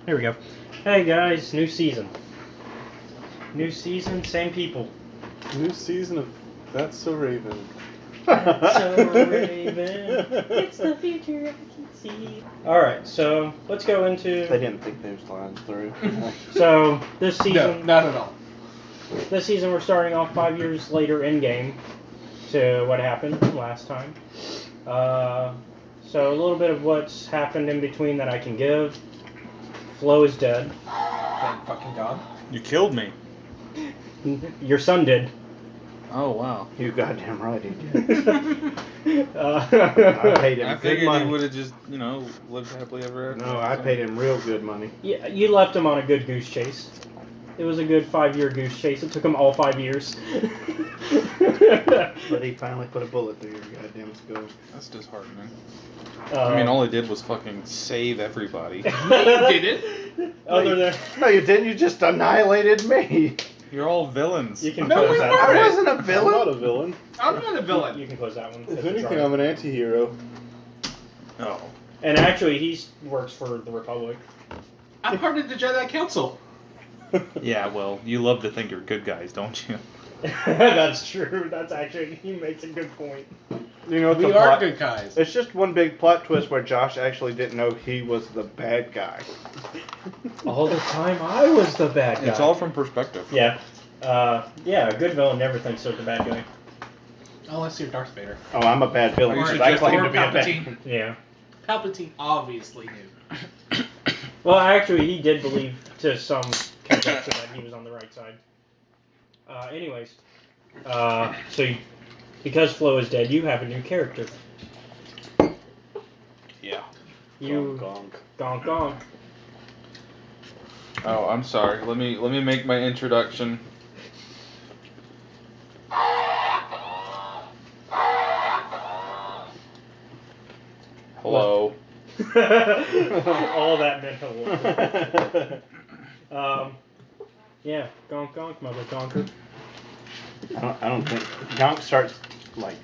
Here we go. Hey guys, new season. New season, same people. New season of That's So Raven. That's so Raven. It's the future I can see. Alright, so let's go into... They didn't think they was sliding through. So, this season... No, not at all. This season we're starting off 5 years later in-game to what happened last time. So a little bit of what's happened in between that I can give. Flo is dead. Thank fucking God. You killed me. Your son did. Oh, wow. You goddamn right he did. I paid him I good figured money. he would have just, lived happily ever after. No, I paid him real good money. Yeah, you left him on a good goose chase. It was a good 5-year goose chase. It took him all 5 years. But he finally put a bullet through your goddamn skull. That's disheartening. I mean, all he did was fucking save everybody. You did it? Other than... No, you didn't. You just annihilated me. You're all villains. You can No, close we that weren't. one. I wasn't a villain. I'm not a villain. I'm not a villain. You can close that one. If anything, I'm an anti-hero. Oh. And actually, he works for the Republic. I'm part of the Jedi Council. Yeah, well, you love to think you're good guys, don't you? That's true. That's actually, he makes a good point. You know, We are good guys. It's just one big plot twist where Josh actually didn't know he was the bad guy. All the time, I was the bad guy. It's all from perspective. Yeah. Yeah, a good villain never thinks they're the bad guy. Unless you're Darth Vader. Oh, I'm a bad villain Or because you I should claim or to be a bad. Palpatine. Yeah. Palpatine obviously knew. Well, actually, he did believe to some conjecture that he was on the right side. Anyways. Because Flo is dead, you have a new character. Yeah. You... Gonk. Gonk gonk. Oh, I'm sorry. Let me make my introduction. Hello. All that meant hello. Yeah, gonk gonk, mother gonker. I don't think Gonk starts like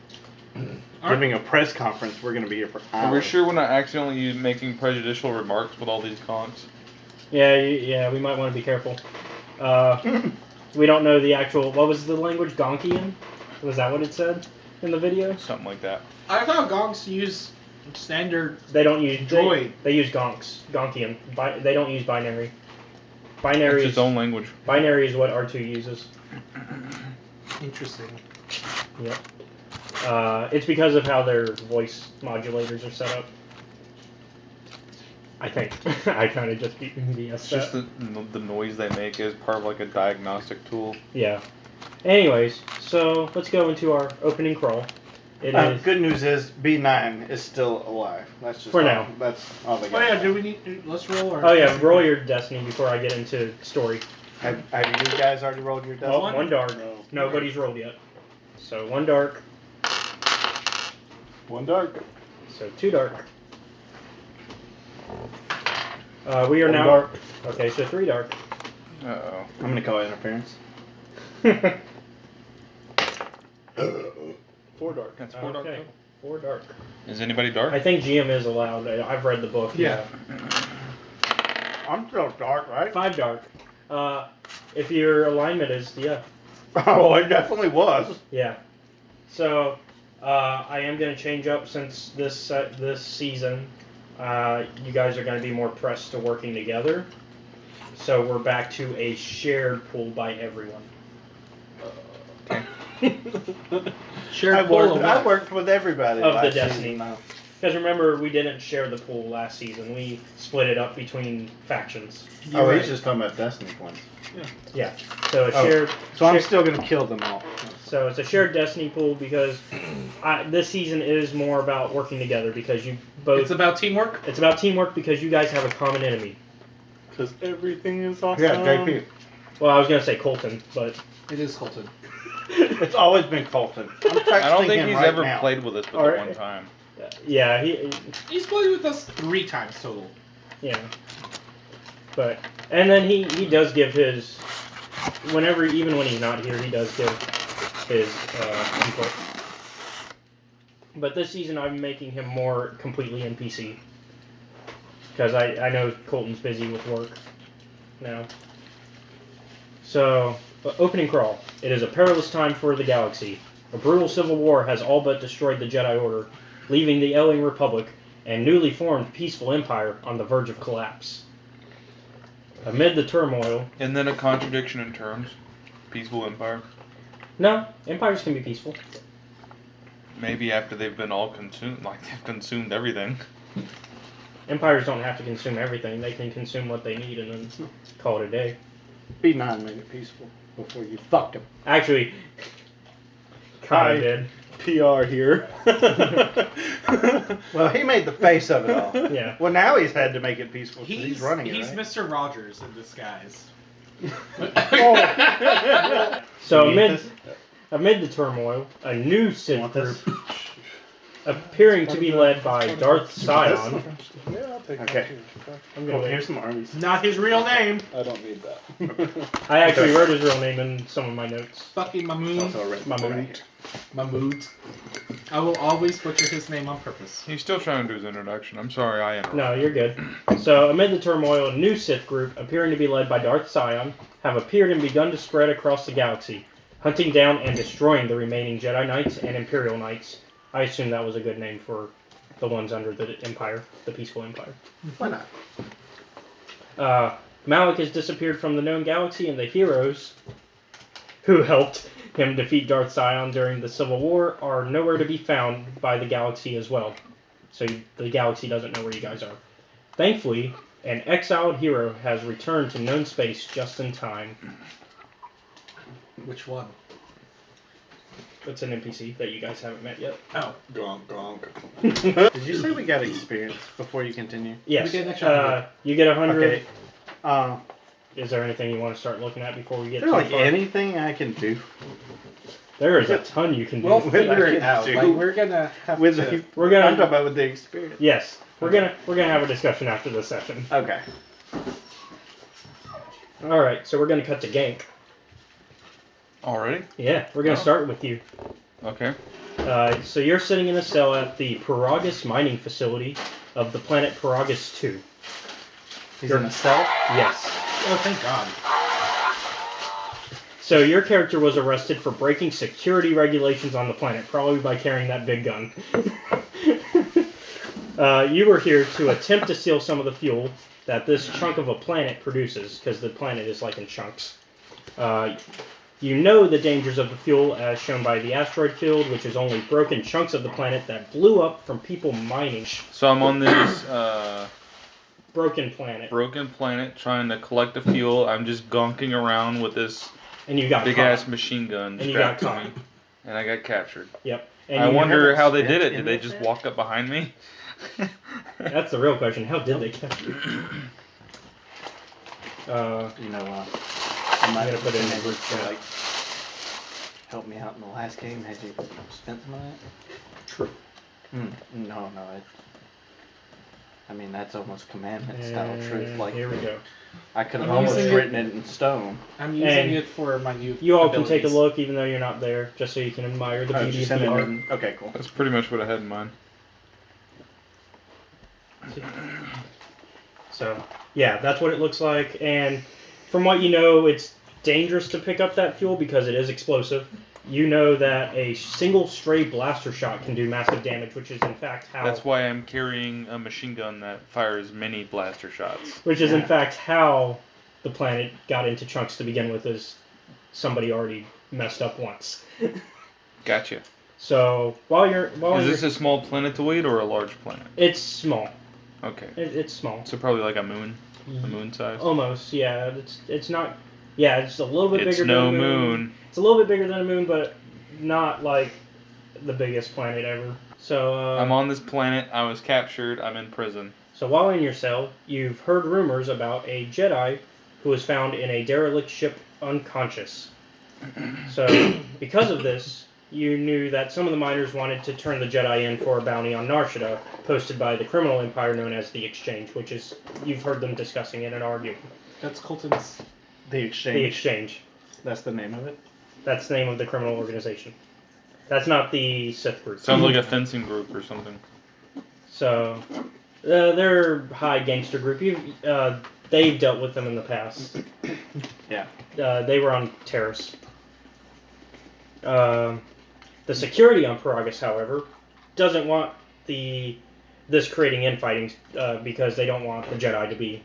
giving a press conference. We're gonna be here for hours. Are we sure we're not accidentally making prejudicial remarks with all these conks? Yeah, we might want to be careful. We don't know the actual, what was the language? Gonkian? Was that what it said in the video? Something like that. I thought Gonks use standard. They don't use Droid. They use gonks. Gonkian. They don't use binary. Binary It's is its own language. Binary is what R2 uses. Interesting. Yep. It's because of how their voice modulators are set up. I think. I kind of just BS It's just the noise they make is part of like a diagnostic tool. Yeah. Anyways, so let's go into our opening crawl. It is Good news is B9 is still alive. That's just For all, now. That's all they Oh got. yeah, do we need? Let's roll. Or Oh yeah, roll your destiny before I get into story. Have you guys already rolled your Well, destiny? one dark. No. Nobody's rolled yet. So one dark. One dark. So two dark. We are One now. dark. Okay, so three dark. Uh-oh. I'm gonna call it interference. 4 dark. That's four dark. Okay, four dark. Is anybody dark? I think GM is allowed. I've read the book. Yeah. I'm still dark, right? Five dark. If your alignment is Oh, it definitely was. Yeah. So, I am going to change up since this season. You guys are going to be more pressed to working together. So we're back to a shared pool by everyone. Shared I pool of I what? worked with everybody Of the last Destiny. season, though. Because remember, we didn't share the pool last season. We split it up between factions. You're Oh, right. he's just talking about Destiny points. Yeah. So a Oh, shared. So I'm shared- still gonna kill them all. So it's a shared Destiny pool because this season is more about working together because you both. It's about teamwork. It's about teamwork because you guys have a common enemy. Because everything is awesome. Yeah, JP. Well, I was gonna say Colton, but It is Colton. It's always been Colton. I'm I don't texting think him he's right ever now. played with us but Or- the one time. yeah, he. He's played with us 3 times total. Yeah. But and then he does give his whenever even when he's not here he does give his input. But this season I'm making him more completely NPC because I know Colton's busy with work now. So, opening crawl. It is a perilous time for the galaxy. A brutal civil war has all but destroyed the Jedi Order, leaving the ailing Republic and newly formed peaceful empire on the verge of collapse. Amid the turmoil... And then a contradiction in terms. Peaceful empire. No, empires can be peaceful. Maybe after they've been all consumed, like they've consumed everything. Empires don't have to consume everything. They can consume what they need and then call it a day. B9 made it peaceful before you fucked him. Actually, Kaana did. PR here. Well, he made the face of it all. Yeah. Well, now he's had to make it peaceful because he's running it, He's right? Mr. Rogers in disguise. So You need amid the turmoil, a new Sith group appearing to be led by Darth Sion. Yeah, I'll take Okay. I'm Cool, gonna here's some armies. Not his real name. I don't need that. I actually wrote his real name in some of my notes. Fucking Mahmood. Also a red Mahmood. Mahmood. I will always butcher his name on purpose. He's still trying to do his introduction. I'm sorry, I interrupted. No, you're good. So, amid the turmoil, a new Sith group, appearing to be led by Darth Sion, have appeared and begun to spread across the galaxy, hunting down and destroying the remaining Jedi Knights and Imperial Knights. I assume that was a good name for the ones under the Empire, the Peaceful Empire. Why not? Malak has disappeared from the known galaxy, and the heroes who helped him defeat Darth Sion during the Civil War are nowhere to be found by the galaxy as well. So the galaxy doesn't know where you guys are. Thankfully, an exiled hero has returned to known space just in time. Which one? It's an NPC that you guys haven't met yet. Oh. Gonk, gonk. Did you say we got experience before you continue? Yes. We get an extra 100. You get 100. Okay. Is there anything you want to start looking at before we get Is there too like far? anything I can do? There is a ton you can do. Well, With figure that it out. too. Like, we're gonna have With to... the, We're gonna- I'm talking about with the experience. Yes, we're gonna have a discussion after this session. Okay. All right, so we're gonna cut to Gank. Already? Yeah, we're gonna Oh. start with you. Okay. So you're sitting in a cell at the Paragus mining facility of the planet Paragus 2. He's in a cell? Yes. Oh, thank God. So your character was arrested for breaking security regulations on the planet, probably by carrying that big gun. You were here to attempt to steal some of the fuel that this chunk of a planet produces, because the planet is like in chunks. You know the dangers of the fuel as shown by the asteroid field, which is only broken chunks of the planet that blew up from people mining. So I'm on this Broken planet. broken planet trying to collect the fuel. I'm just gonking around with this And you got big caught. ass machine gun And you strapped got to caught. me. And I got captured. Yep. And I you wonder haven't how they spent did it. in Did they this just yet? walk up behind me? That's the real question. How did they catch you? You know, I might gonna have put it in been able the to, chat. like, help me out in the last game. Had you spent some of that? True. No. I mean, that's almost commandment style truth. Like, Here we go. I could have I'm almost using it- written it in stone. I'm using And it for my new You all can take a abilities. look, even though you're not there, just so you can admire the Oh, beauty just of send the it art. in. Okay, cool. That's pretty much what I had in mind. So, yeah, that's what it looks like. And from what you know, it's dangerous to pick up that fuel because it is explosive. You know that a single stray blaster shot can do massive damage, which is in fact how. That's why I'm carrying a machine gun that fires many blaster shots. Which is in Yeah. fact how the planet got into chunks to begin with, is somebody already messed up once. Gotcha. So while you're Is this a small planetoid or a large planet? it's small. Okay. It's small. So probably like a moon size. Almost, yeah. It's not. Yeah, it's a little bit It's bigger no than a moon. moon. It's a little bit bigger than a moon, but not like the biggest planet ever. So I'm on this planet. I was captured. I'm in prison. So while in your cell, you've heard rumors about a Jedi who was found in a derelict ship unconscious. So because of this, you knew that some of the miners wanted to turn the Jedi in for a bounty on Narshada, posted by the criminal empire known as the Exchange, which is, you've heard them discussing it and arguing. That's Colton's. The exchange. The Exchange. That's the name of it. That's the name of the criminal organization. That's not the Sith group. Sounds like a fencing group or something. So, They're high gangster group. They've dealt with them in the past. Yeah. They were on Terrace. The security on Paragus, however, doesn't want this creating infighting because they don't want the Jedi to be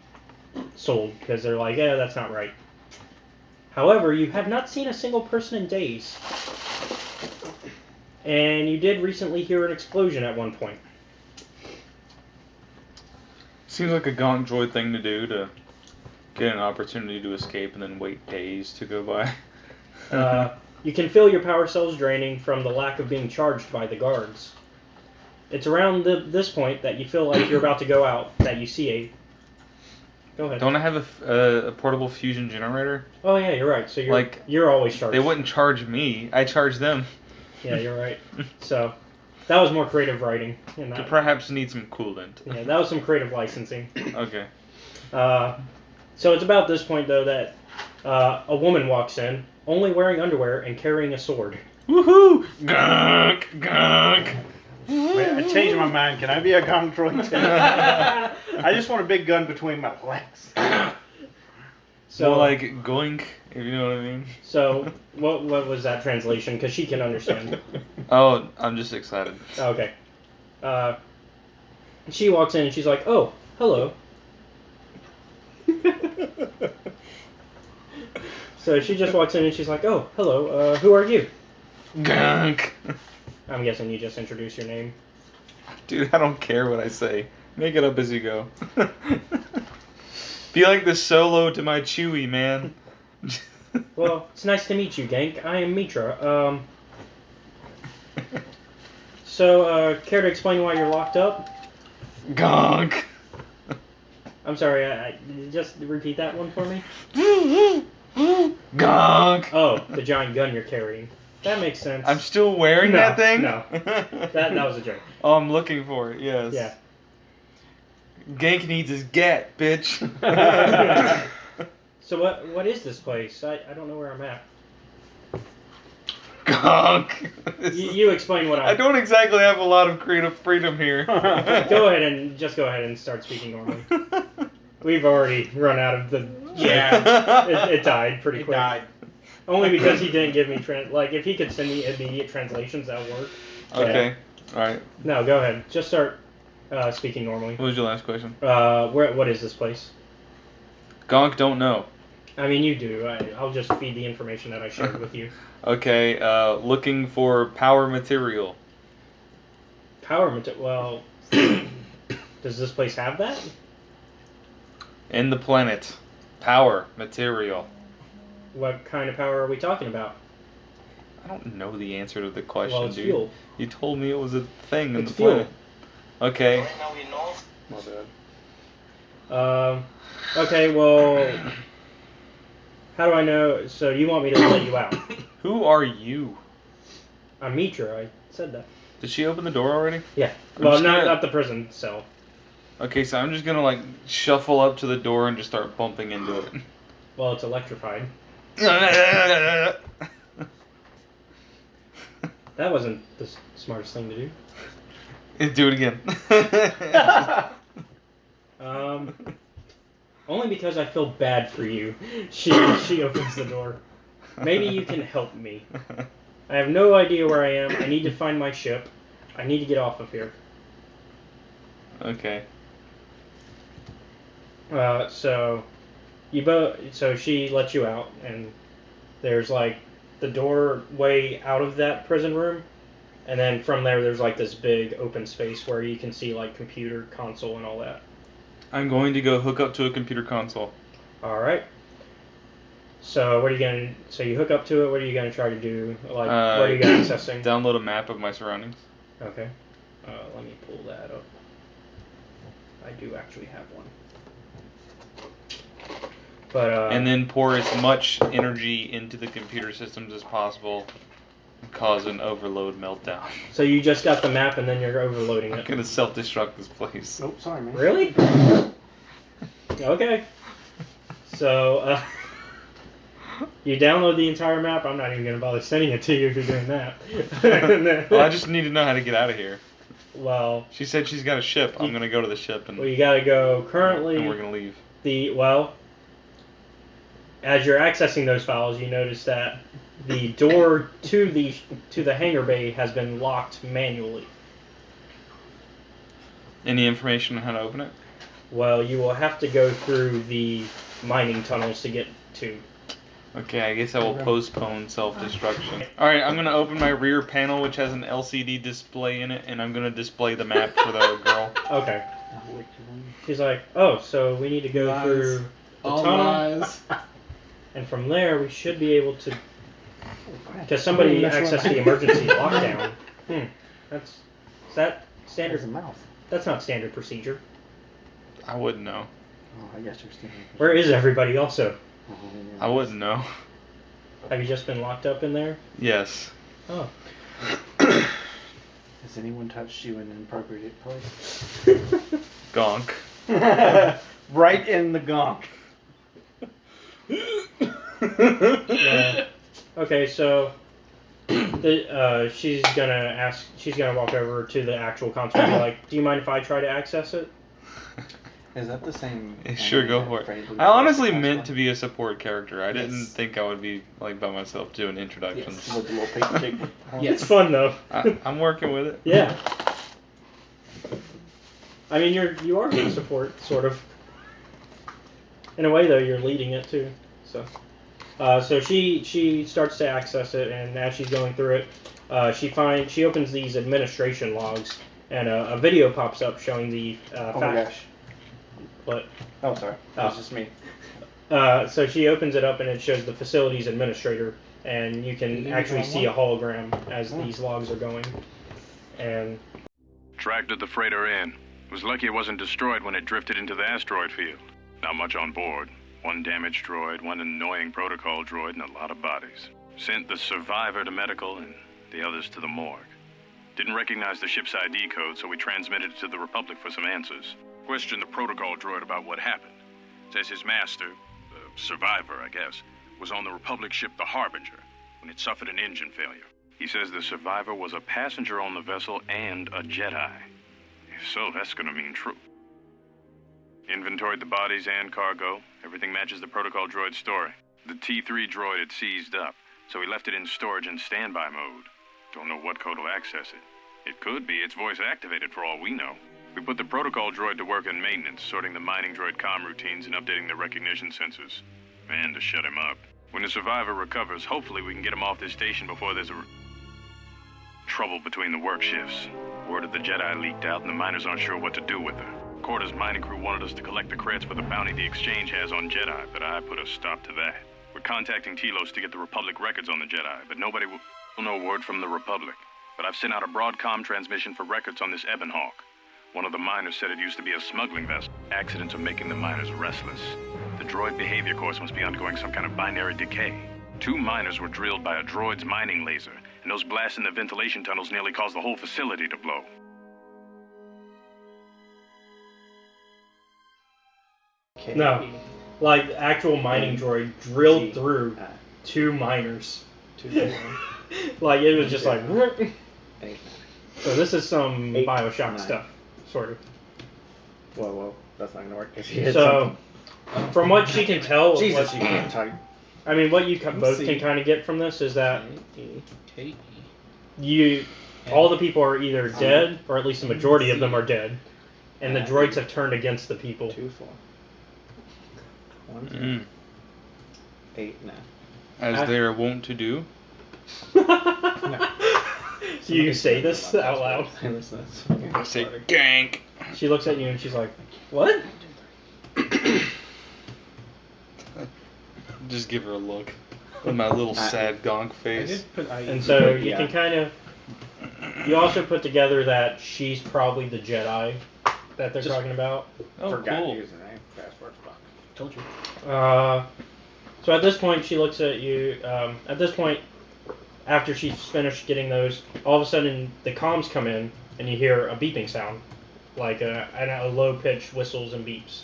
sold because they're like, yeah, that's not right. However, you have not seen a single person in days. And you did recently hear an explosion at one point. Seems like a gonk droid thing to do to get an opportunity to escape and then wait days to go by. You can feel your power cells draining from the lack of being charged by the guards. It's around this point that you feel like you're about to go out that you see a... Go ahead. Don't I have a portable fusion generator? Oh yeah, you're right. So you're always charged. They wouldn't charge me. I charge them. Yeah, you're right. So that was more creative writing. In that. To perhaps need some coolant. Yeah, that was some creative licensing. Okay. So it's about this point though that a woman walks in, only wearing underwear and carrying a sword. Woohoo! Gunk! Gunk! Wait, I changed my mind. Can I be a gun droid too? I just want a big gun between my legs. So More like goink, if you know what I mean. So what was that translation? Because she can understand. Oh, I'm just excited. Okay. She walks in and she's like, "Oh, hello." So she just walks in and she's like, "Oh, hello. Who are you?" Gunk! I'm guessing you just introduce your name. Dude, I don't care what I say. Make it up as you go. Be like the Solo to my Chewie, man. Well, it's nice to meet you, Gank. I am Mitra. So, care to explain why you're locked up? Gonk! I'm sorry, I just repeat that one for me? Gonk! Oh, the giant gun you're carrying. That makes sense. I'm still wearing that thing? No. That was a joke. Oh, I'm looking for it, yes. Yeah. Gank needs his get, bitch. So what is this place? I don't know where I'm at. Gonk! You explain what I don't exactly have a lot of creative freedom here. Go ahead and start speaking normally. We've already run out of the... Yeah. It died pretty quick. It died. Only because he didn't give me... if he could send me immediate translations, that would work. Okay, alright. No, go ahead. Just start speaking normally. What was your last question? What is this place? Gonk don't know. I mean, you do. I'll just feed the information that I shared with you. Okay, looking for power material. Power material. Well, does this place have that? In the planet. Power material. What kind of power are we talking about? I don't know the answer to the question, Well, it's dude. fuel. You told me it was a thing in It's the fuel. planet. Okay. My bad. Okay, well, how do I know? So you want me to let you out? Who are you? I'm Mitra. I said that. Did she open the door already? Yeah. I'm Well, just gonna- not the prison cell. Okay, so I'm just gonna like shuffle up to the door and just start bumping into it. Well, it's electrified. That wasn't the smartest thing to do. Do it again. Only because I feel bad for you. She opens the door. Maybe you can help me. I have no idea where I am. I need to find my ship. I need to get off of here. Okay. So she lets you out, and there's like the doorway out of that prison room, and then from there there's like this big open space where you can see like computer console and all that. I'm going to go hook up to a computer console. All right. So what are you gonna? So you hook up to it. What are you gonna try to do? Like, what are you accessing? Download a map of my surroundings. Okay. Let me pull that up. I do actually have one. But And then pour as much energy into the computer systems as possible and cause an overload meltdown. So you just got the map and then you're overloading I'm it. gonna self-destruct this place. Oh, sorry, man. Really? Okay. So you download the entire map. I'm not even gonna bother sending it to you if you're doing that. Well, I just need to know how to get out of here. Well, She said she's got a ship. I'm gonna go to the ship and you gotta go. Currently, and we're gonna leave. As you're accessing those files, you notice that the door to the hangar bay has been locked manually. Any information on how to open it? Well, you will have to go through the mining tunnels to get to. Okay, I guess I will postpone self-destruction. Alright, I'm going to open my rear panel, which has an LCD display in it, and I'm going to display the map for the girl. Okay. She's like, oh, so we need to go through the tunnel. And from there, we should be able to... Because somebody accessed the emergency lockdown. Is that standard? That's not standard procedure. I wouldn't know. Oh, I guess you're standing. Where is everybody also? I wouldn't know. Have you just been locked up in there? Yes. Oh. Has anyone touched you in an inappropriate place? Gonk. Right in the gonk. Yeah. Okay, so she's gonna walk over to the actual console and be like, do you mind if I try to access it? Is that the same? Sure, go for it. I honestly meant to be a support character. I didn't think I would be like by myself doing introductions. With the little pig. It's fun though. I'm working with it. Yeah. I mean, you are being support, sort of. In a way, though, you're leading it too. So she starts to access it, and as she's going through it, she opens these administration logs, and a video pops up showing the Oh my gosh. What? Oh, sorry. That was just me. So she opens it up, and it shows the facilities administrator, and you can actually see a hologram as these logs are going. And Tracked the freighter in. Was lucky it wasn't destroyed when it drifted into the asteroid field. Not much on board. One damaged droid, one annoying protocol droid, and a lot of bodies. Sent the survivor to medical and the others to the morgue. Didn't recognize the ship's ID code, so we transmitted it to the Republic for some answers. Questioned the protocol droid about what happened. Says his master, the survivor, I guess, was on the Republic ship the Harbinger when it suffered an engine failure. He says the survivor was a passenger on the vessel and a Jedi. If so, that's gonna mean true. Inventoried the bodies and cargo. Everything matches the protocol droid's story. The T3 droid had seized up, so we left it in storage in standby mode. Don't know what code will access it. It could be it's voice activated for all we know. We put the protocol droid to work in maintenance, sorting the mining droid comm routines and updating the recognition sensors. And to shut him up. When the survivor recovers, hopefully we can get him off this station before there's trouble between the work shifts. Word of the Jedi leaked out and the miners aren't sure what to do with her. Quarter's mining crew wanted us to collect the credits for the bounty the Exchange has on Jedi, but I put a stop to that. We're contacting Telos to get the Republic records on the Jedi, but nobody will know word from the Republic. But I've sent out a broadcom transmission for records on this Ebonhawk. One of the miners said it used to be a smuggling vessel. Accidents are making the miners restless. The droid behavior course must be undergoing some kind of binary decay. 2 miners were drilled by a droid's mining laser, and those blasts in the ventilation tunnels nearly caused the whole facility to blow. Okay. no, like the actual mining droid drilled through 2 miners. 2, Like it was just like. 8. So this is some 8, Bioshock 9. stuff, sort of. Whoa, that's not gonna work. So, from what she can tell, Jesus, you can't type. I mean, what you both can kind of get from this is that all the people are either dead, or at least the majority of them are dead, and the droids have turned against the people. 2, 4. 1, 8, 9. As they are wont to do. So you say this out loud. I say gank. She looks at you and she's like, "What?" Just give her a look with my little sad gonk face. And so you can kind of. You also put together that she's probably the Jedi that they're talking about. Oh, Forgot cool. to use the name. Password fuck. Told you. So at this point, she looks at you. At this point, after she's finished getting those, all of a sudden the comms come in, and you hear a beeping sound, like a low-pitched whistles and beeps.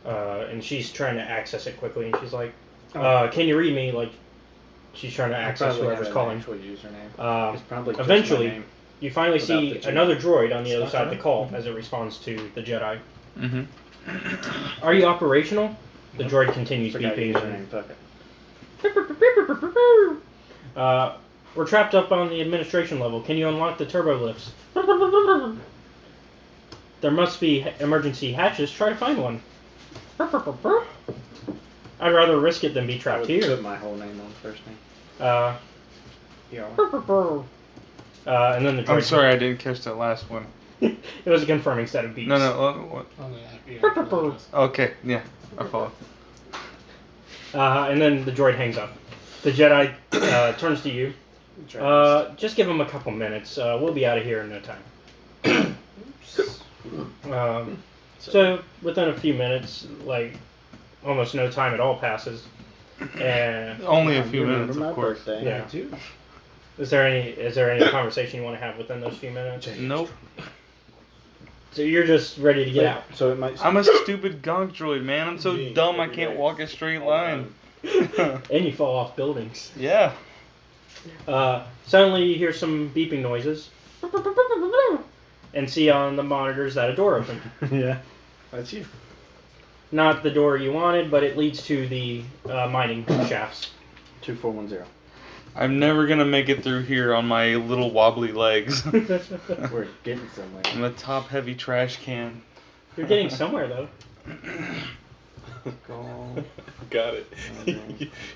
And she's trying to access it quickly, and she's like, "Can you read me?" Like, she's trying to access whoever's calling. Username. It's probably just Eventually, my name. You finally Without see the Jedi. another droid on the other Stop side of the that. call as it responds to the Jedi. Mm-hmm. Are you operational? The droid continues Forgot your beeping. username. Fuck it. We're trapped up on the administration level. Can you unlock the turbo lifts? There must be emergency hatches. Try to find one. I'd rather risk it than be I trapped would here. put my whole name on the first name. Yeah. And then the droid. I'm sorry, I didn't catch that last one. It was a confirming set of beeps. No, what? Oh, yeah. Okay, yeah, I follow. And then the droid hangs up. The Jedi turns to you. Just give him a couple minutes. We'll be out of here in no time. So within a few minutes, like almost no time at all passes. And Only a few You minutes, remember of my course. birthday. Yeah. I do. Is there any conversation you want to have within those few minutes? Nope. So you're just ready to get out. So it might. I'm a stupid gonk droid, man. I'm so dumb I can't walk a straight line. And you fall off buildings. Yeah. Suddenly you hear some beeping noises. And see on the monitors that a door opened. Yeah. That's you. Not the door you wanted, but it leads to the mining shafts. 2410. I'm never gonna make it through here on my little wobbly legs. We're getting somewhere. I'm a top-heavy trash can. You're getting somewhere though. Got it.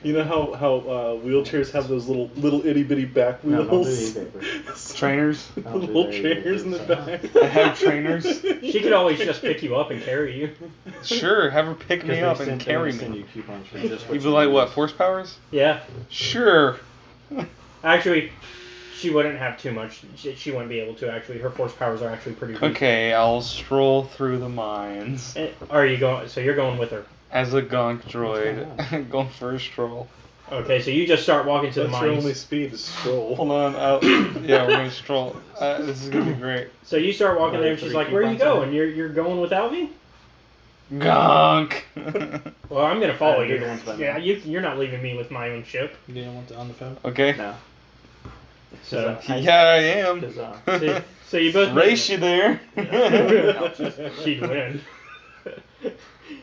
You know how wheelchairs have those little itty bitty back No, don't do wheels? e-paper. Trainers? Don't do Little that chairs in the e-paper. back. I have trainers. She could always just pick you up and carry you. Sure, have her pick me up and carry Send me. you coupons for just what You be like, use. what, force powers? Yeah. Sure. Actually, she wouldn't have too much. She wouldn't be able to actually. Her force powers are actually pretty weak. Okay, I'll stroll through the mines. Are you going? So you're going with her. As a gonk droid, going for a stroll. Okay, so you just start walking to That's the your mines. only speed is stroll. Hold on, yeah, we're gonna stroll. This is gonna be great. So you start walking there, and she's like, "Where are you going? You're going without me?" Gonk! Well, I'm gonna follow you're you. the ones by Yeah, now. you're not leaving me with my own ship. You didn't want on the phone? Okay. No. So, Yeah, I am. so you both Race you there. She'd win.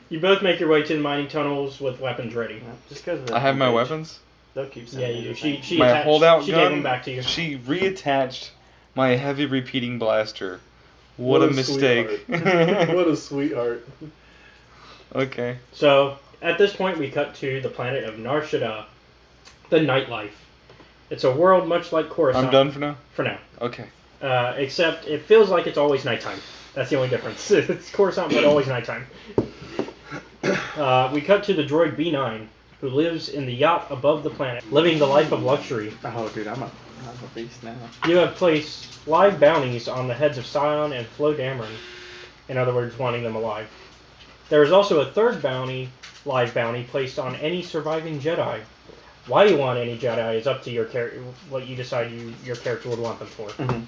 You both make your way to the mining tunnels with weapons ready. Just because I have my weapons. They'll keep Yeah, sending you me do. the She My attached, holdout she gun. gave them back to you. She reattached my heavy repeating blaster. What a mistake. Sweetheart. What a sweetheart. Okay. So at this point, we cut to the planet of Nar Shaddaa, the nightlife. It's a world much like Coruscant. I'm done for now? For now. Okay. Except it feels like it's always nighttime. That's the only difference. It's Coruscant, but always nighttime. We cut to the droid B9, who lives in the yacht above the planet, living the life of luxury. Oh, dude, I'm a beast now. You have placed live bounties on the heads of Sion and Flo Dameron. In other words, wanting them alive. There is also a third live bounty, placed on any surviving Jedi. Why you want any Jedi is up to your what you decide your character would want them for. Mm-hmm.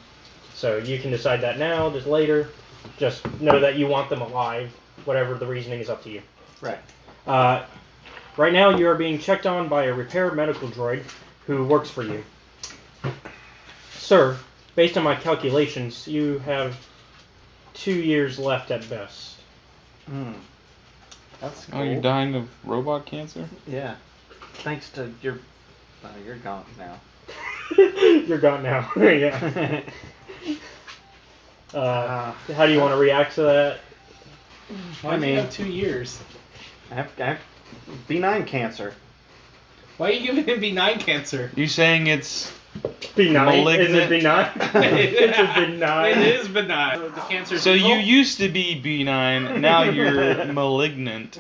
So you can decide that now, just later. Just know that you want them alive. Whatever the reasoning is up to you. Right. Right now you are being checked on by a repair medical droid who works for you. Sir, based on my calculations, you have 2 years left at best. That's cool. Oh, you're dying of robot cancer? Yeah. Thanks to your... you're gone now. You're gone now. Yeah. How do you want to react to that? Why do you have 2 years? I have B9 cancer. Why are you giving him B9 cancer? You saying it's benign? Is it Malignant? benign? It's benign. It is benign. The cancer. So you used to be B9, now you're malignant.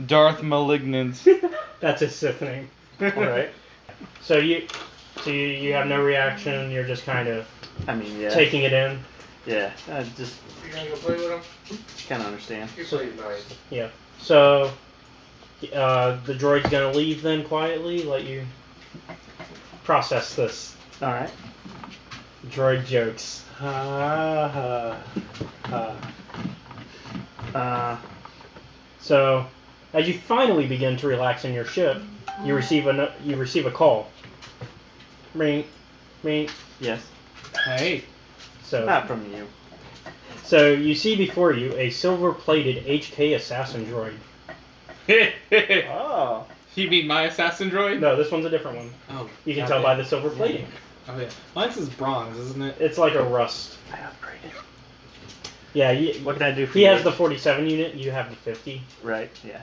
Darth Malignant. That's a Sith name. Alright. So you have no reaction. You're just kind of I mean, yeah. taking it in. Yeah. I just You gonna go play with him? kind of understand. You play nice. Yeah. So the droid's gonna leave then quietly. Let you process this. Alright. Droid jokes. So, as you finally begin to relax in your ship, you receive a call. Ring. Me. Yes. Hey. So. Not from you. So you see before you a silver-plated HK assassin droid. Oh. You mean my assassin droid? No, this one's a different one. Oh. You can tell by the silver plating. Oh yeah. Mine's is bronze, isn't it? It's like a rust. I upgraded. Yeah. What can I do for He you? has the 47 unit. You have the 50. Right. Yeah.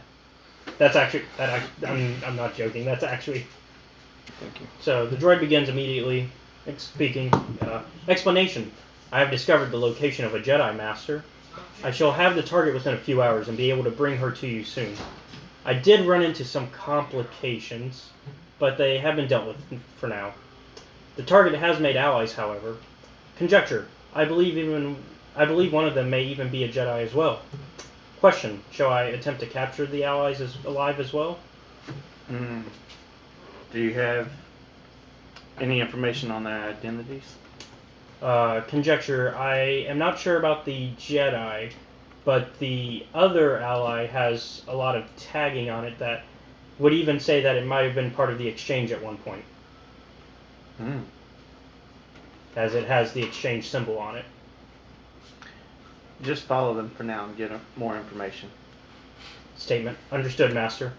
That's actually. I'm not joking. That's actually. Thank you. So the droid begins immediately, speaking. Explanation. I have discovered the location of a Jedi Master. I shall have the target within a few hours and be able to bring her to you soon. I did run into some complications, but they have been dealt with for now. The target has made allies, however. Conjecture. I believe one of them may even be a Jedi as well. Question. Shall I attempt to capture the allies alive as well? Do you have any information on their identities? Conjecture. I am not sure about the Jedi, but the other ally has a lot of tagging on it that would even say that it might have been part of the exchange at one point. As it has the exchange symbol on it. Just follow them for now and get more information. Statement. Understood, Master.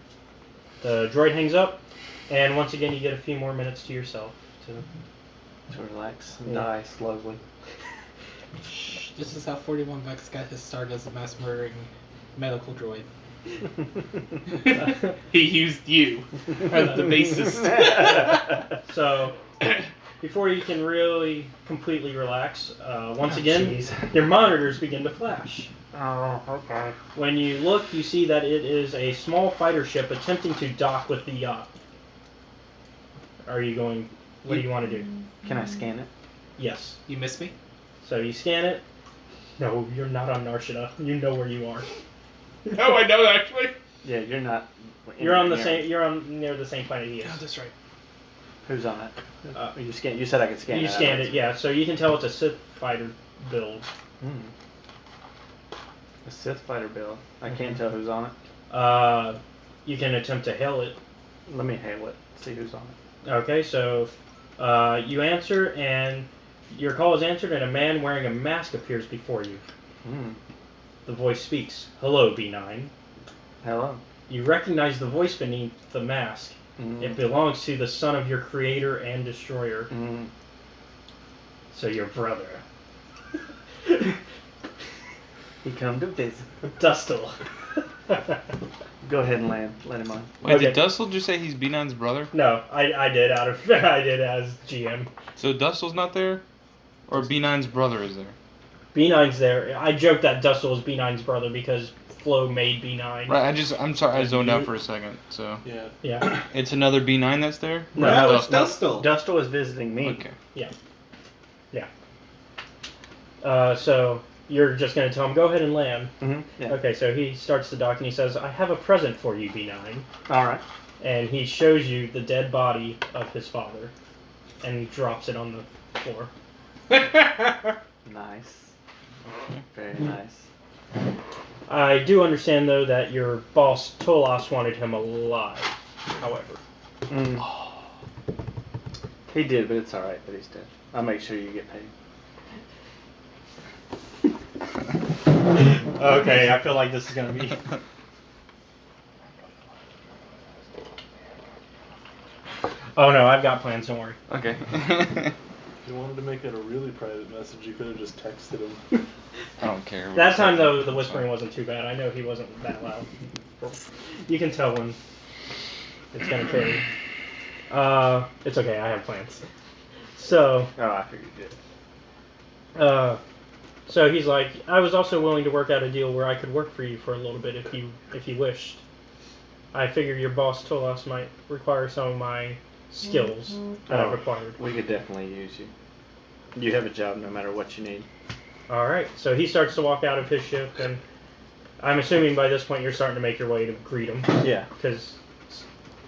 The droid hangs up, and once again you get a few more minutes to yourself. To relax and die slowly. This is how 41 Vex got his start as a mass murdering medical droid. He used you as the basis. So, before you can really completely relax, once again, your monitors begin to flash. Oh, okay. When you look, you see that it is a small fighter ship attempting to dock with the yacht. What do you want to do? Can I scan it? Yes. You miss me? So you scan it. No, you're not on Narshada. You know where you are. No, I don't actually. Yeah, you're not. You're on the same. You're on near the same planet he is. Oh, that's right. Who's on it? You said I could scan it. You scanned it, yeah. So you can tell it's a Sith fighter build. A Sith fighter build. I can't tell who's on it. You can attempt to hail it. Let me hail it. See who's on it. Okay, so you answer, and your call is answered, and a man wearing a mask appears before you. The voice speaks. Hello, B9. Hello. You recognize the voice beneath the mask. It belongs to the son of your creator and destroyer. So your brother. He come to visit. Dustle. Go ahead and land. Let him on. Wait, Okay. did Dustle just say he's B9's brother? No, I did I did as GM. So Dustle's not there? Or B9's brother is there? B9's there. I joked that Dustle is B9's brother because Flo made B9. Right, I'm sorry, I zoned out for a second, so. Yeah. Yeah. It's another B9 that's there? No, Or it's Dustle. Dustle is visiting me. Okay. Yeah. So you're just going to tell him, go ahead and land. Yeah. Okay, so he starts the dock and he says, I have a present for you, B9. All right. And he shows you the dead body of his father. And he drops it on the floor. Nice. Very nice. I do understand, though, that your boss, Tolas, wanted him alive, however. He did, but it's all right that he's dead. I'll make sure you get paid. Okay, I feel like this is going to be... Oh no, I've got plans, don't worry. Okay. If you wanted to make it a really private message, you could have just texted him. I don't care. That time, though, the whispering wasn't too bad. I know he wasn't that loud. You can tell when it's going to carry. It's okay, I have plans. So... Oh, I figured you did. So he's like, I was also willing to work out a deal where I could work for you for a little bit if you wished. I figure your boss Tolas might require some of my skills that I've acquired. We could definitely use you. You have a job no matter what you need. Alright, so he starts to walk out of his ship, and I'm assuming by this point you're starting to make your way to greet him. Yeah. Because it's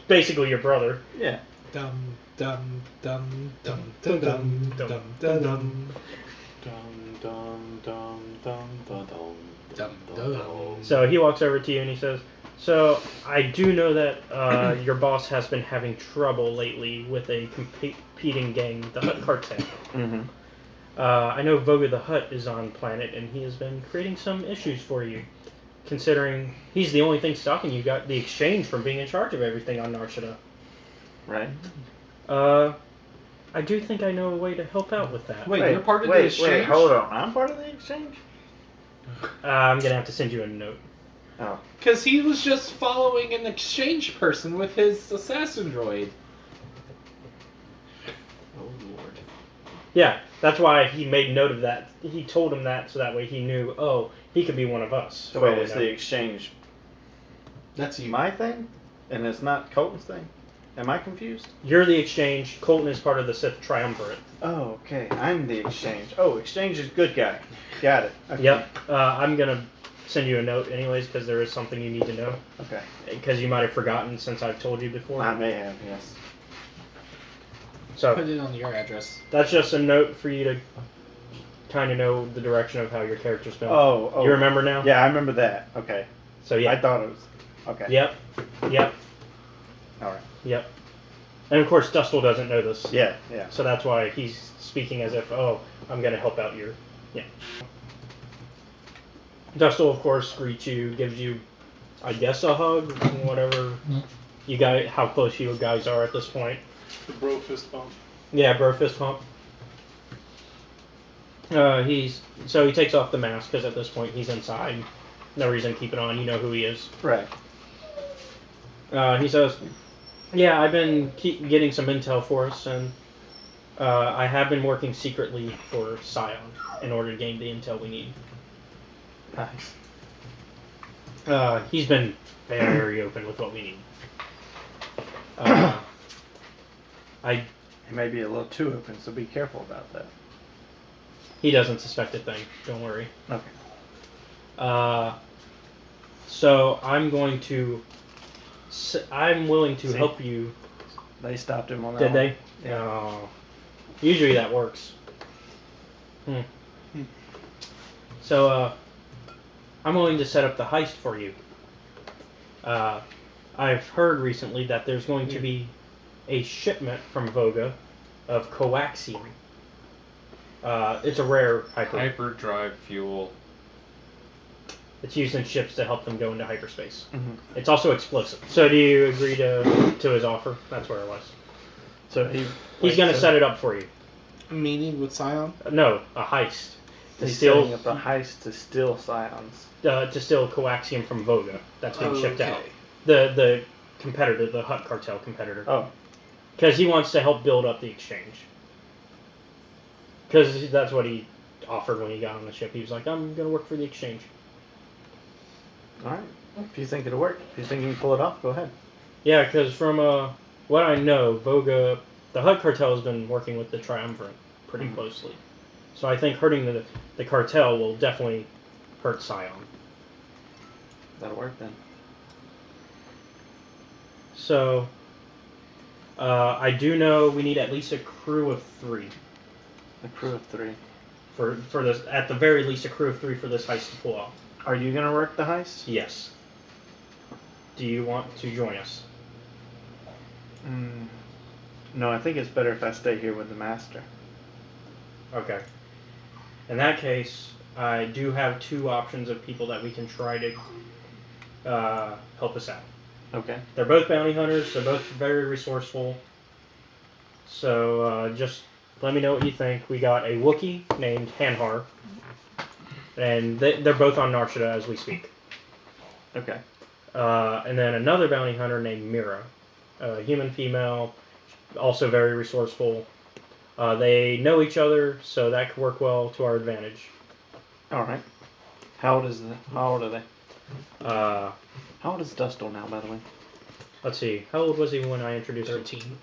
basically your brother. Yeah. Dum dum dum dum dum dum dum dum dum. Dum dum dum dum dum dum dum. Dum. So he walks over to you and he says, So I do know that your boss has been having trouble lately with a competing gang, the Hutt Cartel. Mm-hmm. I know Voga the Hutt is on planet, and he has been creating some issues for you, considering he's the only thing stopping you. Got the exchange from being in charge of everything on Narshada. Right. I do think I know a way to help out with that. Wait, you're part of the exchange? Wait, hold on. I'm part of the exchange? I'm gonna have to send you a note. Oh. Because he was just following an exchange person with his assassin droid. Oh, Lord. Yeah, that's why he made note of that. He told him that so that way he knew, oh, he could be one of us. So wait, is the exchange That's you. my thing? And it's not Colton's thing? Am I confused? You're the exchange. Colton is part of the Sith Triumvirate. Oh, okay. I'm the exchange. Oh, exchange is good guy. Got it. Okay. Yep. I'm gonna send you a note anyways because there is something you need to know. Okay. Because you might have forgotten since I've told you before. I may have, yes. Put So it on your address. that's just a note for you to kind of know the direction of how your character's going. Oh. You remember now? Yeah, I remember that. Okay. So yeah. I thought it was. Okay. Yep. Alright. Yep. And of course, Dustle doesn't know this. Yeah. So that's why he's speaking as if, oh, I'm going to help out your... Yeah. Dustle, of course, greets you, gives you, I guess, a hug, whatever you guys, how close you guys are at this point. The bro fist bump. Yeah, bro fist pump. So he takes off the mask because at this point he's inside. No reason to keep it on. You know who he is. Right. He says, yeah, I've been getting some intel for us, and I have been working secretly for Sion in order to gain the intel we need. Nice. He's been very open with what we need. He may be a little too open, so be careful about that. He doesn't suspect a thing. Don't worry. Okay. So I'm going to. I'm willing to See? help you. They stopped him on that Did one. they? Yeah. Oh. Usually that works. So I'm willing to set up the heist for you. I've heard recently that there's going to be a shipment from Voga of coaxium. It's a rare Hyperdrive fuel. It's used in ships to help them go into hyperspace. Mm-hmm. It's also explosive. So do you agree to his offer? That's where it was. So He's going to set it up for you. Meeting with Sion? No, a heist. To He's steal setting up a heist to steal Sions. to steal coaxium from Voga that's being shipped out. The competitor, the Hutt Cartel competitor. Oh. Because he wants to help build up the exchange. Because that's what he offered when he got on the ship. He was like, I'm going to work for the exchange. Alright. If you think it'll work, if you think you can pull it off, go ahead. Yeah, because from what I know, Voga, the Hutt Cartel has been working with the Triumvirate pretty closely. So I think hurting the cartel will definitely hurt Sion. That'll work then. So I do know we need at least a crew of 3. A crew of 3. For this, at the very least, a crew of 3 for this heist to pull off. Are you gonna work the heist? Yes. Do you want to join us? No, I think it's better if I stay here with the master. Okay. In that case, I do have 2 options of people that we can try to help us out. Okay. They're both bounty hunters. They're both very resourceful. So just let me know what you think. We got a Wookiee named Hanhar. And they're both on Narshada as we speak. Okay. And then another bounty hunter named Mira. A human female, also very resourceful. They know each other, so that could work well to our advantage. Alright. How old are they? How old is Dustle now, by the way? Let's see. How old was he when I introduced him? 13.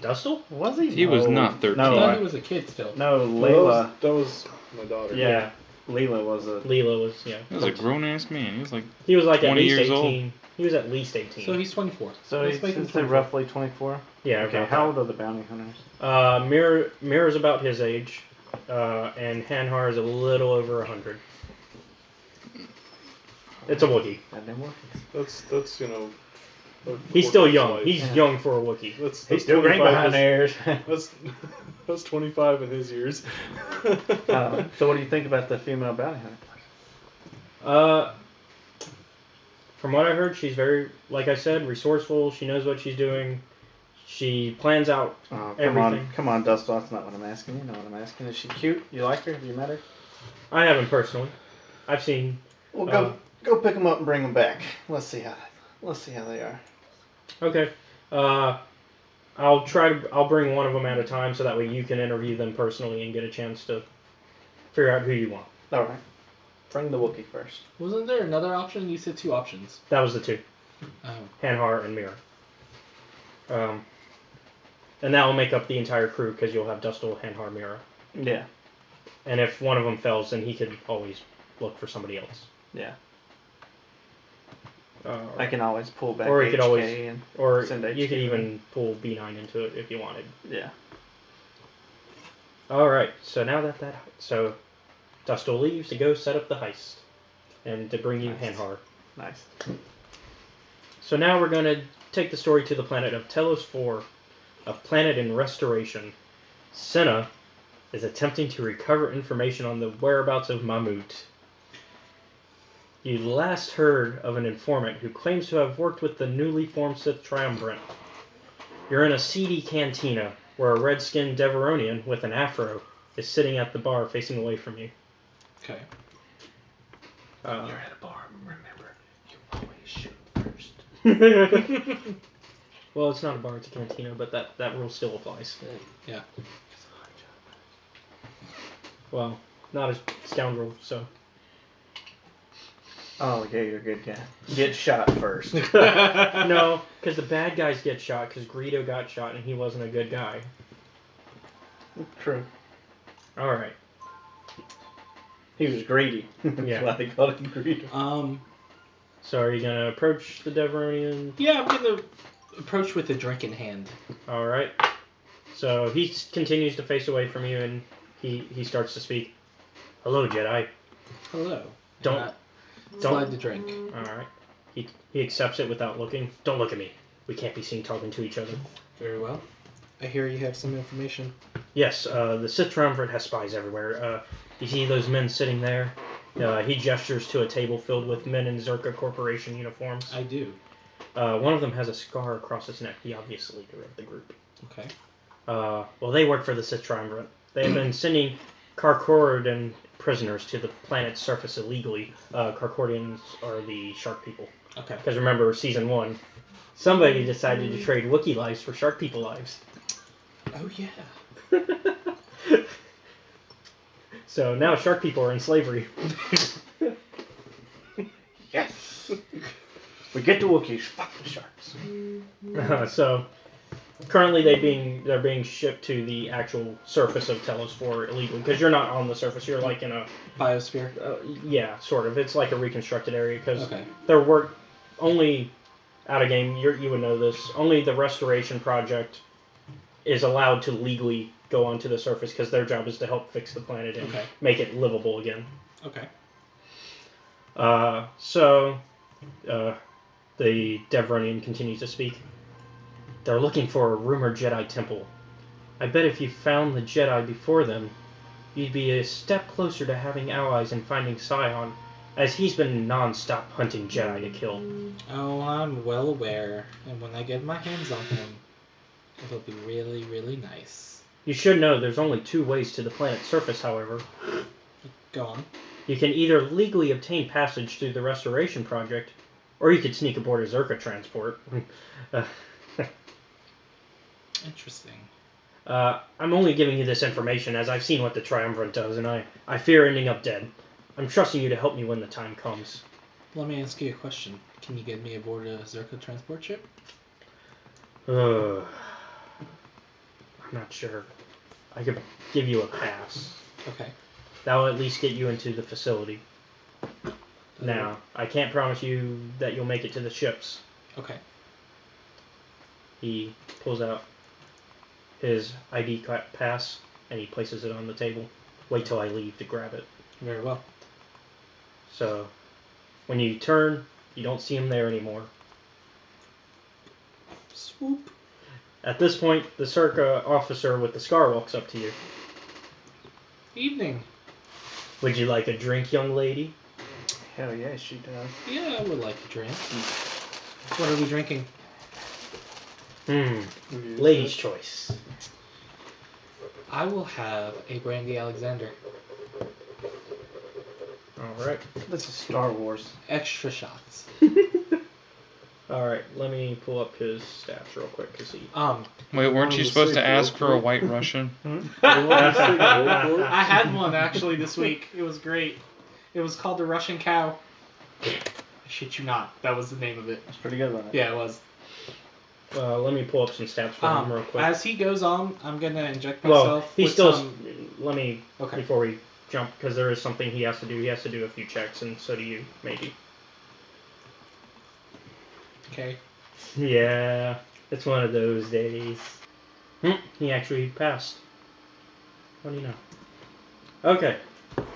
Dustle? Was he? He was not 13. I No, thought he was a kid still. No, Well, Layla. that was my daughter. Yeah. Leela was a. Leela was, yeah. He was a grown ass man. He was like He was like at 20 least years 18. old. He was at least 18. So he's 24. So Let's he's make him say 24. roughly 24? yeah, Okay, about how that. old are the bounty hunters? Mira's about his age, and Hanhar is a little over 100. It's a Wookiee. Goddamn Wookiees. That's He's still young. life. He's young for a Wookiee. That's He's still great 25 behind theirs. That's 25 in his years. So what do you think about the female bounty hunter? From what I heard, she's very, like I said, resourceful. She knows what she's doing. She plans out everything. Come on, Dust. That's not what I'm asking. You know what I'm asking. Is she cute? You like her? Have you met her? I haven't personally. I've seen. Well, go pick them up and bring them back. Let's see how they are. Okay. I'll bring one of them at a time so that way you can interview them personally and get a chance to figure out who you want. All right. Bring the Wookiee first. Wasn't there another option? You said 2 options. That was the 2. Oh. Hanhar and Mira. And that will make up the entire crew because you'll have Dustil, Hanhar, Mira. Yeah. And if one of them fails, then he could always look for somebody else. Yeah. I can always pull back or you could always, and or send HK. you could even pull B9 into it if you wanted. Yeah. All right. So now so Dustil leaves to go set up the heist and to bring you Hanhar. Nice. So now we're going to take the story to the planet of Telos 4, a planet in restoration. Senna is attempting to recover information on the whereabouts of Mahmut. You last heard of an informant who claims to have worked with the newly formed Sith Triumvirate. You're in a seedy cantina where a red-skinned Deveronian with an afro is sitting at the bar facing away from you. Okay. You're at a bar. Remember, you always shoot first. Well, it's not a bar, it's a cantina, but that rule still applies. Yeah. Well, not a scoundrel, so. Oh, yeah, you're a good guy. Get shot first. No, because the bad guys get shot because Greedo got shot and he wasn't a good guy. True. Alright. He was greedy. Yeah. That's why they called him greedy. So are you going to approach the Deveronian? Yeah, I'm going to approach with a drink in hand. Alright. So he continues to face away from you and he starts to speak. Hello, Jedi. Hello. Don't slide the drink. Alright. He accepts it without looking. Don't look at me. We can't be seen talking to each other. Very well. I hear you have some information. Yes, the Sith Triumvirate has spies everywhere. You see those men sitting there? He gestures to a table filled with men in Zerka Corporation uniforms. I do. One of them has a scar across his neck, the obvious leader of the group. Okay. Well, they work for the Sith Triumvirate. They have been sending Karkorian prisoners to the planet's surface illegally. Karkorians are the shark people. Okay. Because remember, Season 1, somebody decided to trade Wookiee lives for shark people lives. Oh, yeah. So now shark people are in slavery. Yes. We get the Wookiees. Fuck the sharks. So currently they're being shipped to the actual surface of Telos 4 illegally because you're not on the surface. You're like in a biosphere. Yeah, sort of. It's like a reconstructed area because Okay. their work only out of game. You would know this. Only the restoration project is allowed to legally go onto the surface because their job is to help fix the planet and make it livable again. Okay. So the Devronian continues to speak. They're looking for a rumored Jedi temple. I bet if you found the Jedi before them, you'd be a step closer to having allies and finding Sion, as he's been non-stop hunting Jedi to kill. Oh, I'm well aware, and when I get my hands on him, it'll be really, really nice. You should know there's only 2 ways to the planet's surface, however. Go on. You can either legally obtain passage through the restoration project, or you could sneak aboard a Zerka transport. Interesting. I'm only giving you this information as I've seen what the Triumvirate does, and I fear ending up dead. I'm trusting you to help me when the time comes. Let me ask you a question. Can you get me aboard a Zerka transport ship? I'm not sure. I could give you a pass. Okay. That will at least get you into the facility. Now, I can't promise you that you'll make it to the ships. Okay. He pulls out his ID pass and he places it on the table. Wait till I leave to grab it. Very well. So, When you turn, you don't see him there anymore. Swoop. At this point, the Circa officer with the scar walks up to you. Evening. Would you like a drink, young lady? Hell yeah, she does. Yeah, I would like a drink. What are we drinking? Lady's choice. I will have a Brandy Alexander. Alright. This is Star Wars. Extra shots. Alright, let me pull up his stats real quick to see. Wait, weren't you supposed to ask for a White Russian? I had one actually this week. It was great. It was called the Russian Cow. I shit you not. That was the name of it. That's pretty good, wasn't it? Yeah, it was. Let me pull up some stats for him real quick. As he goes on, I'm gonna inject myself. He's with still. some... Let me Okay. before we jump, because there is something he has to do. He has to do a few checks, and so do you, maybe. Okay. Yeah, it's one of those days. He actually passed. What do you know? Okay,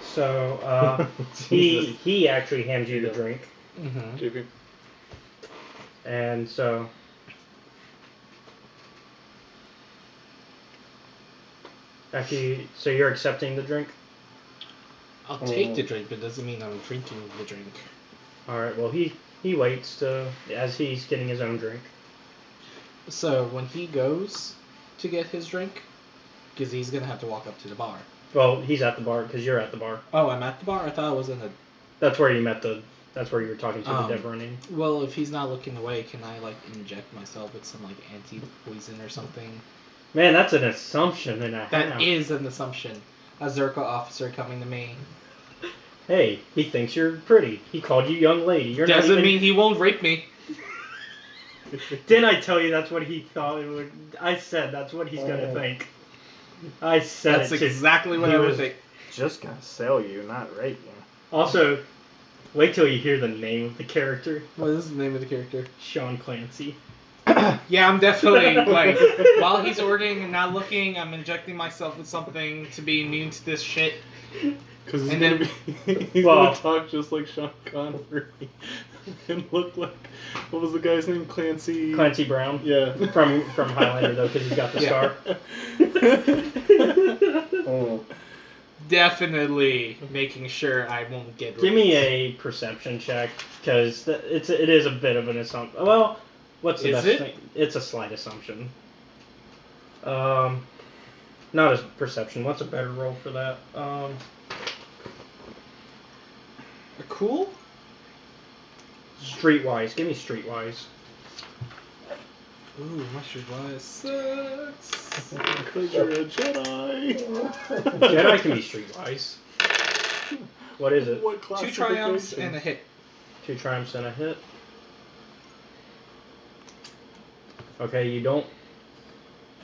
so he actually hands you the drink, Mm-hmm. and so. Actually, so you're accepting the drink? I'll take the drink, but doesn't mean I'm drinking the drink. Alright, well he waits as he's getting his own drink. So when he goes to get his drink, because he's gonna have to walk up to the bar. Well, he's at the bar because you're at the bar. Oh, I'm at the bar? I thought I was in the... That's where you met that's where you were talking to the dead running. Well, if he's not looking away, can I, like, inject myself with some, like, anti-poison or something? Man, that's an assumption and a half. That is an assumption. A Zerka officer coming to me. Hey, he thinks you're pretty. He called you young lady. You're Doesn't not even... mean he won't rape me. Didn't I tell you that's what he thought it would... I said that's what he's gonna think. I said That's it exactly what he I would was- think. Just gonna sell you, not rape you. Also, wait till you hear the name of the character. What is the name of the character? Sean Clancy. Yeah, I'm definitely, like, while he's ordering and not looking, I'm injecting myself with something to be immune to this shit. Because he's And gonna then- he's Well- gonna talk just like Sean Connery and look like, what was the guy's name? Clancy. Clancy Brown. Yeah. From Highlander though, because he's got the Yeah. scar. Oh. Definitely making sure I won't get Give me a perception check, because it is a bit of an assumption. Well, what's the Is best it? thing? It's a slight assumption. Not as perception. What's a better roll for that? Cool? Streetwise. Give me streetwise. Ooh, my streetwise sucks. Because you're a Jedi. Jedi can be streetwise. What is it? What 2 triumphs classification? and a hit. 2 triumphs and a hit. Okay, you don't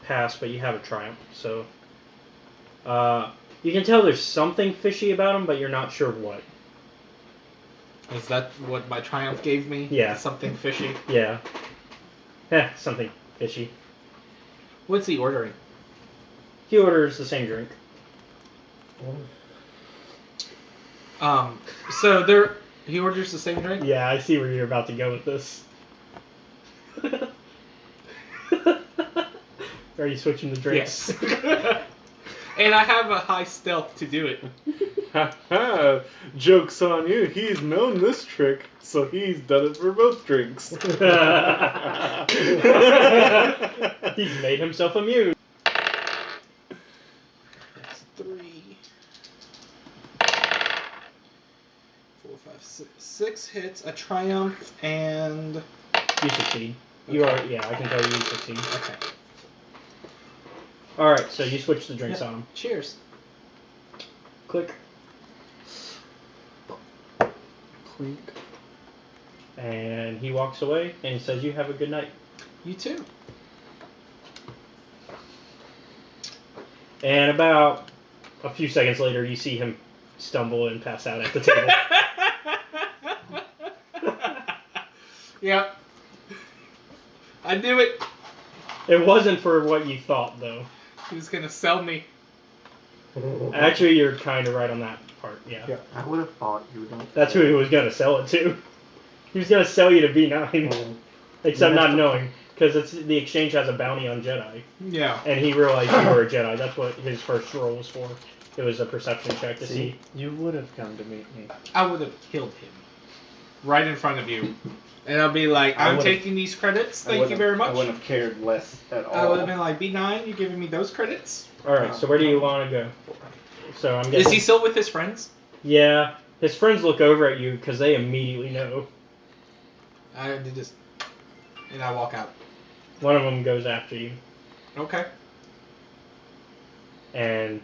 pass, but you have a triumph. So, you can tell there's something fishy about him, but you're not sure what. Is that what my triumph gave me? Yeah. Something fishy. Yeah. Something fishy. What's he ordering? He orders the same drink. So he orders the same drink? Yeah, I see where you're about to go with this. Are you switching the drinks? Yes. And I have a high stealth to do it. Ha ha! Joke's on you. He's known this trick, so he's done it for both drinks. He's made himself immune. That's 3, 4, 5, 6 hits, a triumph, and... You succeed. You are, yeah, I can tell you succeed. Okay. Alright, so you switch the drinks on him. Cheers. Click. Clink. And he walks away, and he says, "You have a good night." You too. And about a few seconds later, you see him stumble and pass out at the table. Yep. I knew it. It wasn't for what you thought, though. He was gonna sell me. Actually, you're kind of right on that part. Yeah. Yeah, I would have thought you would. That's who he was gonna sell it to. He was gonna sell you to B9, except not knowing, because the exchange has a bounty on Jedi, Yeah. and he realized you were a Jedi. That's what his first roll was for. It was a perception check to see. You would have come to meet me. I would have killed him. Right in front of you. And I'll be like, I'm taking these credits, thank you very much. I wouldn't have cared less at all. I would have been like, B9, you're giving me those credits? All right. So where do you want to go? So I'm guessing. Is he still with his friends? Yeah. His friends look over at you because they immediately know. I did just, and I walk out. One of them goes after you. Okay. And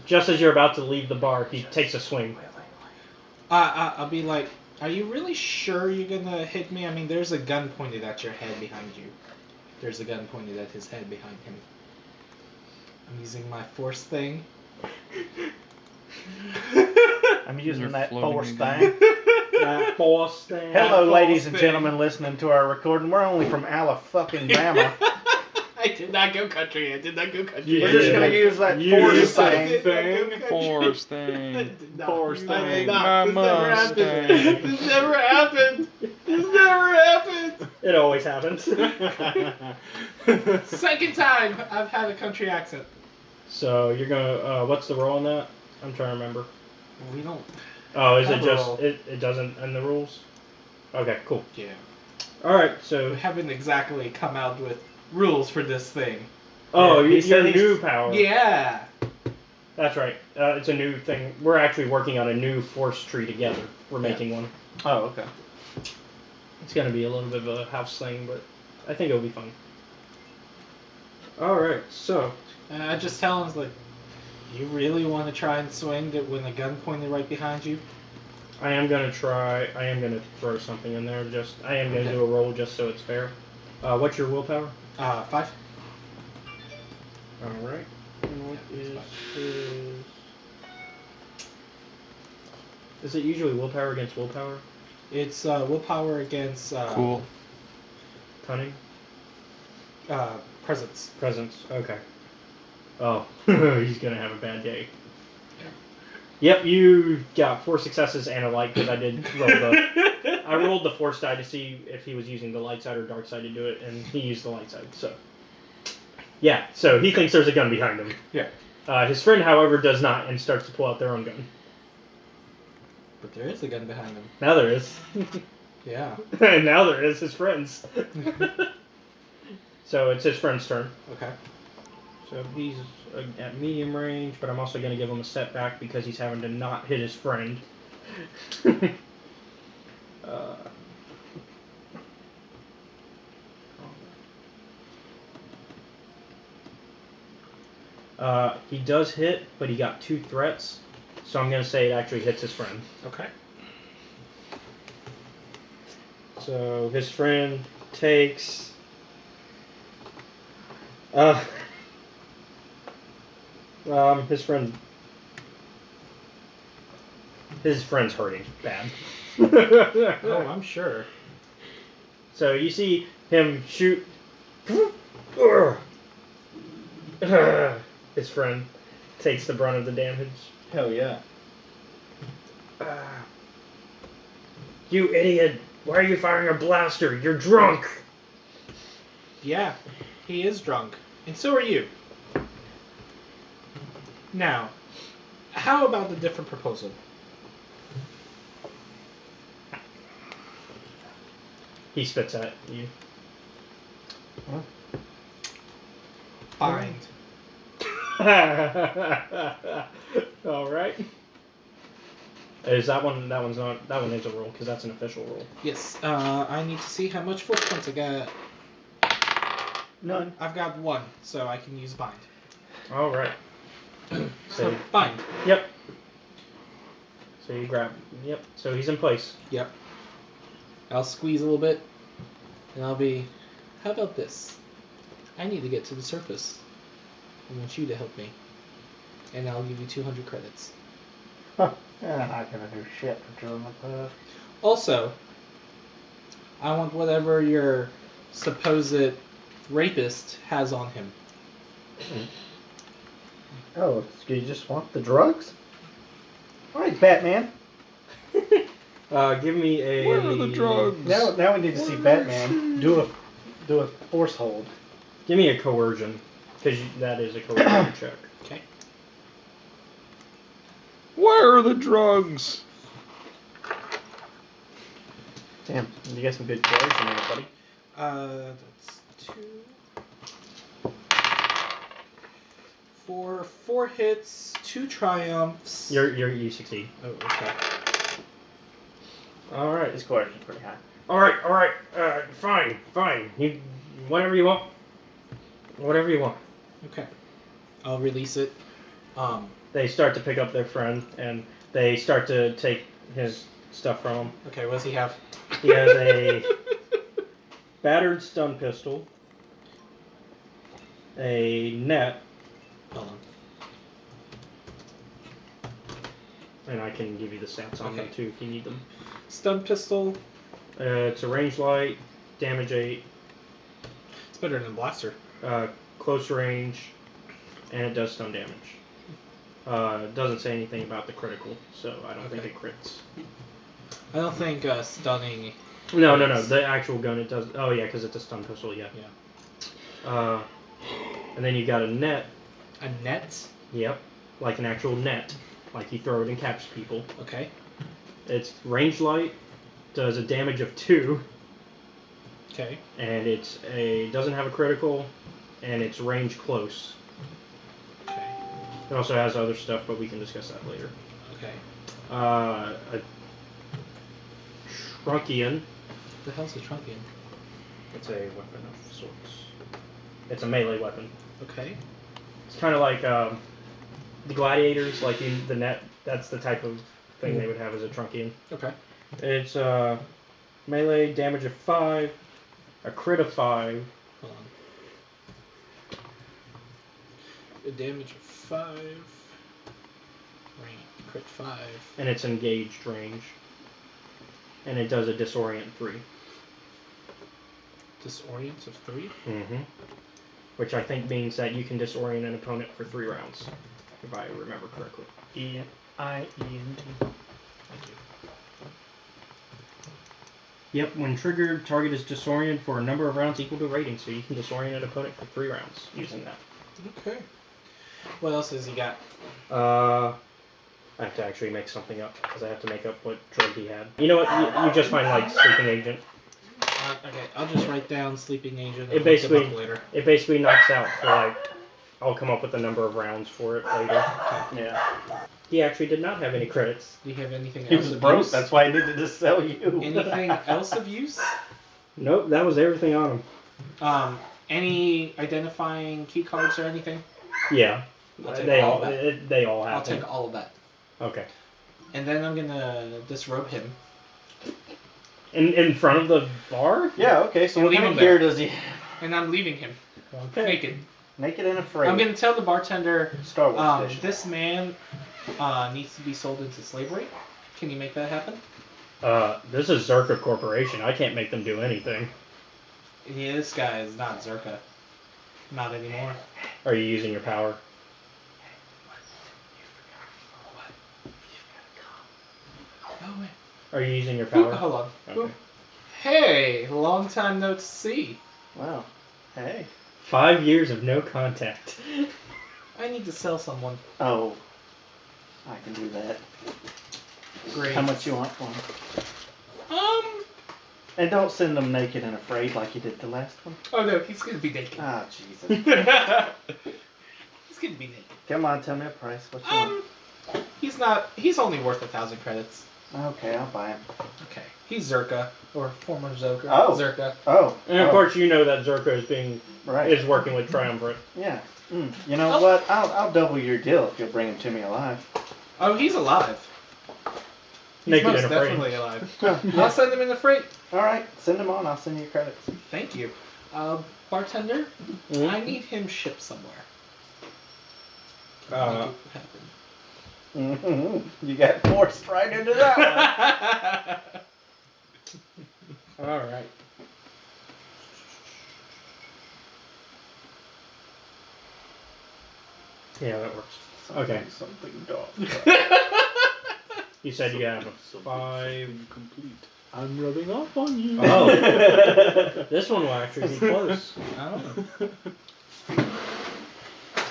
just as you're about to leave the bar, he takes a swing. I'll be like, are you really sure you're gonna hit me? I mean, there's a gun pointed at your head behind you. There's a gun pointed at his head behind him. I'm using my force thing. I'm using You're that floating force again. thing. That force thing. Hello, That ladies force and thing. gentlemen listening to our recording. We're only from Alabama. I did not go country. I did not go country. We're just gonna use that force thing. Force thing. Force thing. My Mustang. This never happened. This never happened. It always happens. Second time I've had a country accent. So you're gonna. What's the roll on that? I'm trying to remember. We don't. Oh, is it Have a just roll. it doesn't end the rules? Okay, cool. Yeah. All right, We so haven't exactly come out with rules for this thing. oh, Yeah, he your said he's- new power. Yeah. That's right. It's a new thing. We're actually working on a new force tree together. We're making one. Oh, okay. It's gonna be a little bit of a house thing, but I think it'll be fun. All right, so And I just tell him, like, you really want to try and swing it when a gun pointed right behind you? I am gonna try. I am gonna throw something in there. I am gonna do a roll just so it's fair. What's your willpower? 5. All right. And what is it usually willpower against willpower? It's willpower against Cool. Cunning? presence. Presence. Okay. Oh, he's gonna have a bad day. Yep, you got 4 successes and a light because I did roll I rolled the force die to see if he was using the light side or dark side to do it, and he used the light side. So, yeah. So he thinks there's a gun behind him. Yeah. His friend, however, does not and starts to pull out their own gun. But there is a gun behind him. Now there is. Yeah. And now there is his friend's. So it's his friend's turn. Okay. So he's at medium range, but I'm also going to give him a setback because he's having to not hit his friend. He does hit, but he got 2 threats, so I'm going to say it actually hits his friend. Okay. So his friend takes... His friend's hurting bad. Oh, I'm sure. So you see him shoot. His friend takes the brunt of the damage. Hell yeah. You idiot! Why are you firing a blaster? You're drunk! Yeah, he is drunk. And so are you. Now, how about the different proposal? He spits at you. Bind. All right. Is that one? That one's not. That one is a roll because that's an official roll. Yes, I need to see how much force points I got. None. I've got 1, so I can use bind. All right. So, bind. Yep. So you grab. Yep. So he's in place. Yep. I'll squeeze a little bit, and I'll be, how about this? I need to get to the surface. I want you to help me. And I'll give you 200 credits. Huh. Yeah, I'm not gonna do shit for doing that. Also, I want whatever your supposed rapist has on him. Oh, do you just want the drugs? All right, Batman. Give me a. Where are the drugs? Now we need to see Batman do a force hold. Give me a coercion, because that is a coercion check. Okay. Where are the drugs? Damn, you got some good coercion there, buddy. That's 2. For 4 hits, 2 triumphs. You succeed. Oh, okay. All right. His coercion's pretty high. All right. Fine. You, whatever you want. Whatever you want. Okay. I'll release it. They start to pick up their friend, and they start to take his stuff from him. Okay, what does he have? He has a battered stun pistol, a net, Hold on. and I can give you the stats on them Okay. too if you need them. Stun pistol. It's a range light, damage 8, It's better than blaster. close range, and it does stun damage. It doesn't say anything about the critical, so I don't think Okay. it crits. I don't think stunning. No. The actual gun, it does. Oh yeah, because it's a stun pistol. Yeah. And then you got a net. A net. Yep, like an actual net, like you throw it and catch people. Okay. It's range light, does a damage of 2, Okay. and doesn't have a critical, and it's range close. Okay. It also has other stuff, but we can discuss that later. Okay. A Trunkian. The hell's a trunkian? It's a weapon of sorts. It's a melee weapon. Okay. It's kind of like the gladiators, like in the net. That's the type of thing they would have as a Trunkian. Okay. It's melee, damage of 5, a crit of 5. Hold on. A damage of 5. Range. Crit 5. And it's engaged range. And it does a disorient 3. Disorient of 3. Mm-hmm. Which I think means that you can disorient an opponent for 3 rounds, if I remember correctly. E-I-E-N-T. Thank you. Yep, when triggered, target is disoriented for a number of rounds equal to rating, so you can disorient an opponent for 3 rounds using that. Okay. What else has he got? I have to actually make something up, because I have to make up what drug he had. You know what, you just find, like, sleeping agent. Okay, I'll just write down sleeping agent. It basically, look him up later. it basically knocks out for, like, I'll come up with a number of rounds for it later. Yeah. He actually did not have any credits. Do you have anything He else was of broke, use? that's why he needed to sell you. Anything else of use? Nope, that was everything on him. Any identifying key cards or anything? Yeah, I'll take they all all of that. they all have I'll them. take all of that. Okay. And then I'm gonna disrobe him. In front of the bar? Yeah, okay, so You what leave kind him of gear there. does he And I'm leaving him. Okay. Naked. Naked and afraid. I'm gonna tell the bartender, Star Wars edition. this man needs to be sold into slavery. Can you make that happen? This is Zerka Corporation. I can't make them do anything. Yeah, this guy is not Zerka. Not anymore. Are you using your power? Oh, wait. Are you using your Ooh, power? hold on. Okay. Ooh. Hey, long time no see. Wow. Hey. 5 years of no contact. I need to sell someone. Oh. I can do that. Great. How much you want for him? And don't send them naked and afraid like you did the last one. Oh no, he's gonna be naked. Ah, Jesus. He's gonna be naked. Come on, tell me a price. What you He's only worth 1,000 credits. want? Okay, I'll buy him. Okay. He's Zerka, or former Zerka. Oh. Zerka. Oh. And of course, you know that Zerka Right. is working with Triumvirate. Yeah. You know what? I'll double your deal if you'll bring him to me alive. Oh, he's alive. He's Naked most and afraid. definitely alive. Yeah. I'll send him in the freight. All right, send him on. I'll send you credits. Thank you. Bartender, Mhm. I need him shipped somewhere. Uh, Make it happen. You got forced right into that one. All right. Yeah, that works. Okay. Something dog. You said you have a 5. Complete. I'm rubbing off on you. Oh. This one will actually be close. Oh.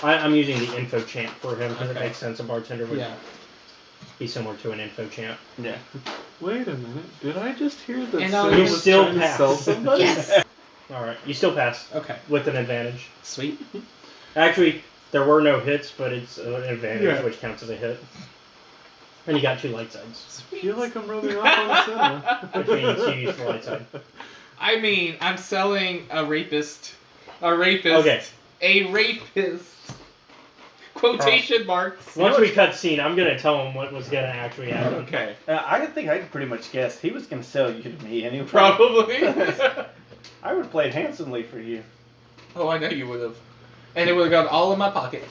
I'm using the info champ for him because it Okay. makes sense. A bartender would be similar to an info champ. Yeah. Wait a minute. Did I just hear that And Sam you was still trying to pass. sell somebody? Yes. Alright, you still pass Okay. with an advantage. Sweet. Actually, there were no hits, but it's an advantage, Yeah. which counts as a hit. And you got 2 light sides. I feel like I'm rubbing off on the cinema. Which means you use the light side. I mean, I'm selling a rapist. A rapist. Okay. A rapist. Quotation marks. Once we cut scene, I'm going to tell him what was going to actually happen. Okay. I think I pretty much guessed he was going to sell you to me anyway. Probably. I would have played handsomely for you. Oh, I know you would have. And it would have gone all in my pocket.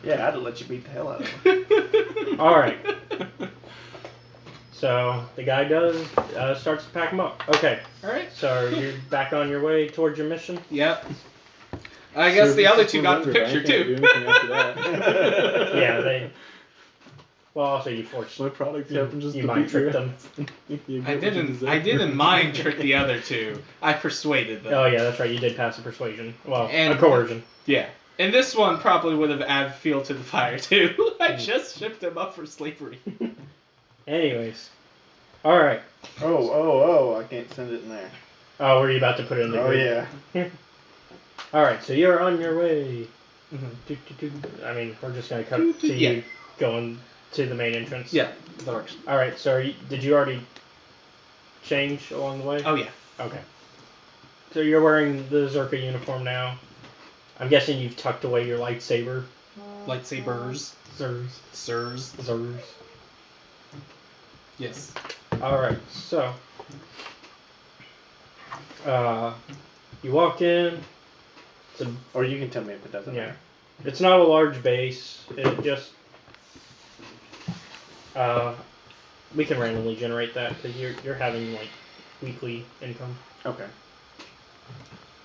Yeah, I'd have let you beat the hell out of him. Alright. So, the guy starts to pack them up. Okay. Alright. So, you're back on your way towards your mission? Yep. I guess the other two got the picture I can't do too. anything after that. Yeah, they... Well, also you forced... My products happen just You to mind beat tricked your them. You get I what you didn't. deserve. I didn't mind trick the other two. I persuaded them. Oh, yeah, that's right. You did pass a persuasion. Well, And- a coercion. Yeah. And this one probably would have added fuel to the fire too. I just shipped him up for slavery. Anyways. Alright. Oh, I can't send it in there. Oh, were you about to put it in the Oh, group? yeah. Alright, so you're on your way. Mm-hmm. I mean, we're just going to cut to Yeah. you going to the main entrance. Yeah, that works. Alright, so did you already change along the way? Oh yeah. Okay. So you're wearing the Zerka uniform now. I'm guessing you've tucked away your lightsaber. Lightsabers. Zers. Sirs. Zers. Yes. Alright, so. You walk in. It's a, Or you can tell me if it doesn't yeah. matter. It's not a large base. It just. We can randomly generate that because you're having like weekly income. Okay.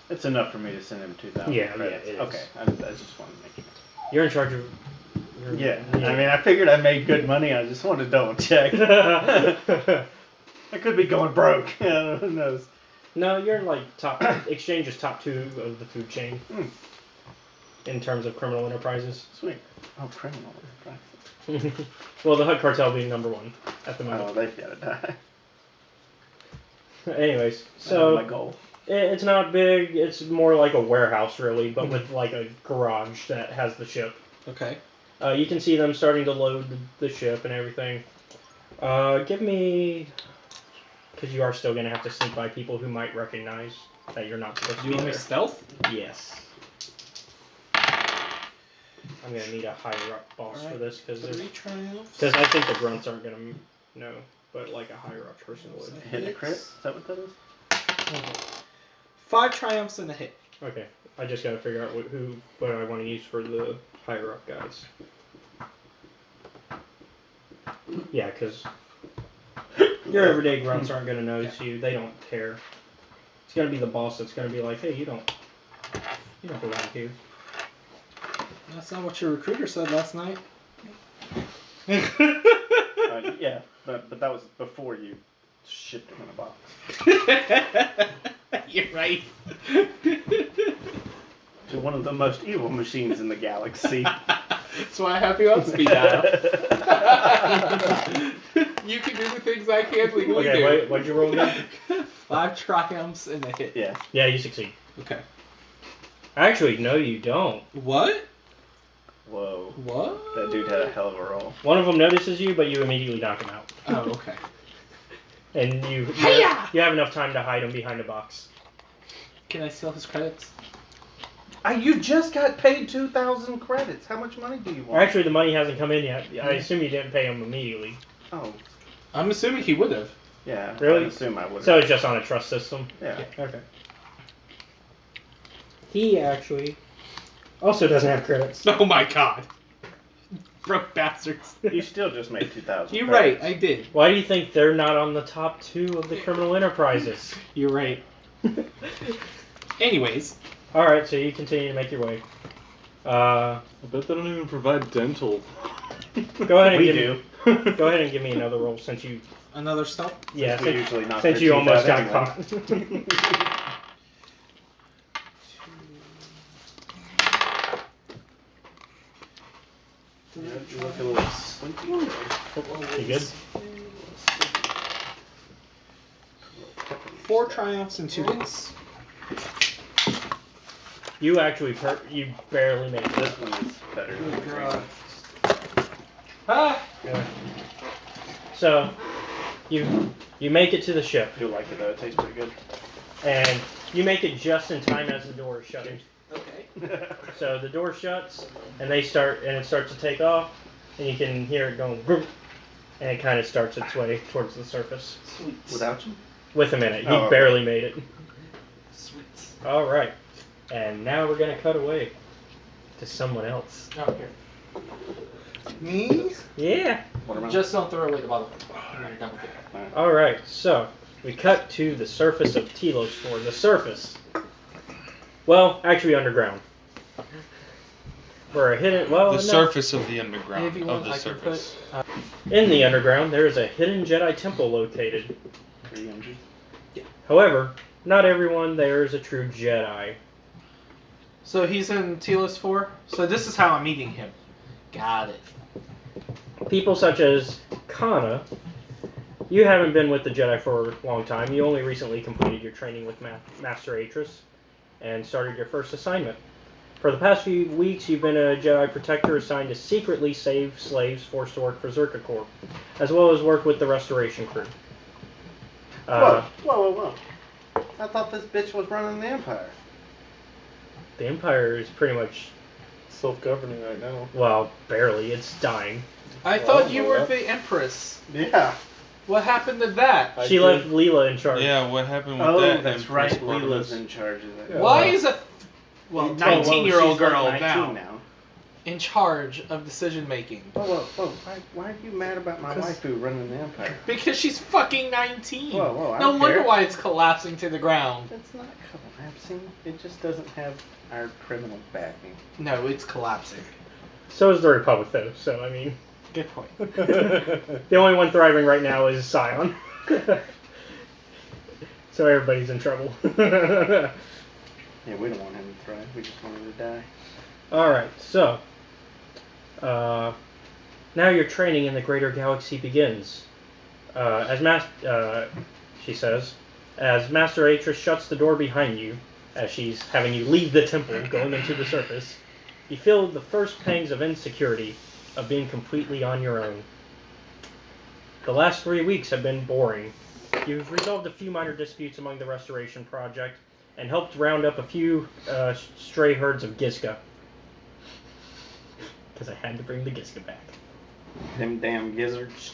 It's enough for me to send him 2,000 Yeah, credits. it is. Okay, I just wanted to make sure. You're in charge of. Yeah, I mean, I figured I made good money. I just wanted to double check. I could be going broke. Who knows? No, you're like top. Exchange is top 2 of the food chain in terms of criminal enterprises. Sweet. Oh, criminal. Well, the HUD cartel being number 1 at the Oh, moment. they've got to die. Anyways, That's so my goal. it's not big. It's more like a warehouse, really, but with like a garage that has the ship. Okay. You can see them starting to load the ship and everything. Give me, because you are still going to have to sneak by people who might recognize that you're not supposed to Do you be want me there. stealth? Yes. I'm going to need a higher up boss for this because 3 triumphs. I think the grunts aren't going to know, but like a higher up person would. Hit a crit? Is that what that is? 5 triumphs and a hit. Okay, I just got to figure out what I want to use for the higher up guys. Yeah, because your everyday grunts aren't going to notice you. They don't care. It's going to be the boss that's going to be like, hey, you don't belong here. That's not what your recruiter said last night. Yeah, but that was before you shipped him in a box. You're right. To one of the most evil machines in the galaxy. That's why I have you on speed dial. You can do the things I can't legally Okay, do. wait, what'd you roll again? 5 triumphs and a hit. Yeah. Yeah, you succeed. Okay. Actually, no, you don't. What? Whoa. What? That dude had a hell of a roll. One of them notices you, but you immediately knock him out. Oh, okay. And you Hi-ya! you have enough time to hide him behind a box. Can I steal his credits? You just got paid 2,000 credits. How much money do you want? Actually, the money hasn't come in yet. I assume you didn't pay him immediately. Oh, I'm assuming he would have. yeah. Really? I assume I would. So it's just on a trust system. Yeah. Okay. He actually also doesn't have credits. Oh my god. Broke bastards. You still just made 2,000. You're credits. right, I did. Why do you think they're not on the top 2 of the criminal enterprises? You're right. Anyways. Alright, so you continue to make your way. I bet they don't even provide dental. Go ahead and We give do. me... Go ahead and give me another roll since you. Another stealth? Yeah, We usually knock since their you teeth almost got out anyway. caught. You look a little sleepy. You good? 4 triumphs and 2 wins. You actually you barely made it. This one is better. Ah! Yeah. So, you make it to the ship, I do like it though. It tastes pretty good. and you make it just in time as the door is shutting. Okay. So the door shuts, and it starts to take off, and you can hear it going, "Grr," and it kind of starts its way towards the surface. Sweet. Without you? With a minute, Oh, you okay. barely made it. Sweet. All right, and now we're gonna cut away to someone else. Oh, here. Me? Yeah. Watermelon? Just don't throw away the bottle. You're done with it. All right, so we cut to the surface of Telos 4. The surface. Well, actually underground. For a hidden, well, The no. surface of the underground, If you of want, the I can surface. put. In the underground, there is a hidden Jedi temple located. 300. However, not everyone there is a true Jedi. So he's in Telos 4. So this is how I'm meeting him. Got it. People such as Kaana. You haven't been with the Jedi for a long time. You only recently completed your training with Master Atris and started your first assignment. For the past few weeks, you've been a Jedi protector assigned to secretly save slaves forced to work for Zerka Corps, as well as work with the restoration crew. Whoa. I thought this bitch was running the Empire. The Empire is pretty much, Self-governing right now. well, barely. It's dying. I thought you were the Empress. Yeah. What happened to that? She left Leela in charge. Yeah, what happened with Oh, that? that's in right. first part of Leela's this? in charge of that. Yeah. Why is a 19-year-old she's like girl 19 now in charge of decision making? Whoa. Why are you mad about my waifu running the Empire? Because she's fucking 19. Whoa, I no don't wonder care. why it's collapsing to the ground. It's not collapsing. It just doesn't have our criminal backing. No, it's collapsing. So is the Republic, though. So, I mean, Good point. the only one thriving right now is Sion. So everybody's in trouble. Yeah, we don't want him to thrive. We just want him to die. Alright, so. Now your training in the greater galaxy begins. She says, as Master Atris shuts the door behind you, as she's having you leave the temple, going into the surface, you feel the first pangs of insecurity of being completely on your own. The last 3 weeks have been boring. You've resolved a few minor disputes among the Restoration Project, and helped round up a few stray herds of Gizka. Because I had to bring the Gizka back. Them damn gizzards.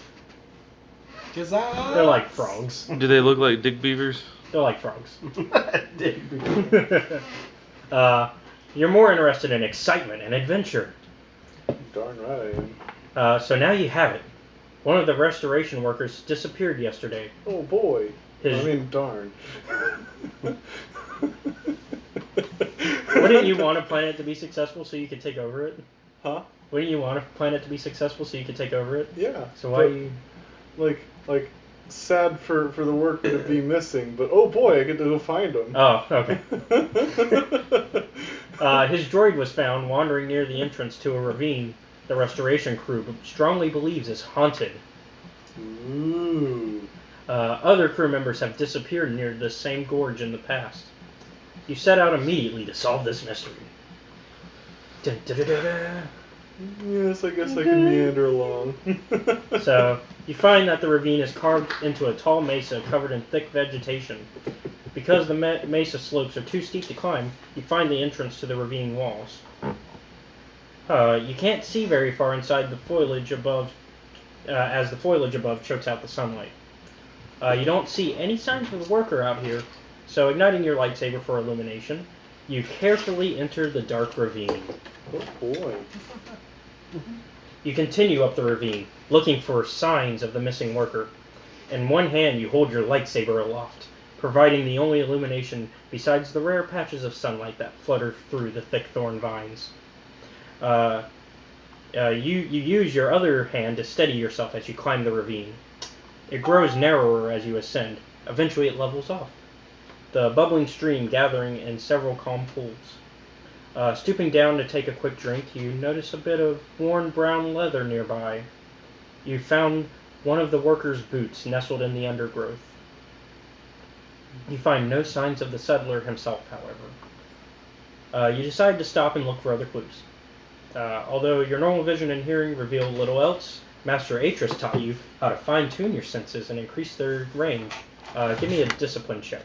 They're like frogs. Do they look like dick beavers? They're like frogs. You're more interested in excitement and adventure. Darn right I am. So now you have it. One of the restoration workers disappeared yesterday. Oh boy. His- I mean, darn. Wouldn't you want a planet to be successful so you could take over it? Huh? Wouldn't you want a planet to be successful so you could take over it? Yeah. So why but, you... Like, sad for the worker to be missing, but oh boy, I get to go find him. Oh, okay. His droid was found wandering near the entrance to a ravine the restoration crew strongly believes is haunted. Ooh. Other crew members have disappeared near this same gorge in the past. You set out immediately to solve this mystery. Dun, dun, dun, dun, dun. Yes, I guess I can meander along. So, you find that the ravine is carved into a tall mesa covered in thick vegetation. Because the mesa slopes are too steep to climb, you find the entrance to the ravine walls. You can't see very far inside the foliage above, as the foliage above chokes out the sunlight. You don't see any signs of a worker out here, so igniting your lightsaber for illumination, you carefully enter the dark ravine. Oh boy. You continue up the ravine, looking for signs of the missing worker. In one hand, you hold your lightsaber aloft, providing the only illumination besides the rare patches of sunlight that flutter through the thick thorn vines. You use your other hand to steady yourself as you climb the ravine. It grows narrower as you ascend. Eventually it levels off, the bubbling stream gathering in several calm pools. Stooping down to take a quick drink, you notice a bit of worn brown leather nearby. You found one of the workers' boots nestled in the undergrowth. You find no signs of the settler himself, however. You decide to stop and look for other clues. Although your normal vision and hearing reveal little else, Master Atris taught you how to fine-tune your senses and increase their range. Give me a discipline check.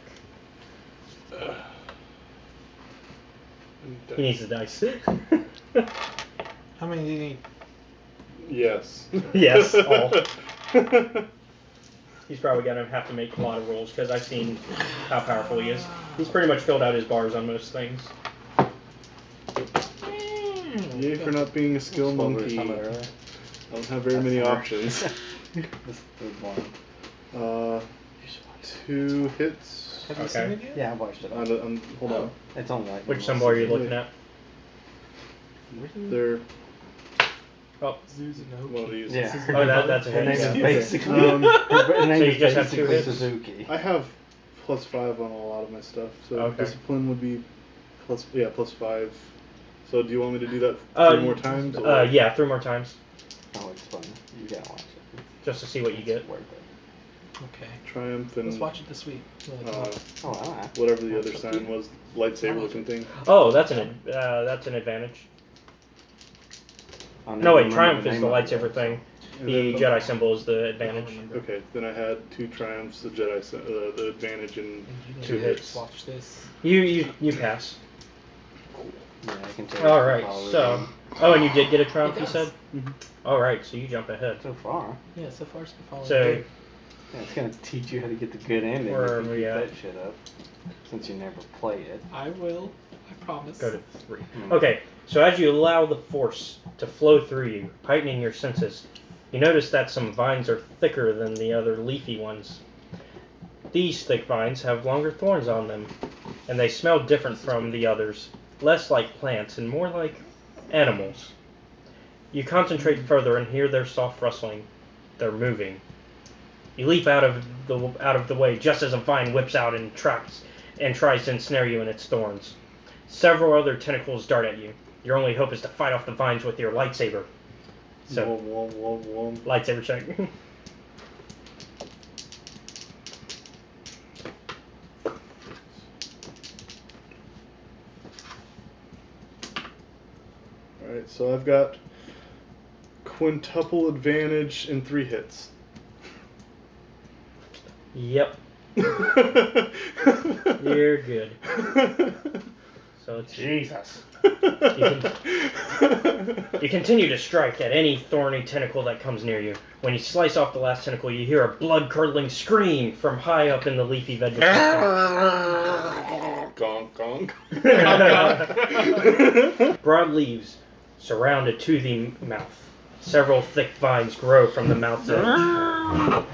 He needs the dice. How many do you need? Yes. Yes, all. He's probably going to have to make a lot of rolls because I've seen how powerful he is. He's pretty much filled out his bars on most things. Yay for not being a skill monkey. I don't have very many options. This one. 2 hits. Have you Okay. seen it yet? Yeah, I watched it. Hold on. It's only like. Which symbol are you looking at? They're Oh, one of these. Yeah. Oh, that's a Her hit. name Yeah. is basically. Um, her name So you is just have 2 basically hits? Suzuki. I have +5 on a lot of my stuff, so Okay. discipline would be +5. So do you want me to do that 3 more times? Yeah, 3 more times, Oh, it's fun. You gotta watch it. just to see what you get. It's worth it. Okay. Triumph and Let's watch it this week. uh, Oh, wow. whatever the other sign was, lightsaber looking thing. Oh, that's an advantage. I'll No, never wait, remember Triumph the is name the of it, lightsaber so- thing. And The then- Jedi symbol is the advantage. Okay, then I had 2 triumphs, the Jedi, the advantage, and 2 hits. Watch this. You pass. Yeah, I can tell. All right, so. Oh, and you did get a triumph, you It said? does. All right, so you jump ahead. So far. Yeah, so far so far. So, Yeah, it's gonna teach you how to get the good ending Where if are you we keep at? that shit up. Since you never play it. I will. I promise. go to 3. Hmm. Okay, so as you allow the Force to flow through you, heightening your senses, you notice that some vines are thicker than the other leafy ones. These thick vines have longer thorns on them, and they smell different from the others, less like plants and more like animals. You concentrate further and hear their soft rustling. They're moving. You leap out of the way just as a vine whips out and tries to ensnare you in its thorns. Several other tentacles dart at you. Your only hope is to fight off the vines with your lightsaber. So, Wom. lightsaber check. Alright, so I've got quintuple advantage in 3 hits. Yep, you're good. So it's Jesus. You continue to strike at any thorny tentacle that comes near you. When you slice off the last tentacle, you hear a blood-curdling scream from high up in the leafy vegetation. Gonk. Broad leaves surround a toothy mouth. Several thick vines grow from the mouth's edge.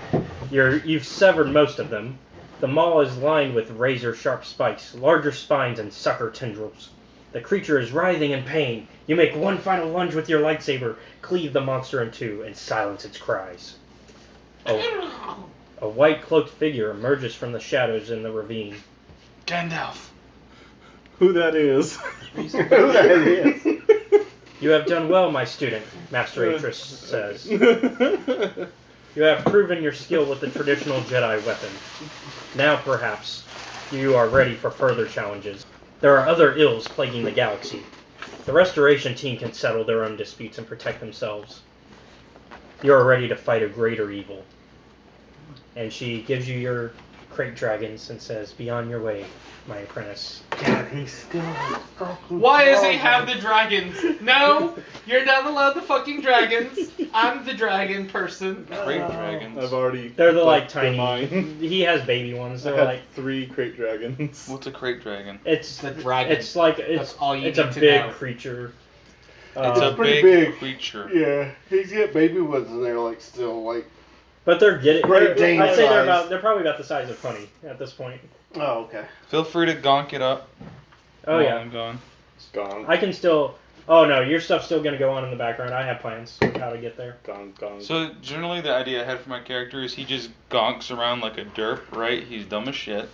You've severed most of them. The maw is lined with razor-sharp spikes, larger spines, and sucker tendrils. The creature is writhing in pain. You make one final lunge with your lightsaber, cleave the monster in 2, and silence its cries. A white-cloaked figure emerges from the shadows in the ravine. Gandalf. Who that is? Who that is? You have done well, my student, Master Atris says. You have proven your skill with the traditional Jedi weapon. Now, perhaps, you are ready for further challenges. There are other ills plaguing the galaxy. The Restoration team can settle their own disputes and protect themselves. You are ready to fight a greater evil. And she gives you your crate dragons and says, "Be on your way, my apprentice." God, he's still. Why does he have the dragons? No, you're not allowed the fucking dragons. I'm the dragon person. Crate dragons. I've already. They're the like they're tiny. mine. He has baby ones. I They're had like 3 crate dragons. What's a crate dragon? it's The dragon. It's like That's all you it's a need to big know. creature. It's a pretty big, big. creature. Yeah, he's got baby ones and they're like still like. But they're getting. Great Dane I'd say size. they're probably about the size of Honey at this point. Oh, okay. Feel free to gonk it up. Oh while yeah, I'm gone. It's gone. I can still. Oh no, your stuff's still gonna go on in the background. I have plans of how to get there. Gong, gong. So generally, the idea I had for my character is he just gonks around like a derp, right? He's dumb as shit.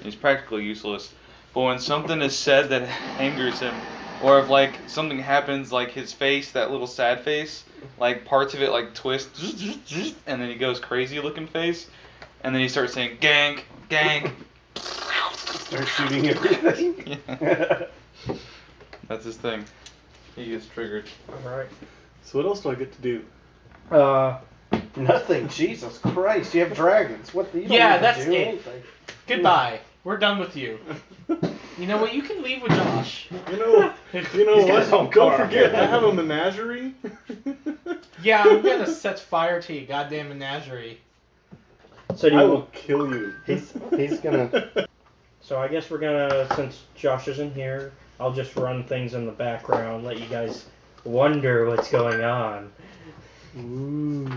He's practically useless. But when something is said that angers him, or if like something happens, like his face, that little sad face, like parts of it like twist, and then he goes crazy looking face, and then he starts saying gank, gank. Start shooting everything. Yeah. That's his thing. He gets triggered. Alright. So what else do I get to do? Nothing. Jesus Christ. You have dragons. What? You don't Yeah, need to that's do it. anything. Goodbye. We're done with you. You know what? You can leave with Josh. You know He's what? got his own Don't car. forget, I have a menagerie. Yeah, I'm gonna set fire to your goddamn menagerie. So do I you, will kill you. He's gonna. So I guess we're gonna, since Josh isn't here, I'll just run things in the background, let you guys wonder what's going on. Ooh.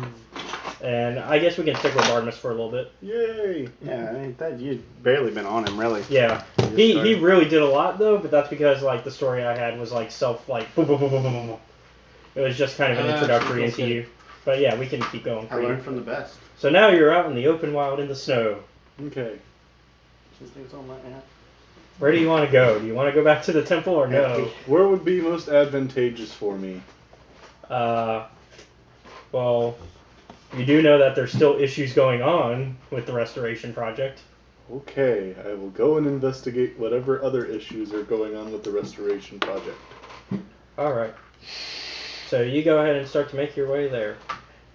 And I guess we can stick with Artemis for a little bit. Yay. Yeah, I mean, that you've barely been on him, really. Yeah. Just He started. really did a lot though, but that's because like the story I had was like boom, boom, boom, boom, boom, boom. It was just kind of an introductory feels into good. you. But yeah, we can keep going. I learned from the best. So now you're out in the open wild in the snow. Okay. This thing's on my app. Where do you want to go? Do you want to go back to the temple or no? Where would be most advantageous for me? Well, you do know that there's still issues going on with the restoration project. Okay, I will go and investigate whatever other issues are going on with the restoration project. Alright. So you go ahead and start to make your way there.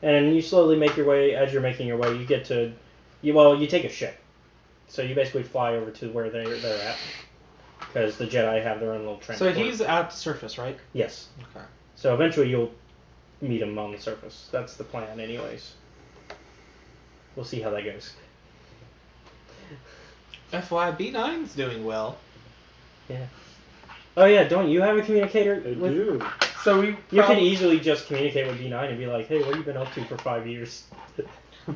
And you slowly make your way, as you're making your way, you get to, you take a ship. So you basically fly over to where they're at. Because the Jedi have their own little So transport. he's at the surface, right? Yes. Okay. So eventually you'll meet him on the surface. That's the plan anyways. We'll see how that goes. FYI, B9's doing well. Yeah. Oh yeah, don't you have a communicator? I do. So we You can easily just communicate with B9 and be like, hey, what have you been up to for 5 years?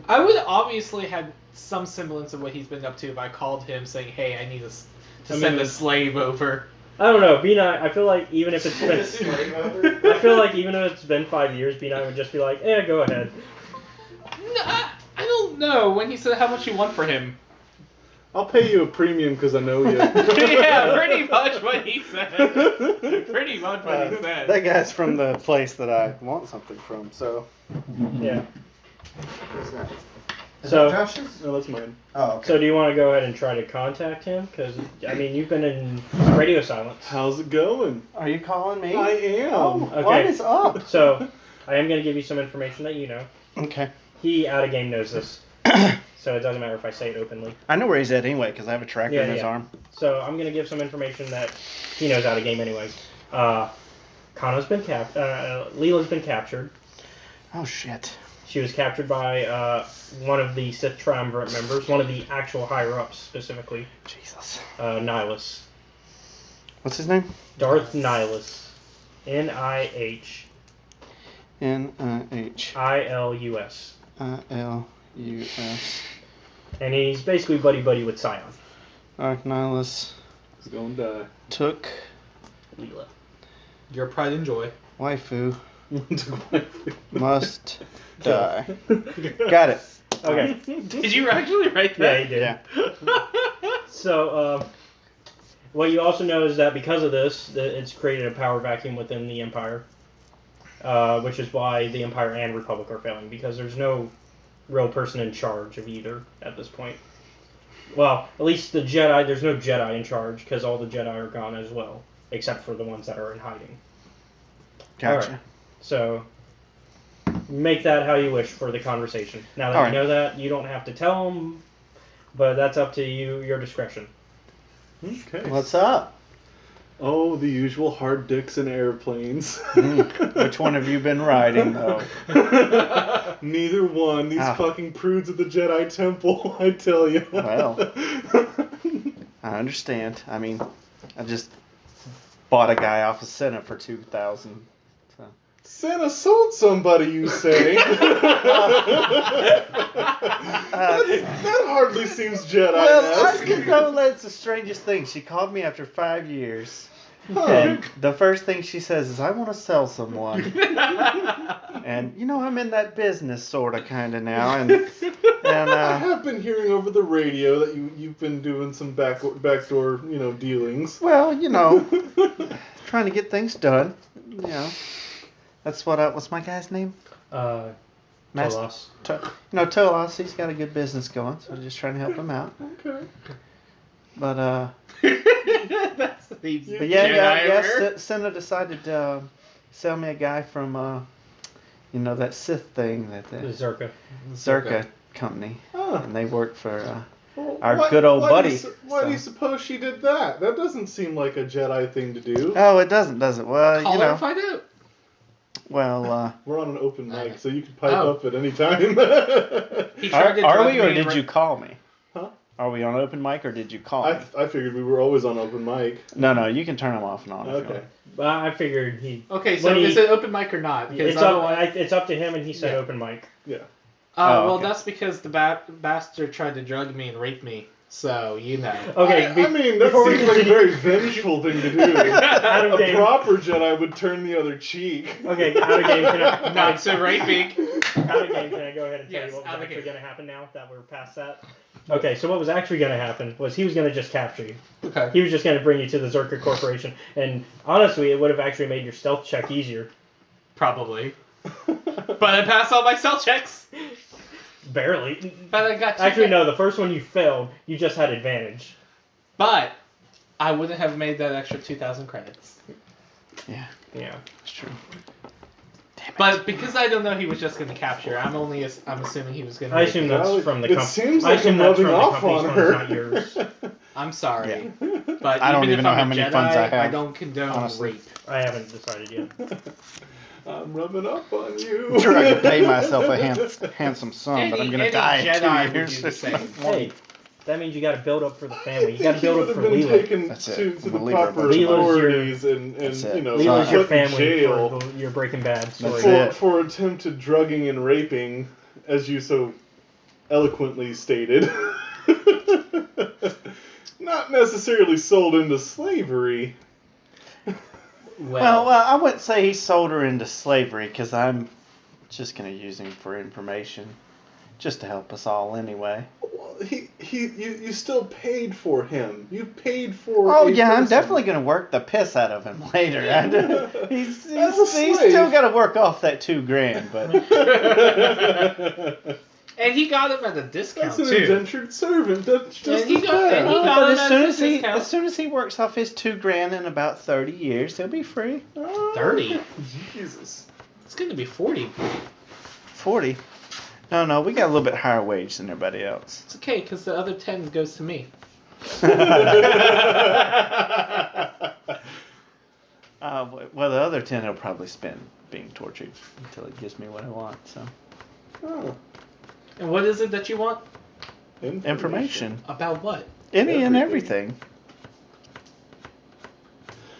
I would obviously had some semblance of what he's been up to if I called him saying, hey, I need to send a slave over. I don't know, B9, I feel like even if it's been... I feel like even if it's been 5 years, B9 would just be like, eh, go ahead. No, I don't know. When he said how much you want for him. I'll pay you a premium because I know you. Yeah, pretty much what he said. Pretty much what he said. That guy's from the place that I want something from, so. Yeah. Is So- that Josh's? No, that's mine. Oh, okay. So do you want to go ahead and try to contact him? Because, I mean, you've been in radio silence. How's it going? Are you calling me? I am. Oh, Okay. what is up? So, I am going to give you some information that you know. Okay. He, out of game, knows this. So it doesn't matter if I say it openly. I know where he's at anyway because I have a tracker in his arm. So I'm going to give some information that he knows out of game anyways. Kaana's been Leela's been captured. Oh shit. She was captured by one of the Sith Triumvirate members, one of the actual higher-ups specifically, Jesus. Nihilus. What's his name? Darth Nihilus. N-I-H. N-I-H. I-L-U-S. I-L-U-S. And he's basically buddy-buddy with Sion. Darth Nihilus He's gonna die. took Leela. Your pride and joy. waifu Took my- must die. Got it. Okay. Did you actually write Yeah, that? he did. Yeah. So, what you also know is that because of this, it's created a power vacuum within the Empire, which is why the Empire and Republic are failing, because there's no real person in charge of either at this point. Well, at least the Jedi, there's no Jedi in charge, because all the Jedi are gone as well, except for the ones that are in hiding. Gotcha. Alright. So, make that how you wish for the conversation. Now that Alright. you know that, you don't have to tell them, but that's up to you, your discretion. Okay. What's up? Oh, the usual hard dicks and airplanes. Which one have you been riding, though? Neither one. These Ah. fucking prudes at the Jedi Temple, I tell you. Well. I understand. I mean, I just bought a guy off of Senna for 2,000. So. Santa sold somebody, you say? that hardly seems Well, Jedi-esque. you know, that's the strangest thing. She called me after 5 years And the first thing she says is, "I want to sell someone." And I'm in that business sort of kind of now, and I have been hearing over the radio that you've been doing some backdoor dealings. well, trying to get things done. That's what's my guy's name? Tolos. Tolos, he's got a good business going, so just trying to help him out. Okay. But That's the but yeah, Senna decided to sell me a guy from that Sith thing that The the Zerka. company, Oh. and they work for Well, our good old buddy. Why do you so. suppose she did that? That doesn't seem like a Jedi thing to do. Oh, it doesn't, does it? Well, Call her and find out. well, We're on an open mic, so you can pipe Oh. up at any time. He tried to are drug we, or me did and you call me? Huh? Are we on open mic, or did you call me? I figured we were always on open mic. No, you can turn them off and on. if you Okay. want. But I figured he. Okay, so When he- is it open mic or not? Because It's up to him, and he said Yeah. open mic. Yeah. Oh, well, okay. that's because the bastard tried to drug me and rape me. So Okay. I mean, that before we seems like a continue- very vengeful thing to do. Out of A game. proper Jedi would turn the other cheek. Okay, out of game. Can I, not to raping. out of game. Can I go ahead and tell Yes, you what out was of actually game. going to happen now that we're past that? Okay, so what was actually going to happen was he was going to just capture you. Okay. He was just going to bring you to the Zerka Corporation, and honestly, it would have actually made your stealth check easier. Probably. But I passed all my stealth checks. Barely. But I got two Actually, ca- no. The first one you failed. You just had advantage. But I wouldn't have made that extra 2,000 credits. Yeah, Yeah. it's true. Damn it. But because I don't know he was just going to capture, I'm assuming he was going to. I assume that's from the It company. seems I like assume I'm that's rubbing from the off company's on funds, her. not yours. I'm sorry. Yeah. But I don't even even if know I'm how a many Jedi, funds I I have, don't condone honestly. rape. I haven't decided yet. I'm rubbing up on you. I'm sure I could pay myself a handsome sum, but I'm gonna Any die in Jedi 2 would years. do the same. Hey, that means you got to build up for the family. You I got to think he build would up have for been Leela. taken That's to it. the We'll leave her a proper bunch of money. authorities and That's it. Leela's your put in family jail for your Breaking Bad story. That's it. for attempted drugging and raping, as you so eloquently stated. Not necessarily sold into slavery. Well, I wouldn't say he sold her into slavery, because I'm just gonna use him for information, just to help us all anyway. Well, you still paid for him. You paid for. Oh a yeah, I'm person. definitely gonna work the piss out of him later. He's As a still slave. got to work off that $2,000, but And he got him at a discount That's an too. indentured servant. That's just And he as got- bad. and he got- but him at a discount. as soon as he works off his $2,000 in about 30 years, he'll be free. 30. Jesus. It's going to be 40. 40. No, we got a little bit higher wage than everybody else. It's okay because the other 10 goes to me. Well, the other 10 he'll probably spend being tortured until it gives me what I want. So Oh. And what is it that you want? information, About what? any and Everything. everything.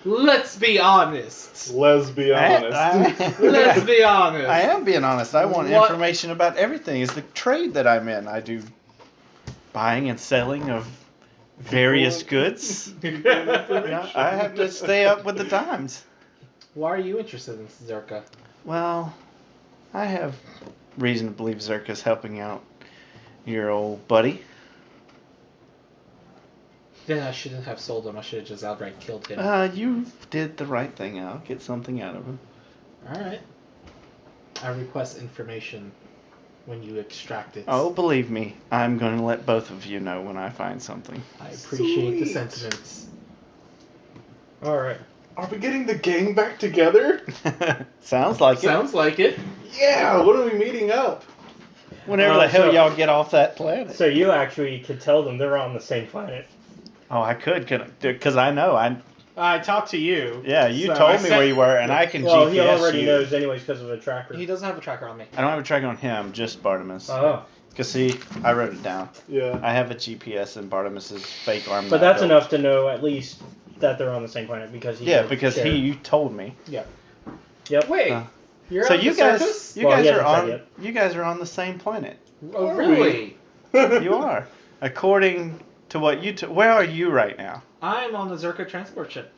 Let's be honest. Let's be honest. Let's be honest. I am being honest. I want What- information about everything. It's the trade that I'm in. I do buying and selling of various goods. Yeah, I have to stay up with the times. Why are you interested in Zerka? Well, I have reason to believe Zerka's helping out your old buddy. Then I shouldn't have sold him. I should have just outright killed him. You did the right thing. I'll get something out of him. Alright. I request information when you extract it. Oh, believe me, I'm going to let both of you know when I find something. I appreciate the Sweet. sentiments. All right. Are we getting the gang back together? Sounds like it. Sounds like it. Yeah. When are we meeting up? Whenever the hell so- y'all get off that planet. So you actually could tell them they're on the same planet. Oh, I could, because I know. I talked to you. Yeah, you So I told me sent- where you were, and I can Well, GPS he already you. knows anyways because of a tracker. He doesn't have a tracker on me. I don't have a track on him, just Bartimus. Oh, Because see, I wrote it down. Yeah. I have a GPS in Bartimus's fake arm. but that I that's built. enough to know at least that they're on the same planet because he. Yeah, did because share. you told me. Yep. Wait. Uh, You're So on you the guys, surface? you Well, guys he are hasn't said on. You guys are on the same planet. Oh, Are really? You are, according to what you. Where are you right now? I'm on the Zerka transport ship.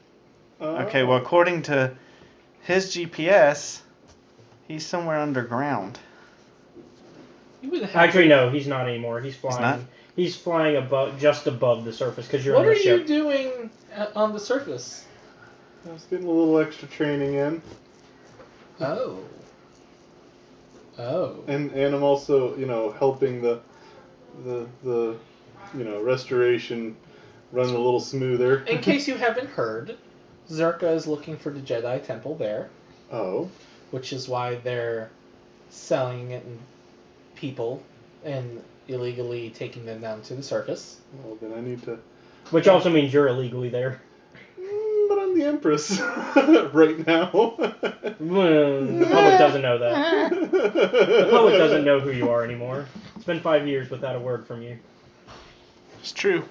Okay, well, according to his GPS, he's somewhere underground. You would have Actually, no, he's not anymore. He's flying. not? He's flying just above the surface because you're What on are the you ship. doing on the surface? I was getting a little extra training in. Oh. Oh. And I'm also, helping the restoration run a little smoother. In case you haven't heard, Zerka is looking for the Jedi Temple there, Oh. which is why they're selling it in people and illegally taking them down to the surface. Well, then I need to... Which also means you're illegally there. But I'm the Empress right now. The public doesn't know that. The public doesn't know who you are anymore. It's been 5 years without a word from you. It's true.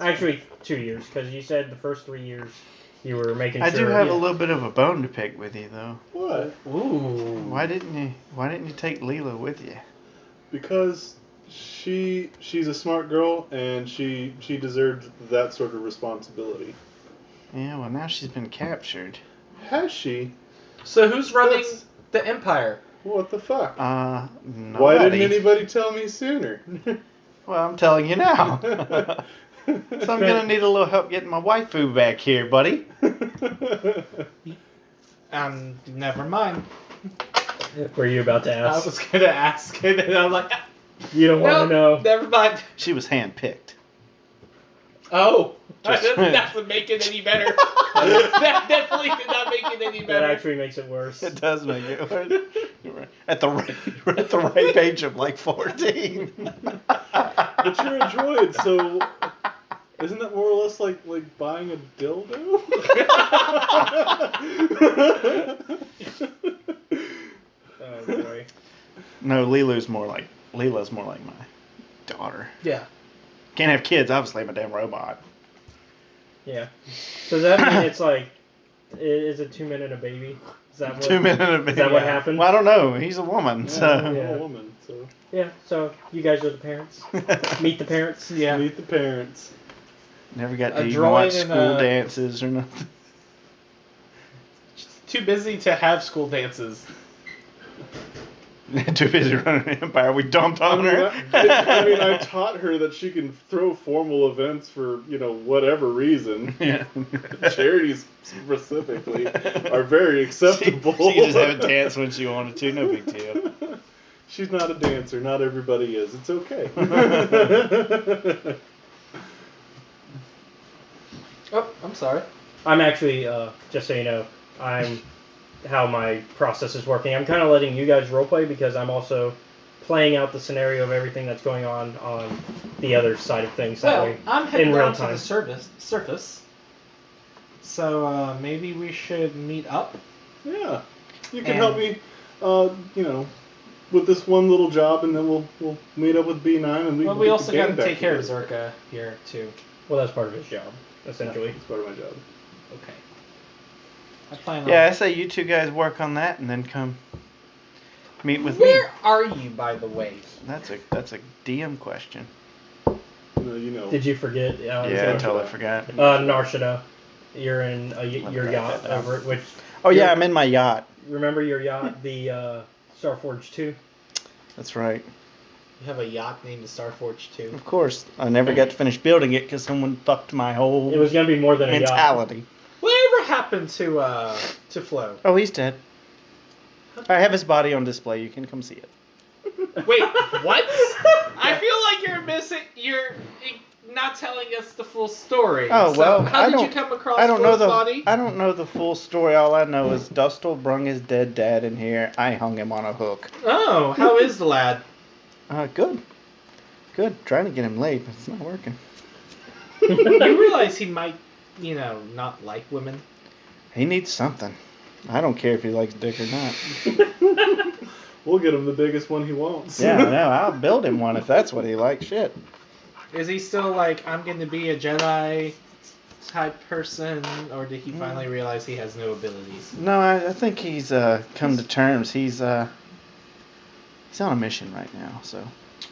Actually, 2 years, because you said the first 3 years you were making I sure. do have a little bit of a bone to pick with you, though. What? Ooh. Why didn't you take Leela with you? Because she's a smart girl and she deserved that sort of responsibility. Yeah, well, now she's been captured. Has she? So who's running That's- the Empire? What the fuck? Nobody. Why didn't anybody tell me sooner? Well, I'm telling you now. So I'm gonna need a little help getting my waifu back here, buddy. Never mind. Were you about to I ask? was gonna ask it, and I'm like, You don't want to know. Never mind. She was handpicked. Oh, Just- that doesn't make it any better. That definitely did not make it any That better. actually makes it worse. It does make it at the right age of like 14. But you're a droid, so isn't that more or less like buying a dildo? Oh boy. No, Leela's more like my daughter. Yeah. Can't have kids, obviously. I'm a damn robot. Yeah. So does that mean it's like, is it 2 men and a baby? Is that what? 2 minutes. Is that what happened? Well, I don't know. He's a woman, I'm so. a woman, so Yeah. So you guys are the parents. Meet the parents. Yeah. meet the parents. Never got A to even droid watch and school a- dances or nothing. Too busy to have school dances. Too busy running an empire. We dumped on her. I taught her that she can throw formal events for, whatever reason. Yeah. Charities specifically are very acceptable. She can just have a dance when she wanted to. No big deal. She's not a dancer. Not everybody is. It's okay. Oh, I'm sorry. I'm actually, just so you know, how my process is working. I'm kind of letting you guys roleplay because I'm also playing out the scenario of everything that's going on the other side of things. That Well, way, I'm heading in real down to time. the surface. So maybe we should meet up. Yeah. You can And- help me, with this one little job, and then we'll meet up with B9, and we Well, can we get also the got gang to back take care of together. Zerka here too. Well, that's part of his job, essentially. It's part of my job. Okay. I plan on. Yeah, I say you two guys work on that and then come meet with Where me. are you, by the way? That's a DM question. Did you forget? Yeah, I totally forgot. Narshada. You're in your write yacht that down. over at which. Oh yeah, I'm in my yacht. Remember your yacht, the Starforge 2? That's right. You have a yacht named the Starforge 2. Of course, I never got to finish building it because someone fucked my whole It was gonna be more than a yacht. mentality. Whatever happened to Flo? Oh, he's dead. I have his body on display. You can come see it. Wait, what? I feel like you're not telling us the full story. Oh, So well, how I did you don't- come across I don't know Flo's the body? I don't know the full story. All I know is Dustle brung his dead dad in here. I hung him on a hook. Oh, how is the lad? Good. Trying to get him laid, but it's not working. You realize he might, not like women. He needs something. I don't care if he likes dick or not. We'll get him the biggest one he wants. Yeah, I know. I'll build him one if that's what he likes. Shit. Is he still like, I'm going to be a Jedi type person, or did he finally realize he has no abilities? No, I think he's come to terms. He's on a mission right now, so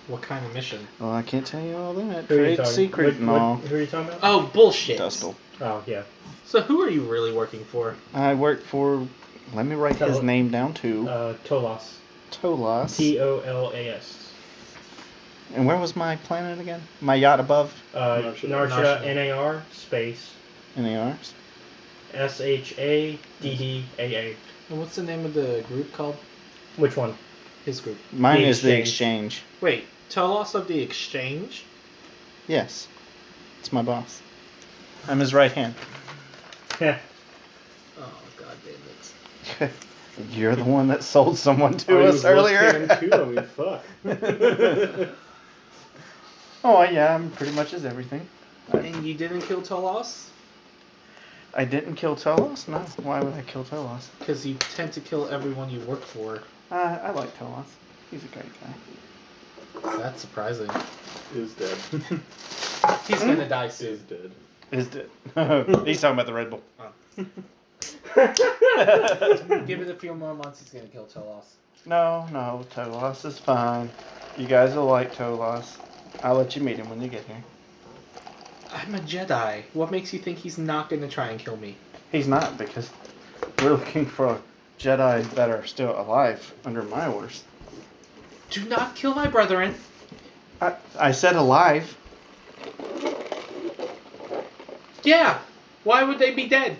What kind of mission? Well, I can't tell you all that. Who are you Trade talking- secret and all. Who are you talking about? Oh, bullshit. Dustle. Oh, yeah. So who are you really working for? I work for. Let me write his name down too. Tolas. Tolas. Tolas. And where was my planet again? My yacht above? Narsha, NAR, space. NAR. SHADDAA. And what's the name of the group called? Which one? His group. Mine The is the Exchange. Exchange. Wait, tell us of the Exchange? Yes. It's my boss. I'm his right hand. Oh, god damn it. You're the one that sold someone to us earlier. Too? I mean, fuck. Oh, yeah, I'm pretty much his everything. And you didn't kill Tolos? I didn't kill Tolos? No. Why would I kill Tolos? Because you tend to kill everyone you work for. I like Tolos. He's a great guy. That's surprising. Is dead. He's gonna die soon. Is dead. Is it? He's talking about the Red Bull. Give it a few more months, he's gonna kill Tolos. No, Tolos is fine. You guys will like Tolos. I'll let you meet him when you get here. I'm a Jedi. What makes you think he's not gonna try and kill me? He's not, because we're looking for Jedi that are still alive under my orders. Do not kill my brethren. I said alive. Yeah. Why would they be dead?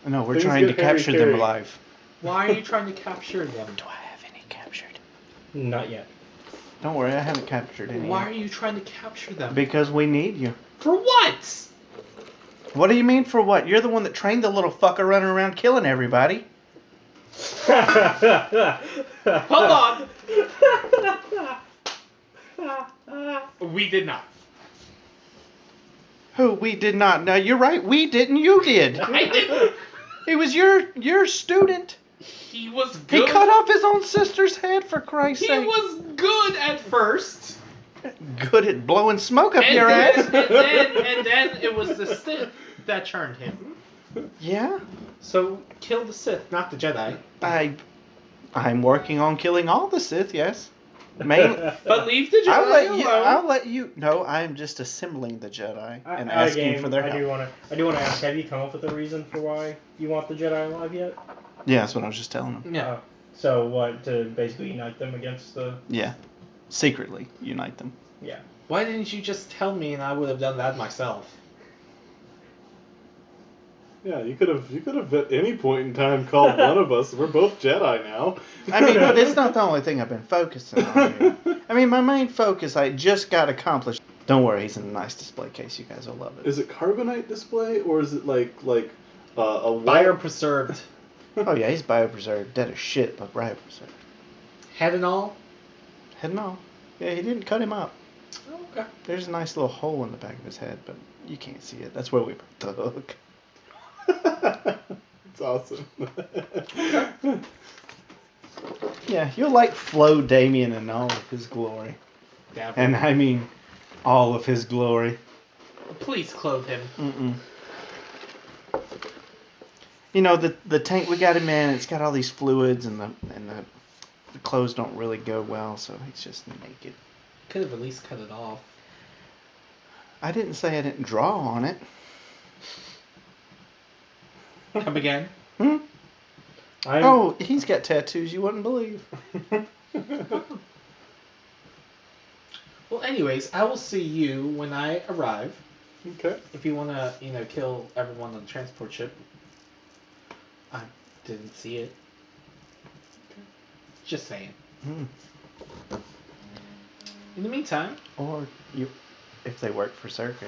No, we're Things trying to get hairy, capture them Carrie. alive. Why are you trying to capture them? Do I have any captured? Not yet. Don't worry, I haven't captured any. Why yet. are you trying to capture them? Because we need you. For what? What do you mean for what? You're the one that trained the little fucker running around killing everybody. Hold on. We did not. Who? We did not. No, you're right. We didn't. You did. I didn't. He was your student. He was He good. cut off his own sister's head, for Christ's He sake. was good at first. Good at blowing smoke up And your then, ass. and then it was the Sith that turned him. Yeah. So kill the Sith, not the Jedi. I'm working on killing all the Sith. Yes. Mainly. But leave the Jedi alone. I'll let you. No, I'm just assembling the Jedi and asking for their help. I do want to ask. Have you come up with a reason for why you want the Jedi alive yet? Yeah, that's what I was just telling them. Yeah. So what? To basically unite them against the. Yeah. Secretly unite them. Yeah. Why didn't you just tell me and I would have done that myself? Yeah, you could have at any point in time called one of us. We're both Jedi now. I mean, but it's not the only thing I've been focusing on here. I mean, my main focus I just got accomplished. Don't worry, he's in a nice display case. You guys will love it. Is it carbonite display or is it like a Fire preserved. Oh yeah, he's biopreserved, dead as shit, but biopreserved. Head and all? Head and all. Yeah, he didn't cut him up. Oh, okay. There's a nice little hole in the back of his head, but you can't see it. That's where we put the hook. It's awesome. Yeah, you'll like Flo Damien in all of his glory. Yeah, And I mean, all of his glory. please clothe him. You know, the tank we got him in, it's got all these fluids, and the clothes don't really go well, so he's just naked. Could have at least cut it off. I didn't say I didn't draw on it. Come again? Oh, he's got tattoos you wouldn't believe. Well, anyways, I will see you when I arrive. Okay. If you want to, kill everyone on the transport ship. I didn't see it. Just saying. In the meantime, Or you, if they work for Zerka,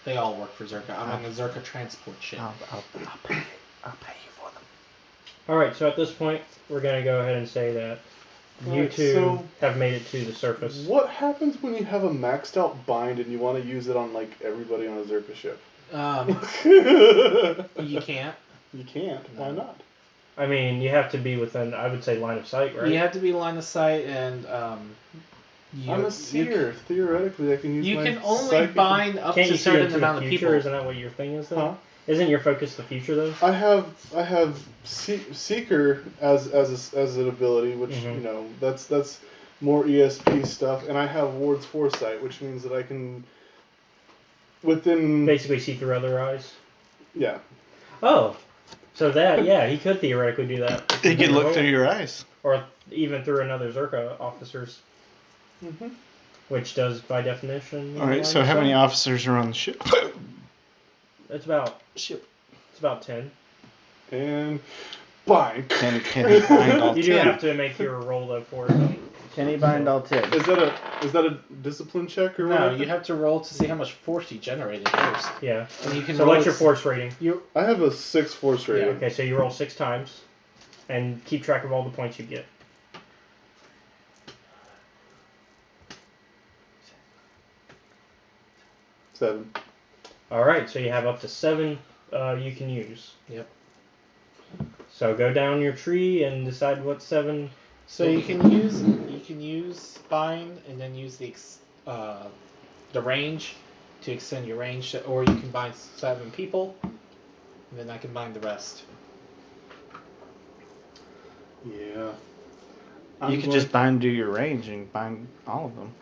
they all work for Zerka. I'm on the Zerka transport ship. I'll pay you for them. All right. So at this point, we're gonna go ahead and say that you Right, two so- have made it to the surface. What happens when you have a maxed out bind and you want to use it on like everybody on a Zerka ship? You can't. You can't. Why not? I mean, you have to be within, I would say, line of sight, right? You have to be line of sight, and I'm a seer. Theoretically, I can use You my can only psychic- bind up Can't to you a see certain into amount the of future? people. Isn't that what your thing is, though? Huh? Isn't your focus the future, though? I have seeker as an ability, which Mhm. that's more ESP stuff, and I have Ward's Foresight, which means that I can, within... Basically see through other eyes. Yeah. Oh. So that, yeah, he could theoretically do that. He could look through your eyes. Or even through another Zerka officer's. Mm-hmm. Which does, by definition... Alright, so how many officers are on the ship? It's about 10. And... Bind. Can he bind all 10? You do have to make your roll, though, for it. Can he bind all 10? Is that a discipline check or No, whatever? you have to roll to see how much force you generated first. Yeah. And you can So roll what's your force rating? I have a 6 force rating. Okay, so you roll 6 times. And keep track of all the points you get. Seven. Alright, so you have up to 7 you can use. Yep. So go down your tree and decide what 7... So you can use bind and then use the range to extend your range, or you can bind 7 people, and then I can bind the rest. Yeah. You could just do your range and bind all of them.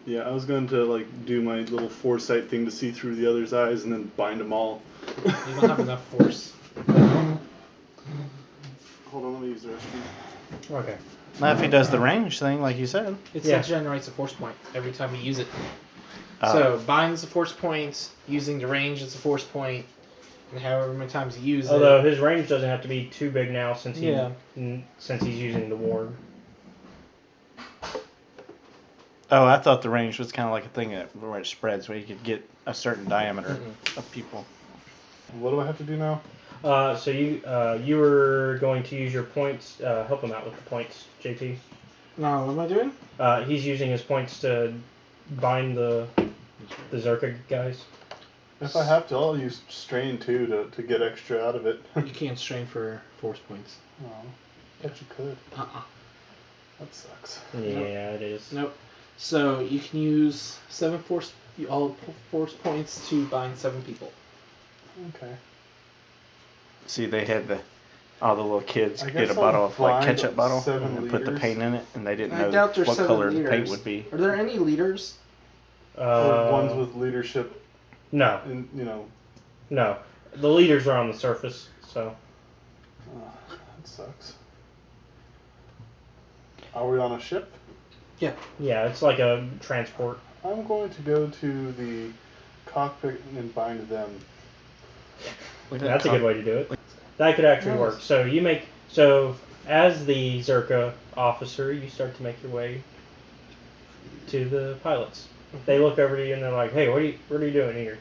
Yeah, I was going to do my little foresight thing to see through the other's eyes and then bind them all. You don't have enough force. Hold on, let me use the restroom. Okay. Now if he does the range thing, like you said. It still generates a force point every time you use it. Oh. So binds a force point, using the range is a force point, and however many times you use Although his range doesn't have to be too big now since since he's using the ward. Oh, I thought the range was kind of like a thing where it spreads, where you could get a certain diameter of people. What do I have to do now? So you were going to use your points. Help him out with the points, JP. No, what am I doing? He's using his points to bind the Zerka guys. If I have to, I'll use strain too to get extra out of it. You can't strain for force points. Oh, bet you could. Uh-uh. That sucks. Yeah, it is. Nope. So you can use 7 force points to bind 7 people. Okay. See, they had all the little kids I get a guess bottle I'll of blind ketchup bottle 7 and put the liters. paint in it, and they didn't I know doubt there's what 7 color liters. the paint would be. Are there any leaders? Or ones with leadership. No. In, No. The leaders are on the surface, so. that sucks. Are we on a ship? Yeah. Yeah, it's like a transport. I'm going to go to the cockpit and bind them. That's a good way to do it. That could actually work. So as the Zerka officer, you start to make your way to the pilots. They look over to you and they're like, "Hey, what are you doing here?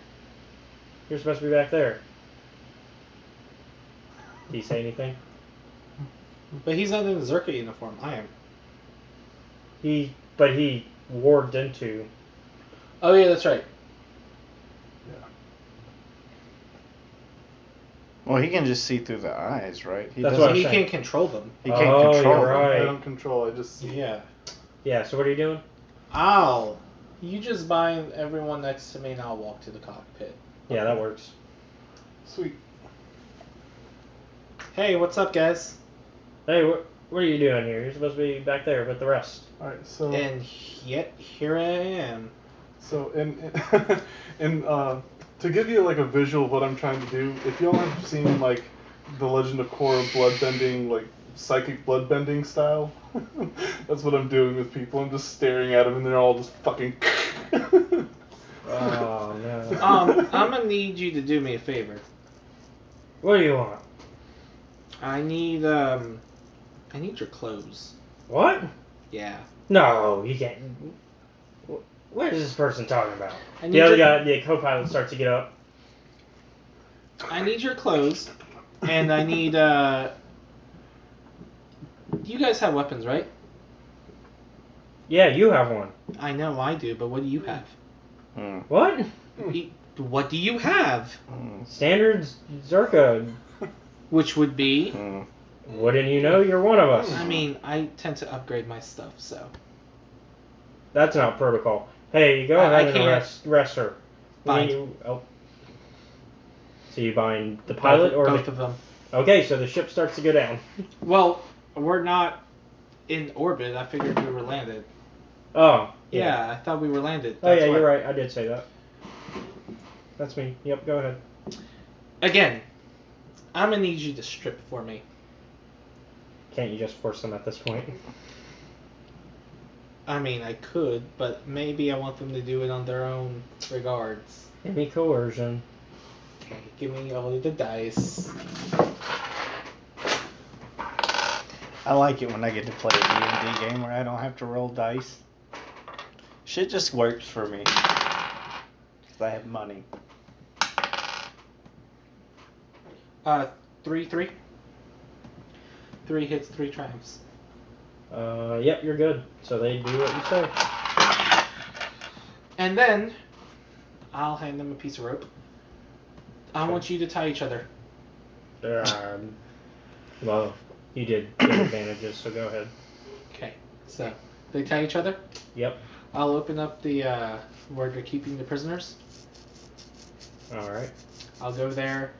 You're supposed to be back there." Do you say anything? But he's not in the Zerka uniform. I am. But he warped into. Oh yeah, that's right. Well, he can just see through the eyes, right? That's doesn't- what I'm He saying. can't control them. He can't control you're them. right. I don't control, I just... Yeah. Yeah. So what are you doing? You just bind everyone next to me and I'll walk to the cockpit. Yeah, that works. Sweet. Hey, what's up, guys? Hey, what are you doing here? You're supposed to be back there with the rest. Alright, so... And yet, here I am. So, to give you a visual of what I'm trying to do, if y'all have seen The Legend of Korra bloodbending, psychic bloodbending style, that's what I'm doing with people. I'm just staring at them and they're all just fucking. Oh no. I'm gonna need you to do me a favor. What do you want? I need your clothes. What? Yeah. No, you can't. What is this person talking about? I need The other your- guy, the co-pilot, starts to get up. I need your clothes, and I need You guys have weapons, right? Yeah, you have one. I know I do, but what do you have? What? What do you have? Standard Zerka. Which would be... Wouldn't you know? You're one of us. I mean, I tend to upgrade my stuff, so... That's not protocol. Hey, go ahead and can't- arrest her. Bind. So you bind the pilot or both of them? Okay, so the ship starts to go down. Well, we're not in orbit. I figured we were landed. Oh. Yeah, I thought we were landed. Oh, yeah, That's why. you're right. I did say that. That's me. Yep, go ahead. Again, I'm going to need you to strip for me. Can't you just force them at this point? I mean, I could, but maybe I want them to do it on their own regards. Any coercion. Okay, give me all of the dice. I like it when I get to play a D&D game where I don't have to roll dice. Shit just works for me. Because I have money. 3. 3 hits, 3 triumphs. Yep, you're good. So they do what you say. And then, I'll hand them a piece of rope. I want you to tie each other. Well, you did get advantages, so go ahead. Okay, so they tie each other. Yep. I'll open up the where they're keeping the prisoners. Alright. I'll go there.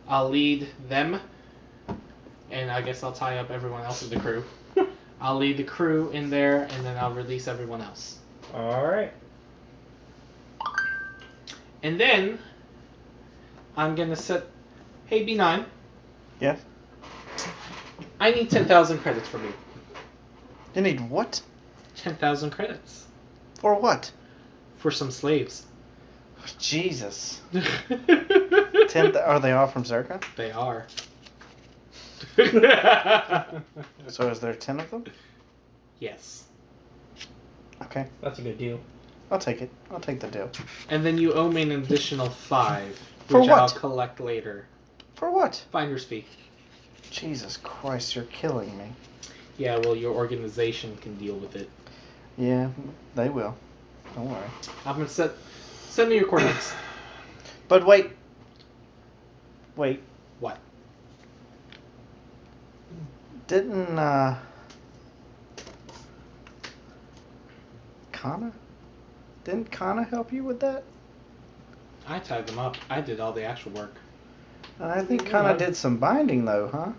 I'll lead them. And I guess I'll tie up everyone else in the crew. I'll lead the crew in there, and then I'll release everyone else. Alright. And then, I'm going to set... Hey, B9. Yes? I need 10,000 credits from you. You need what? 10,000 credits. For what? For some slaves. Oh, Jesus. Are they all from Zerka? They are. So is there 10 of them? Yes. Okay. That's a good deal. I'll take it. I'll take the deal. And then you owe me an additional 5, For which what? I'll collect later. For what? Finder's fee. Jesus Christ, you're killing me. Yeah, well, your organization can deal with it. Yeah, they will. Don't worry. I'm gonna send me your coordinates. But wait. Wait. What? Didn't, Kaana? Didn't Kaana help you with that? I tied them up. I did all the actual work. I think Kaana did some binding, though, huh?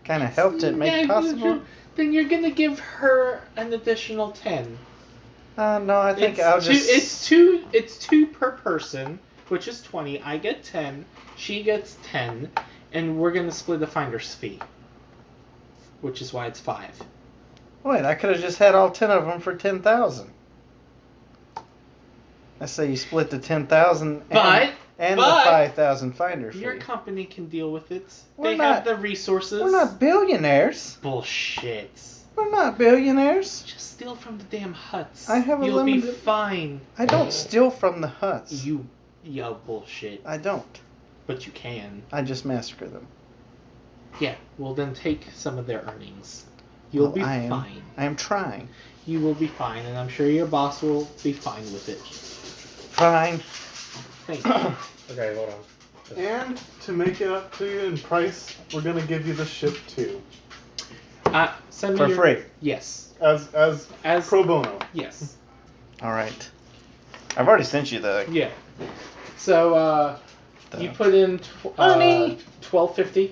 Kind of helped it make possible. Then you're gonna give her an additional 10. No, I think I'll just... It's two per person, which is 20. I get 10. She gets 10. And we're going to split the finder's fee. Which is why it's 5. Wait, I could have just had all 10 of them for 10,000. I say you split the 10,000 and the 5,000 finder fee. Your company can deal with it. They have the resources. We're not billionaires. Bullshit. We're not billionaires. Just steal from the damn huts. I have a You'll be limited... fine. I don't steal from the huts. Bullshit. I don't. But you can. I just massacre them. Yeah, well then take some of their earnings. You'll be fine. I am trying. You will be fine, and I'm sure your boss will be fine with it. Fine. Thank you. Okay, hold on. And to make it up to you in price, we're gonna give you the ship too. Send me For free. Yes. As pro bono. Yes. All right. I've already sent you the... Yeah. So, you put in $12.50,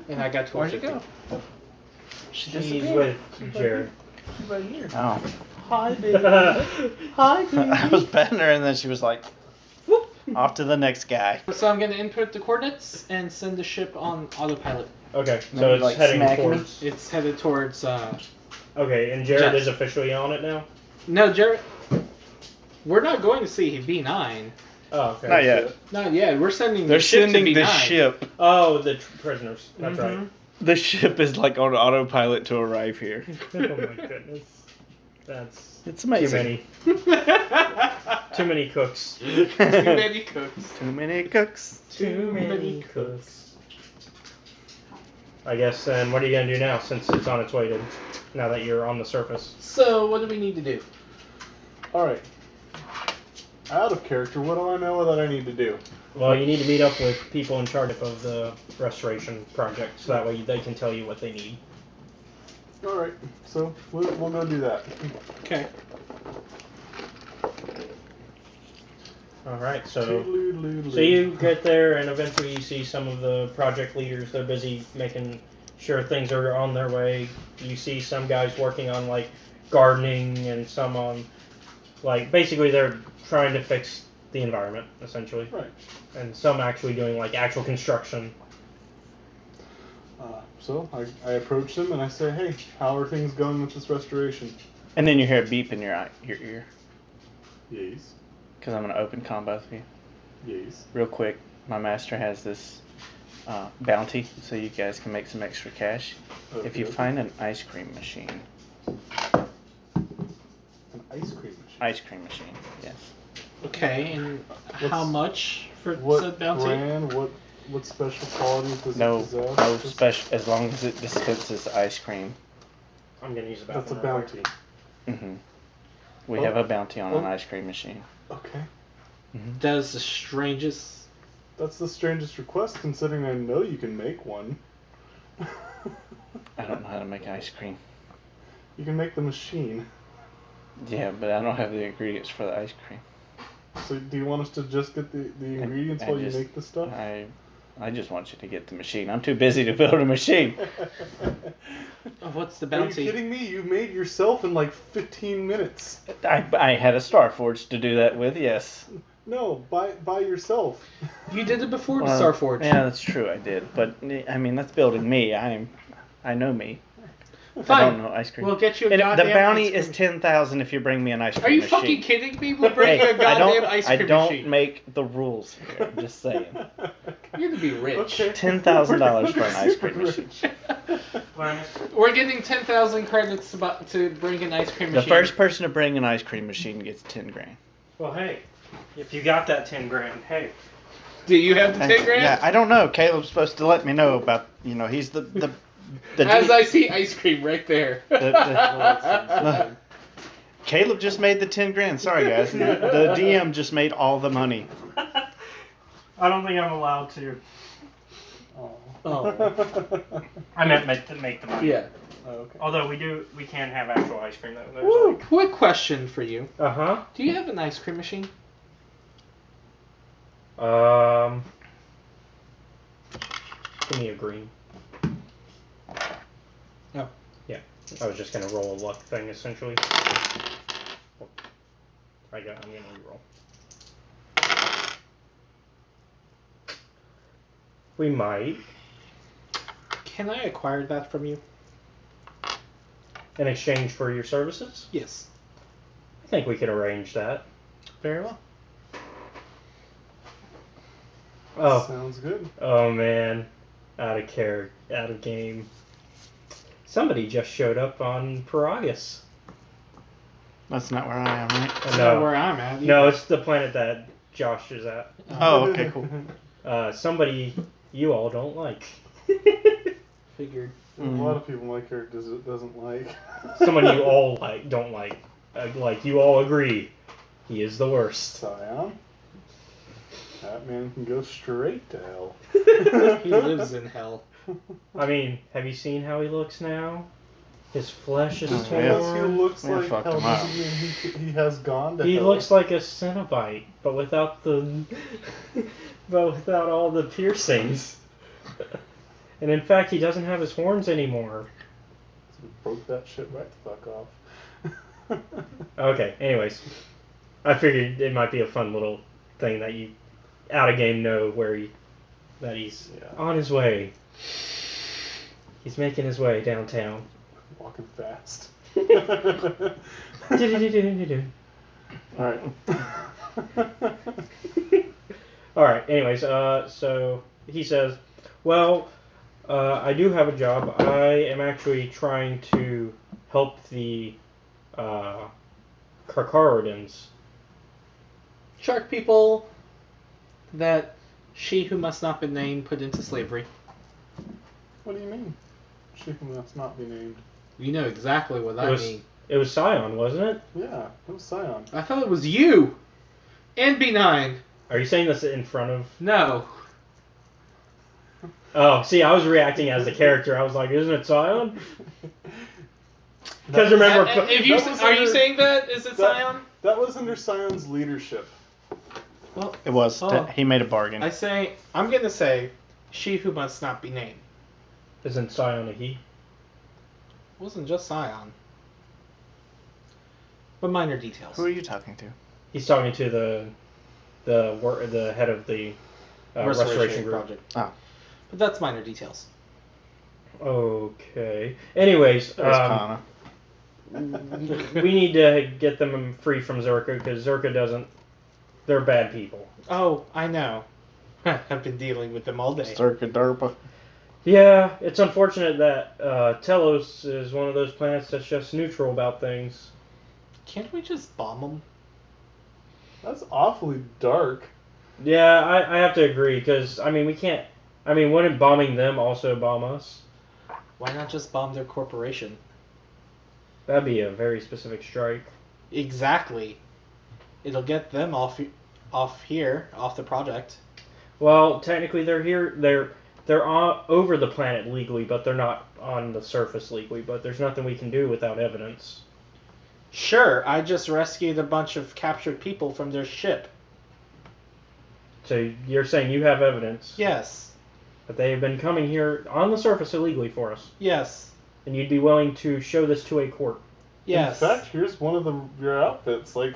and I got $12.50. Where'd you go? She's with Jared. Right here. Oh. Hi, baby. Hi, baby. I was petting her, and then she was like, Whoop. off to the next guy. So I'm going to input the coordinates and send the ship on autopilot. Okay, so Maybe, it's like, heading smacking towards... It's headed towards... Okay, and Jared Jets. is officially on it now? No, Jared... We're not going to see B9. Oh, okay. Not yet. Not yet. We're sending They're the ship sending to B9. the ship. Oh, the prisoners. That's Mhm. right. The ship is like on autopilot to arrive here. Oh my goodness. That's It's too amazing. many. Too many cooks. Too many cooks. Too many cooks. Too many cooks. I guess then what are you going to do now since it's on its way to... Now that you're on the surface? So, what do we need to do? Alright. Out of character, what do I know that I need to do? Well, you need to meet up with people in charge of the restoration project, so that way they can tell you what they need. Alright, so we'll go do that. Okay. Alright, so you get there and eventually you see some of the project leaders. They're busy making sure things are on their way. You see some guys working on like gardening and some on like basically they're trying to fix the environment essentially. Right. And some actually doing like actual construction. So I approach him and I say, hey, how are things going with this restoration? And then you hear a beep in your ear. Yes. Because I'm going to open combo with you. Yes. Real quick, my master has this bounty, so you guys can make some extra cash. Okay. If you find an ice cream machine. An ice cream machine? Ice cream machine, yes. Okay, and how much for What said bounty? brand? What special qualities does it No possess? special, as long as it dispenses ice cream. I'm gonna use the That's a bathroom real bounty. Mm-hmm. We Oh. have a bounty on an Oh. ice cream machine. Okay. Mm-hmm. That is the strangest. That's the strangest request, considering I know you can make one. I don't know how to make ice cream. You can make the machine. Yeah, but I don't have the ingredients for the ice cream. So do you want us to just get the ingredients while you make the stuff? I just want you to get the machine. I'm too busy to build a machine. What's the Are bounty? you kidding me? You made yourself in like 15 minutes. I had a Starforge to do that with, yes. No, by yourself. You did it before Well, the Starforge. Yeah, that's true, I did. But, I mean, that's building me. I know me. Fine. I don't know ice cream. We'll get you a And goddamn the bounty ice cream. is 10,000 if you bring me an ice cream Are you machine. fucking kidding me? We'll bring you a Hey, goddamn ice cream I don't machine. make the rules here. I'm just saying. You're gonna be rich. Okay. $10,000 for an ice cream machine. We're getting 10,000 credits to bring an ice cream The machine. first person to bring an ice cream machine gets 10 grand. Well, hey, if you got that 10 grand, hey. Do you have the 10 grand? Yeah, I don't know. Caleb's supposed to let me know about, he's the As I see ice cream right there. Caleb just made the 10 grand. Sorry, guys. The DM just made all the money. I don't think I'm allowed to. Oh. I meant to make the money. Yeah. Okay. Although we can have actual ice cream though. Woo, quick question for you. Uh-huh. Do you have an ice cream machine? Give me a green. Oh. Yeah. I was just gonna roll a luck thing essentially. I'm gonna re-roll. We might. Can I acquire that from you? In exchange for your services? Yes. I think we could arrange that. Very well. Oh. Sounds good. Oh man. Out of game. Somebody just showed up on Paragus. That's not where I am, right? That's No. not where I'm at. No, it's the planet that Josh is at. Oh, okay, cool. Somebody you all don't like. Figured. A lot of people my character doesn't like. Someone you all don't like. Like you all agree. He is the worst. Sion. That man can go straight to hell. He lives in hell. I mean, have you seen how he looks now? His flesh is torn. Yes, he looks Man, like fucked hell. him up. Doesn't mean he has gone to He hell. looks like a Cenobite, but without all the piercings. And in fact, he doesn't have his horns anymore. Broke that shit right the fuck off. Okay, anyways. I figured it might be a fun little thing that you out of game know that he's on his way. He's making his way downtown. Walking fast. Alright. Alright, anyways, so he says, well, I do have a job. I am actually trying to help the Karkarodans. Shark people that she who must not be named put into slavery. What do you mean? She must not be named. You know exactly what I mean. It was Sion, wasn't it? Yeah, it was Sion. I thought it was you! And B9. Are you saying this in front of... No. Oh, see, I was reacting as the character. I was like, isn't it Sion? Because remember... If you are you saying that? Is it Sion? That was under Sion's leadership. Well, It was. Oh. He made a bargain. I'm gonna say, she who must not be named. Isn't Sion a he? It wasn't just Sion. But minor details. Who are you talking to? He's talking to the head of the restoration group. project. Oh. But that's minor details. Okay. Anyways, There's Kaana. we need to get them free from Zerka because Zerka doesn't. They're bad people. Oh, I know. I've been dealing with them all day. Circa Derpa. Yeah, it's unfortunate that Telos is one of those planets that's just neutral about things. Can't we just bomb them? That's awfully dark. Yeah, I have to agree because we can't. Wouldn't bombing them also bomb us? Why not just bomb their corporation? That'd be a very specific strike. Exactly. It'll get them off here, off the project. Well, technically they're here. They're over the planet legally, but they're not on the surface legally. But there's nothing we can do without evidence. Sure, I just rescued a bunch of captured people from their ship. So you're saying you have evidence Yes. that they have been coming here on the surface illegally for us, Yes. and you'd be willing to show this to a court? Yes. In fact, here's one of your outfits. Like,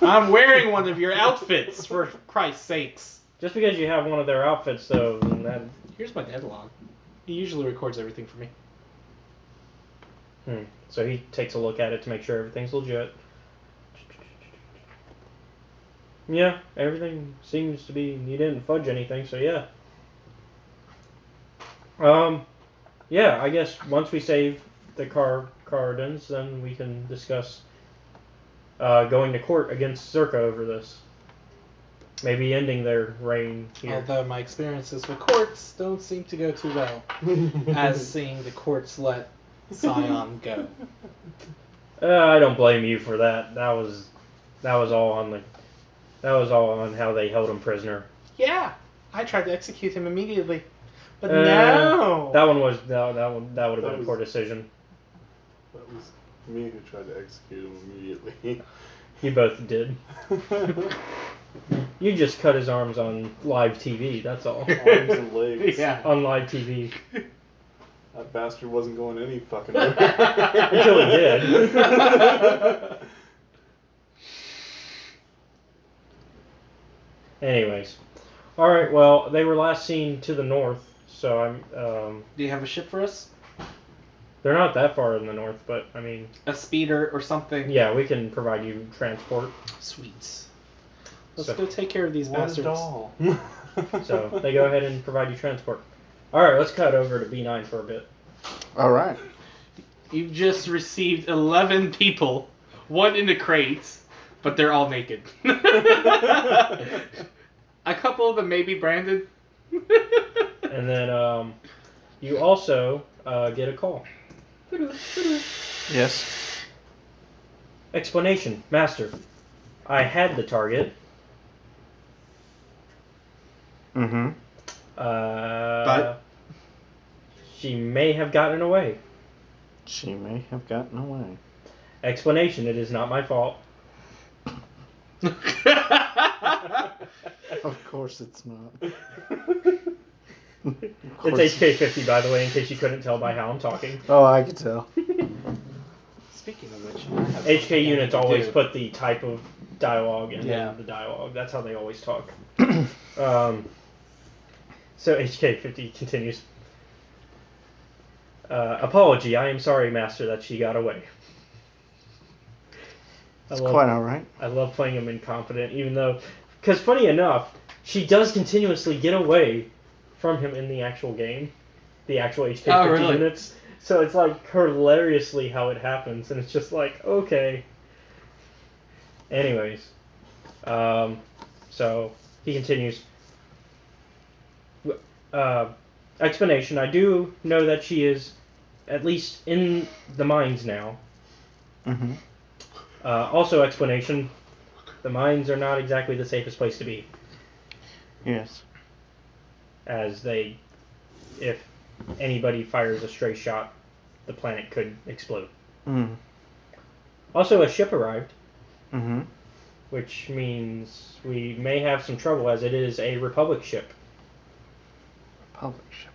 I'm wearing one of your outfits, for Christ's sakes. Just because you have one of their outfits, though, that. Here's my dad log. He usually records everything for me. So he takes a look at it to make sure everything's legit. Yeah, everything seems to be. You didn't fudge anything, so yeah. Yeah, I guess once we save the Cardans, then we can discuss going to court against Zerka over this. Maybe ending their reign here. Although my experiences with courts don't seem to go too well, as seeing the courts let Sion go. I don't blame you for that. That was all on how they held him prisoner. Yeah, I tried to execute him immediately, but no. That would have been a poor decision. that was me who tried to execute him immediately. You both did. You just cut his arms on live TV. That's all. Arms and legs. Yeah. On live TV. That bastard wasn't going any fucking way. Until he did. Anyways. Alright, well, they were last seen to the north, so I'm, Do you have a ship for us? they're not that far in the north, but, A speeder or something? yeah, we can provide you transport. Sweet. Let's So- go take care of these What a bastards. doll. So, they go ahead and provide you transport. Alright, let's cut over to B9 for a bit. Alright. You've just received 11 people, one in the crates, but they're all naked. A couple of them may be branded. And then, you also, get a call. Yes. Explanation. Master, I had the target. Mm-hmm. But? She may have gotten away. She may have gotten away. Explanation. It is not my fault. Of course it's not. It's HK50, by the way, in case you couldn't tell by how I'm talking. Oh, I could tell. Speaking of which, I have HK something units to always do. put the type of dialogue in Yeah. the dialogue. That's how they always talk. So HK50 continues. Apology. I am sorry, Master, that she got away. It's quite alright. I love playing him incompetent, even though... Because funny enough, she does continuously get away from him in the actual game. The actual HK50 Oh, really? units. So it's like hilariously how it happens, and it's just like, okay. Anyways. So he continues. Explanation. I do know that she is at least in the mines now. Mm-hmm. Also explanation. The mines are not exactly the safest place to be. Yes. As they, if anybody fires a stray shot, the planet could explode. Mm. Also, a ship arrived, Mm-hmm. which means we may have some trouble as it is a Republic ship. Republic ship.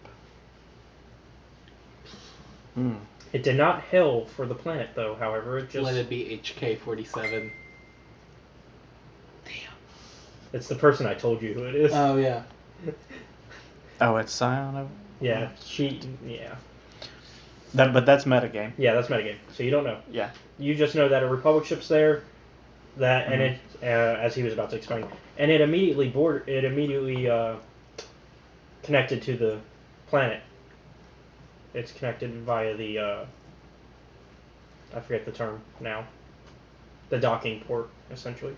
It did not hail for the planet, though. However, it just... Let it be HK-47. Damn. It's the person I told you who it is. Oh, yeah. Oh, it's Sion? Yeah, yeah. But that's metagame. Yeah, that's metagame. So you don't know. Yeah. You just know that a Republic ship's there, and it, as he was about to explain, and it immediately connected to the planet. It's connected via the, I forget the term now, the docking port, essentially.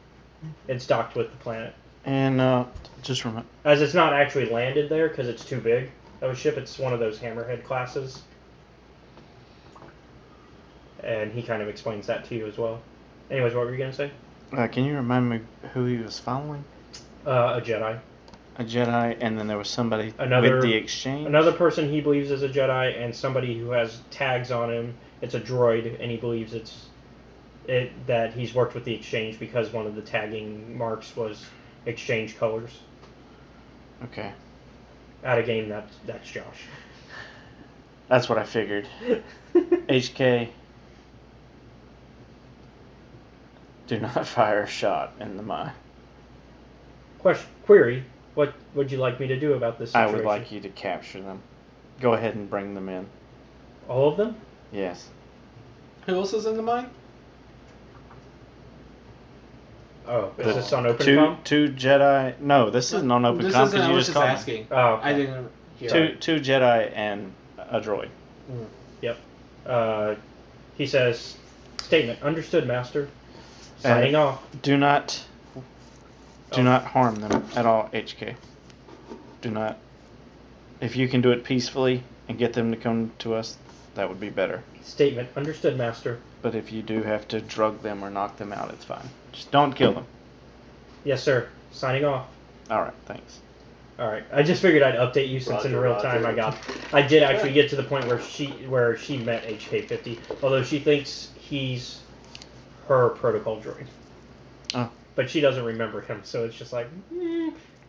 It's docked with the planet. And just remember, as it's not actually landed there because it's too big of a ship. It's one of those Hammerhead classes. And he kind of explains that to you as well. Anyways, what were you going to say? Can you remind me who he was following? A Jedi. A Jedi, and then there was somebody with the exchange? Another person he believes is a Jedi, and somebody who has tags on him. It's a droid, and he believes that he's worked with the exchange because one of the tagging marks was exchange colors. Okay. At a game, that's Josh. That's what I figured. HK... Do not fire a shot in the mine. Query, what would you like me to do about this situation? I would like you to capture them. Go ahead and bring them in. All of them? Yes. Who else is in the mine? Oh, is this on OpenCom? Two Jedi... No, this isn't on OpenCom because you just called asking. Oh, okay. I didn't hear Two Jedi and a droid. Yep. He says, statement, understood, Master. Signing off. Do not harm them at all, HK. Do not. If you can do it peacefully and get them to come to us, that would be better. Statement, understood, Master. But if you do have to drug them or knock them out, it's fine. Just don't kill them. Yes, sir. Signing off. Alright, thanks. Alright. I just figured I'd update you since in real time I did actually get to the point where she met HK-50, although she thinks he's her protocol droid. Oh. But she doesn't remember him, so it's just like,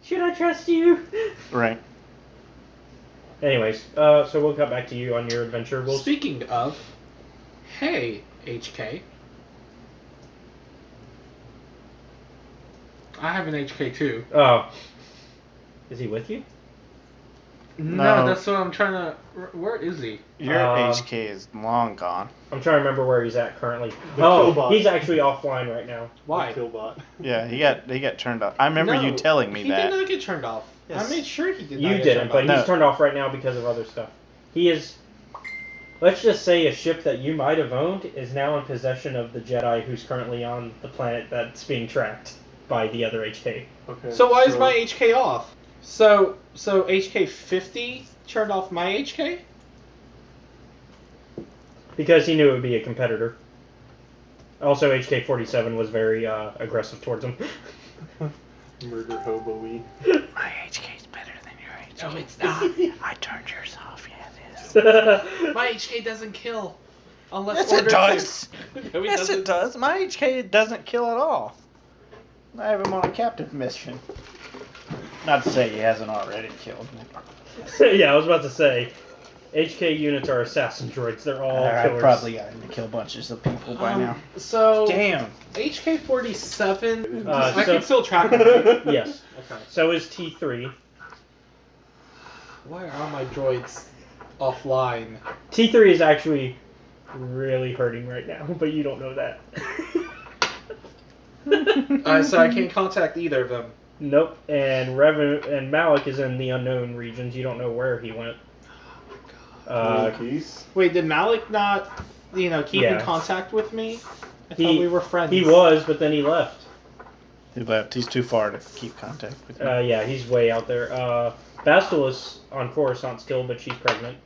should I trust you? Right. Anyways, so we'll cut back to you on your adventure. Speaking of, hey, HK. I have an HK too. Oh. Is he with you? No, that's what I'm trying to... Where is he? Your HK is long gone. I'm trying to remember where he's at currently. Killbot. He's actually offline right now. Why? Killbot. Yeah, he got turned off. I remember you telling me that. He did not get turned off. Yes. I made sure he did not You get didn't, turned but off. he's turned off right now because of other stuff. He is... Let's just say a ship that you might have owned is now in possession of the Jedi who's currently on the planet that's being tracked by the other HK. Okay. So why is my HK off? So HK-50 turned off my HK? Because he knew it would be a competitor. Also, HK-47 was very aggressive towards him. Murder hobo-y. My HK's better than your HK. No, it's not. I turned yours off. Yeah, it is. My HK doesn't kill. Unless Yes, it ordered does. to. No, Yes, it does. My HK doesn't kill at all. I have him on a captive mission. Not to say he hasn't already killed me. Yeah, I was about to say, HK units are assassin droids. They're all I killers. probably got him to kill bunches of people by now. So Damn. HK-47. so- I can still track him. Right? Yes. Okay. So is T3. Why are all my droids offline? T3 is actually really hurting right now, but you don't know that. So I can't contact either of them. Nope. And Malak is in the unknown regions. You don't know where he went. Peace. Wait, did Malak not, keep Yeah. in contact with me? I thought He- we were friends. He was, but then he left. He left. He's too far to keep contact with me. Yeah, he's way out there. Bastil is on Coruscant still, but she's pregnant.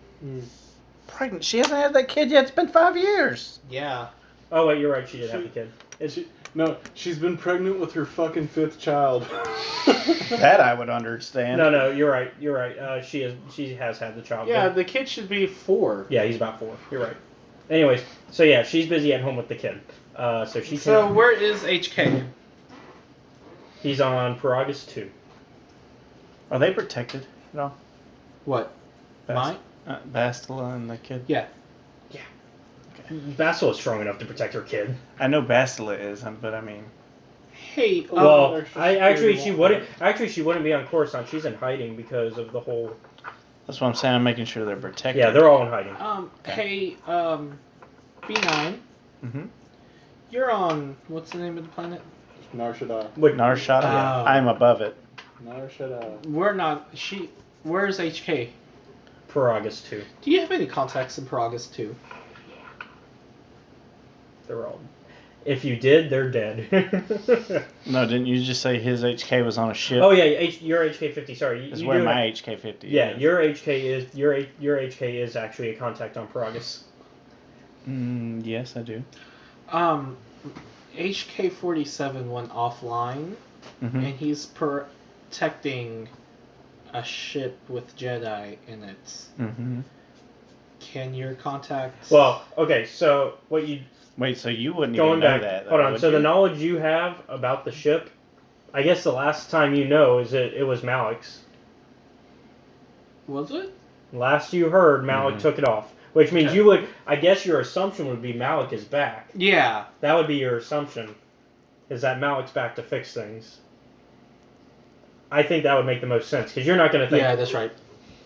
Pregnant? She hasn't had that kid yet. It's been 5 years. Yeah. Oh wait, you're right. She did have a kid. No, she's been pregnant with her fucking 5th child. That I would understand. No, you're right. You're right. She has had the child. Yeah, but- the kid should be 4. Yeah, he's about 4. You're right. Anyways, so yeah, she's busy at home with the kid. So she. So can, where is HK? He's on Peragus 2. Are they protected? No. What? Mine? Bastila and the kid? Yeah. Bastila is strong enough to protect her kid. I know Bastila is, but I mean, Hey, Well, extra she security wouldn't be on Coruscant. She's in hiding because of the whole. that's what I'm saying. I'm making sure they're protected. Yeah, they're all in hiding. Hey, B9, Mm-hmm. you're on, what's the name of the planet? Nar Shaddaa. Nar Shaddaa. Oh. I'm above it. Nar Shaddaa. Where's HK? Paragus 2. Do you have any contacts in Paragus 2? They're all. If you did, they're dead. No, didn't you just say his HK was on a ship? Oh yeah, your HK50. Sorry, Is you where do my have- HK50 Yeah, is. your HK is actually a contact on Paragus. Yes, I do. HK47 went offline, Mm-hmm. and he's protecting a ship with Jedi in it. Mm-hmm. Can your contacts... Well, okay, so what you Wait, so you wouldn't going even know back? that? Hold though, on. would So the you? knowledge you have about the ship, I guess the last time you know is that it was Malak's. Was it? Last you heard, Malak Mhm. took it off, which means Okay. you would. I guess your assumption would be Malak is back. Yeah. That would be your assumption, is that Malak's back to fix things. I think that would make the most sense because you're not going to think. Yeah, that's right.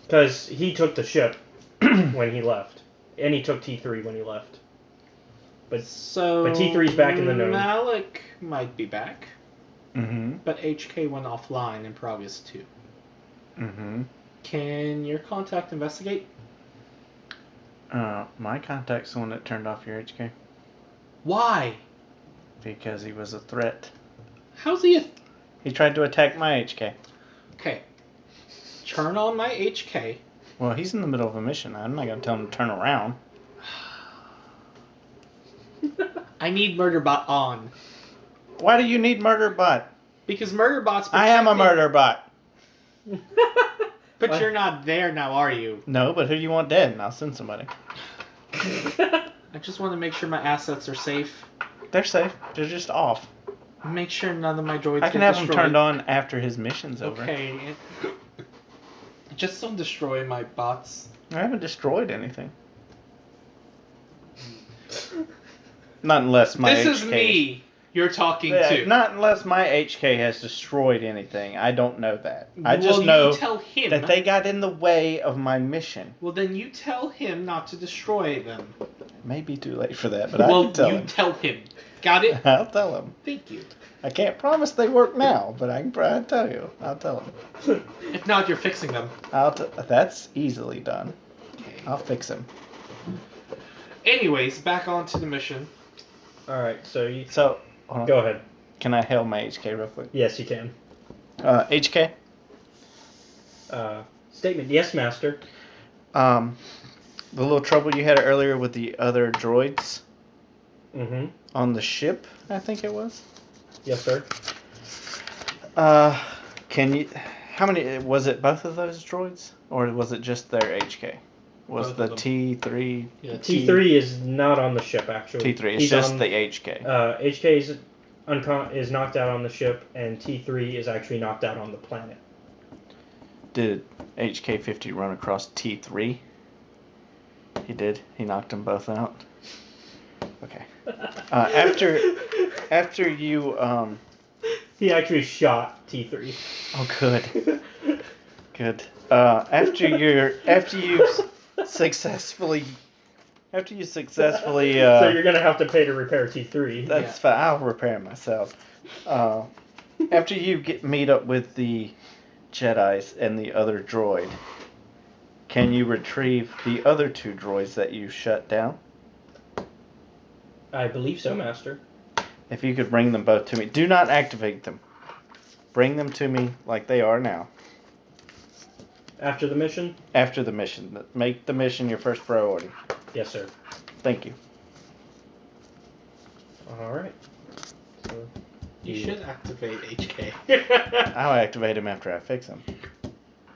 Because he took the ship when he left, and he took T3 when he left. But T3's back in the know. Malak might be back, Mm-hmm. but HK went offline in Paragus 2. Mm-hmm. Can your contact investigate? My contact's the one that turned off your HK Why? because he was a threat. How's he He tried to attack my HK. Okay. Turn on my HK. Well, he's in the middle of a mission. I'm not gonna tell him to turn around. I need Murderbot on. Why do you need Murderbot? Because Murderbot's I am a protecting- Murderbot. But What? you're not there now, are you? No, but who do you want dead? And I'll send somebody. I just want to make sure my assets are safe. They're safe. They're just off. Make sure none of my droids I can get have them destroyed. turned on after his mission's over. Okay. Just don't destroy my bots. I haven't destroyed anything. Not unless my This HK is me you're talking Yeah, to. not unless my HK has destroyed anything. I don't know that. I Well, just you know tell him. that they got in the way of my mission. Well, then you tell him not to destroy them. It may be too late for that, but I Well, can tell you him. tell him. Got it? I'll tell him. Thank you. I can't promise they work now, but I can probably tell you. I'll tell him. If not, you're fixing them. That's easily done. Okay. I'll fix him. Anyways, back on to the mission. All right, so you So, hold on. go ahead. Can I hail my HK real quick? Yes, you can. HK? Statement. Yes, master. The little trouble you had earlier with the other droids Mm-hmm. on the ship, I think it was. Yes, sir. Can you? How many? Was it both of those droids, or was it just their HK? Was Both the of them. T3? Yeah, T3 is not on the ship actually. T3. It's He's just on- the HK. HK is knocked out on the ship, and T3 is actually knocked out on the planet. Did HK50 run across T3? He did. He knocked them both out. Okay. After you He actually shot T3. Oh, good. Good. After you successfully. So you're gonna have to pay to repair T3. That's fine. I'll repair it myself. After you meet up with the Jedis and the other droid, can you retrieve the other two droids that you shut down? I believe so, master. If you could bring them both to me. Do not activate them. Bring them to me like they are now. After the mission? After the mission. Make the mission your first priority. Yes, sir. Thank you. All right. So, You should activate HK. I'll activate him after I fix him.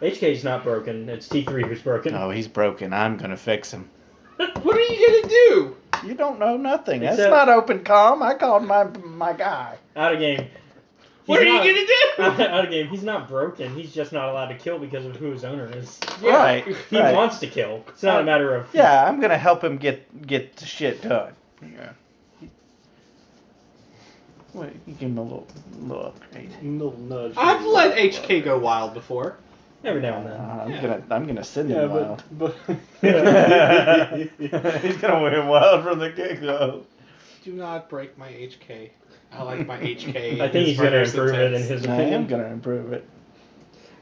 HK's not broken. It's T3 who's broken. No, he's broken. I'm gonna fix him. What are you gonna do? You don't know nothing. That's Except- not open comm. I called my guy. Out of game. What are you gonna do? Out of game, he's not broken. He's just not allowed to kill because of who his owner is. Yeah. Right. He wants to kill. It's not a matter of. Yeah, I'm gonna help him get the shit done. Yeah. Wait, you give him a little upgrade. Little nudge. I've let HK go wild before. Every now and then. I'm gonna send Yeah, him wild. but He's gonna win wild from the get-go. Do not break my HK. I like my HK. I think he's going to improve it in his I opinion. am gonna improve it.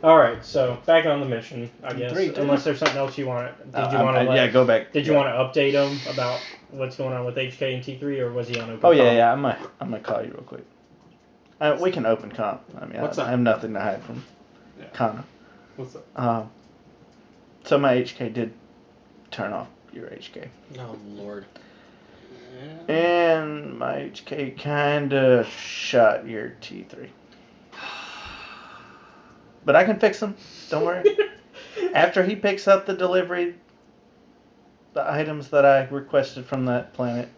Alright, so back on the mission, I guess. 3, 2. Unless there's something else you want. Yeah, go back. Did you want to update him about what's going on with HK and T3, or was he on open? Oh call? yeah. I'm gonna call you real quick. We can open comp. I mean, What's I up? have nothing to hide from Yeah. Kaana. What's up? So my HK did turn off your HK. Oh lord. And my HK kinda shot your T3. But I can fix him. Don't worry. After he picks up the delivery, the items that I requested from that planet,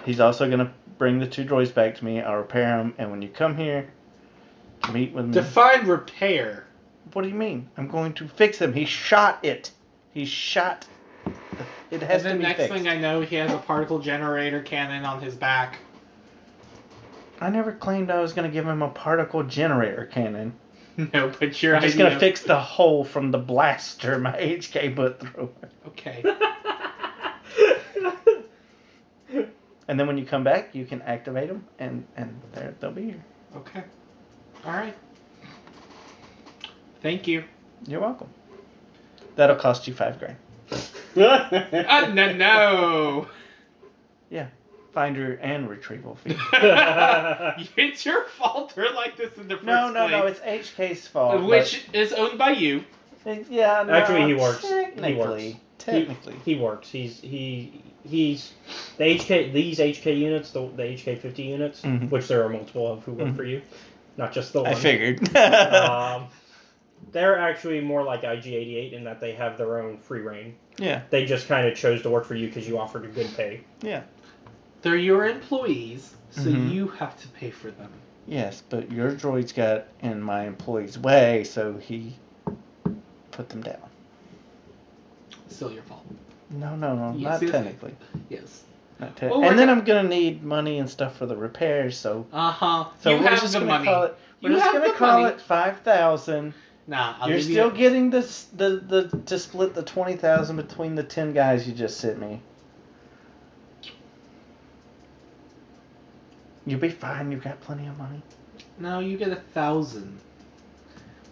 he's also gonna bring the 2 droids back to me. I'll repair them, and when you come here to meet with me, Define repair. what do you mean? I'm going to fix him. He shot it. He shot. It has And then to be next fixed. thing I know, he has a particle generator cannon on his back. I never claimed I was going to give him a particle generator cannon. No, but your I'm just idea. going to fix the hole from the blaster my HK put through it. Okay. And then when you come back, you can activate them, and they'll be here. Okay. All right. Thank you. You're welcome. That'll cost you $5,000. No. Yeah, finder and retrieval fee. It's your fault they're like this in the first No, place. it's HK's fault. Which is owned by you. Yeah, no, Actually, he works. Technically, He works. He's the HK. These HK units, the HK 50 units, Mhm. which there are multiple of who work for you, not just the one. I figured. They're actually more like IG-88 in that they have their own free reign. Yeah. They just kind of chose to work for you because you offered a good pay. Yeah. They're your employees, so Mhm. you have to pay for them. Yes, but your droids got in my employee's way, so he put them down. Still your fault. No, Yes, not yes. technically. Yes. Not Well, and we're then go- I'm gonna need money and stuff for the repairs, so Uh-huh. so You we're have just the gonna money. call it. We're You just have gonna the call money. it 5,000. Nah, I'll You're give still you... getting this the to split the 20,000 between the 10 guys you just sent me. You'll be fine. You've got plenty of money. No, you get 1,000.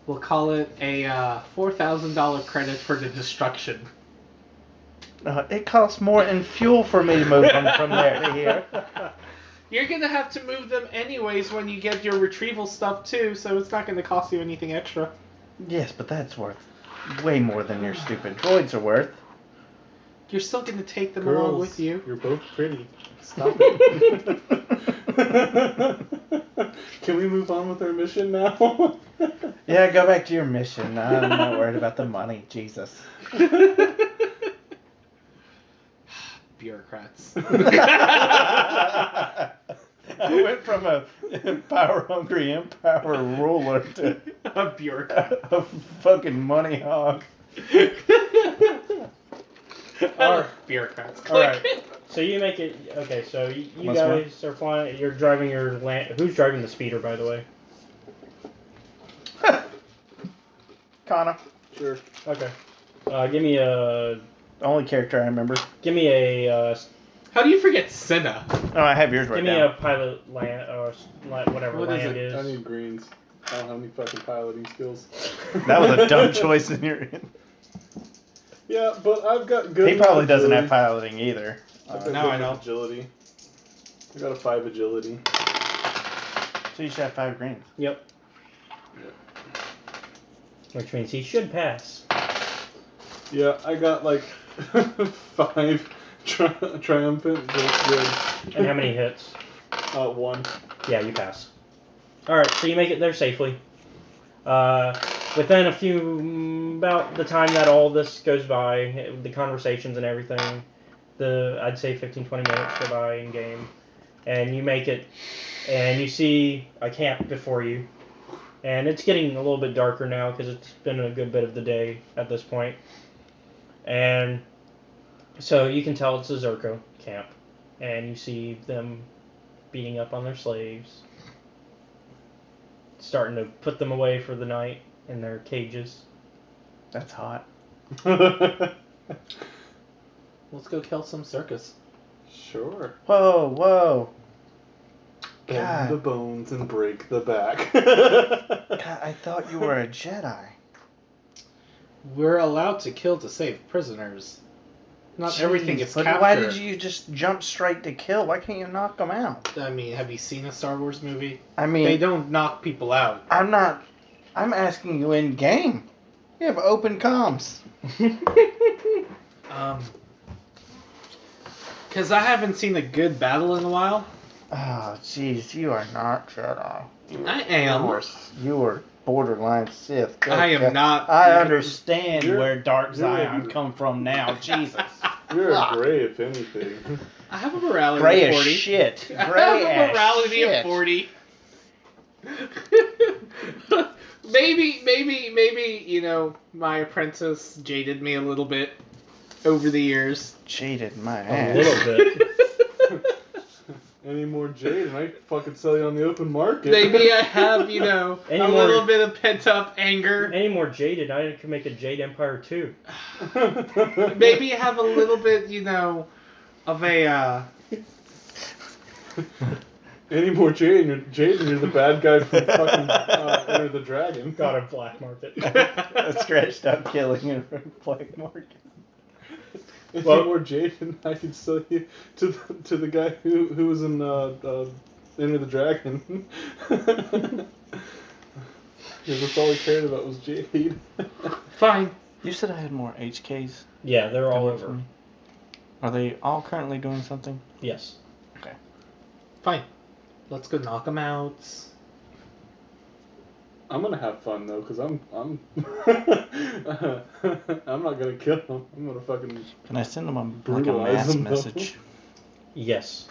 We'll call it a $4,000 credit for the destruction. It costs more in fuel for me to move them from there to here. You're gonna have to move them anyways when you get your retrieval stuff too, so it's not gonna cost you anything extra. Yes, but that's worth way more than your stupid droids are worth. You're still gonna take them along with you. You're both pretty. Stop it. Can we move on with our mission now? Yeah, go back to your mission. I'm not worried about the money. Jesus. Bureaucrats. I went from a power-hungry empire ruler to A bureaucrat. a fucking money hog. Alright. Bureaucrats. Alright. So you make it. Okay, so you Once more. guys are flying. You're driving your land. Who's driving the speeder, by the way? Kaana. Sure. Okay. Give me a. Only character I remember. Give me a. How do you forget Senna? Oh, I have yours right Give me now. a pilot land or whatever What is land it? is. I need greens. I don't have any fucking piloting skills. That was a dumb choice in your end. Yeah, but I've got good. He probably doesn't have agility. piloting either. I've got No, good I know. agility. I got a 5 agility. So you should have 5 greens. Yep. Which means he should pass. Yeah, I got like 5 triumphant. That's good. And how many hits? 1. Yeah, you pass. Alright, so you make it there safely. Within about the time that all this goes by, the conversations and everything, I'd say 15-20 minutes go by in game. and you make it, and you see a camp before you. And it's getting a little bit darker now because it's been a good bit of the day at this point. And so you can tell it's a Zerko camp. And you see them beating up on their slaves. Starting to put them away for the night in their cages. That's hot. Let's go kill some circus. Sure. Whoa. Bend God. the bones and break the back. God, I thought you were a Jedi. We're allowed to kill to save prisoners. Not everything Jeez, gets but captured. why did you just jump straight to kill? Why can't you knock them out? I mean, have you seen a Star Wars movie? I mean, They don't knock people out. I'm asking you in game. You have open comms. Because I haven't seen a good battle in a while. Oh, jeez, you are not Jedi. I am. You are borderline Sith. Good I am God. not. I understand You're- where Dark you're- Zion come from now. Jesus. You're a gray, if anything. I have a morality Gray of as 40. shit. I Gray have a as morality shit. of 40. maybe, you know, my apprentice jaded me a little bit over the years. Cheated my A ass. little bit. Any more jade, and I fucking sell you on the open market. Maybe I have, you know, Any a more- little bit of pent up anger. Any more jaded, I could make a Jade Empire too. Maybe I have a little bit, you know, of a, Any more jade, and you're the bad guy from fucking Enter the Dragon. Got a black market. A scratched out killing in a black market. Any Well- more jade, and I can sell you to the guy who was in Enter the Dragon. Because that's all he cared about was jade. fine. You said I had more HKs. Yeah, they're all that work for over. me. Are they all currently doing something? Yes. Fine. Let's go knock them out. I'm gonna have fun though, cause I'm I'm not gonna kill him. I'm gonna fucking. Can I send them a Brutalize mass them, though. message? Yes.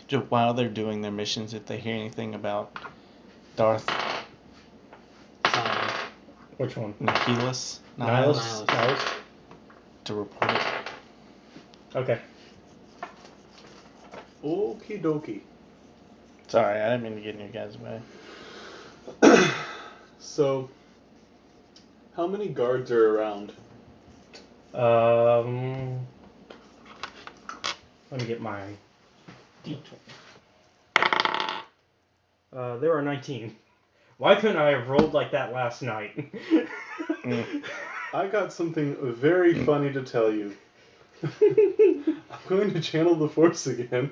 Just while they're doing their missions, if they hear anything about Darth Which one? Nihilus, Nihilus? Nihilus? to report it. Okay. Okie dokie. Sorry, I didn't mean to get in your guys' way. So, how many guards are around? Let me get my D20. There are 19. Why couldn't I have rolled like that last night? I got something very funny to tell you. I'm going to channel the Force again,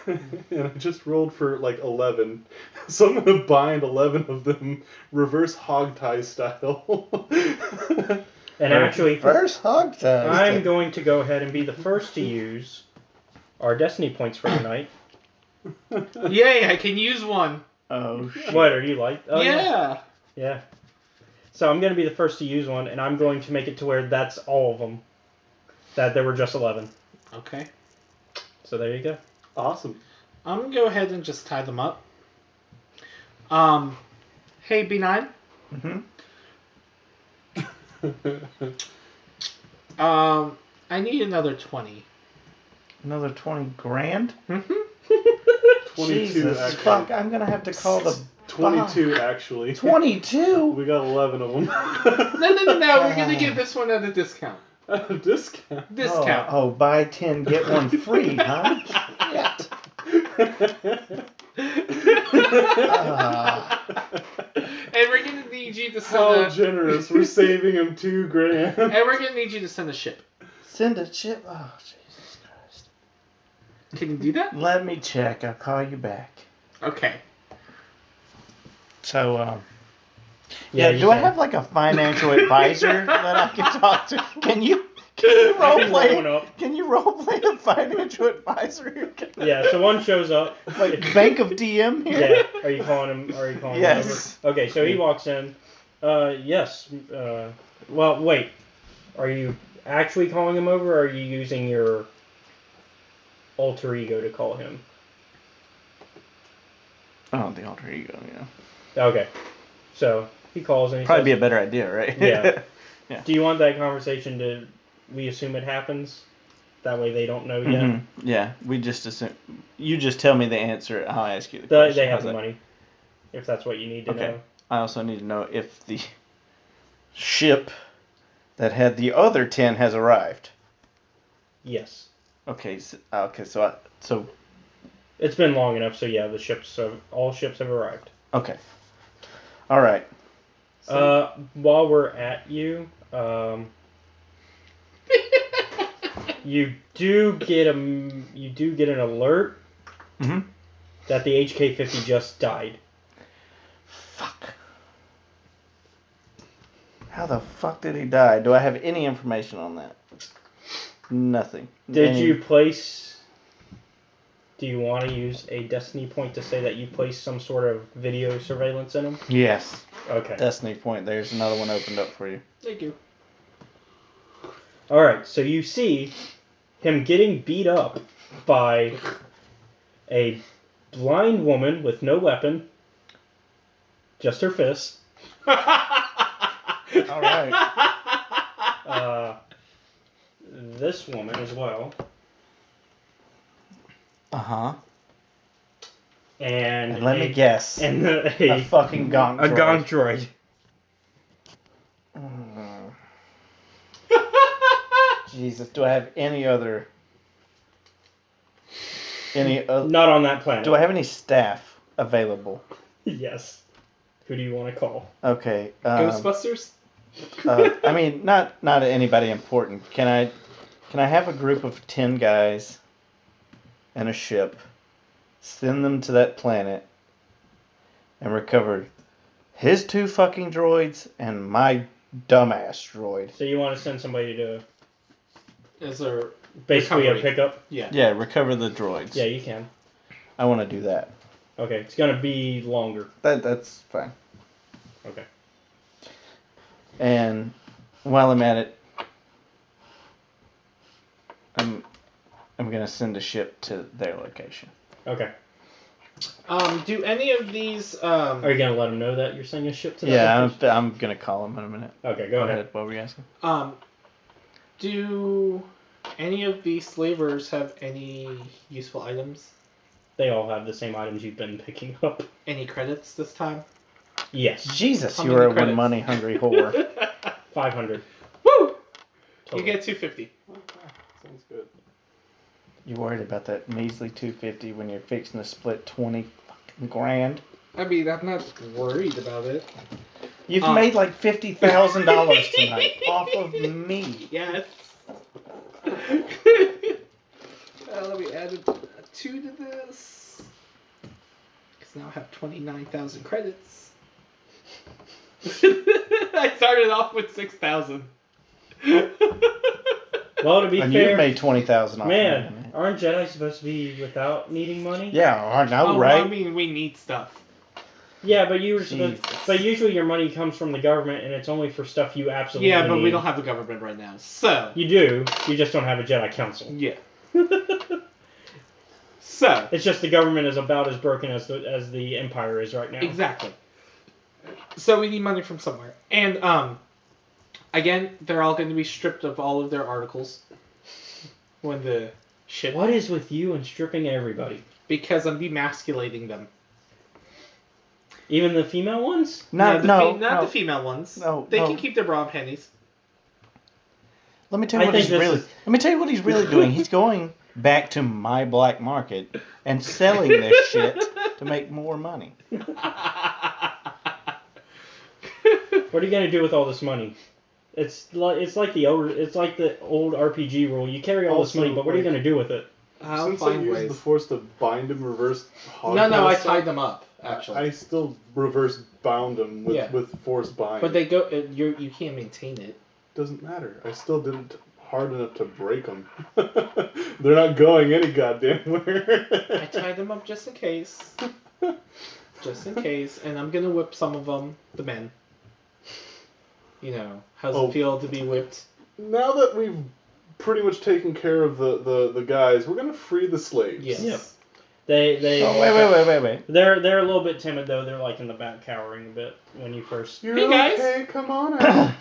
and I just rolled for like 11. So I'm going to bind 11 of them reverse hog tie style. And actually, First hog time. I'm going to go ahead and be the first to use our destiny points for the night. Yay, I can use one. Oh shit. What, are you like? Oh, yeah. Yeah. So I'm going to be the first to use one, and I'm going to make it to where that's all of them. That there were just 11. Okay. So there you go. Awesome. I'm gonna go ahead and just tie them up. Hey B9. I need another 20. Another 20 grand? 22 Jesus actually. fuck, I'm gonna have to call the 22 actually. 22? We got 11 of them. No. We're gonna give this one at a discount. Discount. Discount. Oh, buy 10, get one free, huh? Shit. And we're gonna need you to send How generous. We're saving him $2,000. and we're gonna need you to send a ship. Send a chip. Oh, Jesus Christ. Can you do that? Let me check. I'll call you back. Okay. So, Yeah, yeah, you do I can. have like a financial advisor that I can talk to? Can you I can roll one up. Can you role play a financial advisor? Yeah, so one shows up. Like Bank of DM here? Yeah. Are you calling him? Are you calling Yes. him over? Okay, so he walks in. Yes. Well, wait. Are you actually calling him over, or are you using your alter ego to call him? Oh, the alter ego, yeah. Okay. So he calls and he Probably says, be a better idea, right? Yeah. Yeah. Do you want that conversation to? We assume it happens. That way they don't know yet. Mm-hmm. Yeah, we just assume. You just tell me the answer. I'll ask you the question. They have How's the that? money. If that's what you need to Okay. know. I also need to know if the ship that had the other 10 has arrived. Yes. Okay. So It's been long enough, so yeah, all ships have arrived. okay. All right. While we're at you, you do get an alert Mm-hmm. that the HK-50 just died. Fuck. How the fuck did he die? Do I have any information on that? Nothing. Do you want to use a destiny point to say that you placed some sort of video surveillance in him? Yes. Okay. Destiny point. There's another one opened up for you. Thank you. Alright, so you see him getting beat up by a blind woman with no weapon, just her fist. Alright. This woman as well. Uh-huh. And let me guess. And a fucking gonk droid. A gonk droid. Jesus, do I have any other... Not on that planet. Do I have any staff available? Yes. Who do you want to call? Okay. Ghostbusters? I mean, not anybody important. Can I have a group of 10 guys and a ship, send them to that planet, and recover his 2 fucking droids and my dumbass droid? So you want to send somebody to Is there basically recovery? a pickup? Yeah. Yeah, recover the droids. Yeah, you can. I want to do that. Okay, it's gonna be longer. That's fine. Okay. And while I'm at it, I'm gonna send a ship to their location. Okay. Do any of these Are you gonna let them know that you're sending a ship to them? Yeah, I'm gonna call them in a minute. Okay, go ahead. What were you asking? do any of these slavers have any useful items? They all have the same items you've been picking up. Any credits this time? Yes. Jesus, How you many are one credits? money hungry whore. 500. Woo! Total. You get 250. Okay, sounds good. You worried about that measly 250 when you're fixing to split 20 fucking grand? I mean, I'm not worried about it. You've made like $50,000 tonight off of me. Yes. Let me add a 2 to this. Because now I have 29,000 credits. I started off with 6,000. Well, to be And fair, you've made 20,000 off man, me. aren't Jedi supposed to be without needing money? Yeah, I know, Oh, right? I mean, we need stuff. Yeah, but you were supposed. Jesus. But usually your money comes from the government, and it's only for stuff you absolutely Yeah, but need. we don't have the government right now. So. You do. You just don't have a Jedi Council. Yeah. So. It's just the government is about as broken as the Empire is right now. Exactly. So we need money from somewhere. And, again, they're all going to be stripped of all of their articles when the ship... What is with you and stripping everybody? Because I'm demasculating them. Even the female ones? Not No, the female ones. No, They no. can keep their bra panties. Let me tell you what he's really. Let me tell you what he's really doing. He's going back to my black market and selling this shit to make more money. What are you gonna do with all this money? It's like the old RPG rule. You carry all this Also, money, but what are you gonna do with it? I'll Since I find used ways. the Force to bind him, reverse hog No, I stuff, tied them up, actually. I still reverse bound them with Force bind. But they go. You can't maintain it. Doesn't matter. I still didn't hard enough to break them. They're not going any goddamn where. I tied them up just in case. Just in case. And I'm gonna whip some of them, the men. You know, how's it feel to be whipped? Now that we've pretty much taken care of the guys, we're gonna free the slaves. Yes. Yep. They. Oh, wait. They're a little bit timid though. They're like in the back, cowering a bit when you first. You're Hey, guys. okay, come on out.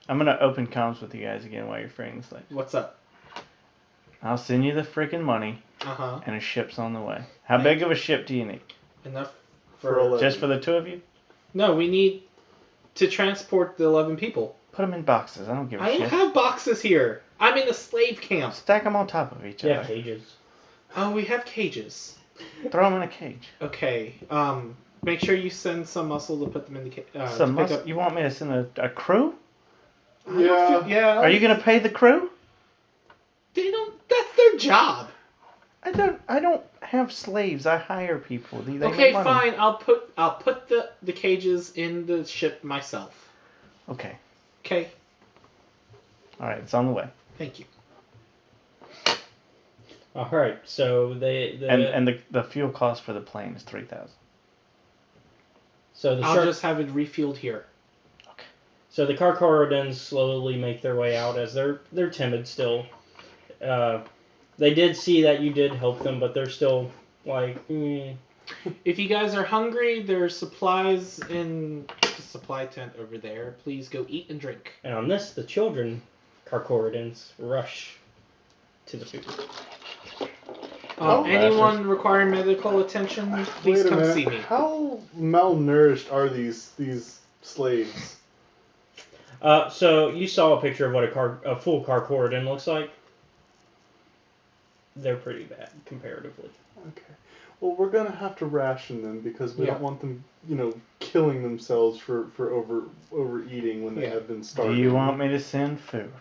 I'm gonna open comms with you guys again while you're freeing the slaves. What's up? I'll send you the freaking money, Uh-huh. and a ship's on the way. How big of a ship do you need? Enough For for... 11. Just for the two of you? No, we need to transport the 11 people. Put them in boxes. I don't give a I don't shit. have boxes here. I'm in a slave camp. Stack them on top of each Yeah, other. cages. Oh, we have cages. Throw them in a cage. Okay. Make sure you send some muscle to put them in the cage. You want me to send a crew? Yeah. Yeah. Are you gonna pay the crew? They don't. That's their job. I don't have slaves. I hire people. They Okay, make money. fine. I'll put the cages in the ship myself. Okay. Okay. All right. It's on the way. Thank you. All right, so And the fuel cost for the plane is 3,000. so the I'll shark, just have it refueled here. so the Karkorodens slowly make their way out as they're timid still. They did see that you did help them, but they're still like. If you guys are hungry, there's supplies in the supply tent over there. Please go eat and drink. And on this, the children Karkorodens rush to the food. Anyone requiring medical attention, please Wait a come minute. see me. How malnourished are these slaves? So you saw a picture of what a full Karkorodan looks like. They're pretty bad comparatively. Okay. Well, we're gonna have to ration them because we Yeah. don't want them, killing themselves for overeating when they Yeah. have been Do starving. you want me to send food?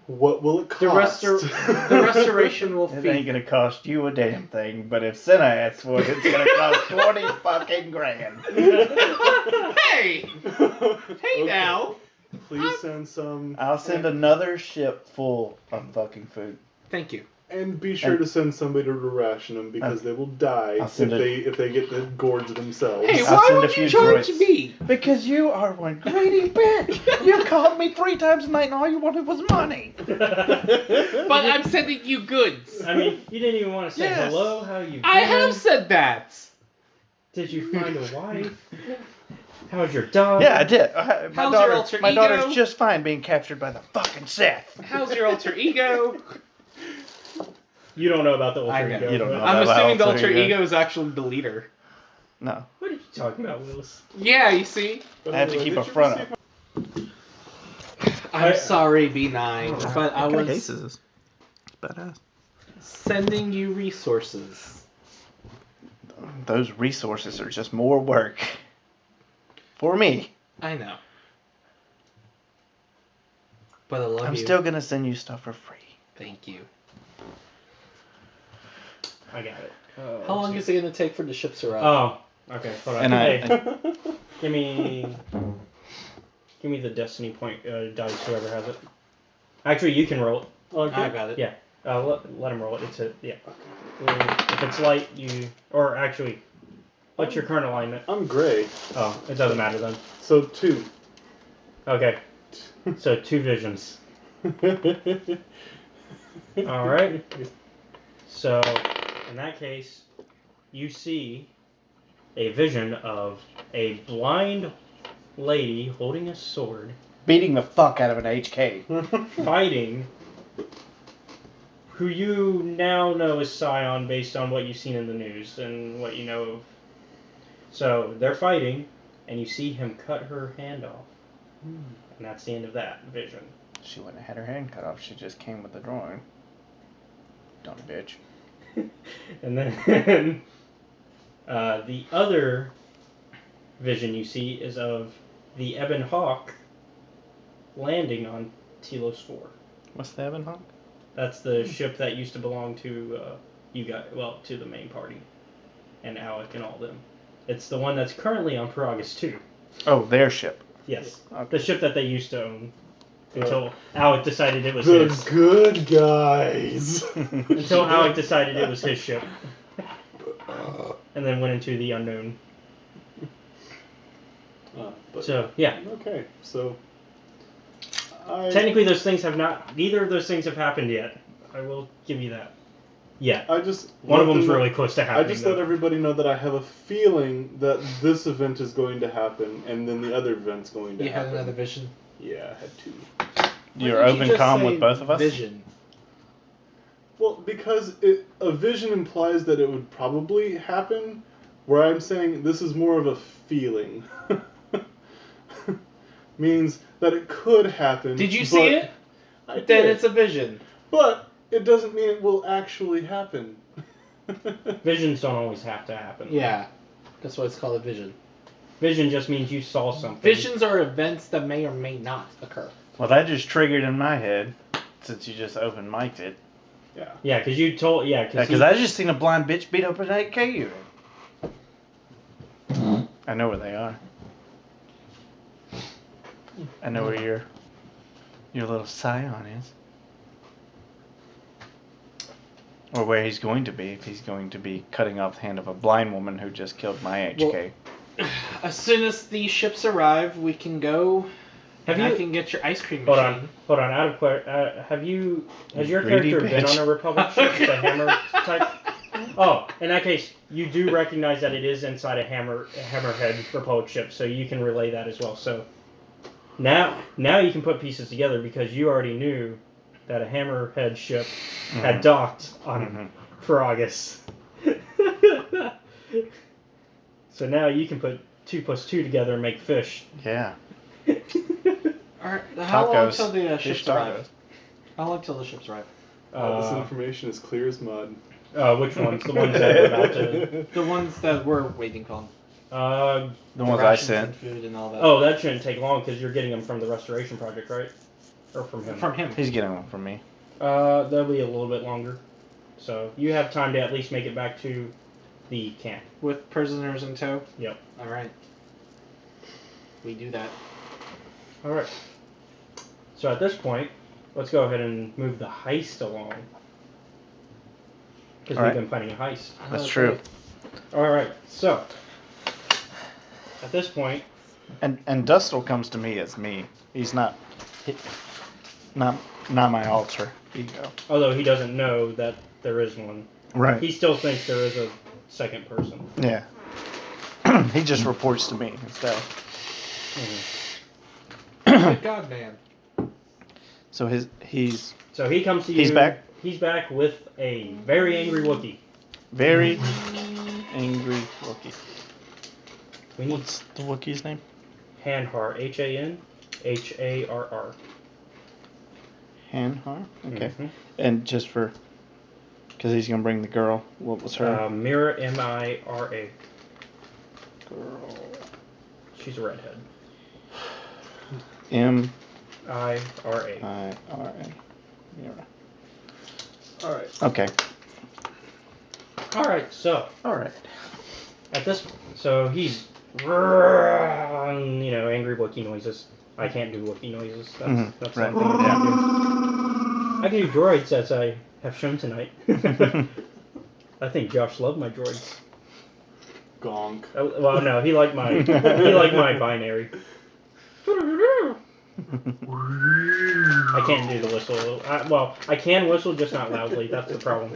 What will it The cost? the restoration will It ain't feed. gonna cost you a damn thing, but if Senna asks for it, it's gonna cost 20 fucking grand. Hey! Hey now! Please send some, I'll send another ship full of fucking food. Thank you. and be sure to send somebody to ration them because they will die I'll if send if they get to gorge themselves. Hey, I'll why send a would you few charge droids. me? Because you are one greedy bitch. You called me 3 times a night and all you wanted was money. But I'm sending you goods. I mean, you didn't even want to say Yes. hello. How you? I been? have said that. Did you find a wife? How's your dog? Yeah, I did. How's your alter my ego? daughter's just fine being captured by the fucking Sith. How's your alter ego? You don't know about the alter I know. ego. You don't but- know. I'm about assuming the alter alter ego. ego is actually the leader. No, What are you talking about, Willis? Yeah, you see? I have to keep a front up. I'm sorry, B9, but I was is this? Badass. sending you resources. Those resources are just more work. For me. I know. But I love I'm you. still gonna send you stuff for free. Thank you. I got it. How long is it going to take for the ship to arrive? Oh, okay. Hold on. And Hey, give me the destiny point dice. Whoever has it. Actually, you can roll it. I got it. Yeah. Let him roll it. It's a yeah. If it's light, or actually, what's your current alignment? I'm gray. Oh, it doesn't matter then. So 2. Okay. So 2 visions. All right. So, in that case, you see a vision of a blind lady holding a sword, Beating the fuck out of an HK. fighting who you now know is Sion based on what you've seen in the news and what you know of. So, they're fighting, and you see him cut her hand off. And that's the end of that vision. She wouldn't have had her hand cut off. She just came with the drawing. Dumb bitch. And then the other vision you see is of the Ebon Hawk landing on Telos 4. What's the Ebon Hawk? That's the ship that used to belong to you guys, well, to the main party, and Alec and all them. It's the one that's currently on Peragus 2. Oh, their ship. Yes, Okay. the ship that they used to own until Alec decided it was The his. good guys. Until Alec decided it was his ship, and then went into the unknown. But- So yeah. Okay, so Technically, those things have not. Neither of those things have happened yet. I will give you that. yet. I just One of let them's them know- really close to I happening. just let everybody know that I have a feeling that this event is going to happen, and then the other event's going to You had happen. another vision. Yeah, I had two. You're open comm with both of us? Vision. Well, because a vision implies that it would probably happen, where I'm saying this is more of a feeling. Means that it could happen. Did you see it? I Then did. it's a vision. But it doesn't mean it will actually happen. Visions don't always have to happen. Yeah. That's why it's called a vision. Vision just means you saw something. Visions are events that may or may not occur. Well, that just triggered in my head since you just open mic'd it. Yeah. Yeah, because you told. Yeah, Because I just seen a blind bitch beat up an 8K unit. I know where they are. I know where your little Sion is. Or where he's going to be if he's going to be cutting off the hand of a blind woman who just killed my HK. As soon as the ships arrive, we can go. Have I you- can get your ice cream Hold machine. on. Out of has your Greedy character been bitch. on a Republic ship with a hammer type? Oh, in that case, you do recognize that it is inside a hammerhead Republic ship, so you can relay that as well. So now you can put pieces together because you already knew that a hammerhead ship had docked on Faragus. So now you can put 2 + 2 together and make fish. Yeah. Alright, how long Tacos. till the Fish ships arrive? tacos. How long till the ships arrive? All this information is clear as mud. Which ones? The ones that we're about to. The ones that we're waiting on. The ones I Rations sent. and food and all that. Oh, that shouldn't take long because you're getting them from the restoration project, right? Or from him? From him. He's getting one from me. That'll be a little bit longer. So you have time to at least make it back to the camp. With prisoners in tow? Yep. Alright. We do that. Alright. So at this point, let's go ahead and move the heist along. Because we've Alright. been planning a heist. That's true. Alright, so. At this point. And Dustle comes to me as me. He's not my alter ego. Although he doesn't know that there is one. Right. He still thinks there is a second person. Yeah. He just reports to me instead. Good God, man. So he's So he comes to you. He's back? He's back with a very angry Wookiee. very angry Wookiee. We need What's the Wookiee's name? Hanhar. Hanharr. Hanhar? Okay. Mhm. And just because he's going to bring the girl. What was her? Mira, Mira. Girl. She's a redhead. Mira. Ira. Mira. Alright. Okay. All right. So Alright. at this, so he's, angry Wookiee noises. I can't do Wookiee noises. That's right. something I can't do. I can do droids as I have shown tonight. I think Josh loved my droids. Gonk. Well, no, he liked my binary. I can't do the whistle. I can whistle, just not loudly. That's the problem.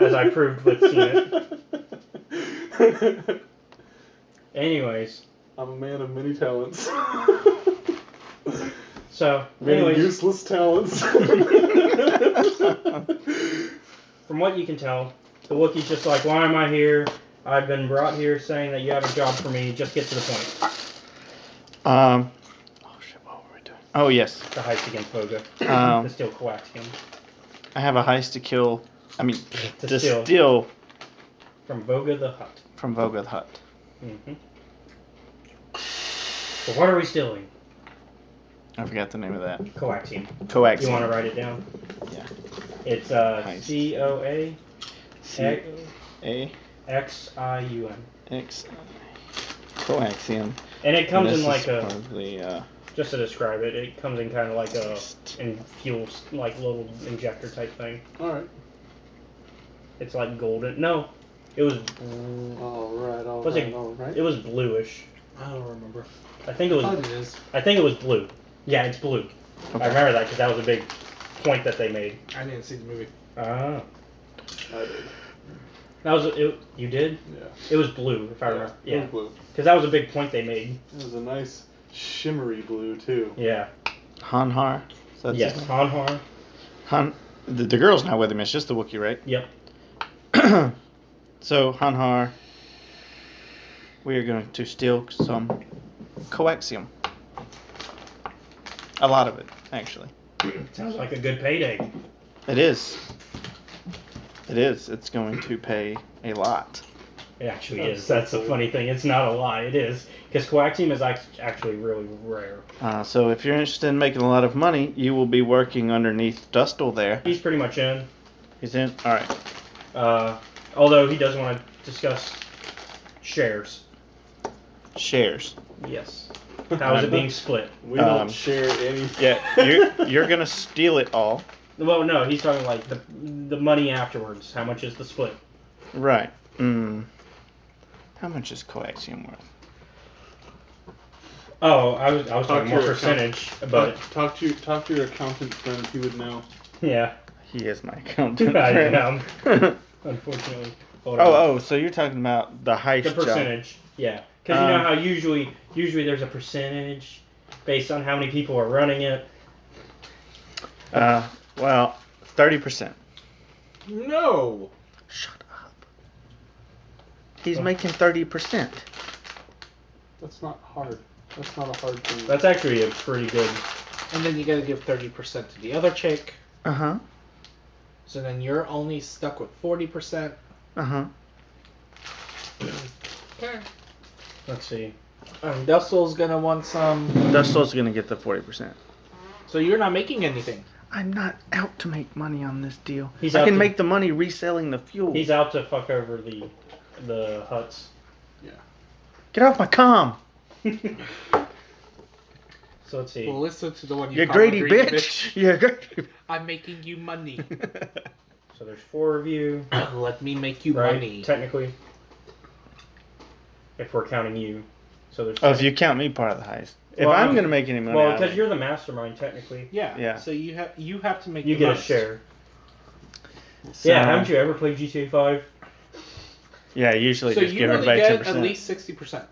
As I proved with Sion. Anyways. I'm a man of many talents. So, Many anyways, useless talents. from what you can tell, the Wookiee's just like, why am I here? I've been brought here saying that you have a job for me. Just get to the point. Oh shit! What were we doing? Oh yes. The heist against Voga. To steal coaxium. I have a heist to kill. To steal from Voga the Hutt. from Voga the Hutt. Mm-hmm. So what are we stealing? I forgot the name of that. Coaxium. Coaxium. You want to write it down? Yeah. It's Heist. COAXIUM. Coaxium. And it comes And in this like is a, probably, just to describe it, it comes in kind of like a fuel, like little injector type thing. Alright. It's like golden. No, it was. Alright, Was it? alright. It was bluish. I don't remember. I think it was. It is. I think it was blue. Yeah, it's blue. Okay. I remember that because that was a big point that they made. I didn't see the movie. Ah. I did. That was it. You did? Yeah. It was blue, if I remember. It Yeah. was blue. Because that was a big point they made. It was a nice shimmery blue too. Yeah. Hanhar. Is that Yes. his name? Hanhar. The girl's not with him. It's just the Wookiee, right? Yep. So Hanhar, we are going to steal some coaxium. A lot of it, actually. Sounds like a good payday. It is. It is. It's going to pay a lot. It actually is. That's the funny thing. It's not a lie. It is. Because coaxium is actually really rare. So if you're interested in making a lot of money, you will be working underneath Dustle there. He's pretty much in. He's in? Alright. Although he does want to discuss shares. Shares. Yes. How is it being split? We don't share anything. Yeah, you're going to steal it all. Well, no, he's talking like the money afterwards. How much is the split? Right. How much is coaxium worth? Oh, I was Talk talking to more your percentage, but Talk to your accountant friend. He would know. yeah. He is my accountant. I friend. am. Unfortunately. Hold on. Oh, so you're talking about the heist The job. percentage, yeah. Because you know how usually there's a percentage based on how many people are running it. Well, 30%. No. Shut up. He's making 30%. That's not hard. That's not a hard thing. That's actually a pretty good. And then you gotta give 30% to the other chick. Uh-huh. So then you're only stuck with 40%. Uh-huh. Let's see. Dustle's gonna want some. Dustle's gonna get the 40%. So you're not making anything. I'm not out to make money on this deal. He's I out can to- make the money reselling the fuel. He's out to fuck over the huts. Get off my comm! So let's see. Well, listen to the one you You call greedy a bitch! You greedy. I'm making you money. So there's 4 of you, Let me make you right? money. Technically, if we're counting you. So there's. Oh, if you count me part of the heist. If Well, I'm gonna make any money, Well, out of because it. you're the mastermind, technically. Yeah. Yeah. So you have to make. You the get a most. share. So- Yeah, haven't you ever played GTA 5? Yeah, usually So just you give only everybody get 10%. at least 60%,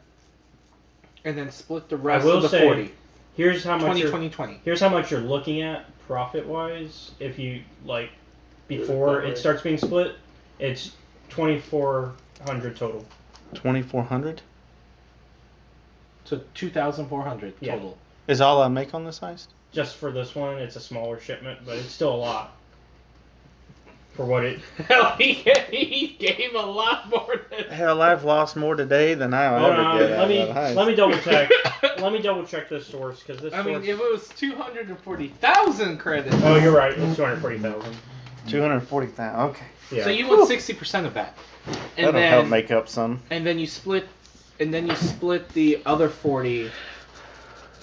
and then split the rest will of the say, 40. Here's how much 20, you're, 20, 20. Here's how much you're looking at profit-wise. If you like, before it starts being split, it's 2,400 total. 2,400 So 2,400 Yeah. total. is all I make on this heist. Just for this one, it's a smaller shipment, but it's still a lot. For what it. Hell, he gave a lot more than. Hell, I've lost more today than I'll Hold ever on, get out let me of a heist. let me double check. Let me double check this source because this. I mean, source... if it was 240,000 credits. Oh, you're right. It's 240,000. 240,000. Okay. Yeah. So you want 60% of that, and That'll then help make up some. and then you split the other 40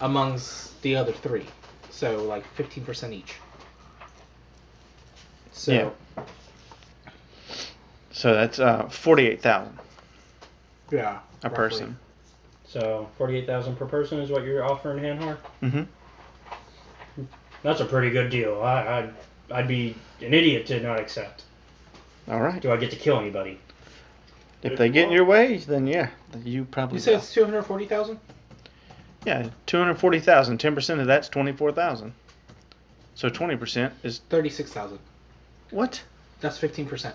amongst the other 3, so like 15% each. So Yeah. So that's 48,000 yeah, a roughly. person. So 48,000 per person is what you're offering, Hanhar. Mm-hmm. That's a pretty good deal. I'd be an idiot to not accept. All right. Do I get to kill anybody? If they get in your way, then yeah, you probably You said will. it's 240,000. Yeah, 240,000. 10% of that's 24,000. So 20% is 36,000. what? That's 15%.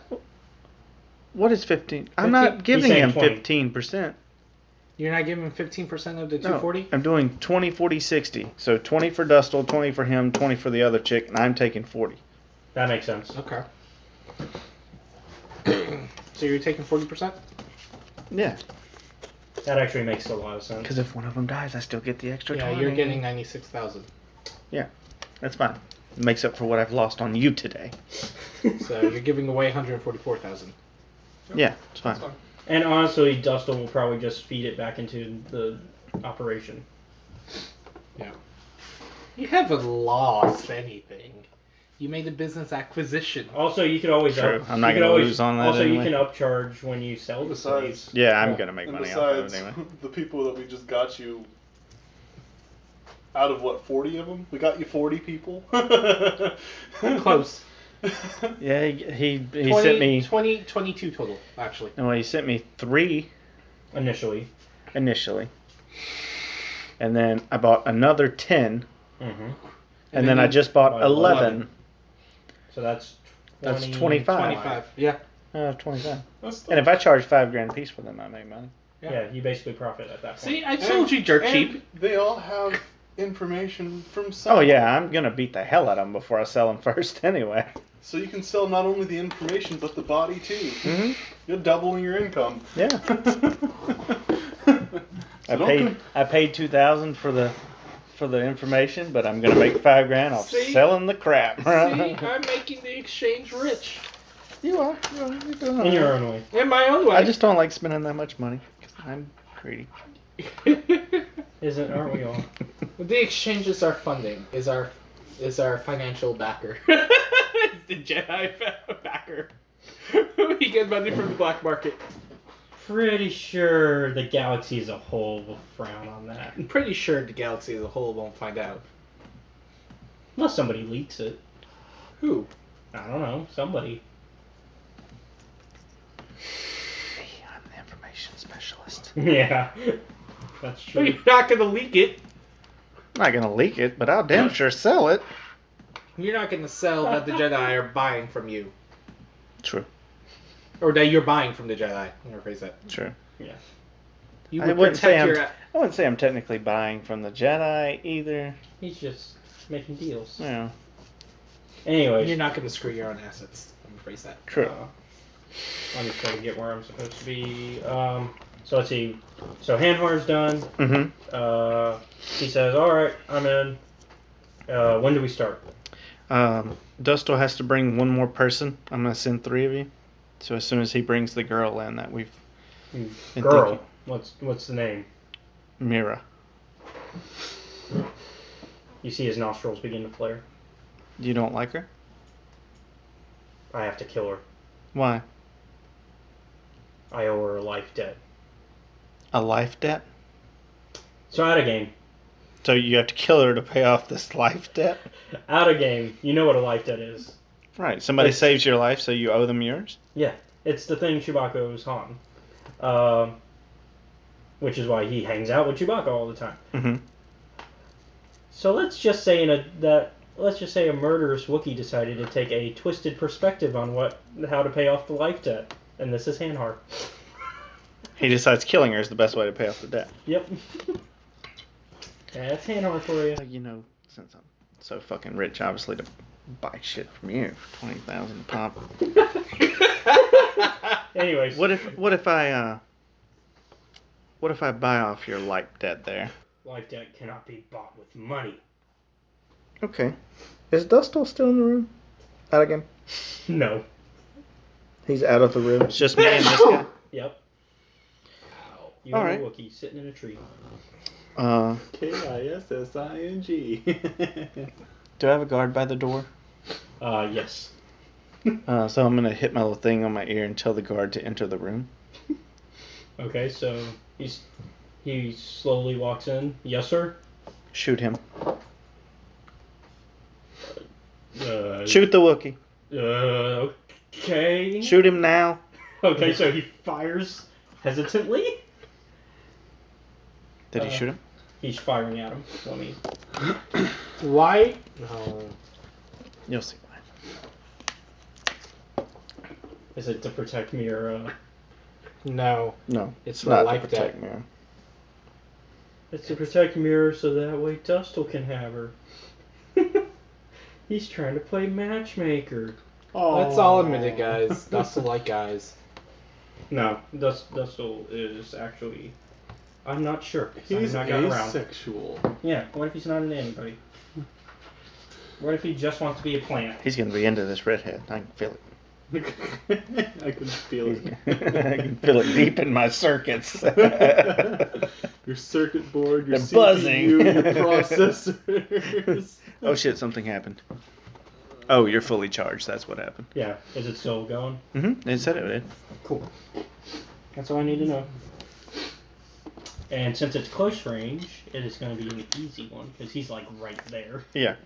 What is 15? I'm 15? not giving saying him 20. 15%. You're not giving him 15% of the 240. No, I'm doing 20, 40, 60. So 20 for Dustle, 20 for him, 20 for the other chick, and I'm taking 40. That makes sense. Okay. So you're taking 40%? Yeah, That actually makes a lot of sense. because if one of them dies, I still get the extra Yeah, 20. you're getting 96,000. That's fine. It makes up for what I've lost on you today. So you're giving away 144,000. Yeah, it's fine. And honestly, Dustin will probably just feed it back into the operation. You haven't lost anything. You made a business acquisition. Also, you could always True. up, I'm not you could gonna always- lose on that Also, anyway. you can upcharge when you sell the Besides- slaves. Yeah, I'm Yeah. gonna make And money off of besides, it anyway. the people that we just got you, out of what, 40 of them? We got you 40 people? Close. Yeah, he 20, sent me. 22 total, actually. No, he sent me 3 Initially. and then I bought another 10, Mm-hmm. and then I just bought bought 11. So that's 25. 25. Yeah. 25. That's And if I charge $5,000 a piece for them, I make money. Yeah, you basically profit at that point. See, I told you dirt cheap. They all have information from Oh someone. yeah, I'm gonna beat the hell out of them before I sell them first anyway. So you can sell not only the information but the body too. Mhm. You're doubling your income. Yeah. I paid $2,000 for the information, but I'm gonna make $5,000 off See? selling the crap. See, I'm making the exchange rich. You are. You're doing In your alright. own way. In my own way. I just don't like spending that much money because I'm greedy. Aren't we all? The exchange is our funding. Is our financial backer. The Jedi backer. We get money from the black market. Pretty sure the galaxy as a whole will frown on that. I'm pretty sure the galaxy as a whole won't find out. Unless somebody leaks it. Who? I don't know. Somebody. I'm the information specialist. Yeah. That's Well, true. you're not gonna leak it. I'm not gonna leak it, but I'll damn sure sell it. You're not gonna sell that the Jedi are buying from you. True. Or that you're buying from the Jedi. I'm gonna phrase that. True. Yeah. You I would wouldn't say protect I wouldn't say I'm technically buying from the Jedi either. He's just making deals. Yeah. Anyways. You're not gonna screw your own assets. I'm gonna phrase that. True. Let me try to get where I'm supposed to be. So let's see. So Hanhar's done. Mm-hmm. He says, "All right, I'm in. When do we start?" Dustle has to bring one more person. I'm gonna send 3 of you. So as soon as he brings the girl in that we've been Girl. thinking. What's the name? Mira. You see his nostrils begin to flare. You don't like her? I have to kill her. Why? I owe her a life debt. A life debt? So out of game. So you have to kill her to pay off this life debt? Out of game. You know what a life debt is. Right. Somebody It's- saves your life, so you owe them yours? Yeah. It's the thing Chewbacca owes Han. Which is why he hangs out with Chewbacca all the time. Mm-hmm. So let's just say a murderous Wookiee decided to take a twisted perspective on how to pay off the life debt, and this is Hanhar. He decides killing her is the best way to pay off the debt. Yep. That's Hanhar for you. You know, since I'm so fucking rich, obviously, to buy shit from you for $20,000 a pop. Anyways, What if I buy off your life debt there? life debt cannot be bought with money. Okay. Is Dustle still in the room? Out again? No. He's out of the room. It's just me and this guy. Yep. You All have right. a Wookiee sitting in a tree. Kissing. Do I have a guard by the door? Yes. So I'm gonna hit my little thing on my ear and tell the guard to enter the room. Okay, so he slowly walks in. Yes, sir. Shoot him. Shoot. Shoot the Wookiee. Okay. Shoot him now. Okay, so he fires hesitantly. Did he shoot him? He's firing at him. Let me. Why? No. You'll see why. Is it to protect me or? No. No, It's not for to life protect debt. Mira. It's to protect Mirror so that way Dustle can have her. He's trying to play matchmaker. Let's all admit it, guys. Dustle like guys. No, Dustle is actually. I'm not sure. He's I've not gotten around. asexual. Yeah. What if he's not into anybody? What if he just wants to be a plant? He's gonna be into this redhead. I can feel it. I can feel it. I can feel it deep in my circuits. Your circuit board, your They're CPU, buzzing. your processors. Oh shit! Something happened. Oh, you're fully charged. That's what happened. Yeah. Is it still going? Mm-hmm. It said it did. Cool. That's all I need to know. And since it's close range, it is going to be an easy one because he's like right there. Yeah.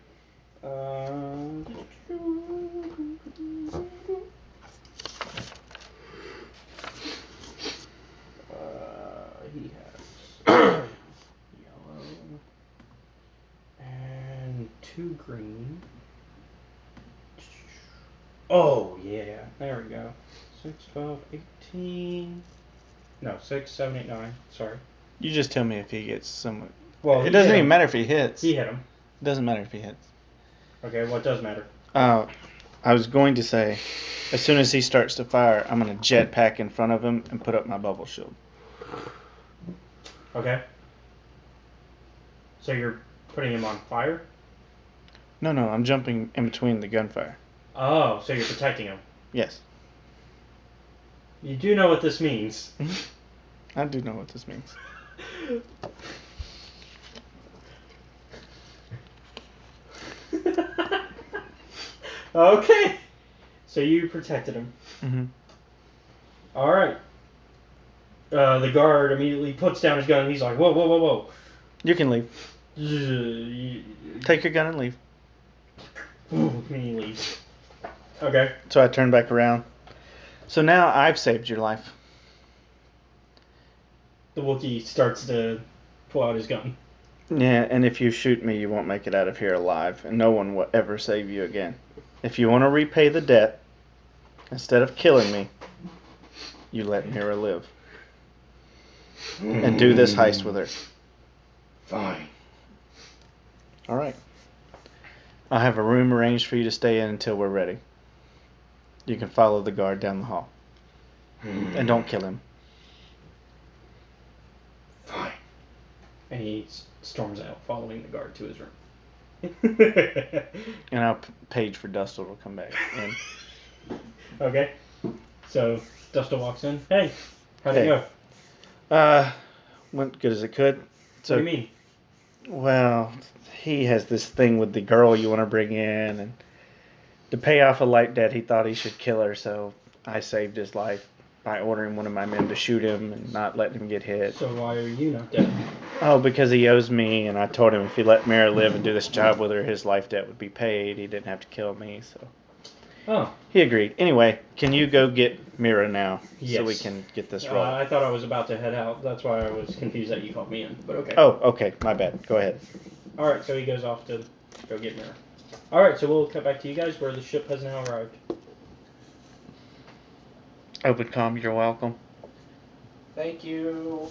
He has yellow and 2 green. Oh, yeah. There we go. 6, 12, 18. No, 6, 7, 8, 9. Sorry. You just tell me if he gets some. Well, It doesn't even matter if he hits. He hit him. It doesn't matter if he hits. Okay, what does matter? I was going to say, as soon as he starts to fire, I'm going to jetpack in front of him and put up my bubble shield. Okay. So you're putting him on fire? No, I'm jumping in between the gunfire. Oh, so you're protecting him. Yes. You do know what this means. I do know what this means. Okay. So you protected him. Mm-hmm. Alright. The guard immediately puts down his gun and he's like, whoa, whoa, whoa, whoa. You can leave. Take your gun and leave. And he leaves. Okay. So I turn back around. So now I've saved your life. The Wookiee starts to pull out his gun. Yeah, and if you shoot me, you won't make it out of here alive, and no one will ever save you again. If you want to repay the debt, instead of killing me, you let Mira live. And do this heist with her. Fine. Alright. I'll have a room arranged for you to stay in until we're ready. You can follow the guard down the hall. And don't kill him. Fine. And he storms out, following the guard to his room. And I'll page for Dustle to come back in. Okay. So Dustle walks in. Hey, how'd it go? Went good as it could. So, What do you mean? Well, he has this thing with the girl you want to bring in, and to pay off a light debt, he thought he should kill her, so I saved his life by ordering one of my men to shoot him and not letting him get hit. So why are you not dead? Oh, because he owes me, and I told him if he let Mira live and do this job with her, his life debt would be paid. He didn't have to kill me, so Oh. he agreed. Anyway, can you go get Mira now, Yes. so we can get this rolling? I thought I was about to head out. That's why I was confused that you called me in. But okay. Oh, okay, my bad. Go ahead. All right. So he goes off to go get Mira. All right. So we'll cut back to you guys where the ship has now arrived. Open comm, you're welcome. Thank you.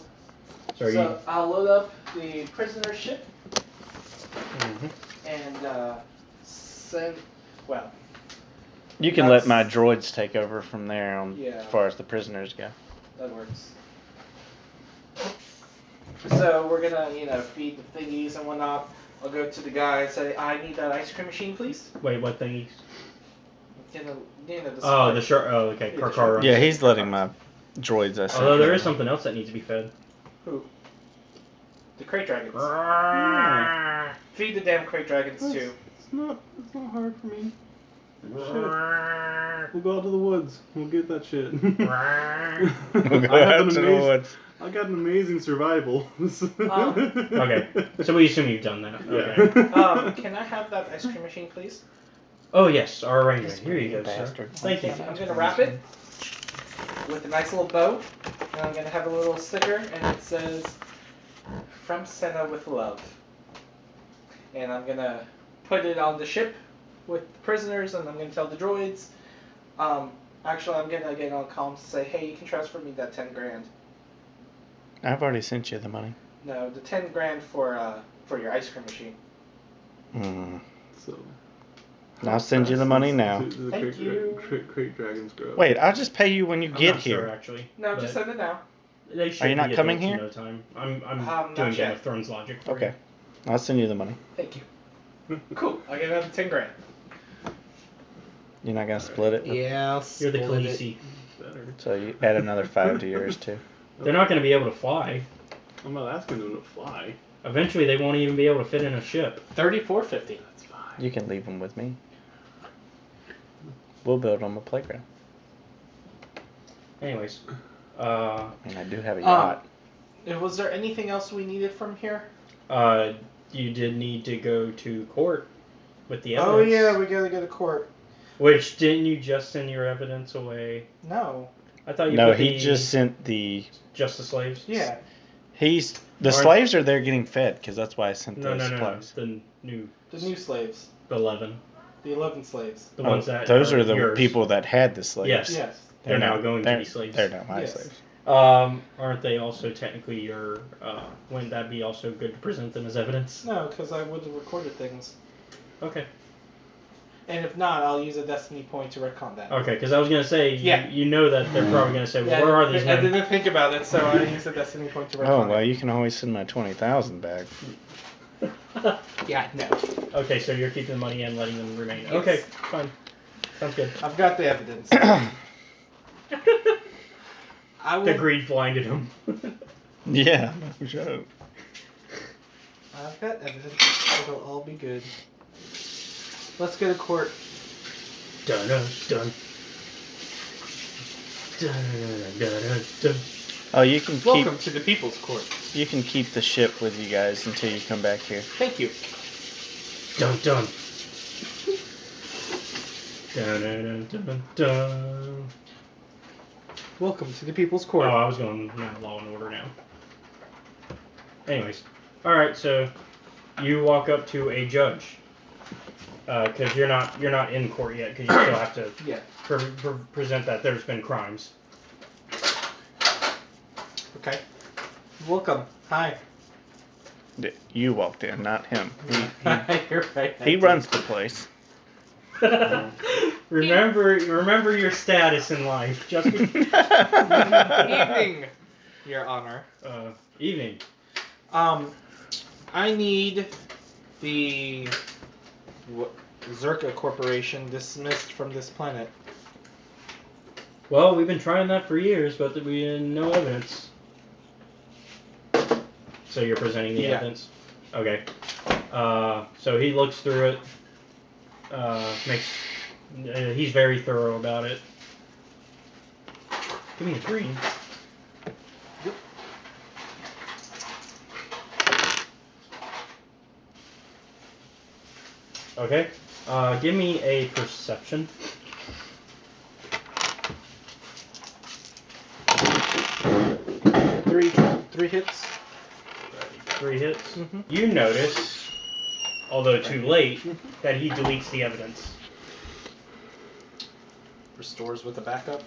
So I'll load up the prisoner ship Mhm. and send. Well, You can That's- let my droids take over from there Yeah. as far as the prisoners go. that works. So we're gonna, feed the thingies and whatnot. I'll go to the guy and say, I need that ice cream machine, please. Wait, what thingies? The Oh, the short. Oh, okay. Yeah, the Car short- runs. Yeah, he's letting my droids. I Although there is something else that needs to be fed. Who? The crate dragons. Yeah. Feed the damn crate dragons too. It's not hard for me. Shit. We'll go out to the woods. We'll get that shit. We'll go I out have to an the woods. I got an amazing survival. Okay. So we assume you've done that. Yeah. Okay. Can I have that ice cream machine, please? Oh yes, our arrangement. Here you go, sir. Bastard. Thank you. I'm gonna wrap it with a nice little bow, and I'm gonna have a little sticker, and it says, "From Senna with love." And I'm gonna put it on the ship with the prisoners, and I'm gonna tell the droids. Actually, I'm gonna get on comms to say, "Hey, you can transfer me that 10 grand." I've already sent you the money. No, the 10 grand for your ice cream machine. So. I'll send you the money now. Do the Thank you. crate dragons grow? Wait, I'll just pay you when you I'm get not sure, here. actually. No, but just send it now. They should Are you not be coming adults in here? No time. I'm Not doing Game yet. of Thrones logic for Okay, I'll send you the money. Thank you. Cool. I get another 10 grand. You're not gonna split it? Yeah, I'll you. You're the split it. Khaleesi. Better. So you add another 5 to yours too. They're not going to be able to fly. I'm not asking them to fly. Eventually, they won't even be able to fit in a ship. 34.50. That's fine. You can leave them with me. We'll build them a playground. Anyways, And I do have a yacht. Was there anything else we needed from here? you did need to go to court with the evidence. Oh yeah, we gotta go to court. Which, didn't you just send your evidence away? No. I thought you No, put he just sent the... Just the slaves? Yeah. The slaves are there getting fed, because that's why I sent those supplies. The new slaves. 11. The 11 slaves. The ones that those are the yours. people that had the slaves. Yes. Yes. They're now going to be slaves. They're now my Yes. slaves. Aren't they also technically your... wouldn't that be also good to present them as evidence? No, because I would have recorded things. Okay. And if not, I'll use a destiny point to retcon that. Okay, because I was going to say, Yeah. you know that they're probably going to say, well, where are these I men? didn't think about it, so I used a destiny point to retcon Oh, well, it. you can always send my 20,000 back. Yeah, no. Okay, so you're keeping the money and letting them remain. Yes. Okay, fine. Sounds good. I've got the evidence. I will. The greed blinded him. Yeah, no joke. I've got evidence. It'll all be good. Let's go to court. Dun dun dun. Dun dun dun dun. Oh, you can Welcome to the People's Court. You can keep the ship with you guys until you come back here. Thank you. Dun dun. Dun dun dun dun dun. Welcome to the People's Oh, Court. I was going Law and Order now. Anyways, all right. So you walk up to a judge because you're not in court yet because you still have to Yeah. present that there's been crimes. Okay. Welcome. Hi. You walked in, not him. You're right. He runs the place. remember your status in life. Just Evening, Your Honor. Evening. I need the Zerka Corporation dismissed from this planet. Well, we've been trying that for years, but we had no evidence. So you're presenting the evidence? Okay. So he looks through it. He's very thorough about it. Give me a green. Yep. Okay. Give me a perception. 3 hits. 3 hits. Mm-hmm. You notice, although too late, that he deletes the evidence. Restores with a backup.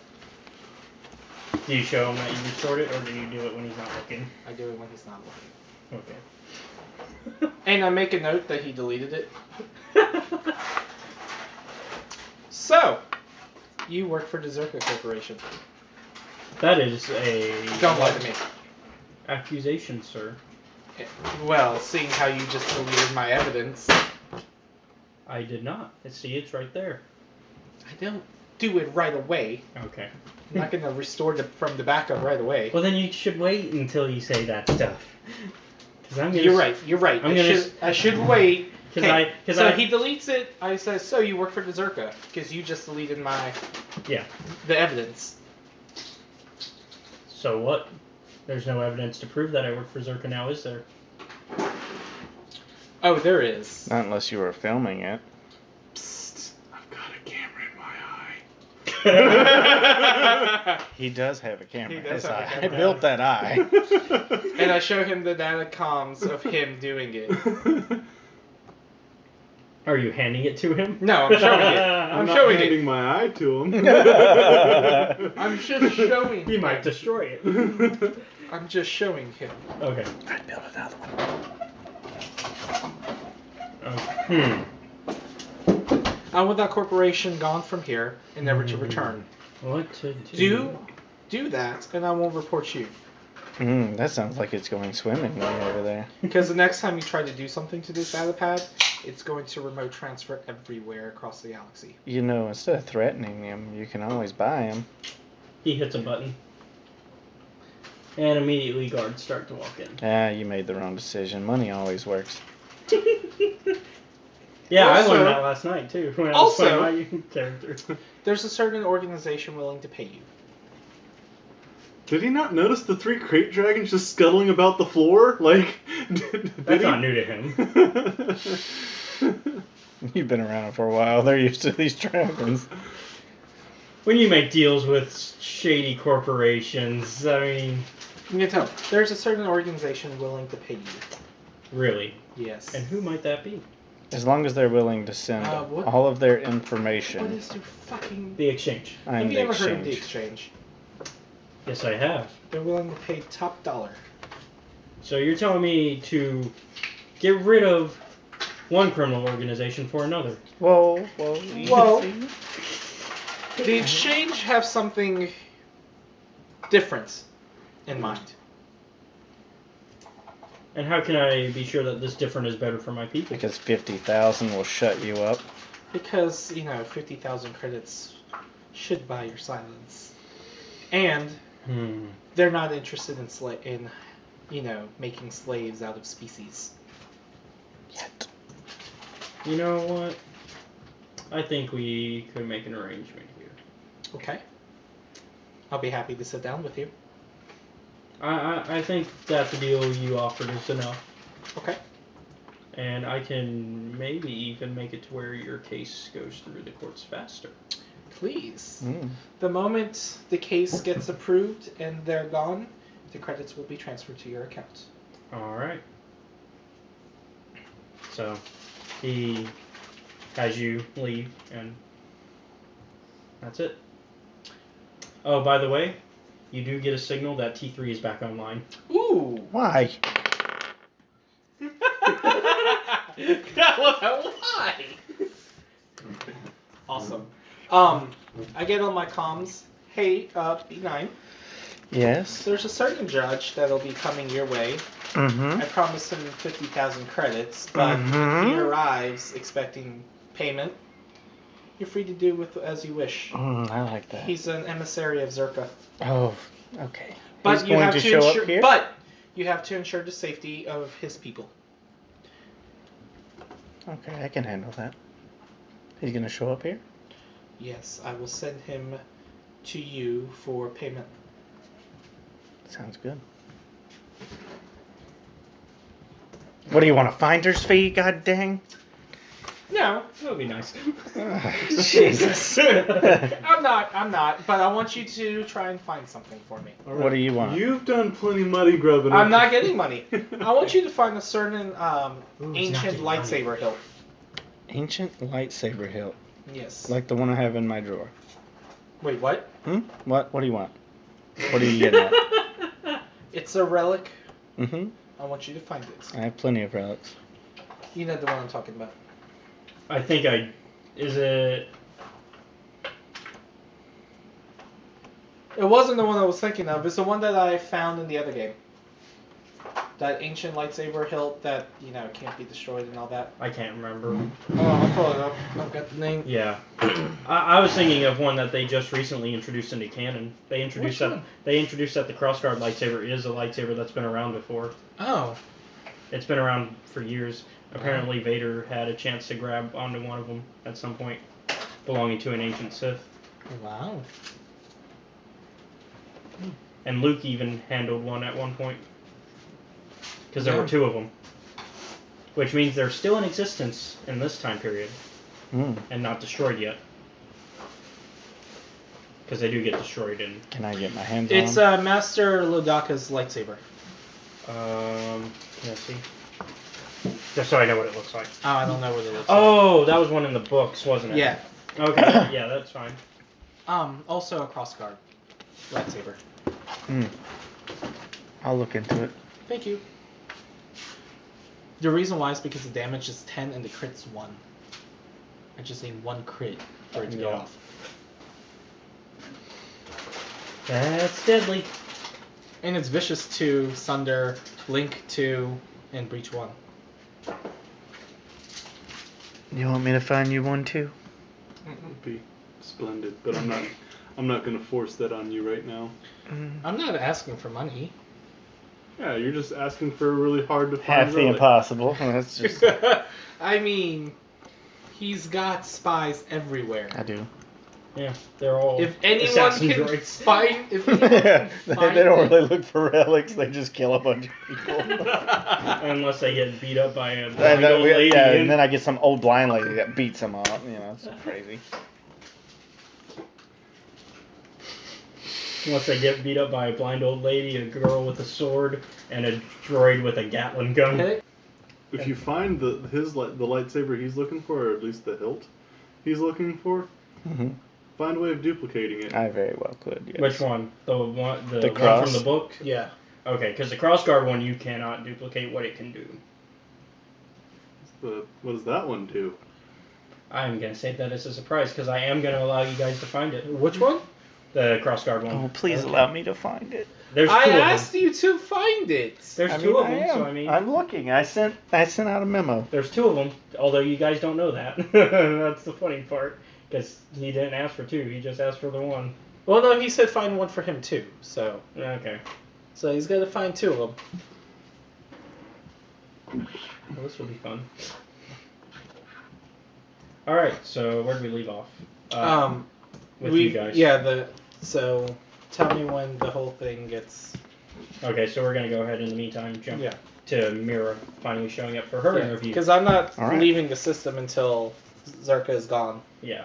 Do you show him that you restored it, or do you do it when he's not looking? I do it when he's not looking. Okay. And I make a note that he deleted it. So, you work for the Zerka Corporation. That is a... Don't lie to me. Accusation, sir. Well, seeing how you just deleted my evidence. I did not. See, it's right there. I don't do it right away. Okay. I'm not going to restore from the backup right away. Well, then you should wait until you say that stuff. You're right. I should wait. He deletes it. I say, so you work for the Zerka because you just deleted the evidence. So what? There's no evidence to prove that I work for Zerka now, is there? Oh, there is. Not unless you were filming it. Psst. I've got a camera in my eye. He does have a camera. He does have a I camera. built that eye. And I show him the data comms of him doing it. Are you handing it to him? No, I'm showing it. I'm not showing handing it. my eye to him. I'm just showing He him. might destroy it. I'm just showing him. Okay. I built another one. I want that corporation gone from here and never to return. What to do? Do that, and I won't report you. That sounds like it's going swimmingly over there. Because the next time you try to do something to this data pad, it's going to remote transfer everywhere across the galaxy. You know, instead of threatening him, you can always buy him. He hits a button. And immediately guards start to walk in. You made the wrong decision. Money always works. Yeah, I Also- learned that last night too when I was playing my character. There's a certain organization willing to pay you. Did he not notice the 3 crate dragons just scuttling about the floor? Like, did That's he? not new to him. You've been around for a while. They're used to these dragons. When you make deals with shady corporations, I mean... You can tell. There's a certain organization willing to pay you. Really? Yes. And who might that be? As long as they're willing to send what? all of their What information. is your fucking... The exchange. Have you ever heard of the exchange? Yes, I have. They're willing to pay top dollar. So you're telling me to get rid of one criminal organization for another? Whoa. The exchange have something different in mind. And how can I be sure that this different is better for my people? Because 50,000 will shut you up. Because, 50,000 credits should buy your silence. And they're not interested in making slaves out of species. Yet. You know what? I think we could make an arrangement here. Okay. I'll be happy to sit down with you. I think that the deal you offered is enough. Okay. And I can maybe even make it to where your case goes through the courts faster. Please. The moment the case gets approved and they're gone, the credits will be transferred to your account. Alright. So, he has you leave, and that's it. Oh, by the way, you do get a signal that T3 is back online. Ooh! Why? Why? Awesome. I get on my comms. Hey, B9. Yes. There's a certain judge that'll be coming your way. Mm-hmm. I promised him 50,000 credits, but if he arrives expecting payment, you're free to do with as you wish. I like that. He's an emissary of Zerka. Oh, okay. But He's you going have to to show ensure, up here? But you have to ensure the safety of his people. Okay, I can handle that. He's going to show up here? Yes, I will send him to you for payment. Sounds good. What do you want, a finder's fee? God dang. No, That would be nice. Jesus. I'm not. But I want you to try and find something for me. What do you want? You've done plenty money grubbing. I'm not getting money. I want you to find a certain Ooh, ancient it's not lightsaber hilt. Ancient lightsaber hilt. Yes. Like the one I have in my drawer. Wait, what? What do you want? What are you getting at? It's a relic. Mm-hmm. I want you to find it. I have plenty of relics. You know the one I'm talking about. I think is it... It wasn't the one I was thinking of. It's the one that I found in the other game. That ancient lightsaber hilt that, can't be destroyed and all that. I can't remember. Oh, I'll pull it up. I've got the name. Yeah. I was thinking of one that they just recently introduced into canon. They introduced Which that. one? They introduced that the crossguard lightsaber is a lightsaber that's been around before. Oh. It's been around for years. Apparently Vader had a chance to grab onto one of them at some point, belonging to an ancient Sith. Wow. And Luke even handled one at one point. Because there were two of them. Which means they're still in existence in this time period. And not destroyed yet. Because they do get destroyed in... Can I get my hands on It's them? Master Lodaka's lightsaber. Can I see? Just so I know what it looks like. Oh, I don't know what it looks Oh, that was one in the books, wasn't it? Yeah. Okay, yeah, that's fine. Also a crossguard lightsaber. I'll look into it. Thank you. The reason why is because the damage is 10 and the crit's 1. I just need 1 crit for it to go Yeah. off. That's deadly. And it's vicious 2, Sunder, Link 2, and Breach 1. You want me to find you one too? Would be splendid, but I'm not gonna force that on you right now. I'm not asking for money. Yeah, you're just asking for a really hard to find Half the relic. impossible. That's just. I mean, he's got spies everywhere. I do. Yeah, they're all If anyone assassin can droids. find, if anyone Yeah, can find they don't really look for relics. They just kill a bunch of people. Unless they get beat up by a And blind then, old lady. and then I get some old blind lady that beats them up. You know, it's crazy. Unless they get beat up by a blind old lady, a girl with a sword, and a droid with a Gatling gun. Okay. If you find the lightsaber he's looking for, or at least the hilt he's looking for, find a way of duplicating it. I very well could. Yes. Which one? The one cross? from the book? Yeah. Okay, because the crossguard one, you cannot duplicate what it can do. What does that one do? I'm going to save that as a surprise, because I am going to allow you guys to find it. Which one? The crossguard one. Oh, please allow me to find it. There's two I of them. asked you to find it. There's I two mean, of I them, am. so I mean... I'm looking. I sent out a memo. There's two of them, although you guys don't know that. That's the funny part, because he didn't ask for two, he just asked for the one. Well, no, he said find one for him too. So Okay. he's got to find two of them. Well, this will be fun. Alright, so where did we leave off? With you guys. Yeah. So tell me when the whole thing gets. Okay, so we're going to go ahead in the meantime jump Yeah. to Mira finally showing up for her interview. Because I'm not All right. leaving the system until Zerka is gone. Yeah.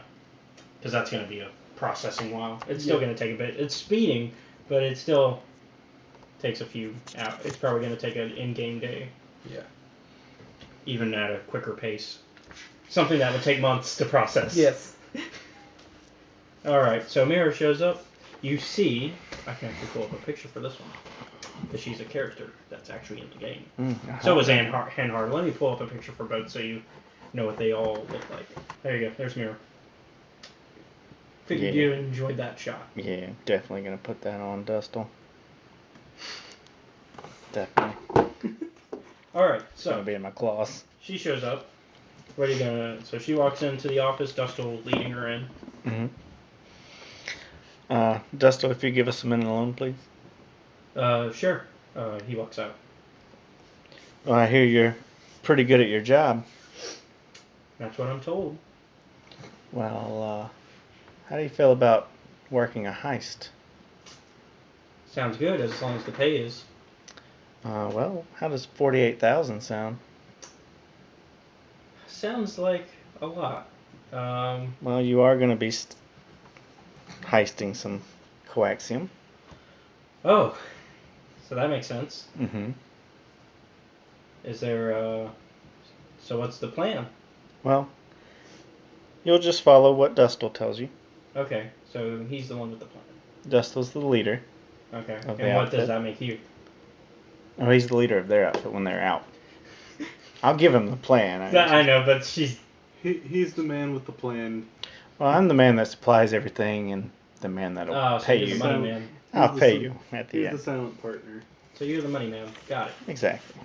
Because that's going to be a processing while. It's still going to take a bit. It's speeding, but it still takes a few hours. It's probably going to take an in-game day. Yeah. Even at a quicker pace. Something that would take months to process. Yes. Alright, so Mira shows up. You see, I can actually pull up a picture for this one. Because she's a character that's actually in the game. So was Hanhard. Let me pull up a picture for both so you know what they all look like. There you go. There's Mira. Figured you enjoyed that shot. Yeah, definitely gonna put that on Dustle. Definitely. Alright, It's gonna so be in my claws. she shows up. What are you gonna... So she walks into the office, Dustle leading her in. Dustle, if you give us a minute alone, please. Sure. He walks out. Well, I hear you're pretty good at your job. That's what I'm told. Well, how do you feel about working a heist? Sounds good, as long as the pay is. Well, how does 48,000 sound? Sounds like a lot. Well, you are going to be heisting some coaxium. Oh, so that makes sense. Mm-hmm. Is there, so what's the plan? Well, you'll just follow what Dustle tells you. Okay, so he's the one with the plan. Dustle's the leader. Okay, Of the and what outfit. does that make you? Oh, he's the leader of their outfit when they're out. I'll give him the plan. I know, but she's... He's the man with the plan. Well, I'm the man that supplies everything and the man that'll Oh, so pay you're you. the money man. I'll He's the pay sil- you at the He's end. the silent partner. So you're the money man. Got it. Exactly.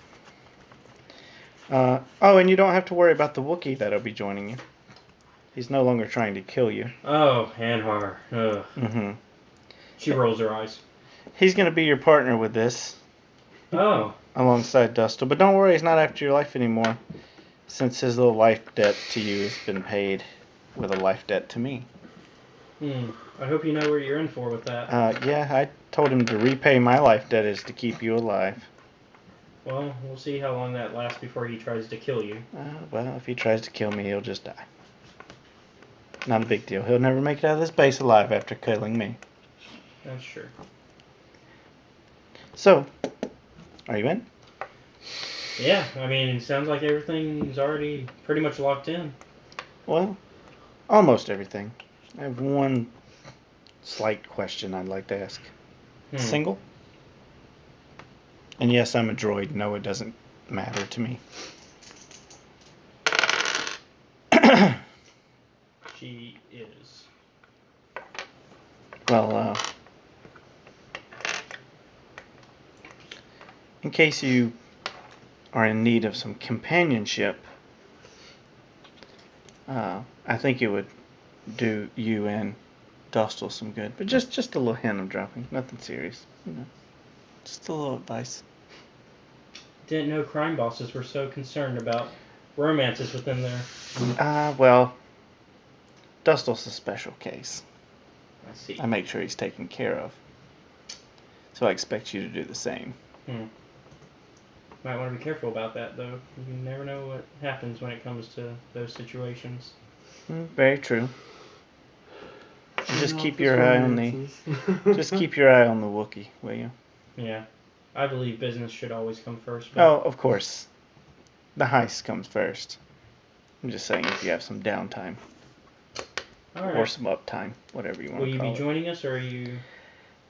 Oh, and you don't have to worry about the Wookiee that'll be joining you. He's no longer trying to kill you. Oh, Hanhar. Ugh. Mm-hmm. She rolls her eyes. He's going to be your partner with this, Oh. alongside Dustle. But don't worry, he's not after your life anymore, since his little life debt to you has been paid with a life debt to me. I hope you know what you're in for with that. Yeah, I told him to repay my life debt is to keep you alive. Well, we'll see how long that lasts before he tries to kill you. Well, if he tries to kill me, he'll just die. Not a big deal. He'll never make it out of this base alive after killing me. That's true. So, are you in? Yeah, I mean, it sounds like everything's already pretty much locked in. Well, almost everything. I have one slight question I'd like to ask. Single? And yes, I'm a droid. No, it doesn't matter to me. She is. Well, in case you are in need of some companionship, I think it would do you and Dustle some good. But just a little hint I'm dropping. Nothing serious. You know, just a little advice. Didn't know crime bosses were so concerned about romances within their... Well, Dustle's a special case. I see. I make sure he's taken care of. So I expect you to do the same. Might want to be careful about that, though. You never know what happens when it comes to those situations. Very true. Just keep your eye on the Wookiee, will you? Yeah. I believe business should always come first. Oh, of course. The heist comes first. I'm just saying if you have some downtime. All right. Or some uptime, whatever you want Will to you call be joining us, or are you...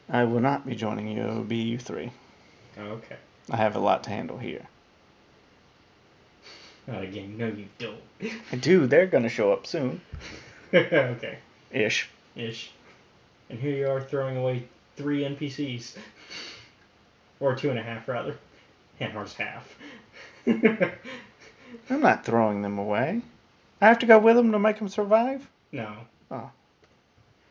I will not be joining you. It will be you three. Oh, okay. I have a lot to handle here. Not again. No, you don't. I do. They're going to show up soon. Okay. Ish. And here you are throwing away 3 NPCs. Or 2.5, rather. Hanhar's half. I'm not throwing them away. I have to go with them to make them survive? No. Oh.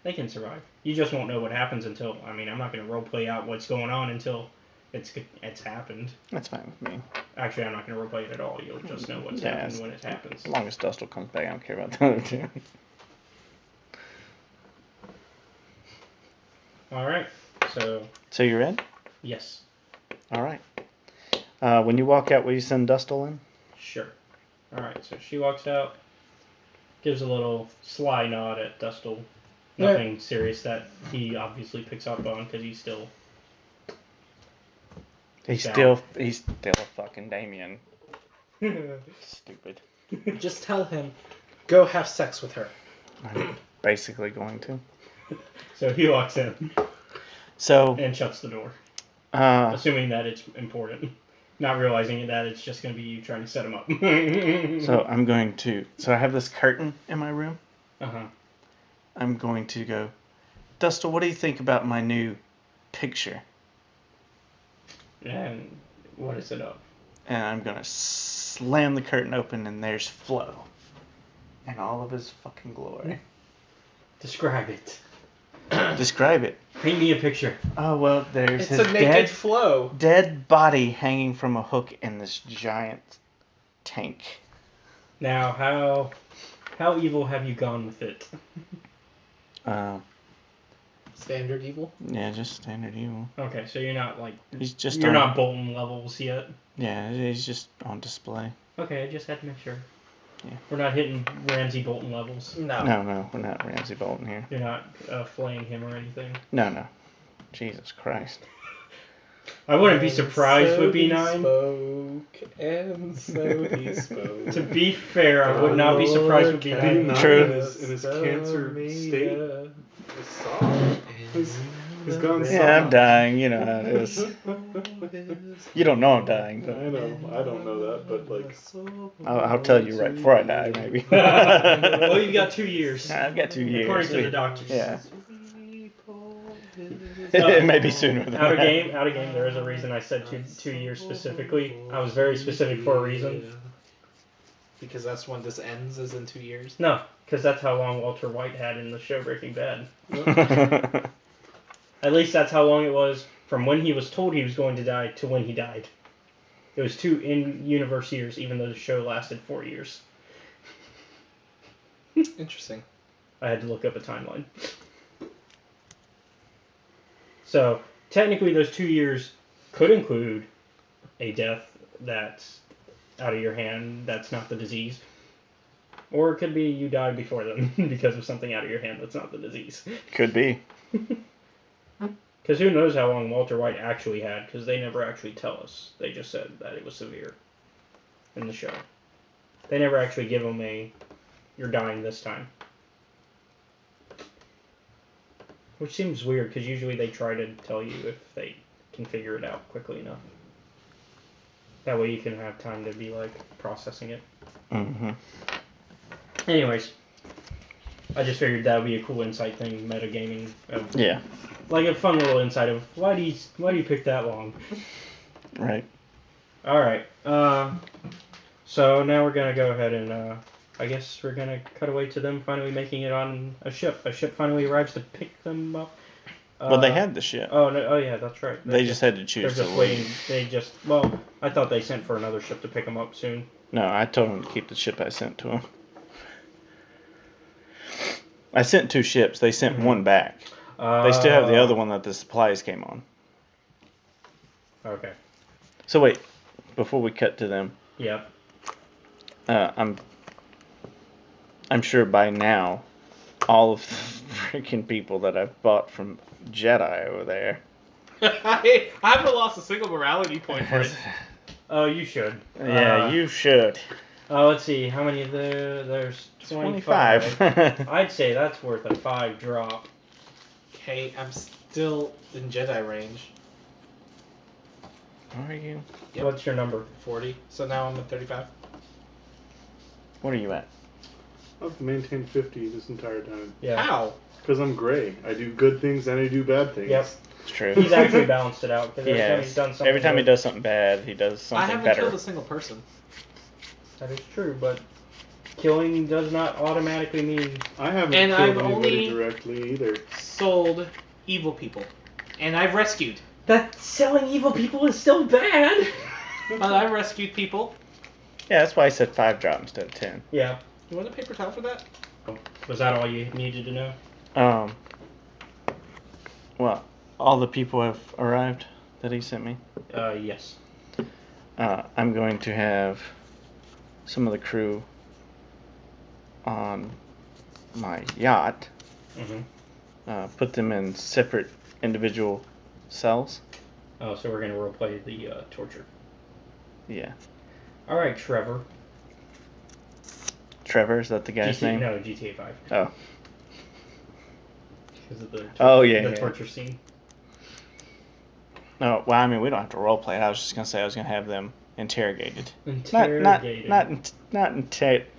They can survive. You just won't know what happens until... I mean, I'm not going to roleplay out what's going on until it's happened. That's fine with me. Actually, I'm not going to roleplay it at all. You'll just know what's happened when it happens. As long as Dustle comes back, I don't care about the other two. Alright. So you're in? Yes. Alright. When you walk out, will you send Dustle in? Sure. Alright, so she walks out, gives a little sly nod at Dustle. Nothing serious that he obviously picks up on because he's still... He's still a fucking Damien. Stupid. Just tell him, go have sex with her. I'm basically going to. So he walks in. And shuts the door. Assuming that it's important. Not realizing that it's just going to be you trying to set him up. So I'm going to... So I have this curtain in my room. Uh-huh. I'm going to go, Dustle, what do you think about my new picture? And what is it of? And I'm going to slam the curtain open and there's Flo. And all of his fucking glory. Describe it. Describe it. Paint me a picture. Oh, well, there's It's a naked Flo. Dead body hanging from a hook in this giant tank. Now, how evil have you gone with it? Standard evil? Yeah, just standard evil. Okay, so you're not like... You're not Bolton levels yet? Yeah, he's just on display. Okay, I just had to make sure. Yeah. We're not hitting Ramsay Bolton levels. No, we're not Ramsay Bolton here. You're not flaying him or anything. No. Jesus Christ. I wouldn't be surprised with B9. Spoke. To be fair, I would not be surprised with B9. True. In his cancer state is soft. He's gone soft. Yeah, I'm dying. You know how it is. You don't know I'm dying. I know. I don't know that, but like... I'll tell you right before I die, maybe. Well, you've got 2 years. I've got 2 years. According to the doctors. Yeah. It may be sooner than Out of that. game, there is a reason I said 2 years specifically. I was very specific for a reason. Because that's when this ends, is in 2 years? No, because that's how long Walter White had in the show Breaking Bad. At least that's how long it was from when he was told he was going to die to when he died. It was 2 in-universe years, even though the show lasted 4 years. Interesting. I had to look up a timeline. So, technically those 2 years could include a death that's out of your hand that's not the disease. Or it could be you died before them because of something out of your hand that's not the disease. Could be. Because who knows how long Walter White actually had, because they never actually tell us. They just said that it was severe in the show. They never actually give him you're dying this time. Which seems weird, because usually they try to tell you if they can figure it out quickly enough. That way you can have time to be, processing it. Mm-hmm. Anyways, I just figured that would be a cool insight thing, metagaming. Yeah. Like a fun little insight of, why do you pick that long? Right. Alright, so now we're going to go ahead and, I guess we're going to cut away to them finally making it on a ship. A ship finally arrives to pick them up. Well, they had the ship. Oh yeah, that's right. They just had to choose. They're just waiting. I thought they sent for another ship to pick them up soon. No, I told them to keep the ship I sent to them. I sent 2 ships. They sent Mhm. one back. They still have the other one that the supplies came on. Okay. So wait, before we cut to them, Yep. I'm sure by now, all of the freaking people that I've bought from Jedi over there. I haven't lost a single morality point for it. Oh, you should. Yeah, you should. Let's see. How many there's 25. 25. I'd say that's worth a 5 drop. Okay, I'm still in Jedi range. Are you? Yep. What's your number? 40. So now I'm at 35. What are you at? I've maintained 50 this entire time. Yeah. How? Because I'm gray. I do good things and I do bad things. Yep. It's true. He's actually balanced it out because every time Yes. he's done something. Every time he good. does something bad, he does I something haven't better. killed a single person. That is true, but killing does not automatically mean. I haven't And killed I've anybody only- directly either. Sold evil people. And I've rescued. That selling evil people is still bad. But I've rescued people. Yeah, that's why I said 5 drop instead of 10. Yeah. You want a paper towel for that? Was that all you needed to know? Well, all the people have arrived that he sent me. Yes. I'm going to have some of the crew on my yacht. Mm-hmm. Put them in separate individual cells. Oh, so we're gonna roleplay the torture. Yeah. All right, Trevor. Trevor, is that the guy's name? No, GTA 5. Oh. Because of the yeah. torture scene. No, well, I mean, we don't have to roleplay it. I was just going to say I was going to have them interrogated. Interrogated.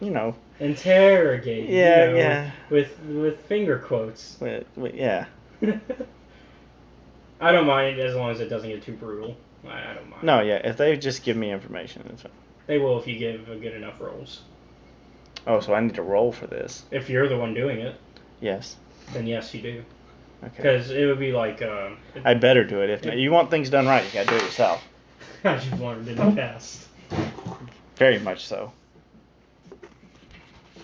You know. Interrogated. Yeah, you know, yeah. With finger quotes. Yeah. I don't mind as long as it doesn't get too brutal. I don't mind. No, yeah, if they just give me information, it's fine. They will if you give a good enough rolls. Oh, so I need to roll for this. If you're the one doing it, Yes. then yes, you do. Okay. Because it would be like... I better do it. If not, you want things done right, you got to do it yourself. as you've learned in the past. Very much so.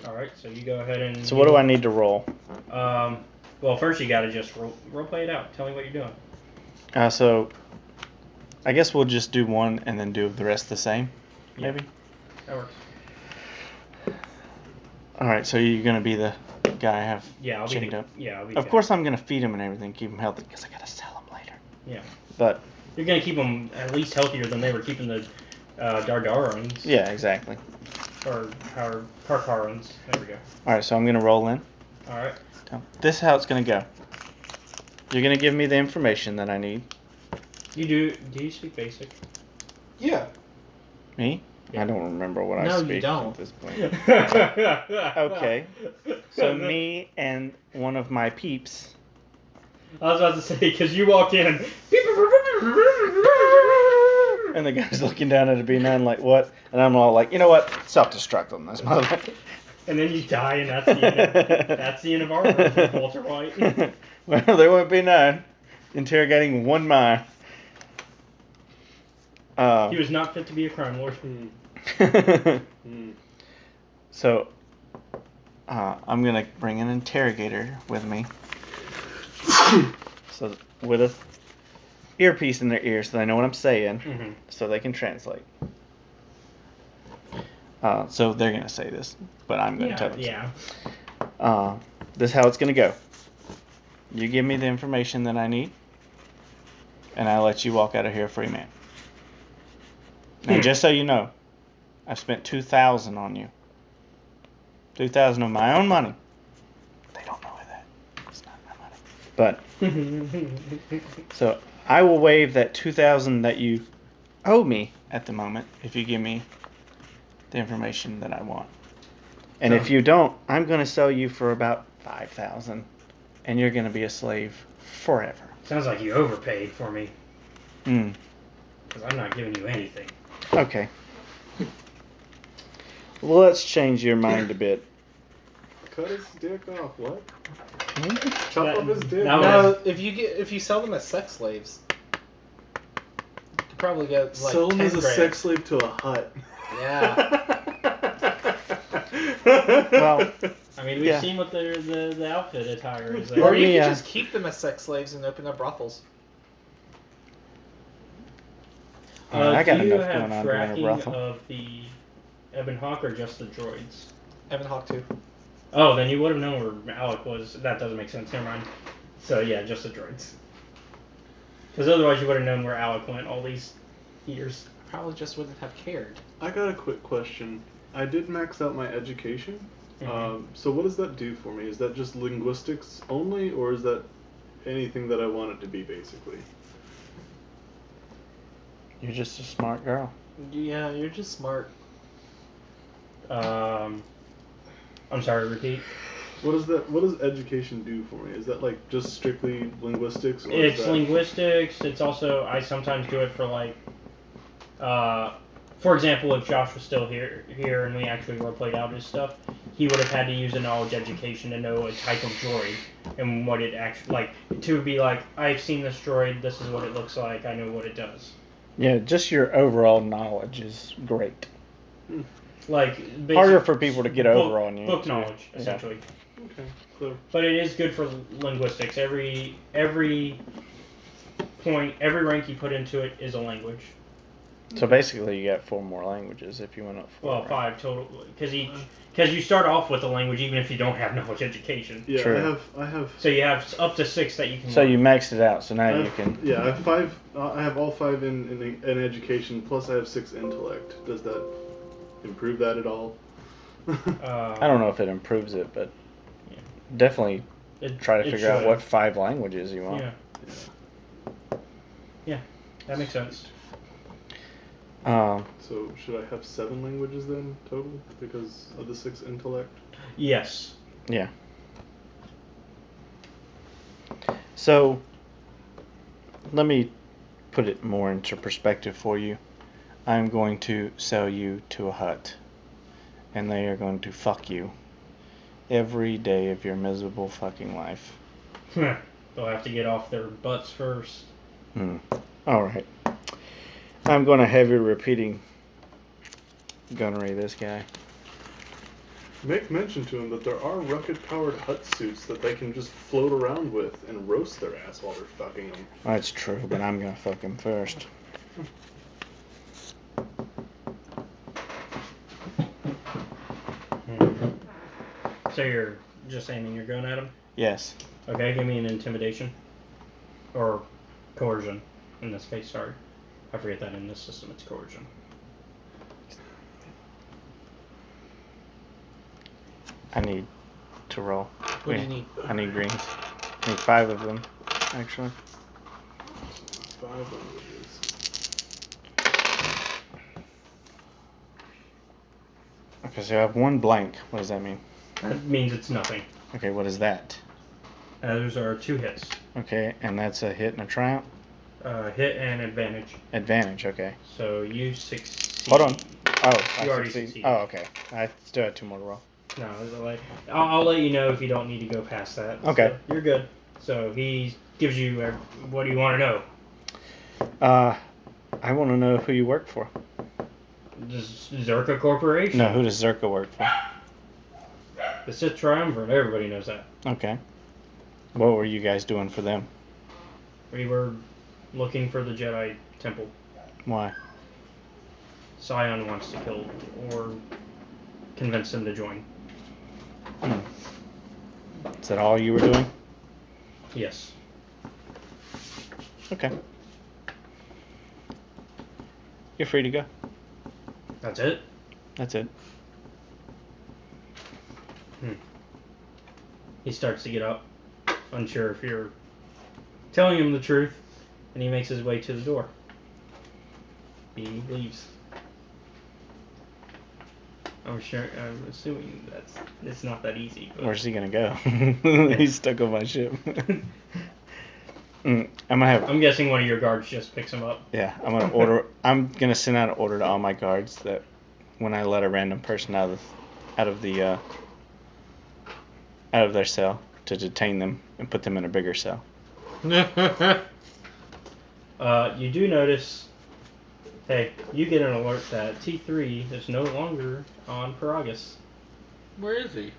Alright, so you go ahead and... So what do I need to roll? Well, first you gotta just role play it out. Tell me what you're doing. So I guess we'll just do one and then do the rest the same, maybe? That works. Alright, so you're going to be the guy I have Yeah, I'll be... chained up? Yeah, I'll be... Of course I'm going to feed him and everything, keep him healthy, because I got to sell him later. Yeah. But... You're gonna keep them at least healthier than they were keeping the Dardarans. Yeah, exactly. Or Karkarans. There we go. Alright, so I'm going to roll in. Alright. This is how it's going to go. You're going to give me the information that I need. You do you speak basic? Yeah. Me? Yeah. I don't remember what I No, you speak don't. at this point. Okay. So me and one of my peeps. I was about to say, because you walk in and... And the guy's looking down at a B9 like, what? And I'm all like, you know what? Self-destruct on this motherfucker. And then you die, and that's the end of, that's the end of our version of Walter White. Well, there won't be 9. Interrogating one mind. He was not fit to be a crime lord. So, I'm going to bring an interrogator with me. So, with a earpiece in their ear so they know what I'm saying, Mm-hmm. so they can translate. So they're going to say this, but I'm going to tell them. Yeah. This is how it's going to go. You give me the information that I need, and I let you walk out of here a free man. And just so you know, I've spent $2,000 on you. $2,000 of my own money. They don't know that. It's not my money. But so I will waive that $2,000 that you owe me at the moment if you give me the information that I want. And if you don't, I'm going to sell you for about $5,000, and you're going to be a slave forever. Sounds like you overpaid for me. Mm. Because I'm not giving you anything. Okay. Well, let's change your mind a bit. Cut his dick off. What? Hmm? Chop off his dick. that No, if you sell them as sex slaves, you could probably get like Sell him 10 as a grand. sex slave to a hut. Yeah. Well, I mean, we've seen what the outfit attire is. Or you Yeah. could just keep them as sex slaves and open up brothels. I got do you enough have going on to run a tracking brothel. of the Ebon Hawk or just the droids? Evan Hawk 2. Oh, then you would have known where Malak was. That doesn't make sense. Never mind. So yeah, just the droids. Because otherwise you would have known where Alec went all these years. Probably just wouldn't have cared. I got a quick question. I did max out my education. So what does that do for me? Is that just linguistics only, or is that anything that I want it to be, basically? You're just a smart girl. Yeah, you're just smart. I'm sorry, repeat. What does education do for me? Is that like just strictly linguistics? Or It's is that... linguistics. It's also, I sometimes do it for like, for example, if Josh was still here and we actually roleplayed out his stuff, he would have had to use a knowledge education to know a type of droid and what it actually, like, to be like, I've seen this droid, this is what it looks like, I know what it does. Yeah, just your overall knowledge is great. Like, Harder for people to get over on you. Book knowledge, essentially. Okay, clear. But it is good for linguistics. Every point, every rank you put into it is a language. So basically, you got 4 more languages if you went up 4. Well, 5 total, because you start off with a language even if you don't have knowledge education. Yeah, True. I have. So you have up to 6 that you can. So learn. you maxed it out. So now you can. Yeah, I have 5. I have all 5 in education. Plus, I have 6 intellect. Does that improve that at all? I don't know if it improves it, but definitely try to figure out what 5 languages you want. Yeah, that makes sense. So should I have 7 languages then total because of the 6 intellect? Yes. Yeah. So let me put it more into perspective for you. I'm going to sell you to a hut, and they are going to fuck you every day of your miserable fucking life. They'll have to get off their butts first. Alright. I'm going to have you repeating gunnery this guy. Make mention to him that there are rocket-powered hut suits that they can just float around with and roast their ass while they're fucking them. That's true, but I'm going to fuck him first. So you're just aiming your gun at him? Yes. Okay, give me an intimidation. Or coercion, in this case, sorry. I forget that in this system it's coercion. I need to roll. What do you need? I need greens. I need 5 of them, actually. 5 languages. Okay, so I have 1 blank. What does that mean? That means it's nothing. Okay, what is that? Those are 2 hits. Okay, and that's a hit and a triumph? Hit and advantage. Advantage, okay. So you succeed. Hold on. Oh, You I already succeed. succeeded. Oh, okay. I still have 2 more to roll. No, I'll let you know if you don't need to go past that. Okay. So you're good. So he gives you, what do you want to know? I want to know who you work for. Zerka Corporation. No, who does Zerka work for? The Sith Triumvirate, everybody knows that. Okay. What were you guys doing for them? We were looking for the Jedi Temple. Why? Sion wants to kill or convince him to join. Is that all you were doing? Yes. Okay. You're free to go. That's it? That's it. He starts to get up, unsure if you're telling him the truth, and he makes his way to the door. He leaves. I'm assuming it's not that easy. But Where's he gonna go? He's stuck on my ship. I'm guessing one of your guards just picks him up. Yeah, I'm gonna send out an order to all my guards that when I let a random person out of their cell to detain them and put them in a bigger cell. You do notice. Hey, you get an alert that T3 is no longer on Paragus. Where is he?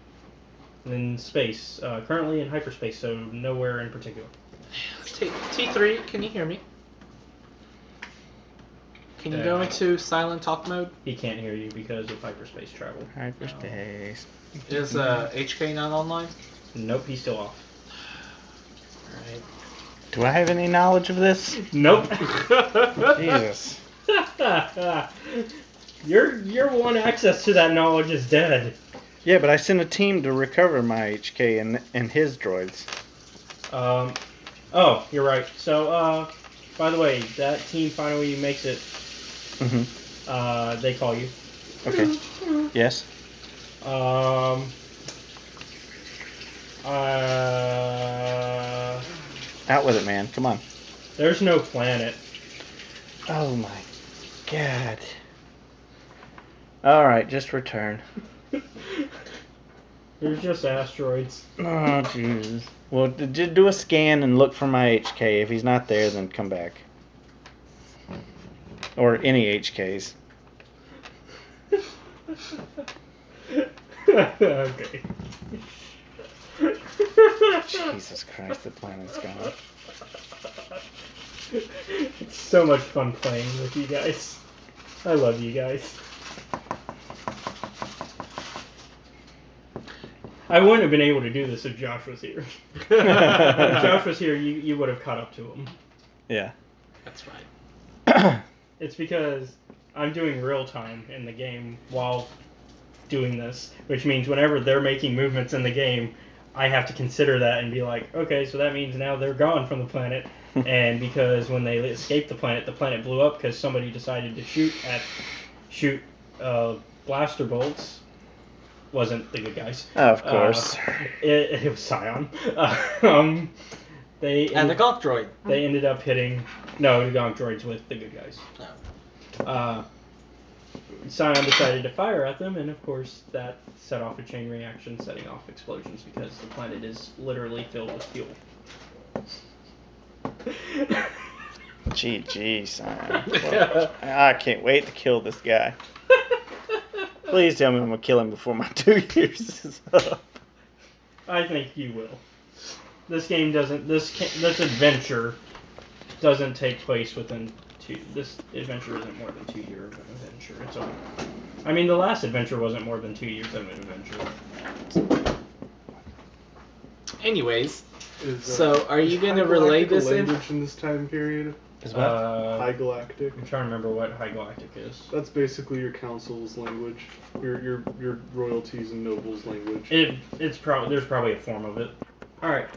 in space, currently in hyperspace, so nowhere in particular. T3, can you hear me? Can you go into silent talk mode? He can't hear you because of hyperspace travel. Hyperspace. Is HK not online? Nope, he's still off. Alright. Do I have any knowledge of this? Nope. Jesus. Your one access to that knowledge is dead. Yeah, but I sent a team to recover my HK and his droids. Oh, you're right. So, by the way, that team finally makes it. Mm-hmm. They call you. Okay. Yes. Out with it, man. Come on. There's no planet. Oh my God. Alright, just return. There's just asteroids. Oh, Jesus. Well, do a scan and look for my HK. If he's not there, then come back. Or any HKs. Okay. Jesus Christ, the planet's gone. It's so much fun playing with you guys. I love you guys. I wouldn't have been able to do this if Josh was here. If Josh was here, you would have caught up to him. Yeah. That's right. It's because I'm doing real time in the game while doing this, which means whenever they're making movements in the game, I have to consider that and be like, okay, so that means now they're gone from the planet. And because when they escaped the planet blew up because somebody decided to shoot blaster bolts. Wasn't the good guys. Of course. It was Sion. And the Gonk droid. They ended up hitting. No, the Gonk droids with the good guys. Oh. Sion decided to fire at them, and of course that set off a chain reaction, setting off explosions because the planet is literally filled with fuel. GG, Sion. I can't wait to kill this guy. Please tell me I'm gonna kill him before my 2 years is up. I think you will. This game doesn't. This adventure doesn't take place within two. This adventure isn't more than 2 years of an adventure. It's all. I mean, the last adventure wasn't more than 2 years of an adventure. Anyways, so are you gonna relay this language in this time period? Is what? High Galactic. I'm trying to remember what High Galactic is. That's basically your council's language, your royalties and nobles' language. There's probably a form of it. All right.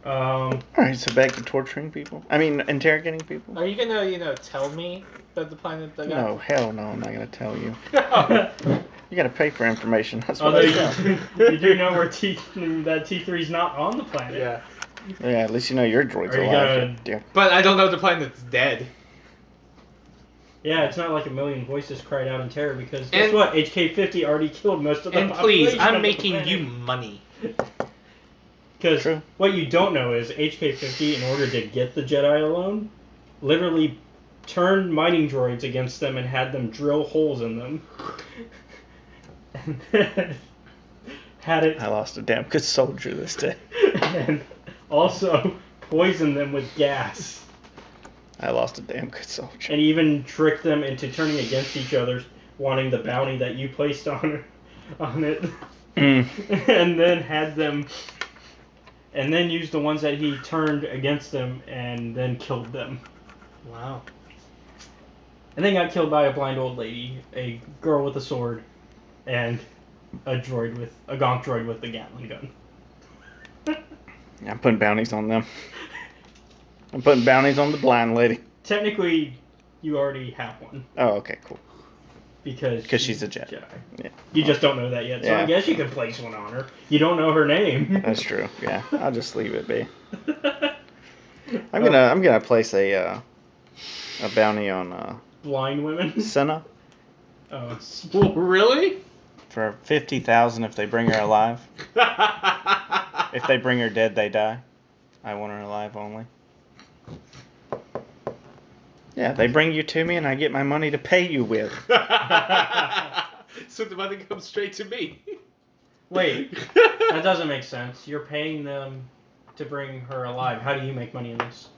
Alright, so back to torturing people? I mean, interrogating people? Are you gonna, tell me that the planet that No, hell no, I'm not gonna tell you. got... You gotta pay for information, that's what Although I said. you do know where that T3's not on the planet. Yeah. Yeah, at least you know your droid's Are you alive. gonna- But I don't know the planet's dead. Yeah, it's not like a million voices cried out in terror because guess And- what? HK50 already killed most of the And population please, I'm of the making planet. you money. Because True. what you don't know is HK50, in order to get the Jedi alone, literally turned mining droids against them and had them drill holes in them. And then had it... I lost a damn good soldier this day. And also poisoned them with gas. I lost a damn good soldier. And even tricked them into turning against each other, wanting the bounty that you placed on it. And then had them... And then used the ones that he turned against them and then killed them. Wow. And then got killed by a blind old lady, a girl with a sword, and a Gonk droid with the Gatling gun. I'm putting bounties on them. I'm putting bounties on the blind lady. Technically, you already have one. Oh, okay, cool. Because she's a Jedi. Yeah. You just don't know that yet, so Yeah. I guess you can place one on her. You don't know her name. That's true. Yeah, I'll just leave it be. I'm gonna place a bounty on Blind women. Senna Oh. Really? for 50,000 if they bring her alive. If they bring her dead, they die. I want her alive only. Yeah, they bring you to me and I get my money to pay you with. So the money comes straight to me. Wait, that doesn't make sense. You're paying them to bring her alive. How do you make money in this?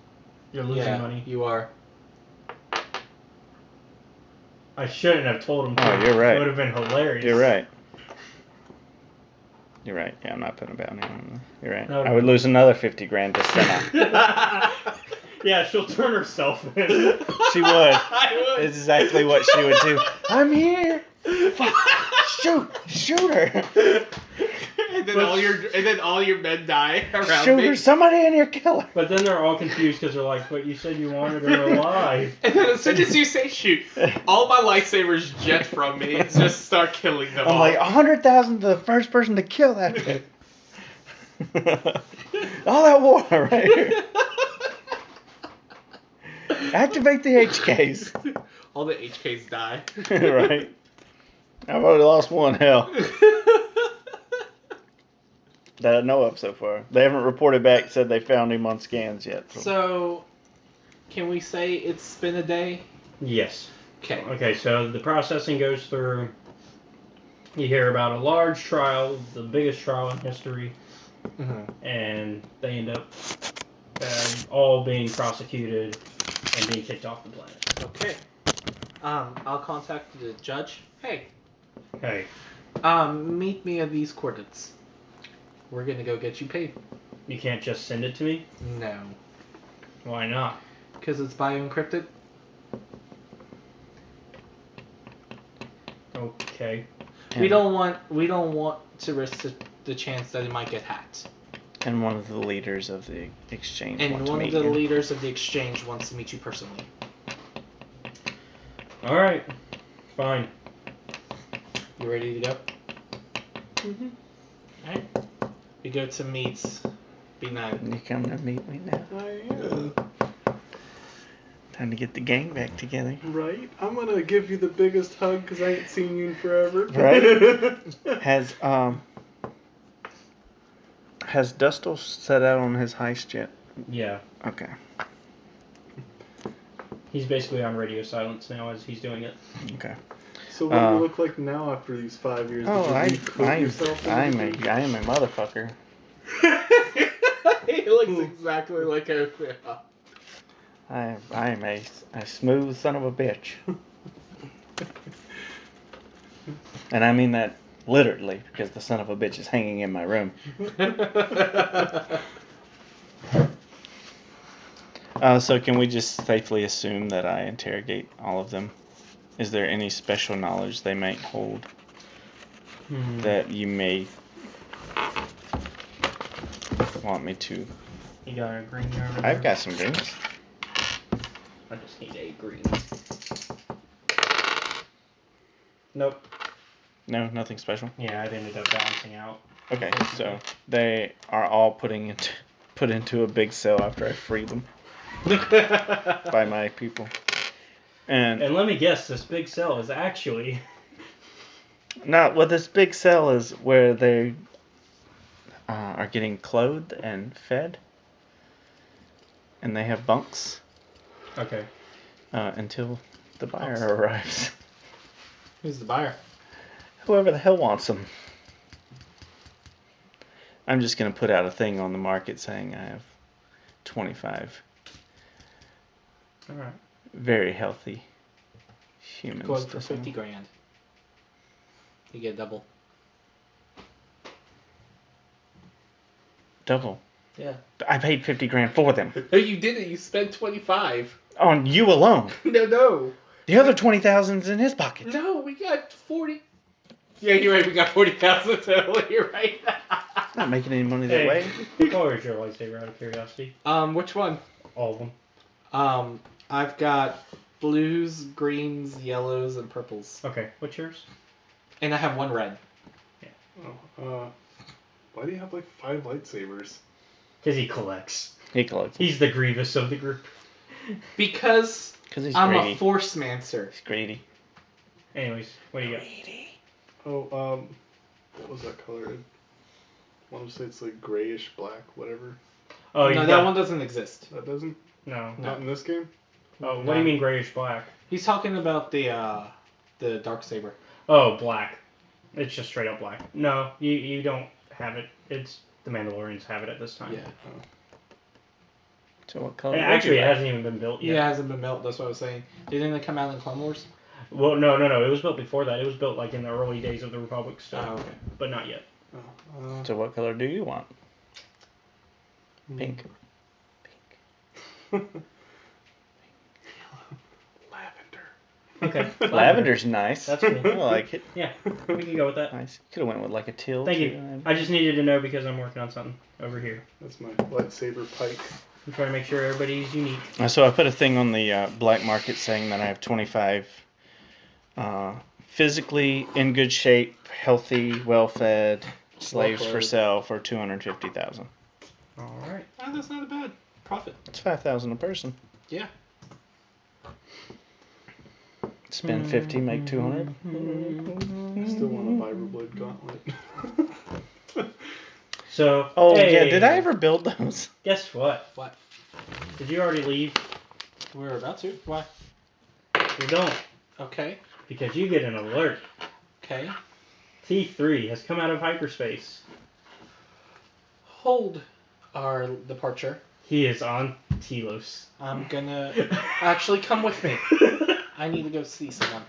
You're losing money. You are. I shouldn't have told him to. Oh, you're right. It would have been hilarious. You're right. You're right. Yeah, I'm not putting a bounty on them. You're right. No. I would lose another 50 grand to Senna. Yeah, she'll turn herself in. She would. I would. It's exactly what she would do. I'm here. Shoot her. And then all your men die around Shoot me. her. Somebody in here, kill her. But then they're all confused because they're like, but you said you wanted her alive. And then as soon as you say shoot, all my lightsabers jet from me and just start killing them I'm all. like 100,000 to the first person to kill that bitch. All that water right here. Activate the HKs. All the HKs die. Right. I've already lost one, hell. That I know of so far. They haven't reported back, said they found him on scans yet. So, can we say it's been a day? Yes. Okay. Okay, so the processing goes through. You hear about a large trial, the biggest trial in history, and they end up all being prosecuted and being kicked off the planet. Okay. I'll contact the judge. Hey. Hey, Meet me at these coordinates. We're gonna go get you paid. you can't just send it to me? No. Why not? Because it's bio-encrypted. Okay. We don't want to risk the chance that it might get hacked. And one of the leaders of the exchange And wants to one of meet the you. leaders of the exchange wants to meet you personally. Alright. Fine. You ready to go? Mm-hmm. Alright. We go to meet B9. You come to meet me now? Time to get the gang back together. Right? I'm gonna give you the biggest hug because I ain't seen you in forever. Right? Has Dustle set out on his heist yet? Yeah. Okay. He's basically on radio silence now as he's doing it. Okay. So what do you look like now after these 5 years? Oh, Did you recruit yourself I am into a motherfucker. He looks exactly like a... I am a smooth son of a bitch. And I mean that literally, because the son of a bitch is hanging in my room. So can we just safely assume that I interrogate all of them? Is there any special knowledge they might hold that you may want me to? You got a green here over there? I've got some greens. I just need 8 greens. Nope. No, nothing special. Yeah, it ended up balancing out. Okay, so they are all put into a big cell after I free them by my people. And let me guess, this big cell is actually... this big cell is where they are getting clothed and fed. And they have bunks. Okay. Until the buyer arrives. Who's the buyer? Whoever the hell wants them. I'm just going to put out a thing on the market saying I have 25 Alright. very healthy humans. Going for to sell. 50 grand. You get double. Double. Yeah. I paid 50 grand for them. No, you didn't. You spent 25. On you alone. No. The other 20,000's in his pocket. No, we got 40. Yeah, you're right. We got 40,000 total. You're right. Not making any money that way. What color is your lightsaber, out of curiosity? Which one? All of them. I've got blues, greens, yellows, and purples. Okay, what's yours? And I have one red. Why do you have like 5 lightsabers? Because he collects. He collects. He's the Grievous of the group. Because he's I'm greedy. a force mancer. He's greedy. Anyways, what do you got? Oh, what was that color? I want to say it's like grayish black, whatever. Oh, no, that one doesn't exist. That doesn't? No. Not in this game? Oh, what do you mean grayish black? He's talking about the dark saber. Oh, black. It's just straight up black. No, you don't have it. It's the Mandalorians have it at this time. Yeah. So what color? Actually, it hasn't even been built yet. Yeah, it hasn't been built. That's what I was saying. Didn't it come out in Clone Wars? Well, no. It was built before that. It was built like in the early days of the Republic stuff. Oh, okay. But not yet. So what color do you want? Pink. Okay. Lavender's nice. That's cool. I like it. Yeah, we can go with that. Nice. Could have went with like a teal. Thank too. you. I just needed to know because I'm working on something over here. That's my lightsaber pike. I'm trying to make sure everybody's unique. So I put a thing on the black market saying that I have 25 physically in good shape, healthy, well-fed slaves for sale for 250,000. All right. Oh, that's not a bad profit. It's 5,000 a person. Yeah. Spend 50, make 200. I still want a vibroblade gauntlet. So. Oh hey, yeah, did I ever build those? Guess what? What? Did you already leave? We're about to. Why? You don't, Okay. because you get an alert. Okay. T3 has come out of hyperspace. Hold our departure. He is on Telos. I'm gonna actually come with me. I need to go see someone.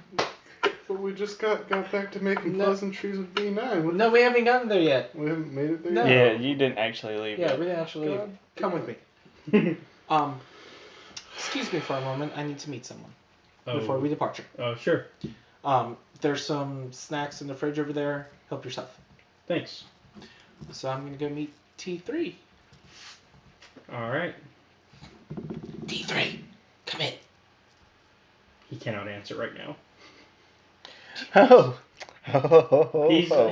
But we just got back to making No. pleasantries with B9. No, we haven't gotten there yet. We haven't made it there No. yet? Yeah, you didn't actually leave. Yeah, yet. we didn't actually leave. God. Come with me. Excuse me for a moment. I need to meet someone before we depart. Oh, sure. There's some snacks in the fridge over there. Help yourself. Thanks. So I'm gonna go meet T3. All right. T3, come in. He cannot answer right now. Oh.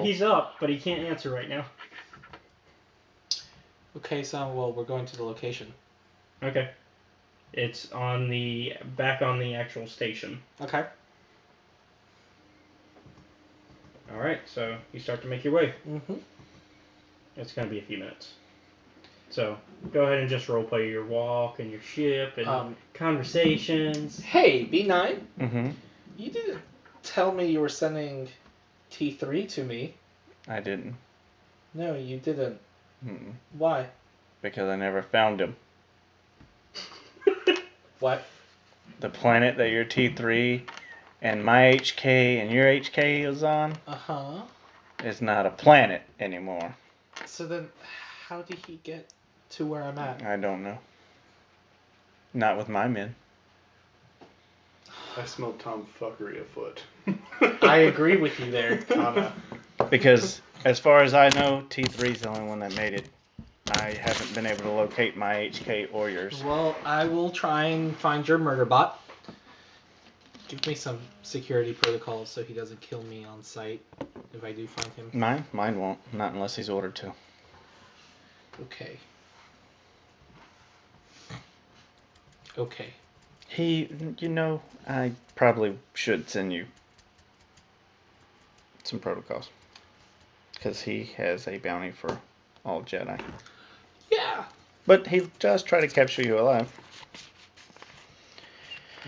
He's up, but he can't answer right now. Okay, so we're going to the location. Okay. It's back on the actual station. Okay. All right, so you start to make your way. Mm-hmm. It's going to be a few minutes. So go ahead and just roleplay your walk and your ship and conversations. Hey, B9. Mm-hmm. You didn't tell me you were sending T3 to me. I didn't. No, you didn't. Mm-mm. Why? Because I never found him. What? The planet that your T3 and my HK and your HK is on Uh-huh. is not a planet anymore. So then, how did he get to where I'm at? I don't know. Not with my men. I smell tomfuckery afoot. I agree with you there, Kaana. Because as far as I know, T3's the only one that made it. I haven't been able to locate my HK or yours. Well, I will try and find your murder bot. Give me some security protocols so he doesn't kill me on sight if I do find him. Mine won't. Not unless he's ordered to. Okay. Okay. I probably should send you some protocols. Because he has a bounty for all Jedi. Yeah. But he does try to capture you alive.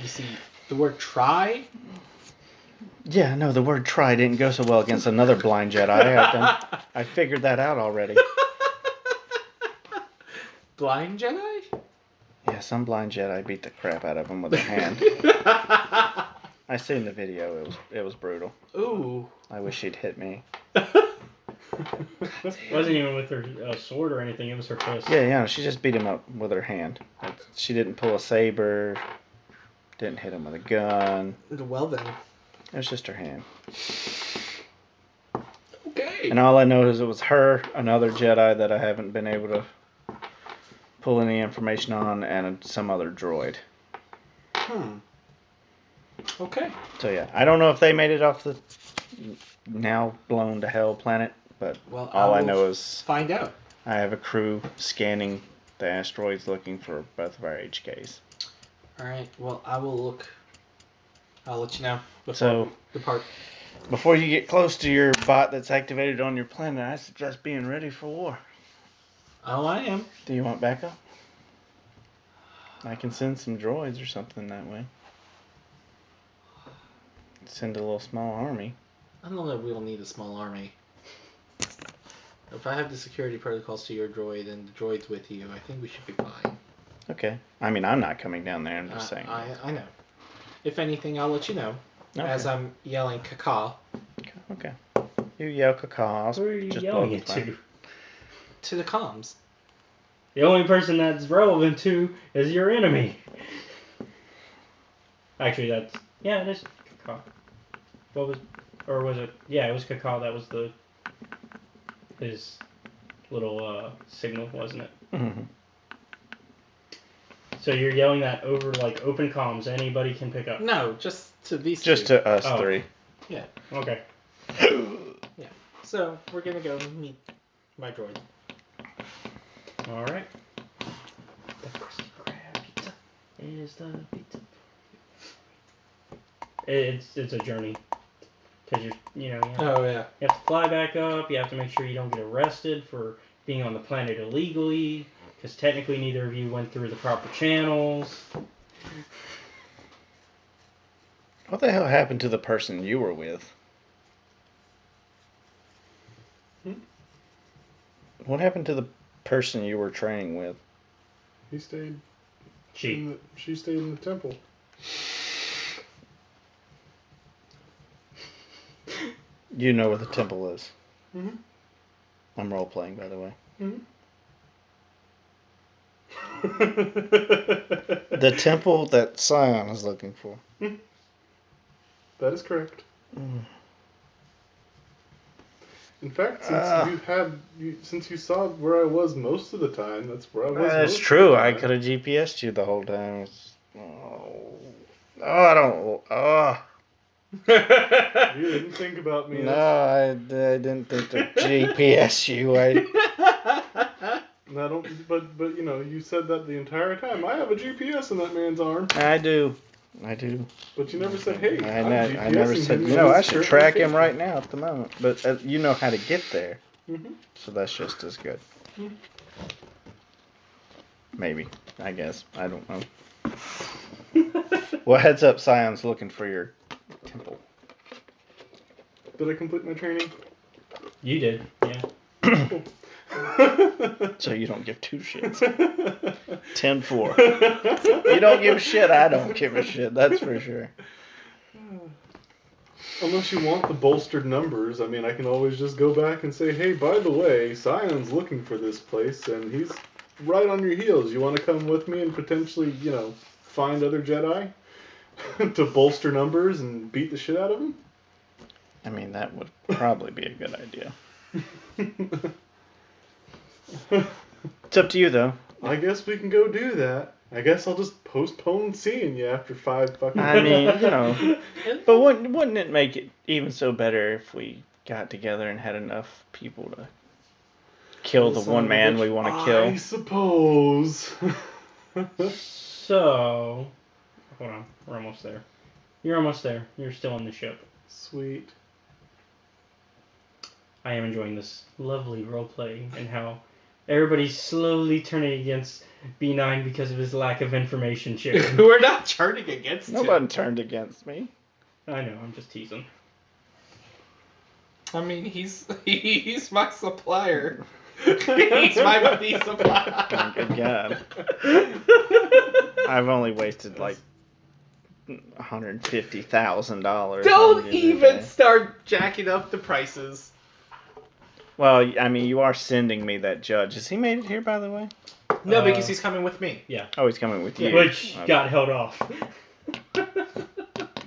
You see, the word try? Yeah, no, the word try didn't go so well against another blind Jedi. I figured that out already. Blind Jedi? Yeah, some blind Jedi beat the crap out of him with a hand. I seen the video. It was brutal. Ooh. I wish she'd hit me. It wasn't even with her sword or anything. It was her fist. Yeah, she just beat him up with her hand. She didn't pull a saber. Didn't hit him with a gun. Well then. It was just her hand. Okay. And all I know is it was her, another Jedi that I haven't been able to pull any information on, and some other droid. Okay. So yeah, I don't know if they made it off the now blown to hell planet, but Well, all I will know is find out. I have a crew scanning the asteroids looking for both of our HKs. Alright, well, I will look. I'll let you know before So, we depart. before you get close to your bot that's activated on your planet, I suggest being ready for war. Oh, I am. Do you want backup? I can send some droids or something that way. Send a little small army. I don't know if we'll need a small army. If I have the security protocols to your droid and the droid's with you, I think we should be fine. Okay. I mean, I'm not coming down there. I'm just saying. I know. If anything, I'll let you know. Okay. As I'm yelling caca. Okay. You yell caca. Who are you yelling it to? To the comms. The only person that's relevant to is your enemy. Actually, it is Caca. What was, or was it? Yeah, it was Caca. That was his little signal, wasn't it? Mm-hmm. So you're yelling that over like open comms. Anybody can pick up. No, just to these Just two. to us three. Yeah. Okay. Yeah. So we're gonna go meet my droid. All right. The first crab pizza is the pizza. It's a journey, because you have Oh yeah. to fly back up. You have to make sure you don't get arrested for being on the planet illegally, because technically neither of you went through the proper channels. What the hell happened to the person you were with? What happened to the person you were training with? He stayed. She stayed in the temple. You know where the temple is. Mm-hmm. I'm role playing, by the way. Mm-hmm. The temple that Sion is looking for. That is correct. Mm. In fact, since you saw where I was most of the time, that's where I was. That's most true. Of the I time. could have GPS'd you the whole time. I don't. Oh. You didn't think about me. No, I didn't think to GPS you. I don't. But you said that the entire time. I have a GPS in that man's arm. I do. But you never said, "Hey, I I'm never GPSing said. him You in know, his I should current track him location." right now at the moment. But you know how to get there, Mm-hmm. so that's just as good. Mm-hmm. Maybe. I guess. I don't know. Well, heads up, Sion's looking for your temple. Did I complete my training? You did, yeah. Cool. So you don't give two shits. 10-4. You don't give a shit, I don't give a shit. That's for sure. Unless you want the bolstered numbers, I mean, I can always just go back and say, hey, by the way, Sion's looking for this place, and he's right on your heels. You want to come with me and potentially, find other Jedi to bolster numbers and beat the shit out of them? I mean, that would probably be a good idea. It's up to you, though. I guess we can go do that. I guess I'll just postpone seeing you after 5 fucking I mean, but wouldn't it make it even so better if we got together and had enough people to kill the one man we want to kill? I suppose. So, hold on, we're almost there. You're almost there. You're still on the ship. Sweet. I am enjoying this lovely role-playing and how everybody's slowly turning against B9 because of his lack of information sharing. We're not turning against him. Nobody turned against me. I know, I'm just teasing. I mean, he's my supplier. He's my buddy supplier. Oh, good God. I've only wasted like $150,000. Don't even start jacking up the prices. Well, I mean, you are sending me that judge. Has he made it here, by the way? No, because he's coming with me. Yeah. Oh, he's coming with you. Which Okay. got held off.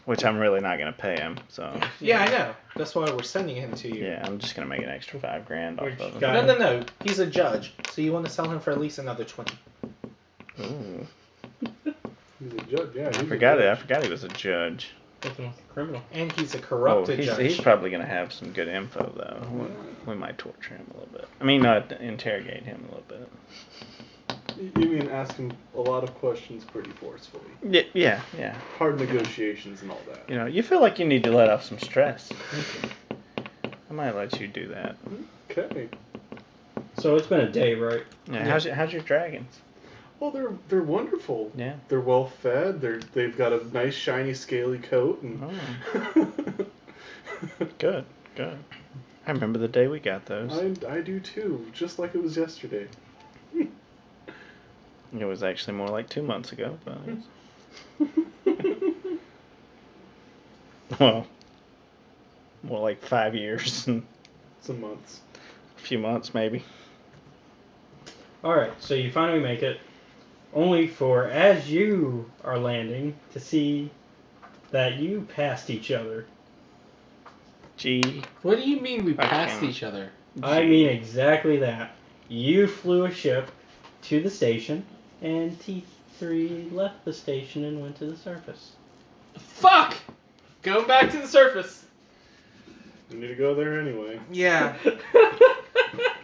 Which I'm really not going to pay him, so... Yeah, I know. That's why we're sending him to you. Yeah, I'm just going to make an extra $5,000 off Which of him. got- No. He's a judge, so you want to sell him for at least another 20. Ooh. He's a judge, yeah. I forgot he was a judge. That's a criminal. And he's a Oh, corrupted judge. he's probably going to have some good info, though. We might torture him a little bit. I mean, interrogate him a little bit. You mean ask him a lot of questions pretty forcefully. Yeah. Hard negotiations and all that. You feel like you need to let off some stress. I might let you do that. Okay. So it's been a day, right? Yeah. How's your dragons? Well, they're wonderful. Yeah. They're well fed. They've got a nice shiny scaly coat, and Oh. Good, good. I remember the day we got those. I do too, just like it was yesterday. It was actually more like 2 months ago, but well, more like 5 years and Some months. a few months maybe. Alright, so you finally make it. Only for, as you are landing, to see that you passed each other. Gee. What do you mean we I passed can't. each other? I mean exactly that. You flew a ship to the station, and T3 left the station and went to the surface. Fuck! Go back to the surface. You need to go there anyway. Yeah.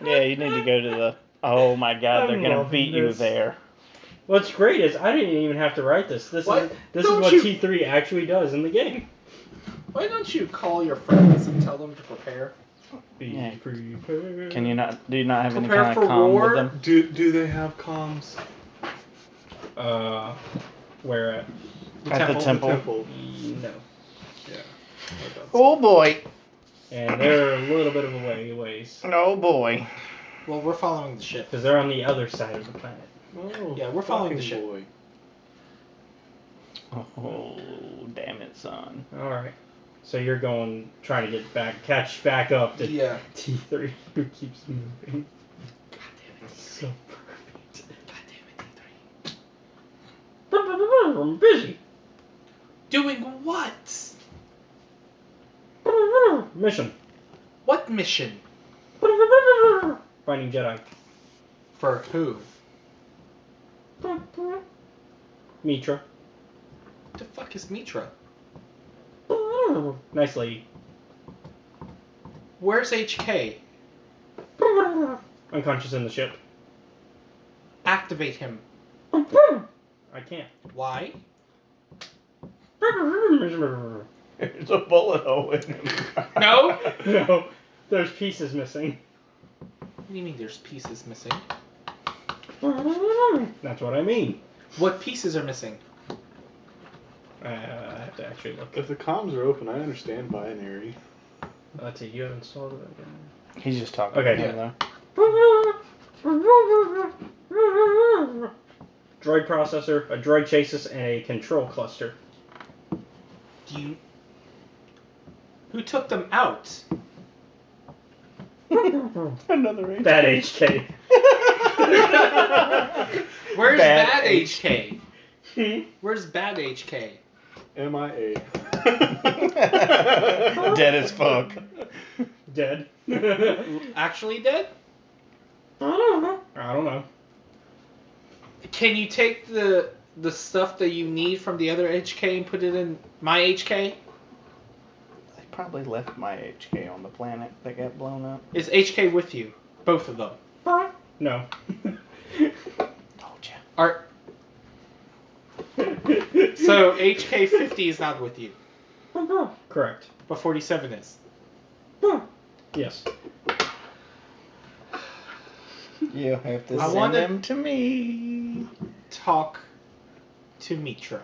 Yeah, you need to go to the. Oh my God, they're I'm gonna loving beat you this. there. What's great is I didn't even have to write this. This What? is this Don't is what you- T3 actually does in the game. Why don't you call your friends and tell them to prepare? Be Yeah. prepared. Can you not? Do you not have any Prepare kind for of comm war? with them? Do they have comms? Where at? At the temple. Temple. No. Yeah. Oh boy. And they're a little bit of a ways. Oh boy. Well, we're following the ship. Because they're on the other side of the planet. Oh, Yeah, we're following the fucking ship. boy. Oh damn it, son. Alright. So you're going, trying to catch back up to Yeah. T3, who keeps moving. God damn it. So perfect. God damn it, I'm busy. Doing what? Mission. What mission? Finding Jedi. For who? Mitra. What the fuck is Mitra? Nice lady. Where's HK? Unconscious in the ship. Activate him. I can't. Why? There's a bullet hole in him. No? No, there's pieces missing. What do you mean there's pieces missing? That's what I mean. What pieces are missing? I have to actually look. If the comms are open, I understand binary. Let's see, you haven't installed it again. He's just talking Okay. to him though. Droid processor, a droid chassis, and a control cluster. Do you... Who took them out? Another H. Bad HK. Where's Bad bad HK? Hmm? Where's bad HK? MIA. Dead as fuck. Dead. Actually dead? I don't know. Can you take the stuff that you need from the other HK and put it in my HK? I probably left my HK on the planet that got blown up. Is HK with you? Both of them. No. Told ya. Are so HK50 is not with you, Correct. but 47 is. Yes. You have to I send wanna- them to me. Talk to Mitra.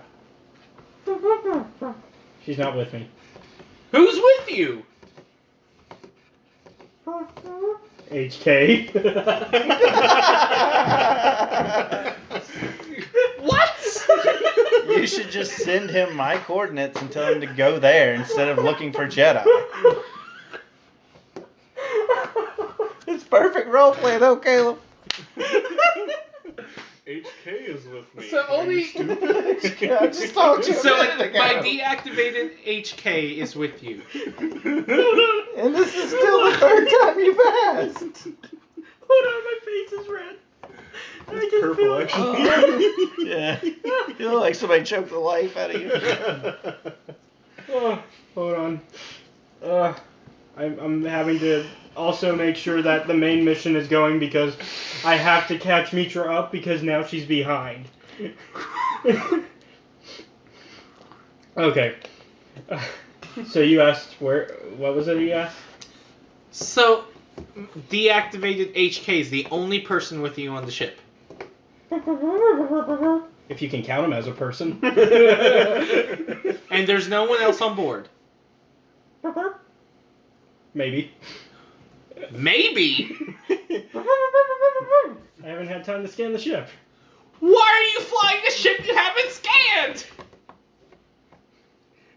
She's not with me. Who's with you? HK. What? You should just send him my coordinates and tell him to go there instead of looking for Jedi. It's perfect roleplay though, Caleb. HK is with me. So Are you only- stupid? I just told you. So a minute my ago. deactivated HK is with you. And this is still the third time you've asked. Hold on, my face is red. I It's can purple, feel it. actually. Yeah. You look like somebody choked the life out of you. Oh, hold on. I'm having to also make sure that the main mission is going because I have to catch Mitra up because now she's behind. Okay. So you asked what was it you asked? So deactivated HK is the only person with you on the ship. If you can count him as a person. And there's no one else on board. Maybe. Maybe. I haven't had time to scan the ship. Why are you flying a ship you haven't scanned?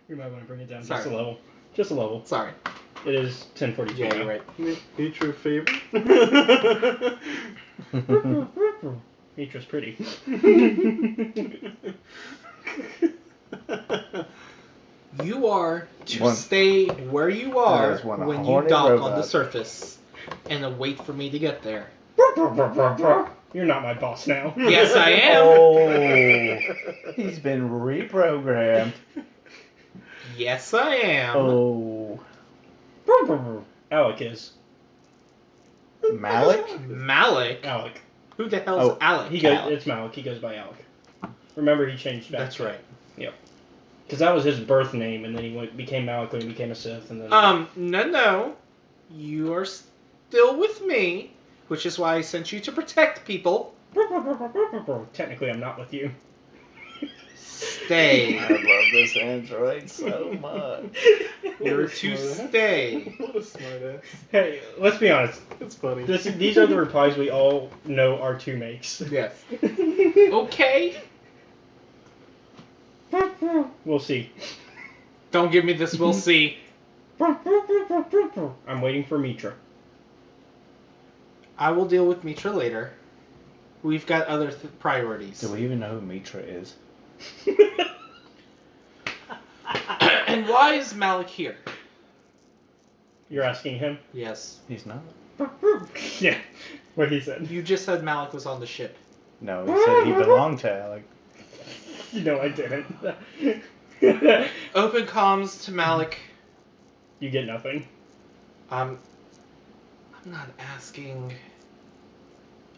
We might want to bring it down just Sorry. a level. Just a level. Sorry. It is 10:42 Yeah, now. you're right. Mitra favor? Mitra's pretty. You are to One- stay where you are That is one when you horny dock on the robot. surface and wait for me to get there. You're not my boss now. Yes, I am. Oh, he's been reprogrammed. Yes, I am. Oh, Alec is. Malik? Malik? Alec. Who the hell's Oh, Alec? He goes. It's Malak. He goes by Alec. Remember, he changed back. That's right. Because that was his birth name, and then he became Malak when he became a Sith, and then. No. You are still with me, which is why I sent you to protect people. Technically, I'm not with you. Stay. I love this android so much. You're to stay. What a smart ass. Hey, let's be honest. That's funny. These are the replies we all know R2 makes. Yes. Okay. We'll see. Don't give me this. We'll see. I'm waiting for Mitra. I will deal with Mitra later. We've got other priorities. Do we even know who Mitra is? And why is Malik here? You're asking him? Yes. He's not. Yeah, what he said. You just said Malik was on the ship. No, he said he belonged to Alec. No, I didn't. Open comms to Malik. You get nothing. I'm not asking.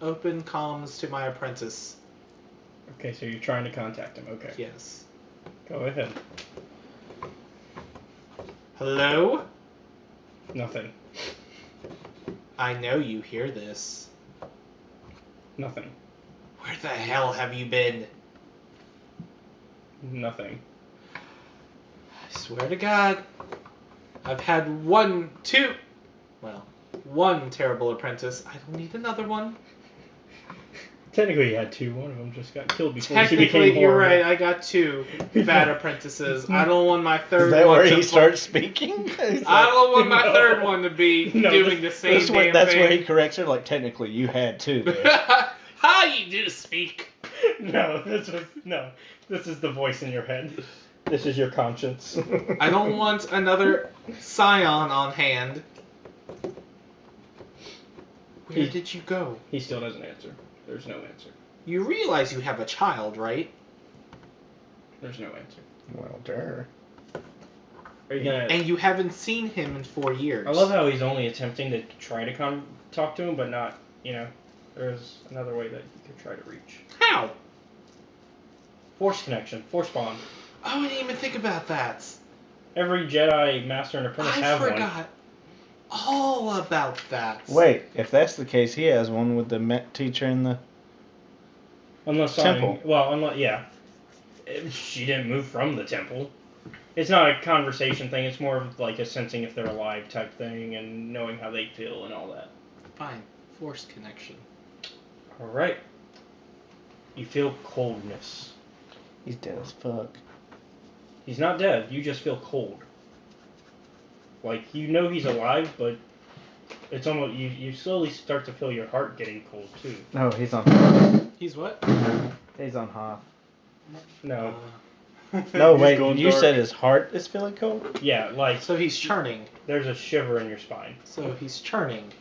Open comms to my apprentice. Okay, so you're trying to contact him. Okay. Yes. Go ahead. Hello? Nothing. I know you hear this. Nothing. Where the hell have you been? Nothing. I swear to God, I've had one terrible apprentice. I don't need another one. Technically, he had two. One of them just got killed before he Technically, became you're horrible. right. I got two bad apprentices. I don't want my Is third that one where to he starts speaking? I don't want my No. third one to be No, doing the same That's where, damn that's thing. where he corrects her. Like, technically, you had two there. How you do speak? No, this is the voice in your head. This is your conscience. I don't want another Sion on hand. Where did you go? He still doesn't answer. There's no answer. You realize you have a child, right? There's no answer. Well, there. Are you gonna? And you haven't seen him in 4 years. I love how he's only attempting to try to talk to him, but not. There's another way that you could try to reach. How? Force connection, force bond. Oh, I didn't even think about that. Every Jedi Master and Apprentice I have forgot all about that. Wait, if that's the case, he has one with the teacher in the... one. Unless Temple. she didn't move from the temple. It's not a conversation thing. It's more of like a sensing if they're alive type thing and knowing how they feel and all that. Fine. Force connection. All right. You feel coldness. He's dead as fuck. He's not dead. You just feel cold. Like, he's alive, but it's almost... You slowly start to feel your heart getting cold, too. No, he's on Hoth. He's what? He's on Hoth. No. No, He's wait, going you dark. said his heart is feeling cold? Yeah, like, So he's churning. there's a shiver in your spine. So he's churning.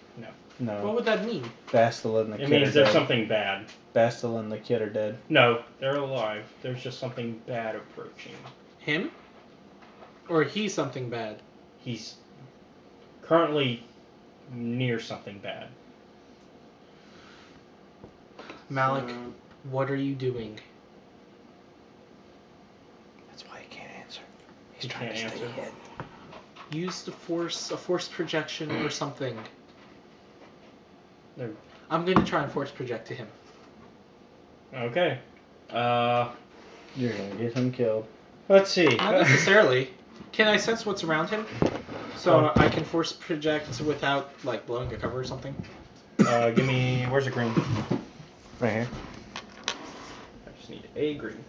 What No. would that mean? Bastil and the It kid means are there's dead. something bad. Bastil and the kid are dead. No, they're alive. There's just something bad approaching. Him? Or he's something bad? He's currently near something bad. Malik, what are you doing? That's why he can't answer. He's He trying to can't stay answer. hid. Use the force, a force projection or something. There- I'm going to try and force project to him. Okay. You're gonna get him killed. Let's see. Not necessarily. Can I sense what's around him? So I can force project without like blowing a cover or something. Give me. Where's the green? Right here. I just need a green.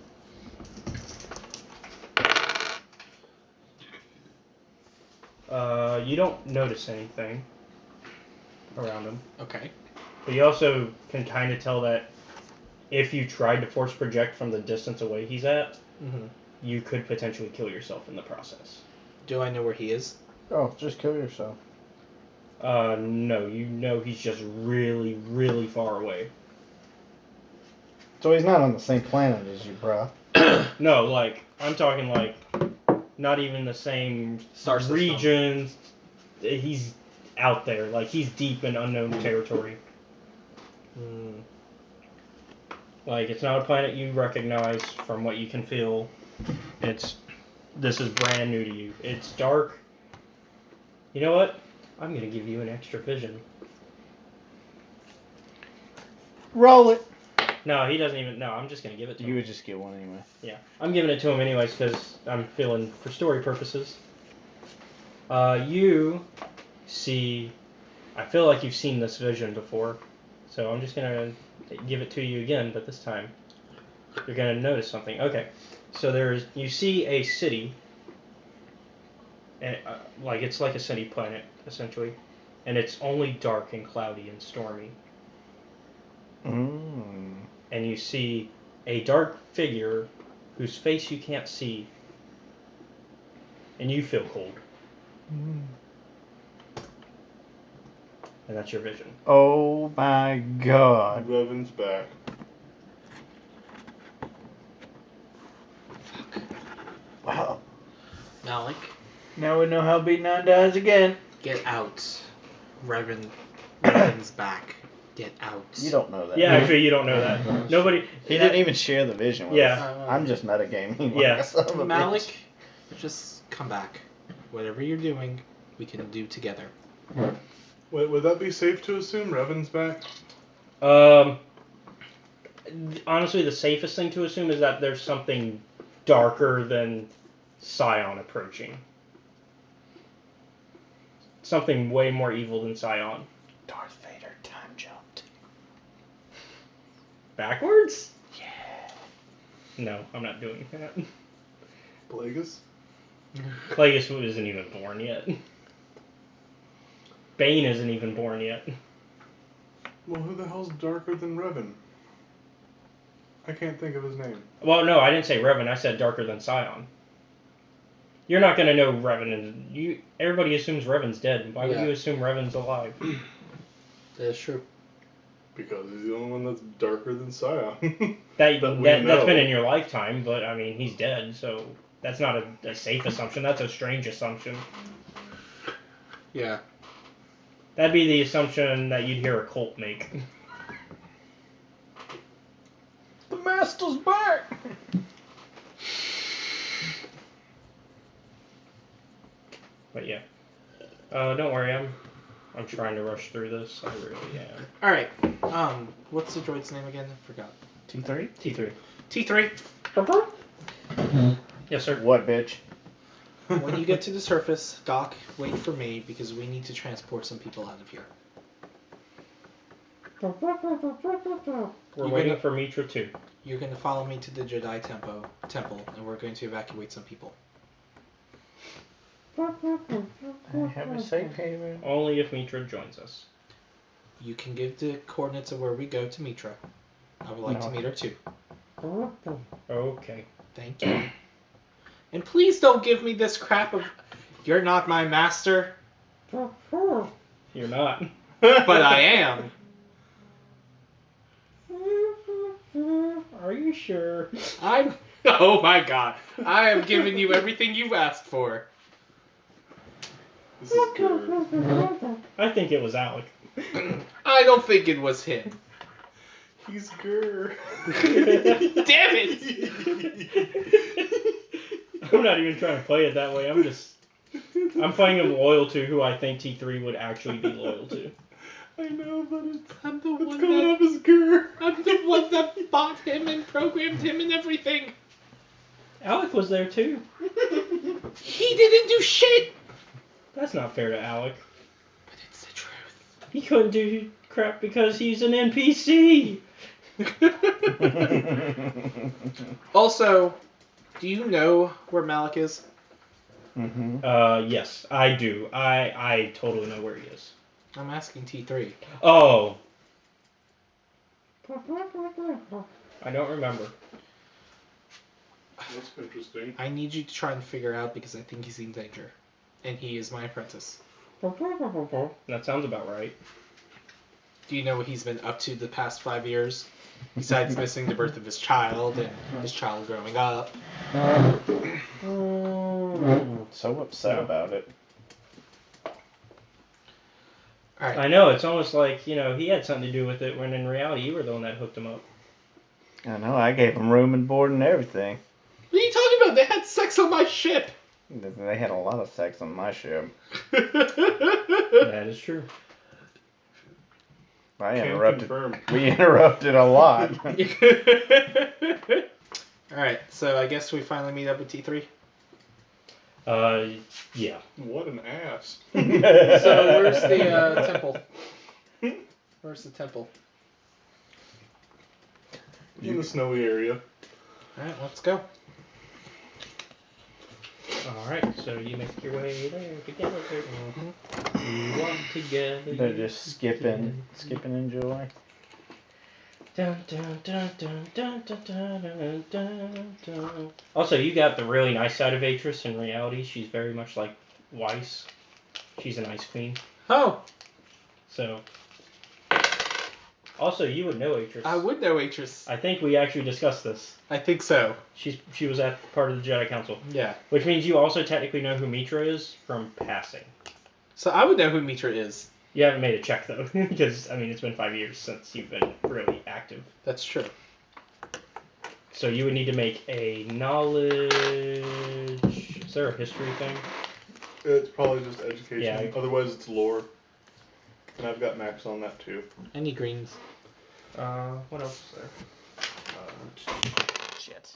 You don't notice anything around him. Okay. But you also can kind of tell that if you tried to force project from the distance away he's at, you could potentially kill yourself in the process. Do I know where he is? Oh, just kill yourself. No, you know he's just really, really far away. So he's not on the same planet as you, bro. No, like, I'm talking like, not even the same Star system. regions. He's out there, like, he's deep in unknown territory. Like, it's not a planet you recognize from what you can feel. This is brand new to you. It's dark. You know what? I'm gonna give you an extra vision. Roll it. No, he doesn't even. No, I'm just gonna give it to him. You would just get one anyway. Yeah, I'm giving it to him anyways because I'm feeling for story purposes. You see, I feel like you've seen this vision before, so I'm just gonna give it to you again, but this time you're gonna notice something. Okay, so you see a city, and like it's like a city planet essentially, and it's only dark and cloudy and stormy. And you see a dark figure whose face you can't see, and you feel cold. And that's your vision. Oh my god. Revan's back. Wow. Malak, Now we know how B9 dies again. get out. Revan's back. Get out. You don't know that. Yeah, actually, you don't know that. Nobody. He didn't even share the vision with Yeah. us. I'm just metagaming. Yeah. Like son of a Malak, bitch. just come back. Whatever you're doing, we can do together. Wait, would that be safe to assume Revan's back? Honestly, the safest thing to assume is that there's something darker than Sion approaching. Something way more evil than Sion. Darth Vader time jumped. Backwards? Yeah. No, I'm not doing that. Plagueis? Plagueis isn't even born yet. Bane isn't even born yet. Well, who the hell's darker than Revan? I can't think of his name. Well, no, I didn't say Revan. I said darker than Sion. You're not gonna know Revan. Everybody assumes Revan's dead. Why would you assume Revan's alive? That's true. Because he's the only one that's darker than Sion. That's know. been in your lifetime, but I mean, he's dead, so that's not a safe assumption. That's a strange assumption. Yeah. That'd be the assumption that you'd hear a cult make. The Master's back! But yeah. Don't worry, I'm trying to rush through this. I really am. Alright. What's the droid's name again? I forgot. T3? T3. T3. Yes, sir. What, bitch? When you get to the surface, Doc, wait for me because we need to transport some people out of here. We're waiting for Mitra too. You're going to follow me to the Jedi temple, and we're going to evacuate some people. I have a safe haven. Only if Mitra joins us. You can give the coordinates of where we go to Mitra. I would like to meet her too. Okay. Thank you. And please don't give me this crap of, you're not my master. You're not. But I am. Are you sure? Oh my god. I am giving you everything you asked for. This is good. I think it was Alec. I don't think it was him. He's Grr. Damn it! I'm not even trying to play it that way. I'm playing him loyal to who I think T3 would actually be loyal to. I know, but I'm the it's one coming that up as Grr. I'm the one that bought him and programmed him and everything. Alec was there too. He didn't do shit. That's not fair to Alec. But it's the truth. He couldn't do crap because he's an NPC. Also, do you know where Malak is? Mm-hmm. Yes, I do. I totally know where he is. I'm asking T3. Oh. I don't remember. That's interesting. I need you to try and figure out because I think he's in danger. And he is my apprentice. That sounds about right. Do you know what he's been up to the past 5 years? Besides missing the birth of his child and his child growing up. So upset about it. Alright. I know, it's almost like, he had something to do with it when in reality you were the one that hooked him up. I know, I gave them room and board and everything. What are you talking about? They had sex on my ship! They had a lot of sex on my ship. That is true. I Can interrupted. confirm. We interrupted a lot. Alright, so I guess we finally meet up with T3. Yeah. What an ass. So where's the temple? Where's the temple? In the snowy area. Alright, let's go. Alright, so you make your way there together. You walk together. They're just skipping and joy. Dun, dun, dun, dun, dun, dun, dun, dun, dun, dun. Also, you got the really nice side of Atris. In reality, she's very much like Weiss. She's an ice queen. Oh! So, also, you would know Atris. I would know Atris. I think we actually discussed this. I think so. She was at part of the Jedi Council. Yeah. Which means you also technically know who Mitra is from passing. So I would know who Mitra is. You haven't made a check though, because it's been 5 years since you've been really active. That's true. So you would need to make a knowledge. Is there a history thing? It's probably just education. Yeah. Otherwise, it's lore. And I've got max on that too. Any greens? What else is there? Shit.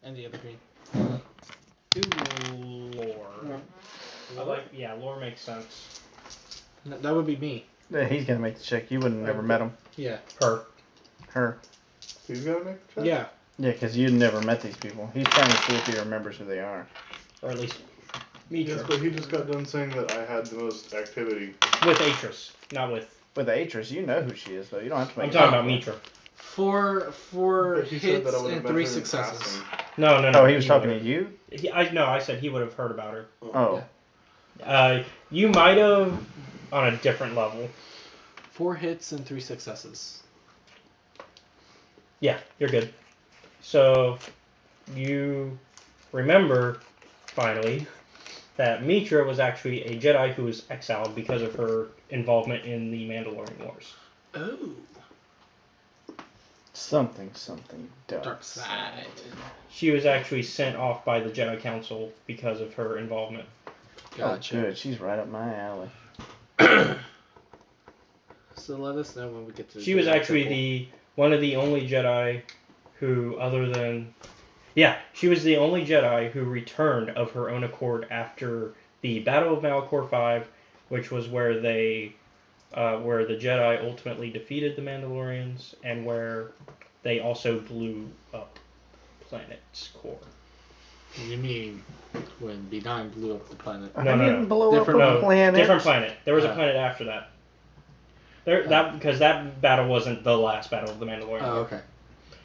And the other green. Lore. Lore makes sense. That would be me. Yeah, he's gonna make the check. You wouldn't never met him. Yeah. Her. He's gotta make a check? Yeah. Yeah, because you'd never met these people. He's trying to see if he remembers who they are. Or at least Mitra. Yes, but he just got done saying that I had the most activity. With Atris, not with. With Atris, you know who she is, though. You don't have to make I'm talking about Mitra. Four But he said hits that I would and have 3 met her in successes. passing. No. Oh, he was talking to you? I said he would have heard about her. Oh. You might have on a different level. 4 hits and 3 successes. Yeah, you're good. So, you remember, finally, that Mitra was actually a Jedi who was exiled because of her involvement in the Mandalorian Wars. Oh. Something Dark side. She was actually sent off by the Jedi Council because of her involvement. Gotcha. Oh, good. She's right up my alley. So let us know when we get to. She was actually one of the only Jedi who, other than... Yeah, she was the only Jedi who returned of her own accord after the Battle of Malachor 5, which was where they... where the Jedi ultimately defeated the Mandalorians, and where they also blew up planet's core. You mean when B9 blew up the planet? I No. didn't blow Different, up a planet. Different planet. There was a planet after that. Because that battle wasn't the last battle of the Mandalorian. Oh, okay.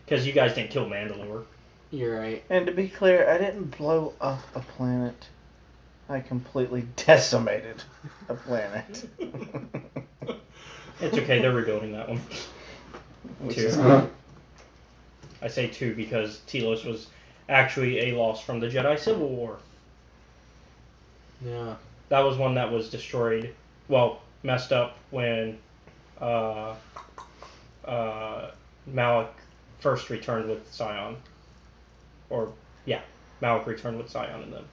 Because you guys didn't kill Mandalore. You're right. And to be clear, I didn't blow up a planet. I completely decimated a planet. It's okay, they're rebuilding that one. Which 2. is I say 2 because Telos was actually a loss from the Jedi Civil War. Yeah. That was one that was destroyed, messed up when Malak first returned with Sion. Malak returned with Sion and them.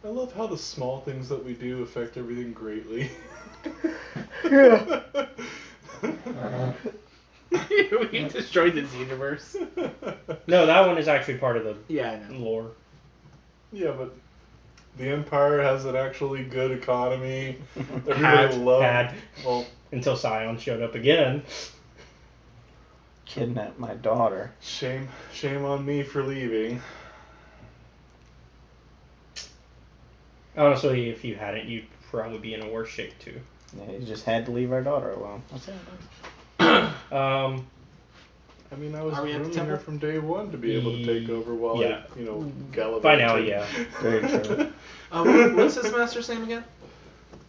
I love how the small things that we do affect everything greatly. Yeah. We destroyed this universe. No, that one is actually part of the Yeah, I know. lore. Yeah, but The Empire has an actually good economy. Everybody Had loves. Well, until Sion showed up again. Kidnapped my daughter. shame on me for leaving. Honestly, if you hadn't, you'd probably be in a worse shape too. Yeah, you just had to leave our daughter alone. That's it. I mean, I was Are we at the grooming temple? her from day one to be able to take over while Yeah. I, gallivant. By now, yeah. Very true. What's his master's name again?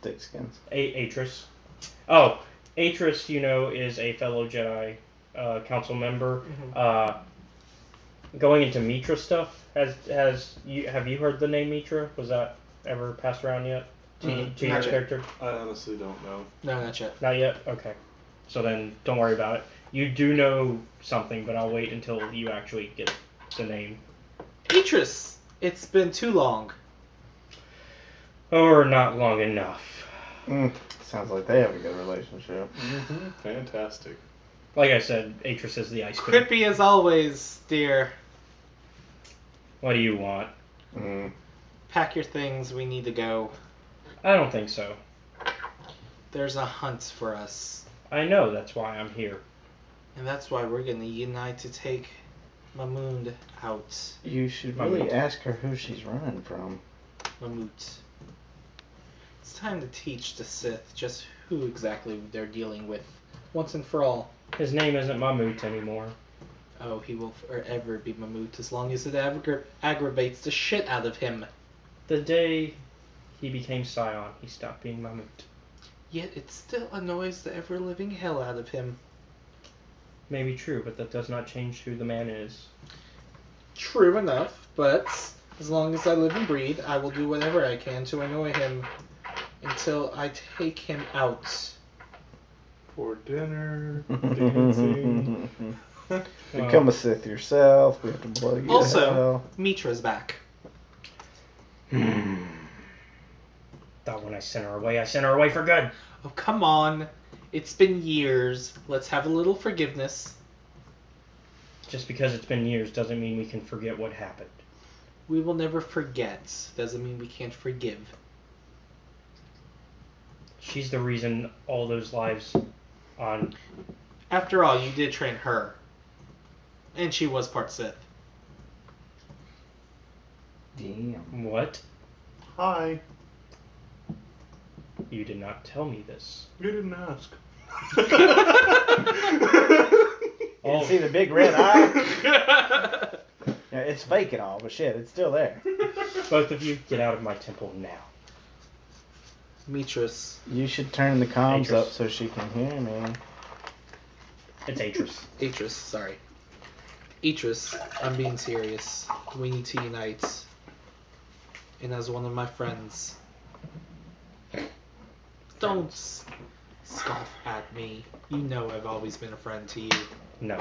Thick skins. Atris. Oh, Atris, is a fellow Jedi council member. Going into Mitra stuff, have you heard the name Mitra? Was that ever passed around yet to your Not yet. character? I honestly don't know. No, not yet. Not yet? Okay. So then don't worry about it. You do know something, but I'll wait until you actually get the name. Beatrice! It's been too long. Or not long enough. Sounds like they have a good relationship. Mm-hmm. Fantastic. Like I said, Atris is the ice queen. Creepy as always, dear. What do you want? Pack your things, we need to go. I don't think so. There's a hunt for us. I know, that's why I'm here. And that's why we're gonna unite to take Mahmoud out. You should really ask her who she's running from. Mahmoud. It's time to teach the Sith just who exactly they're dealing with, once and for all. His name isn't Mammoet anymore. Oh, he will forever be Mahmoud as long as it aggravates the shit out of him. The day he became Sion, he stopped being Mammoet. Yet it still annoys the ever-living hell out of him. Maybe true, but that does not change who the man is. True enough, but as long as I live and breathe, I will do whatever I can to annoy him until I take him out. For dinner, dancing. Become a Sith yourself. We have to blow you Also, to hell. Mitra's back. Thought when I sent her away for good. Oh, come on. It's been years. Let's have a little forgiveness. Just because it's been years doesn't mean we can forget what happened. We will never forget. Doesn't mean we can't forgive. She's the reason all those lives on... After all, you did train her. And she was part Sith. Damn. What? Hi. You did not tell me this. You didn't ask. You see the big red eye? Yeah, it's fake and all, but shit, it's still there. Both of you, get out of my temple now. Mitras. You should turn the comms Atris. up so she can hear me. It's Atris. Atris, sorry. Atris, I'm being serious. We need to unite. And as one of my friends, don't scoff at me. You know I've always been a friend to you. No.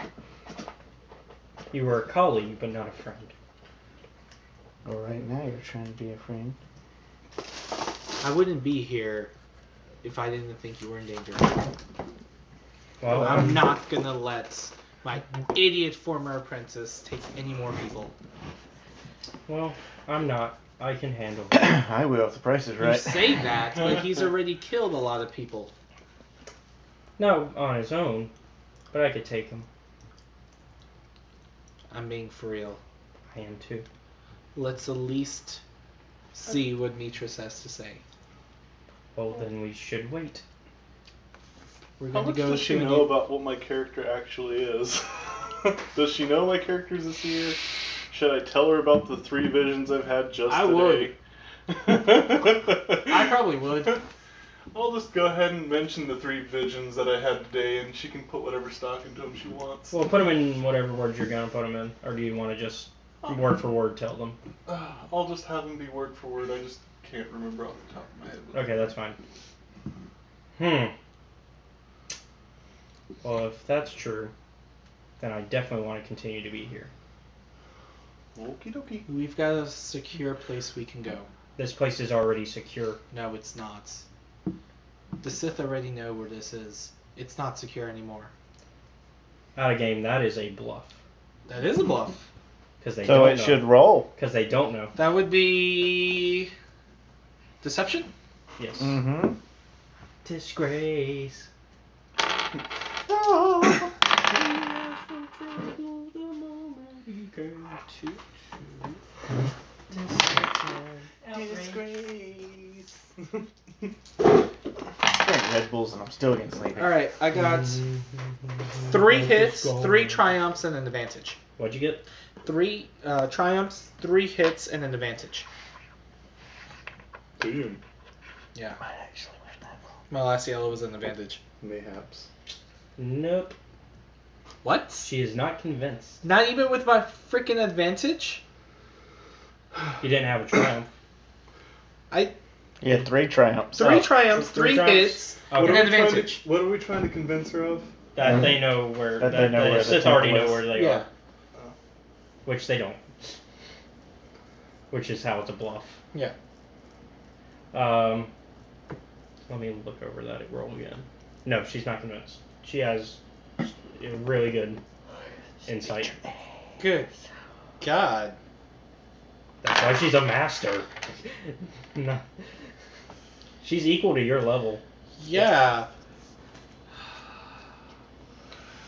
You were a colleague, but not a friend. Well, right now you're trying to be a friend. I wouldn't be here if I didn't think you were in danger. Well, I'm not gonna let my idiot former apprentice take any more people. Well, I'm not. I can handle it. I will if the price is You right. say that, but he's already killed a lot of people. Not on his own, but I could take him. I'm being for real. I am too. Let's at least see what Mitras has to say. Well, then we should wait. We're How going much to go does she to know about what my character actually is? Does she know my character's a seer? Should I tell her about the 3 visions I've had just I today? I probably would. I'll just go ahead and mention the 3 visions that I had today, and she can put whatever stock into them she wants. Well, put them in whatever words you're going to put them in. Or do you want to just word for word tell them? I'll just have them be word for word. I just can't remember off the top of my head. Okay, that's fine. Well, if that's true, then I definitely want to continue to be here. Okie dokie. We've got a secure place we can go. This place is already secure. No, it's not. The Sith already know where this is. It's not secure anymore. Out of game, that is a bluff. That is a bluff. Because they So don't it know. should roll. Because they don't know. That would be Deception? Yes. Mm-hmm. Disgrace. Disgrace. Drink Red Bulls and I'm still getting sleepy. Alright, I got 3 hits, 3 triumphs, and an advantage. What'd you get? 3 triumphs, 3 hits, and an advantage. Damn. Yeah. Might actually win that one. My last yellow was an advantage. Mayhaps. Nope. What? She is not convinced. Not even with my freaking advantage? You didn't have a triumph. You had 3 triumphs. 3 triumphs, 3 triumphs. hits, Okay. and an advantage. What are we trying to convince her of? That they know where. That That they know the where the Sith already temple know is. where they Yeah. are. Which they don't. Which is how it's a bluff. Yeah. Let me look over that roll again. No, she's not convinced. She has a really good insight. Good God. That's why she's a master. No. She's equal to your level. Yeah.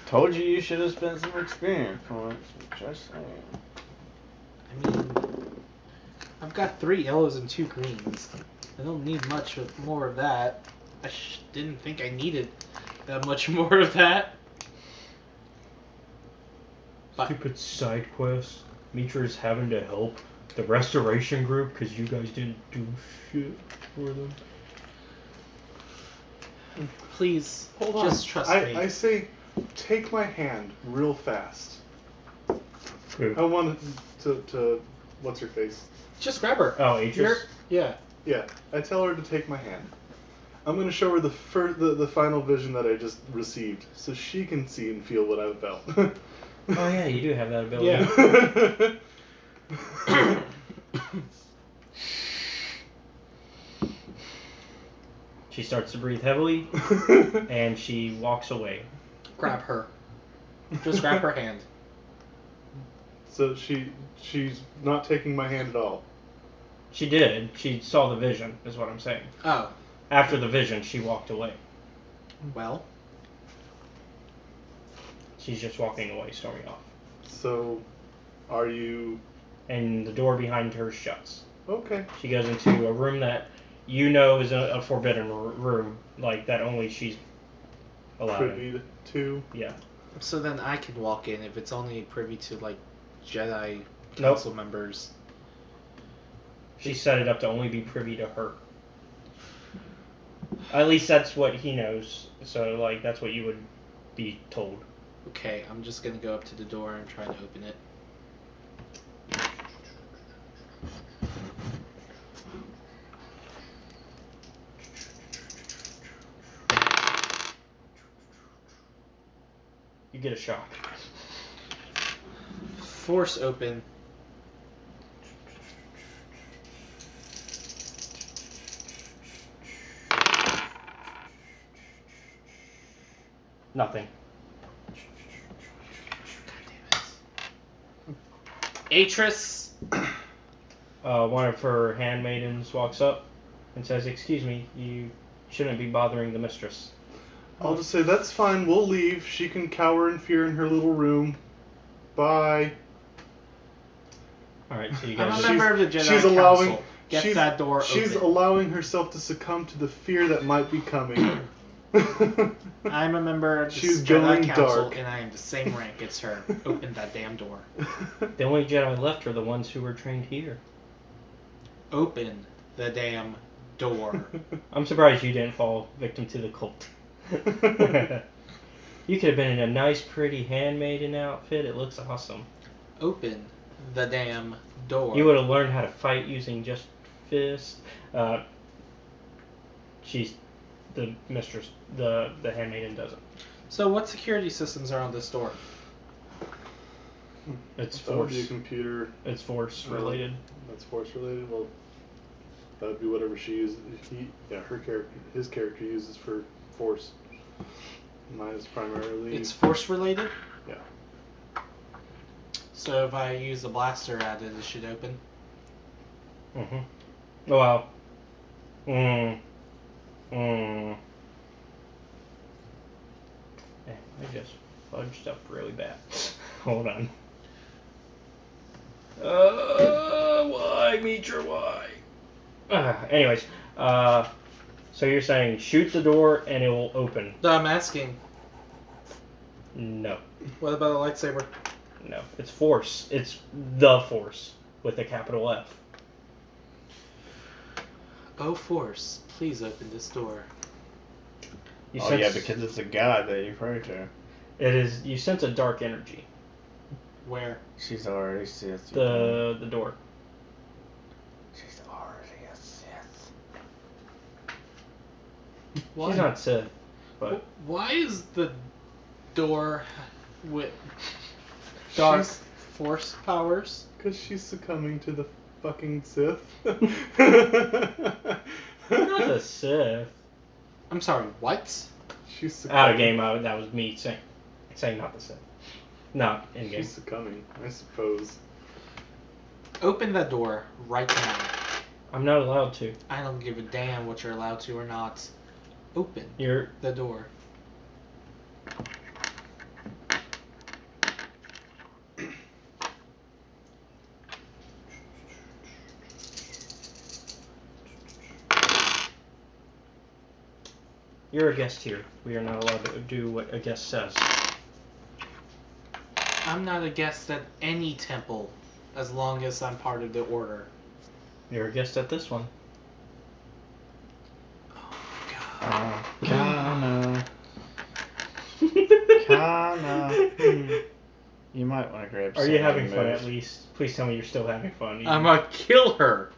Told you should have spent some experience points. Just saying. I mean, I've got 3 yellows and 2 greens. I don't need much more of that. I didn't think I needed that much more of that. But Stupid side quest. Mitra's having to help the restoration group because you guys didn't do shit for them. please, Hold on. just trust me. I say, take my hand real fast. Who? I want to what's her face? Just grab her. Oh, Atris? Yeah. Yeah, I tell her to take my hand. I'm gonna show her the final vision that I just received, so she can see and feel what I felt. Oh yeah, you do have that ability. Yeah. She starts to breathe heavily, and she walks away. Grab her. Just grab her hand. So she's not taking my hand at all. She did. She saw the vision, is what I'm saying. Oh, After the vision, she walked away. well. She's just walking away, storming off. So, are you And the door behind her shuts. okay? She goes into a room that you know is a forbidden room, like that only she's allowed in. Privy to. Yeah. So then I can walk in if it's only privy to, like, Jedi Nope. Council members. She set it up to only be privy to her. At least that's what he knows. So, like, that's what you would be told. Okay, I'm just gonna go up to the door and try to open it. You get a shock. Force open. Nothing. Atris. One of her handmaidens walks up and says, "Excuse me, you shouldn't be bothering the mistress." I'll just say that's fine. We'll leave. She can cower in fear in her little room. Bye. Alright, so you I'm guys a just... member of the Jedi she's Council. allowing- Get she's- that door She's open. allowing herself to succumb to the fear that might be coming. I'm a member of the She's Jedi going Council, dark. and I am the same rank as her. Open that damn door. The only Jedi left are the ones who were trained here. Open the damn door. I'm surprised you didn't fall victim to the cult. You could have been in a nice, pretty handmaiden outfit. It looks awesome. Open the damn door. You would have learned how to fight using just fists. She's the mistress. The handmaiden doesn't. So what security systems are on this door? It's That would be a force. computer. It's force related. That's force related. Well, that would be whatever she uses. His character uses for force. Mine is primarily. It's force related? Yeah. So if I use the blaster at it, it should open? Mm-hmm. Well, I just fudged up really bad. Hold on. Why, Mitra, why? Anyways, so you're saying shoot the door and it will open? No, I'm asking. No. What about a lightsaber? No. It's Force. It's the Force with a capital F. Oh, Force, please open this door. You Oh sense, yeah, because it's a god that you pray to. it is. You sense a dark energy. Where? She's already Sith. The door. She's already a Sith. Why? She's not Sith, but Why is the door with dark She's- force powers? Because she's succumbing to the fucking Sith. not the Sith. I'm sorry, what? She's succumbing. Out of game. That was me saying not the Sith. Not in game. She's succumbing, I suppose. Open that door right now. I'm not allowed to. I don't give a damn what you're allowed to or not. Open You're. the door. You're a guest here. We are not allowed to do what a guest says. I'm not a guest at any temple as long as I'm part of the order. You're a guest at this one. Oh my god. Kaana. Kaana. You might want to grab. Are you some having and fun move. at least? Please tell me you're still having fun. I'm gonna kill her.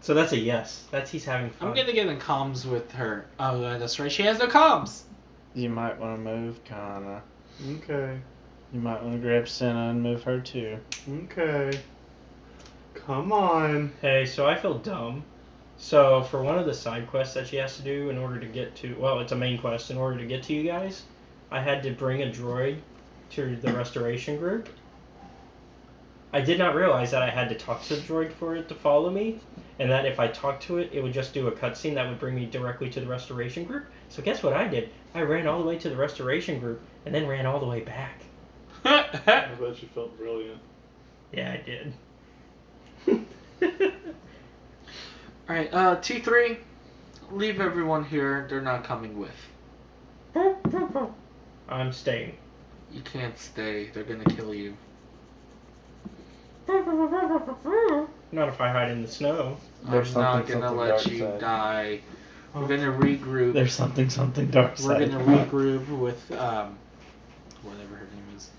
So that's a yes. That's he's having fun. I'm gonna get in comms with her. Oh, that's right. She has no comms. You might want to move Kaana. Okay. You might want to grab Senna and move her too. Okay. Come on. Hey, so I feel dumb. So for one of the side quests that she has to do in order to get to, well, it's a main quest. In order to get to you guys, I had to bring a droid to the restoration group. I did not realize that I had to talk to the droid for it to follow me, and that if I talked to it, it would just do a cutscene that would bring me directly to the restoration group. So guess what I did? I ran all the way to the restoration group, and then ran all the way back. I bet you felt brilliant. Yeah, I did. Alright, T3, leave everyone here. They're not coming with. I'm staying. You can't stay. They're gonna kill you. Not if I hide in the snow. There's I'm not something, gonna something let dark you side. die. We're gonna regroup. There's something dark We're side. gonna regroup with whatever her name is.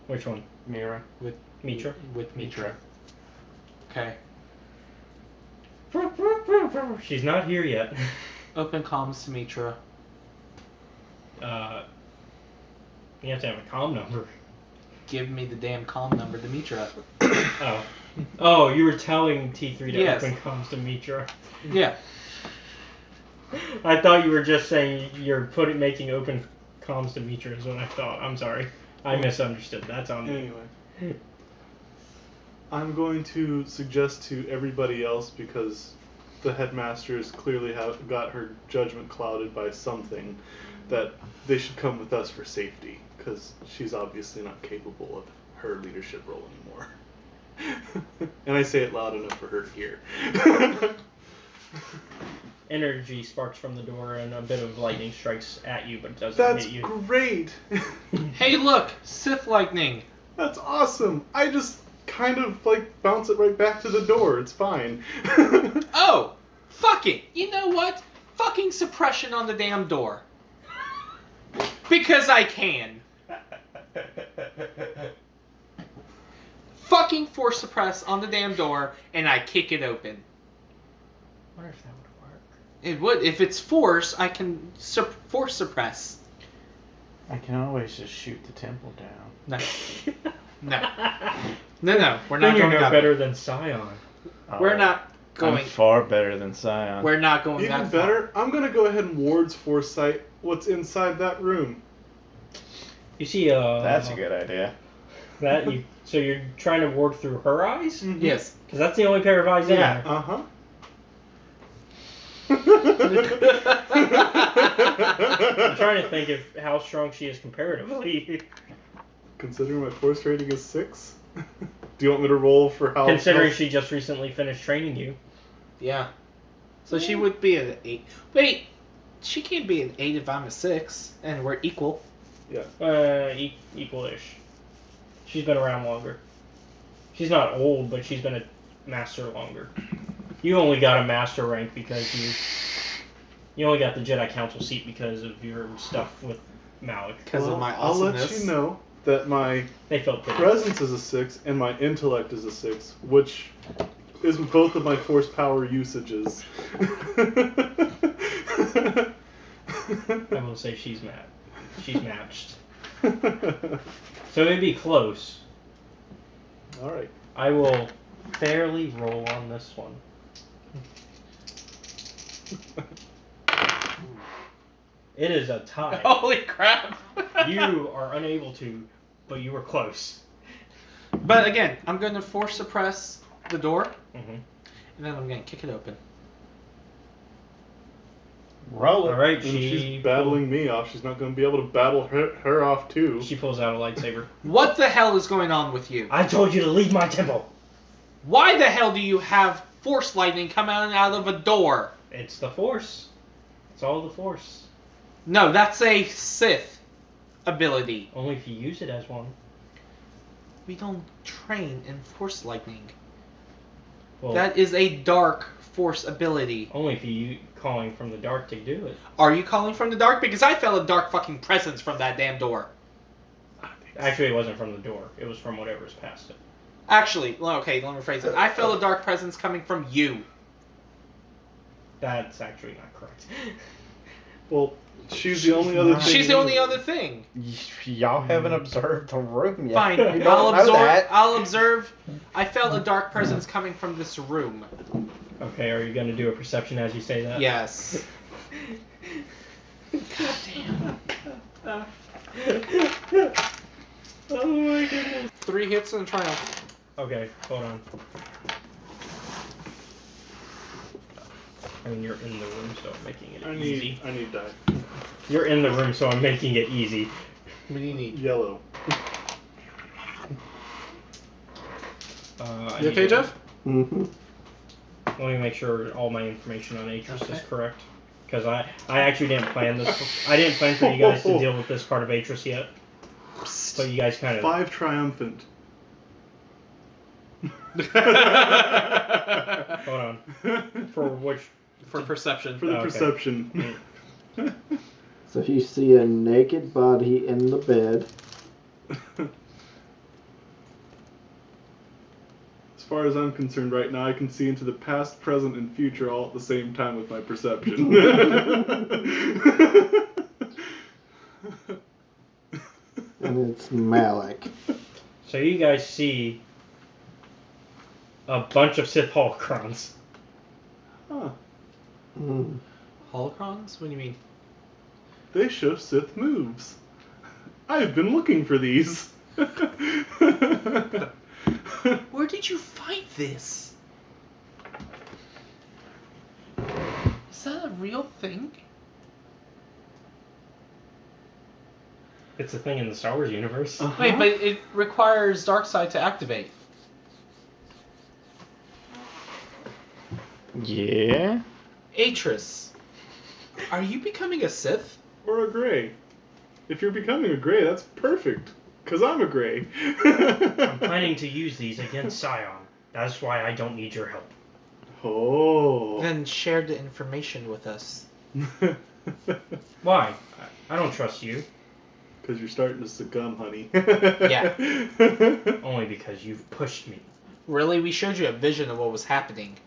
Which one? Mira. With Mitra? With Mitra. Okay. She's not here yet. Open comms to Mitra. You have to have a comm number. Give me the damn comm number to Mitra. Oh. Oh, you were telling T3 to Yes. open comms to Mitra. Yeah. I thought you were just saying you're making open comms to Mitra is what I thought. I'm sorry. I misunderstood. That's on me. Anyway. I'm going to suggest to everybody else, because the headmasters clearly have got her judgment clouded by something, that they should come with us for safety, because she's obviously not capable of her leadership role anymore. And I say it loud enough for her to hear. Energy sparks from the door and a bit of lightning strikes at you, but it doesn't That's hit you. great! Hey, look! Sith lightning! That's awesome! I just kind of like bounce it right back to the door. It's fine. Oh! Fuck it! You know what? Fucking suppression on the damn door. Because I can. Fucking force suppress on the damn door, and I kick it open. I wonder if that would work. It would. If it's force, I can force suppress. I can always just shoot the temple down. No. No. No, we're Then not you're going no that better than Sion. We're not going. I'm far better than Sion. We're not going Even that far. better, I'm gonna go ahead and Ward's foresight what's inside that room. You see, That's a good idea. that you. So you're trying to ward through her eyes? Yes. Because that's the only pair of eyes in Yeah. there. Uh-huh. I'm trying to think of how strong she is comparatively. Considering my force rating is 6? Do you want me to roll for how... Considering she just recently finished training you. Yeah. So she would be an 8. Wait, she can't be an 8 if I'm a 6, and we're equal. Yeah. Equal-ish. She's been around longer. She's not old, but she's been a master longer. You only got a master rank because you only got the Jedi Council seat because of your stuff with Malak. Because of my I'll let awesomeness. you know that my They felt pretty. presence is a 6 and my intellect is a 6, which is both of my force power usages. I will say she's matched. So it'd be close. Alright. I will fairly roll on this one. It is a tie. Holy crap! You are unable to, but you were close. But again, I'm going to force suppress the door, Mm-hmm. and then I'm going to kick it open. Roll it. All right, And she's battling me off. She's not going to be able to battle her off too. She pulls out a lightsaber. What the hell is going on with you? I told you to leave my temple. Why the hell do you have force lightning coming out of a door? It's the Force. It's all the Force. No, that's a Sith ability. Only if you use it as one. We don't train in force lightning. Well, That is a dark force ability. only if you calling from the dark to do it. Are you calling from the dark? Because I felt a dark fucking presence from that damn door. Actually, it wasn't from the door. It was from whatever's past it. Actually, okay, let me rephrase it. I felt a dark presence coming from you. That's actually not correct. Well, she's the only other thing. She's the only other thing. Y'all haven't observed the room yet. Fine, You don't know that. I'll observe. I felt a dark presence coming from this room. Okay, are you going to do a perception as you say that? Yes. God damn. Oh my goodness. 3 hits and a triumph. Okay, hold on. I mean, you're in the room, so I'm making it easy. I need die. You're in the room, so I'm making it easy. What do you need? Yellow. I You need okay, to- Jeff? Mm-hmm. Let me make sure all my information on Atris Okay. is correct. Because I actually didn't plan this. I didn't plan for you guys to deal with this part of Atris yet. But you guys kind of... 5 triumphant. Hold on. For which... For perception. For the Okay. perception. So you see a naked body in the bed. As far as I'm concerned right now, I can see into the past, present, and future all at the same time with my perception. And it's Malak. So you guys see a bunch of Sith holocrons. Huh. Mm. Holocrons? What do you mean? They show Sith moves. I've been looking for these. Where did you find this? Is that a real thing? It's a thing in the Star Wars universe. Uh-huh. Wait, but it requires Darkseid to activate. Yeah? Atris, are you becoming a Sith? Or a gray. If you're becoming a gray, that's perfect. Because I'm a gray. I'm planning to use these against Sion. That's why I don't need your help. Oh. Then share the information with us. Why? I don't trust you. Because you're starting to succumb, honey. Yeah. Only because you've pushed me. Really? We showed you a vision of what was happening.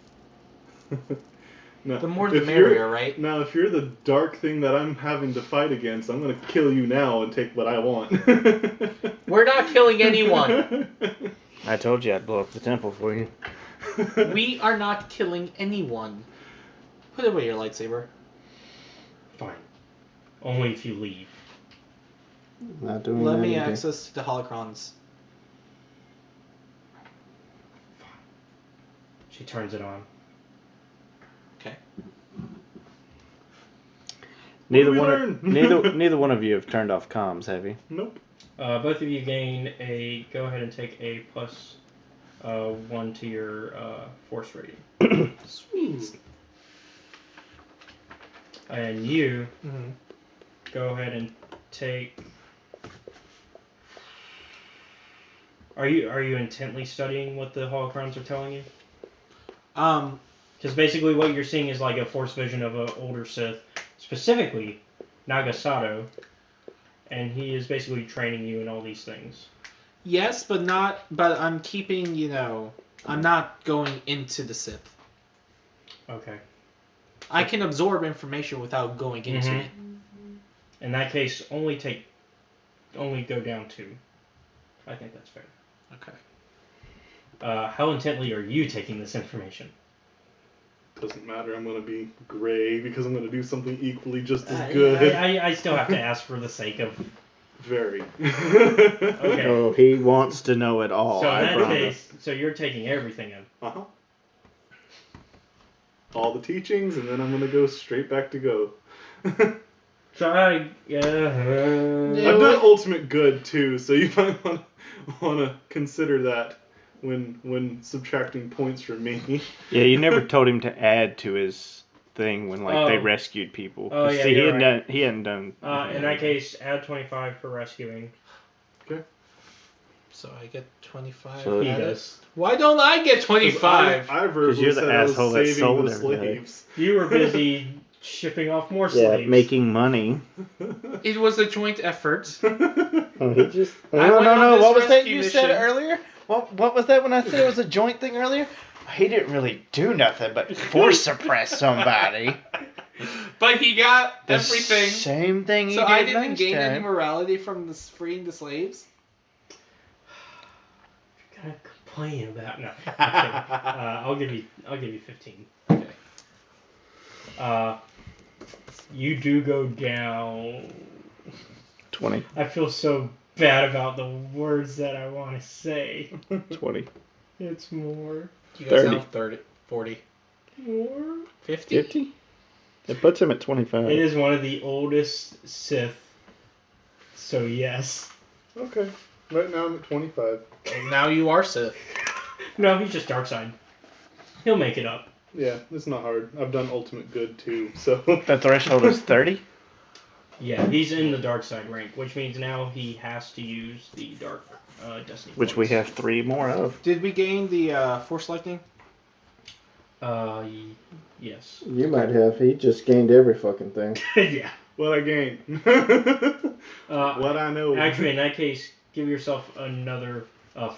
No, The more the if you're- merrier, right? Now, if you're the dark thing that I'm having to fight against, I'm going to kill you now and take what I want. We're not killing anyone. I told you I'd blow up the temple for you. We are not killing anyone. Put away your lightsaber. Fine. Only if you leave. Not doing Let that me either. access to the holocrons. She turns it on. Okay. Neither we one. learn? Neither one of you have turned off comms, have you? Nope. Both of you gain a. Go ahead and take a plus 1 to your force rating. Sweet. And you Mm-hmm. go ahead and take. Are you intently studying what the holocrons are telling you? Because basically what you're seeing is like a force vision of an older Sith, specifically Nagasato, and he is basically training you in all these things. Yes, but not. But I'm keeping. I'm not going into the Sith. Okay. I can absorb information without going into Mhm. it. In that case, only go down 2. I think that's fair. Okay. How intently are you taking this information? Doesn't matter. I'm gonna be gray because I'm gonna do something equally just as good. I still have to ask for the sake of. Very. Okay. Oh, he wants to know it all. So in I that promise. case, so you're taking everything in. Uh-huh. All the teachings, and then I'm gonna go straight back to go. So Yeah, I've done ultimate good too, so you might want to consider that when subtracting points from me. Yeah, you never told him to add to his thing when they Oh. rescued people. Oh, yeah, See, you're he hadn't done. in that case, add 25 for rescuing. So I get 25. So He added. does. Why don't I get 25? I verbally you're the said I was asshole that saving sold the everybody. slaves. You were busy shipping off more Yeah, slaves. making money. It was a joint effort. Oh, he just. I No, went no, on no. this What was that rescue you said mission. earlier? What was that when I said it was a joint thing earlier? He didn't really do nothing but force suppress somebody. But he got The everything. same thing he So did I didn't last gain any time. morality from freeing the slaves? Gonna complain about no. I'm kidding. I'll give you 15. Okay. You do go down. 20. I feel so bad about the words that I want to say. 20. It's more. You guys 30. have 30, 40, More. 50? 50? It puts him at 25. It is one of the oldest Sith. So yes. Okay. Right now I'm at 25. And now you are Sith. No, he's just dark side. He'll make it up. Yeah, it's not hard. I've done ultimate good too, so. The threshold is 30? Yeah, he's in the dark side rank, which means now he has to use the dark destiny. Which we points. have 3 more of. Did we gain the Force Lightning? Yes. You might have. He just gained every fucking thing. Yeah. What I gain. What I know. Actually, in that case, give yourself another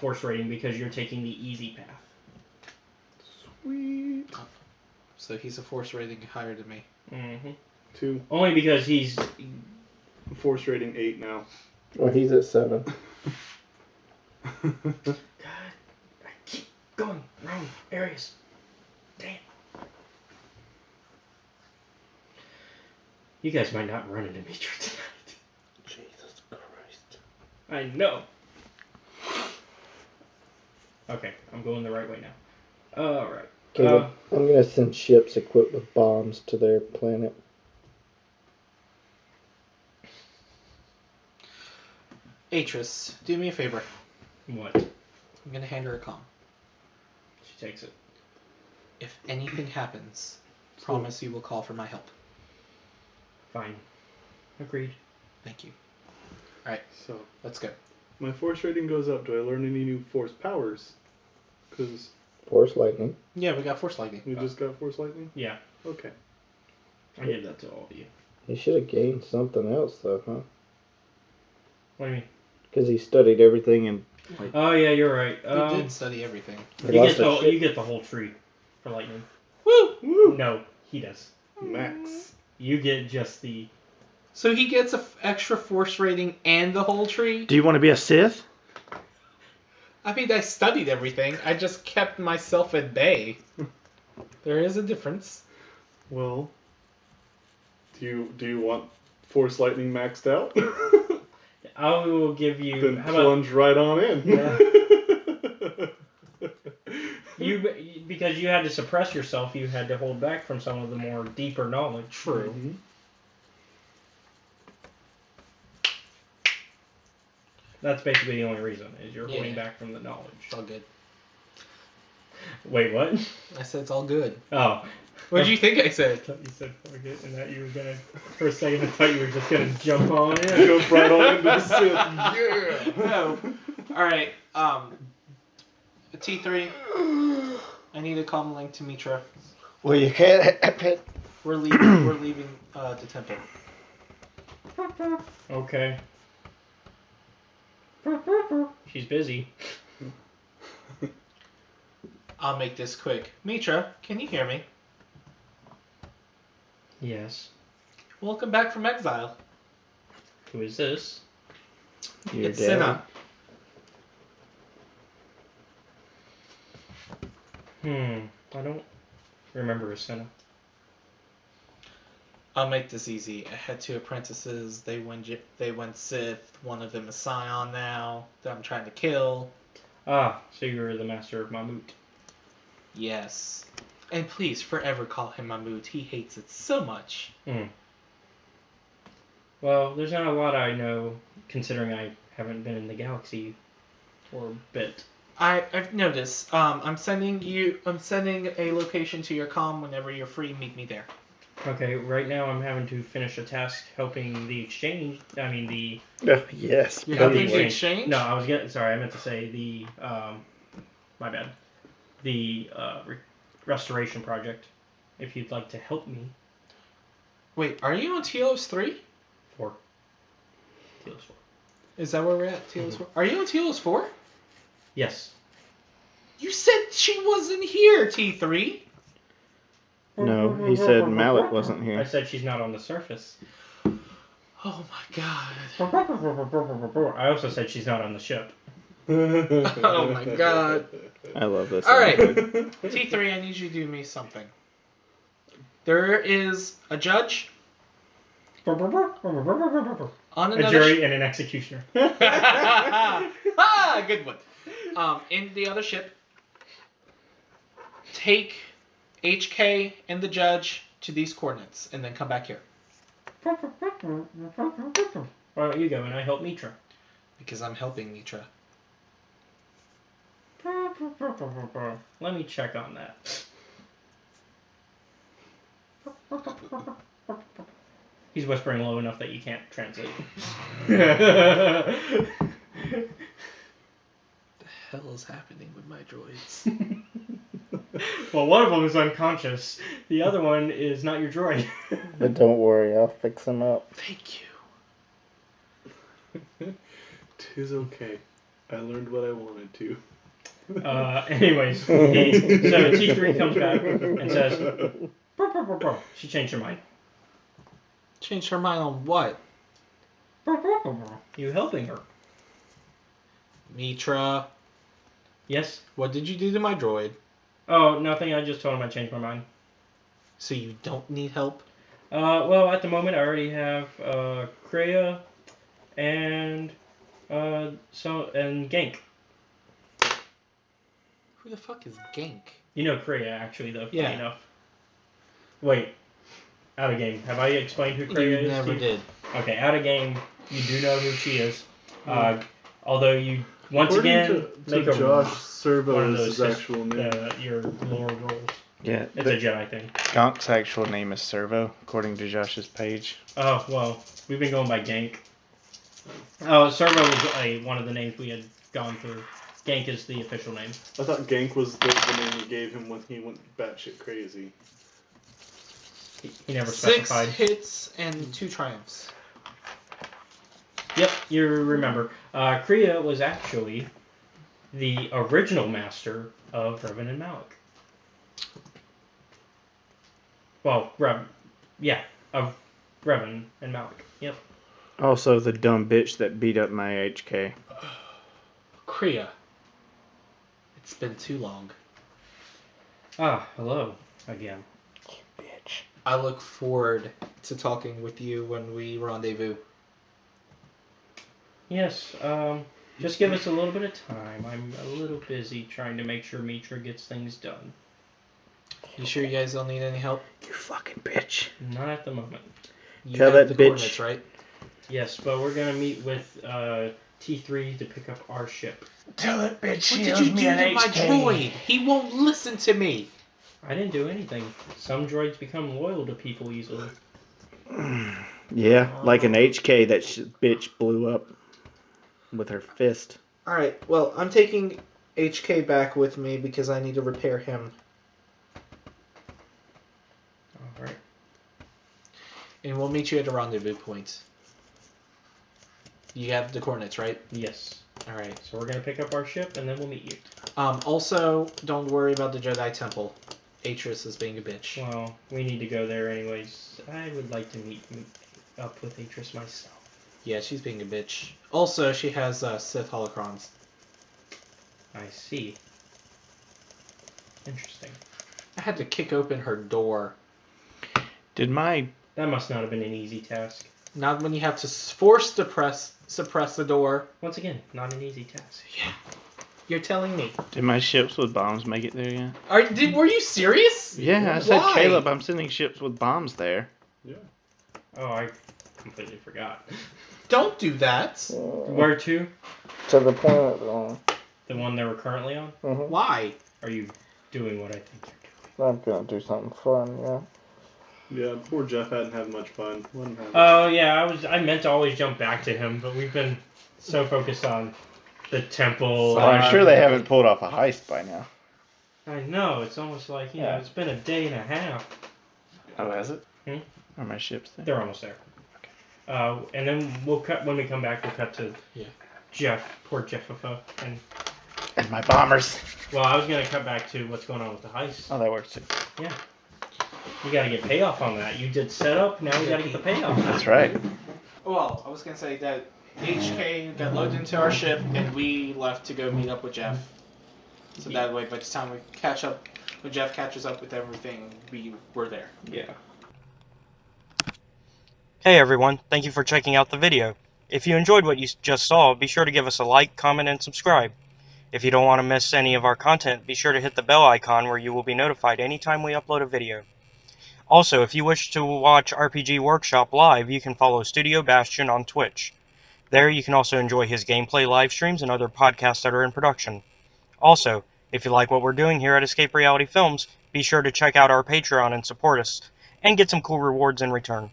force rating because you're taking the easy path. Sweet. So he's a Force rating higher than me. Mm-hmm. 2. Only because he's. Force rating 8 now. Well, he's at 7. God, I keep going wrong areas. Damn. You guys might not run into me tonight. Jesus Christ. I know. Okay, I'm going the right way now. Alright. Caleb, I'm going to send ships equipped with bombs to their planet. Atris, do me a favor. What? I'm gonna hand her a comm. She takes it. If anything happens, promise you will call for my help. Fine. Agreed. Thank you. Alright, So, let's go. my force rating goes up. Do I learn any new force powers? Because Force lightning. Yeah, we got Force Lightning. we just got force lightning? Yeah, Okay. I give that to all of you. He should have gained something else, though, huh? What do you mean? Because he studied everything and. Oh yeah, you're right. We did study everything. You get the whole tree for lightning. Woo! Woo! No, he does. Max. You get just the. So he gets an extra Force rating and the whole tree? Do you want to be a Sith? I mean, I studied everything. I just kept myself at bay. There is a difference. Well, do you want force lightning maxed out? I will give you. Then How about plunge right on in. Yeah. because you had to suppress yourself, you had to hold back from some of the more deeper knowledge. True. Mhm. That's basically the only reason, is you're Yeah. holding back from the knowledge. It's all good. Wait, what? I said it's all good. Oh. What do you think I said? I thought you said fuck it, and that you were gonna, for a second I thought you were just gonna jump on in. Jump right on into the Sith. Yeah. No. Alright, T3, I need a comm link to Mitra. Well, you can't. We're leaving the temple. Okay. She's busy. I'll make this quick. Mitra, can you hear me? Yes. Welcome back from exile. Who is this? Your It's dad. Cinna. I don't remember a Senna. I'll make this easy. I had 2 apprentices. They went Sith. One of them is Sion now that I'm trying to kill. Ah, so you're the master of Mamut. Yes. And please forever call him Mahmoud. He hates it so much. Well, there's not a lot I know, considering I haven't been in the galaxy for a bit. I've noticed. I'm sending a location to your comm whenever you're free. Meet me there. Okay, right now I'm having to finish a task helping the exchange. I mean the. Yes. You're not helping the exchange. exchange? No, I was getting. Sorry, I meant to say the. My bad. The restoration project. If you'd like to help me. Wait, are you on Telos 3? 4. Telos 4. Is that where we're at? Telos 4? Are you on Telos 4? Yes. You said she wasn't here, T3. No, he said Malak wasn't I here. said she's not on the surface. Oh my god. I also said she's not on the ship. Oh my god. I love this. Alright. T3, I need you to do me something. There is a judge on A another jury and an executioner. Ah, good one. In the other ship, take HK and the judge to these coordinates, and then come back here. Why don't you go and I help Mitra? Because I'm helping Mitra. Let me check on that. He's whispering low enough that you can't translate. The hell is happening with my droids? Well, one of them is unconscious. The other one is not your droid. But don't worry, I'll fix him up. Thank you. 'Tis okay. I learned what I wanted to. Anyways, so T3 comes back and says, she changed her mind. Changed her mind on what? You helping her? Mitra, Yes. what did you do to my droid? Oh, nothing. I just told him I changed my mind. So you don't need help? Well, at the moment, I already have Kreia and Gank. Who the fuck is Gank? You know Kreia, actually, though. Yeah. Funny enough. Wait. Out of game. Have I explained who Kreia You is? never Steve? did. Okay, out of game. You do know who she is. Although you once According again make to a Josh Servo one of is those his actual name. your lore rolls. Yeah, It's a Jedi thing. Gonk's actual name is Servo, according to Josh's page. Oh well, we've been going by Gank. Oh, Servo was one of the names we had gone through. Gank is the official name. I thought Gank was the name he gave him when he went batshit crazy. He never 6 specified. hits and 2 triumphs. Yep, you remember. Kreia was actually the original master of Revan and Malak. Well, of Revan and Malak. Yep. Also, the dumb bitch that beat up my HK. Kreia. It's been too long. Ah, hello again. Bitch. I look forward to talking with you when we rendezvous. Yes, just give us a little bit of time. I'm a little busy trying to make sure Mitra gets things done. You sure you guys don't need any help? You fucking bitch. Not at the moment. You Tell have that the bitch. coordinates, right? Yes, but we're gonna meet with T3 to pick up our ship. Tell it, bitch. What did you do to my droid? He won't listen to me. I didn't do anything. Some droids become loyal to people easily. Yeah, like an HK that bitch blew up with her fist. Alright, well, I'm taking HK back with me because I need to repair him. Alright. And we'll meet you at a rendezvous point. You have the coordinates, right? Yes. Alright. So we're going to pick up our ship and then we'll meet you. Also, don't worry about the Jedi Temple. Atris is being a bitch. Well, we need to go there anyways. I would like to meet up with Atris myself. Yeah, she's being a bitch. Also, she has Sith holocrons. I see. Interesting. I had to kick open her door. Did my... That must not have been an easy task. Not when you have to force suppress the door. Once again, not an easy task. Yeah. You're telling me. Did my ships with bombs make it there yet? Were you serious? Yeah, I said, Why? Caleb, I'm sending ships with bombs there. Yeah. Oh, I completely forgot. Don't do that. Where to? To the planet. The one they were currently on? Why? Are you doing what I think you're doing? I'm gonna do something fun, yeah. Yeah, poor Jeff hadn't had much fun. Oh, yeah, I meant to always jump back to him, but we've been so focused on the temple. Well, I'm sure they haven't pulled off a heist by now. I know, it's almost like, you know, it's been a day and a half. Oh, has it? Hmm? Are my ships there? They're almost there. Okay. And then when we come back, we'll cut to Jeff, poor Jeffifa, And my bombers. Well, I was going to cut back to what's going on with the heist. Oh, that works too. Yeah. You got to get payoff on that. You did setup, now we got to get the payoff. That's right. Well, I was going to say that HK got loaded into our ship and we left to go meet up with Jeff. So that way, by the time we catch up, when Jeff catches up with everything, we were there. Yeah. Hey everyone, thank you for checking out the video. If you enjoyed what you just saw, be sure to give us a like, comment, and subscribe. If you don't want to miss any of our content, be sure to hit the bell icon where you will be notified anytime we upload a video. Also, if you wish to watch RPG Workshop live, you can follow Studio Bastion on Twitch. There you can also enjoy his gameplay live streams and other podcasts that are in production. Also, if you like what we're doing here at Escape Reality Films, be sure to check out our Patreon and support us, and get some cool rewards in return.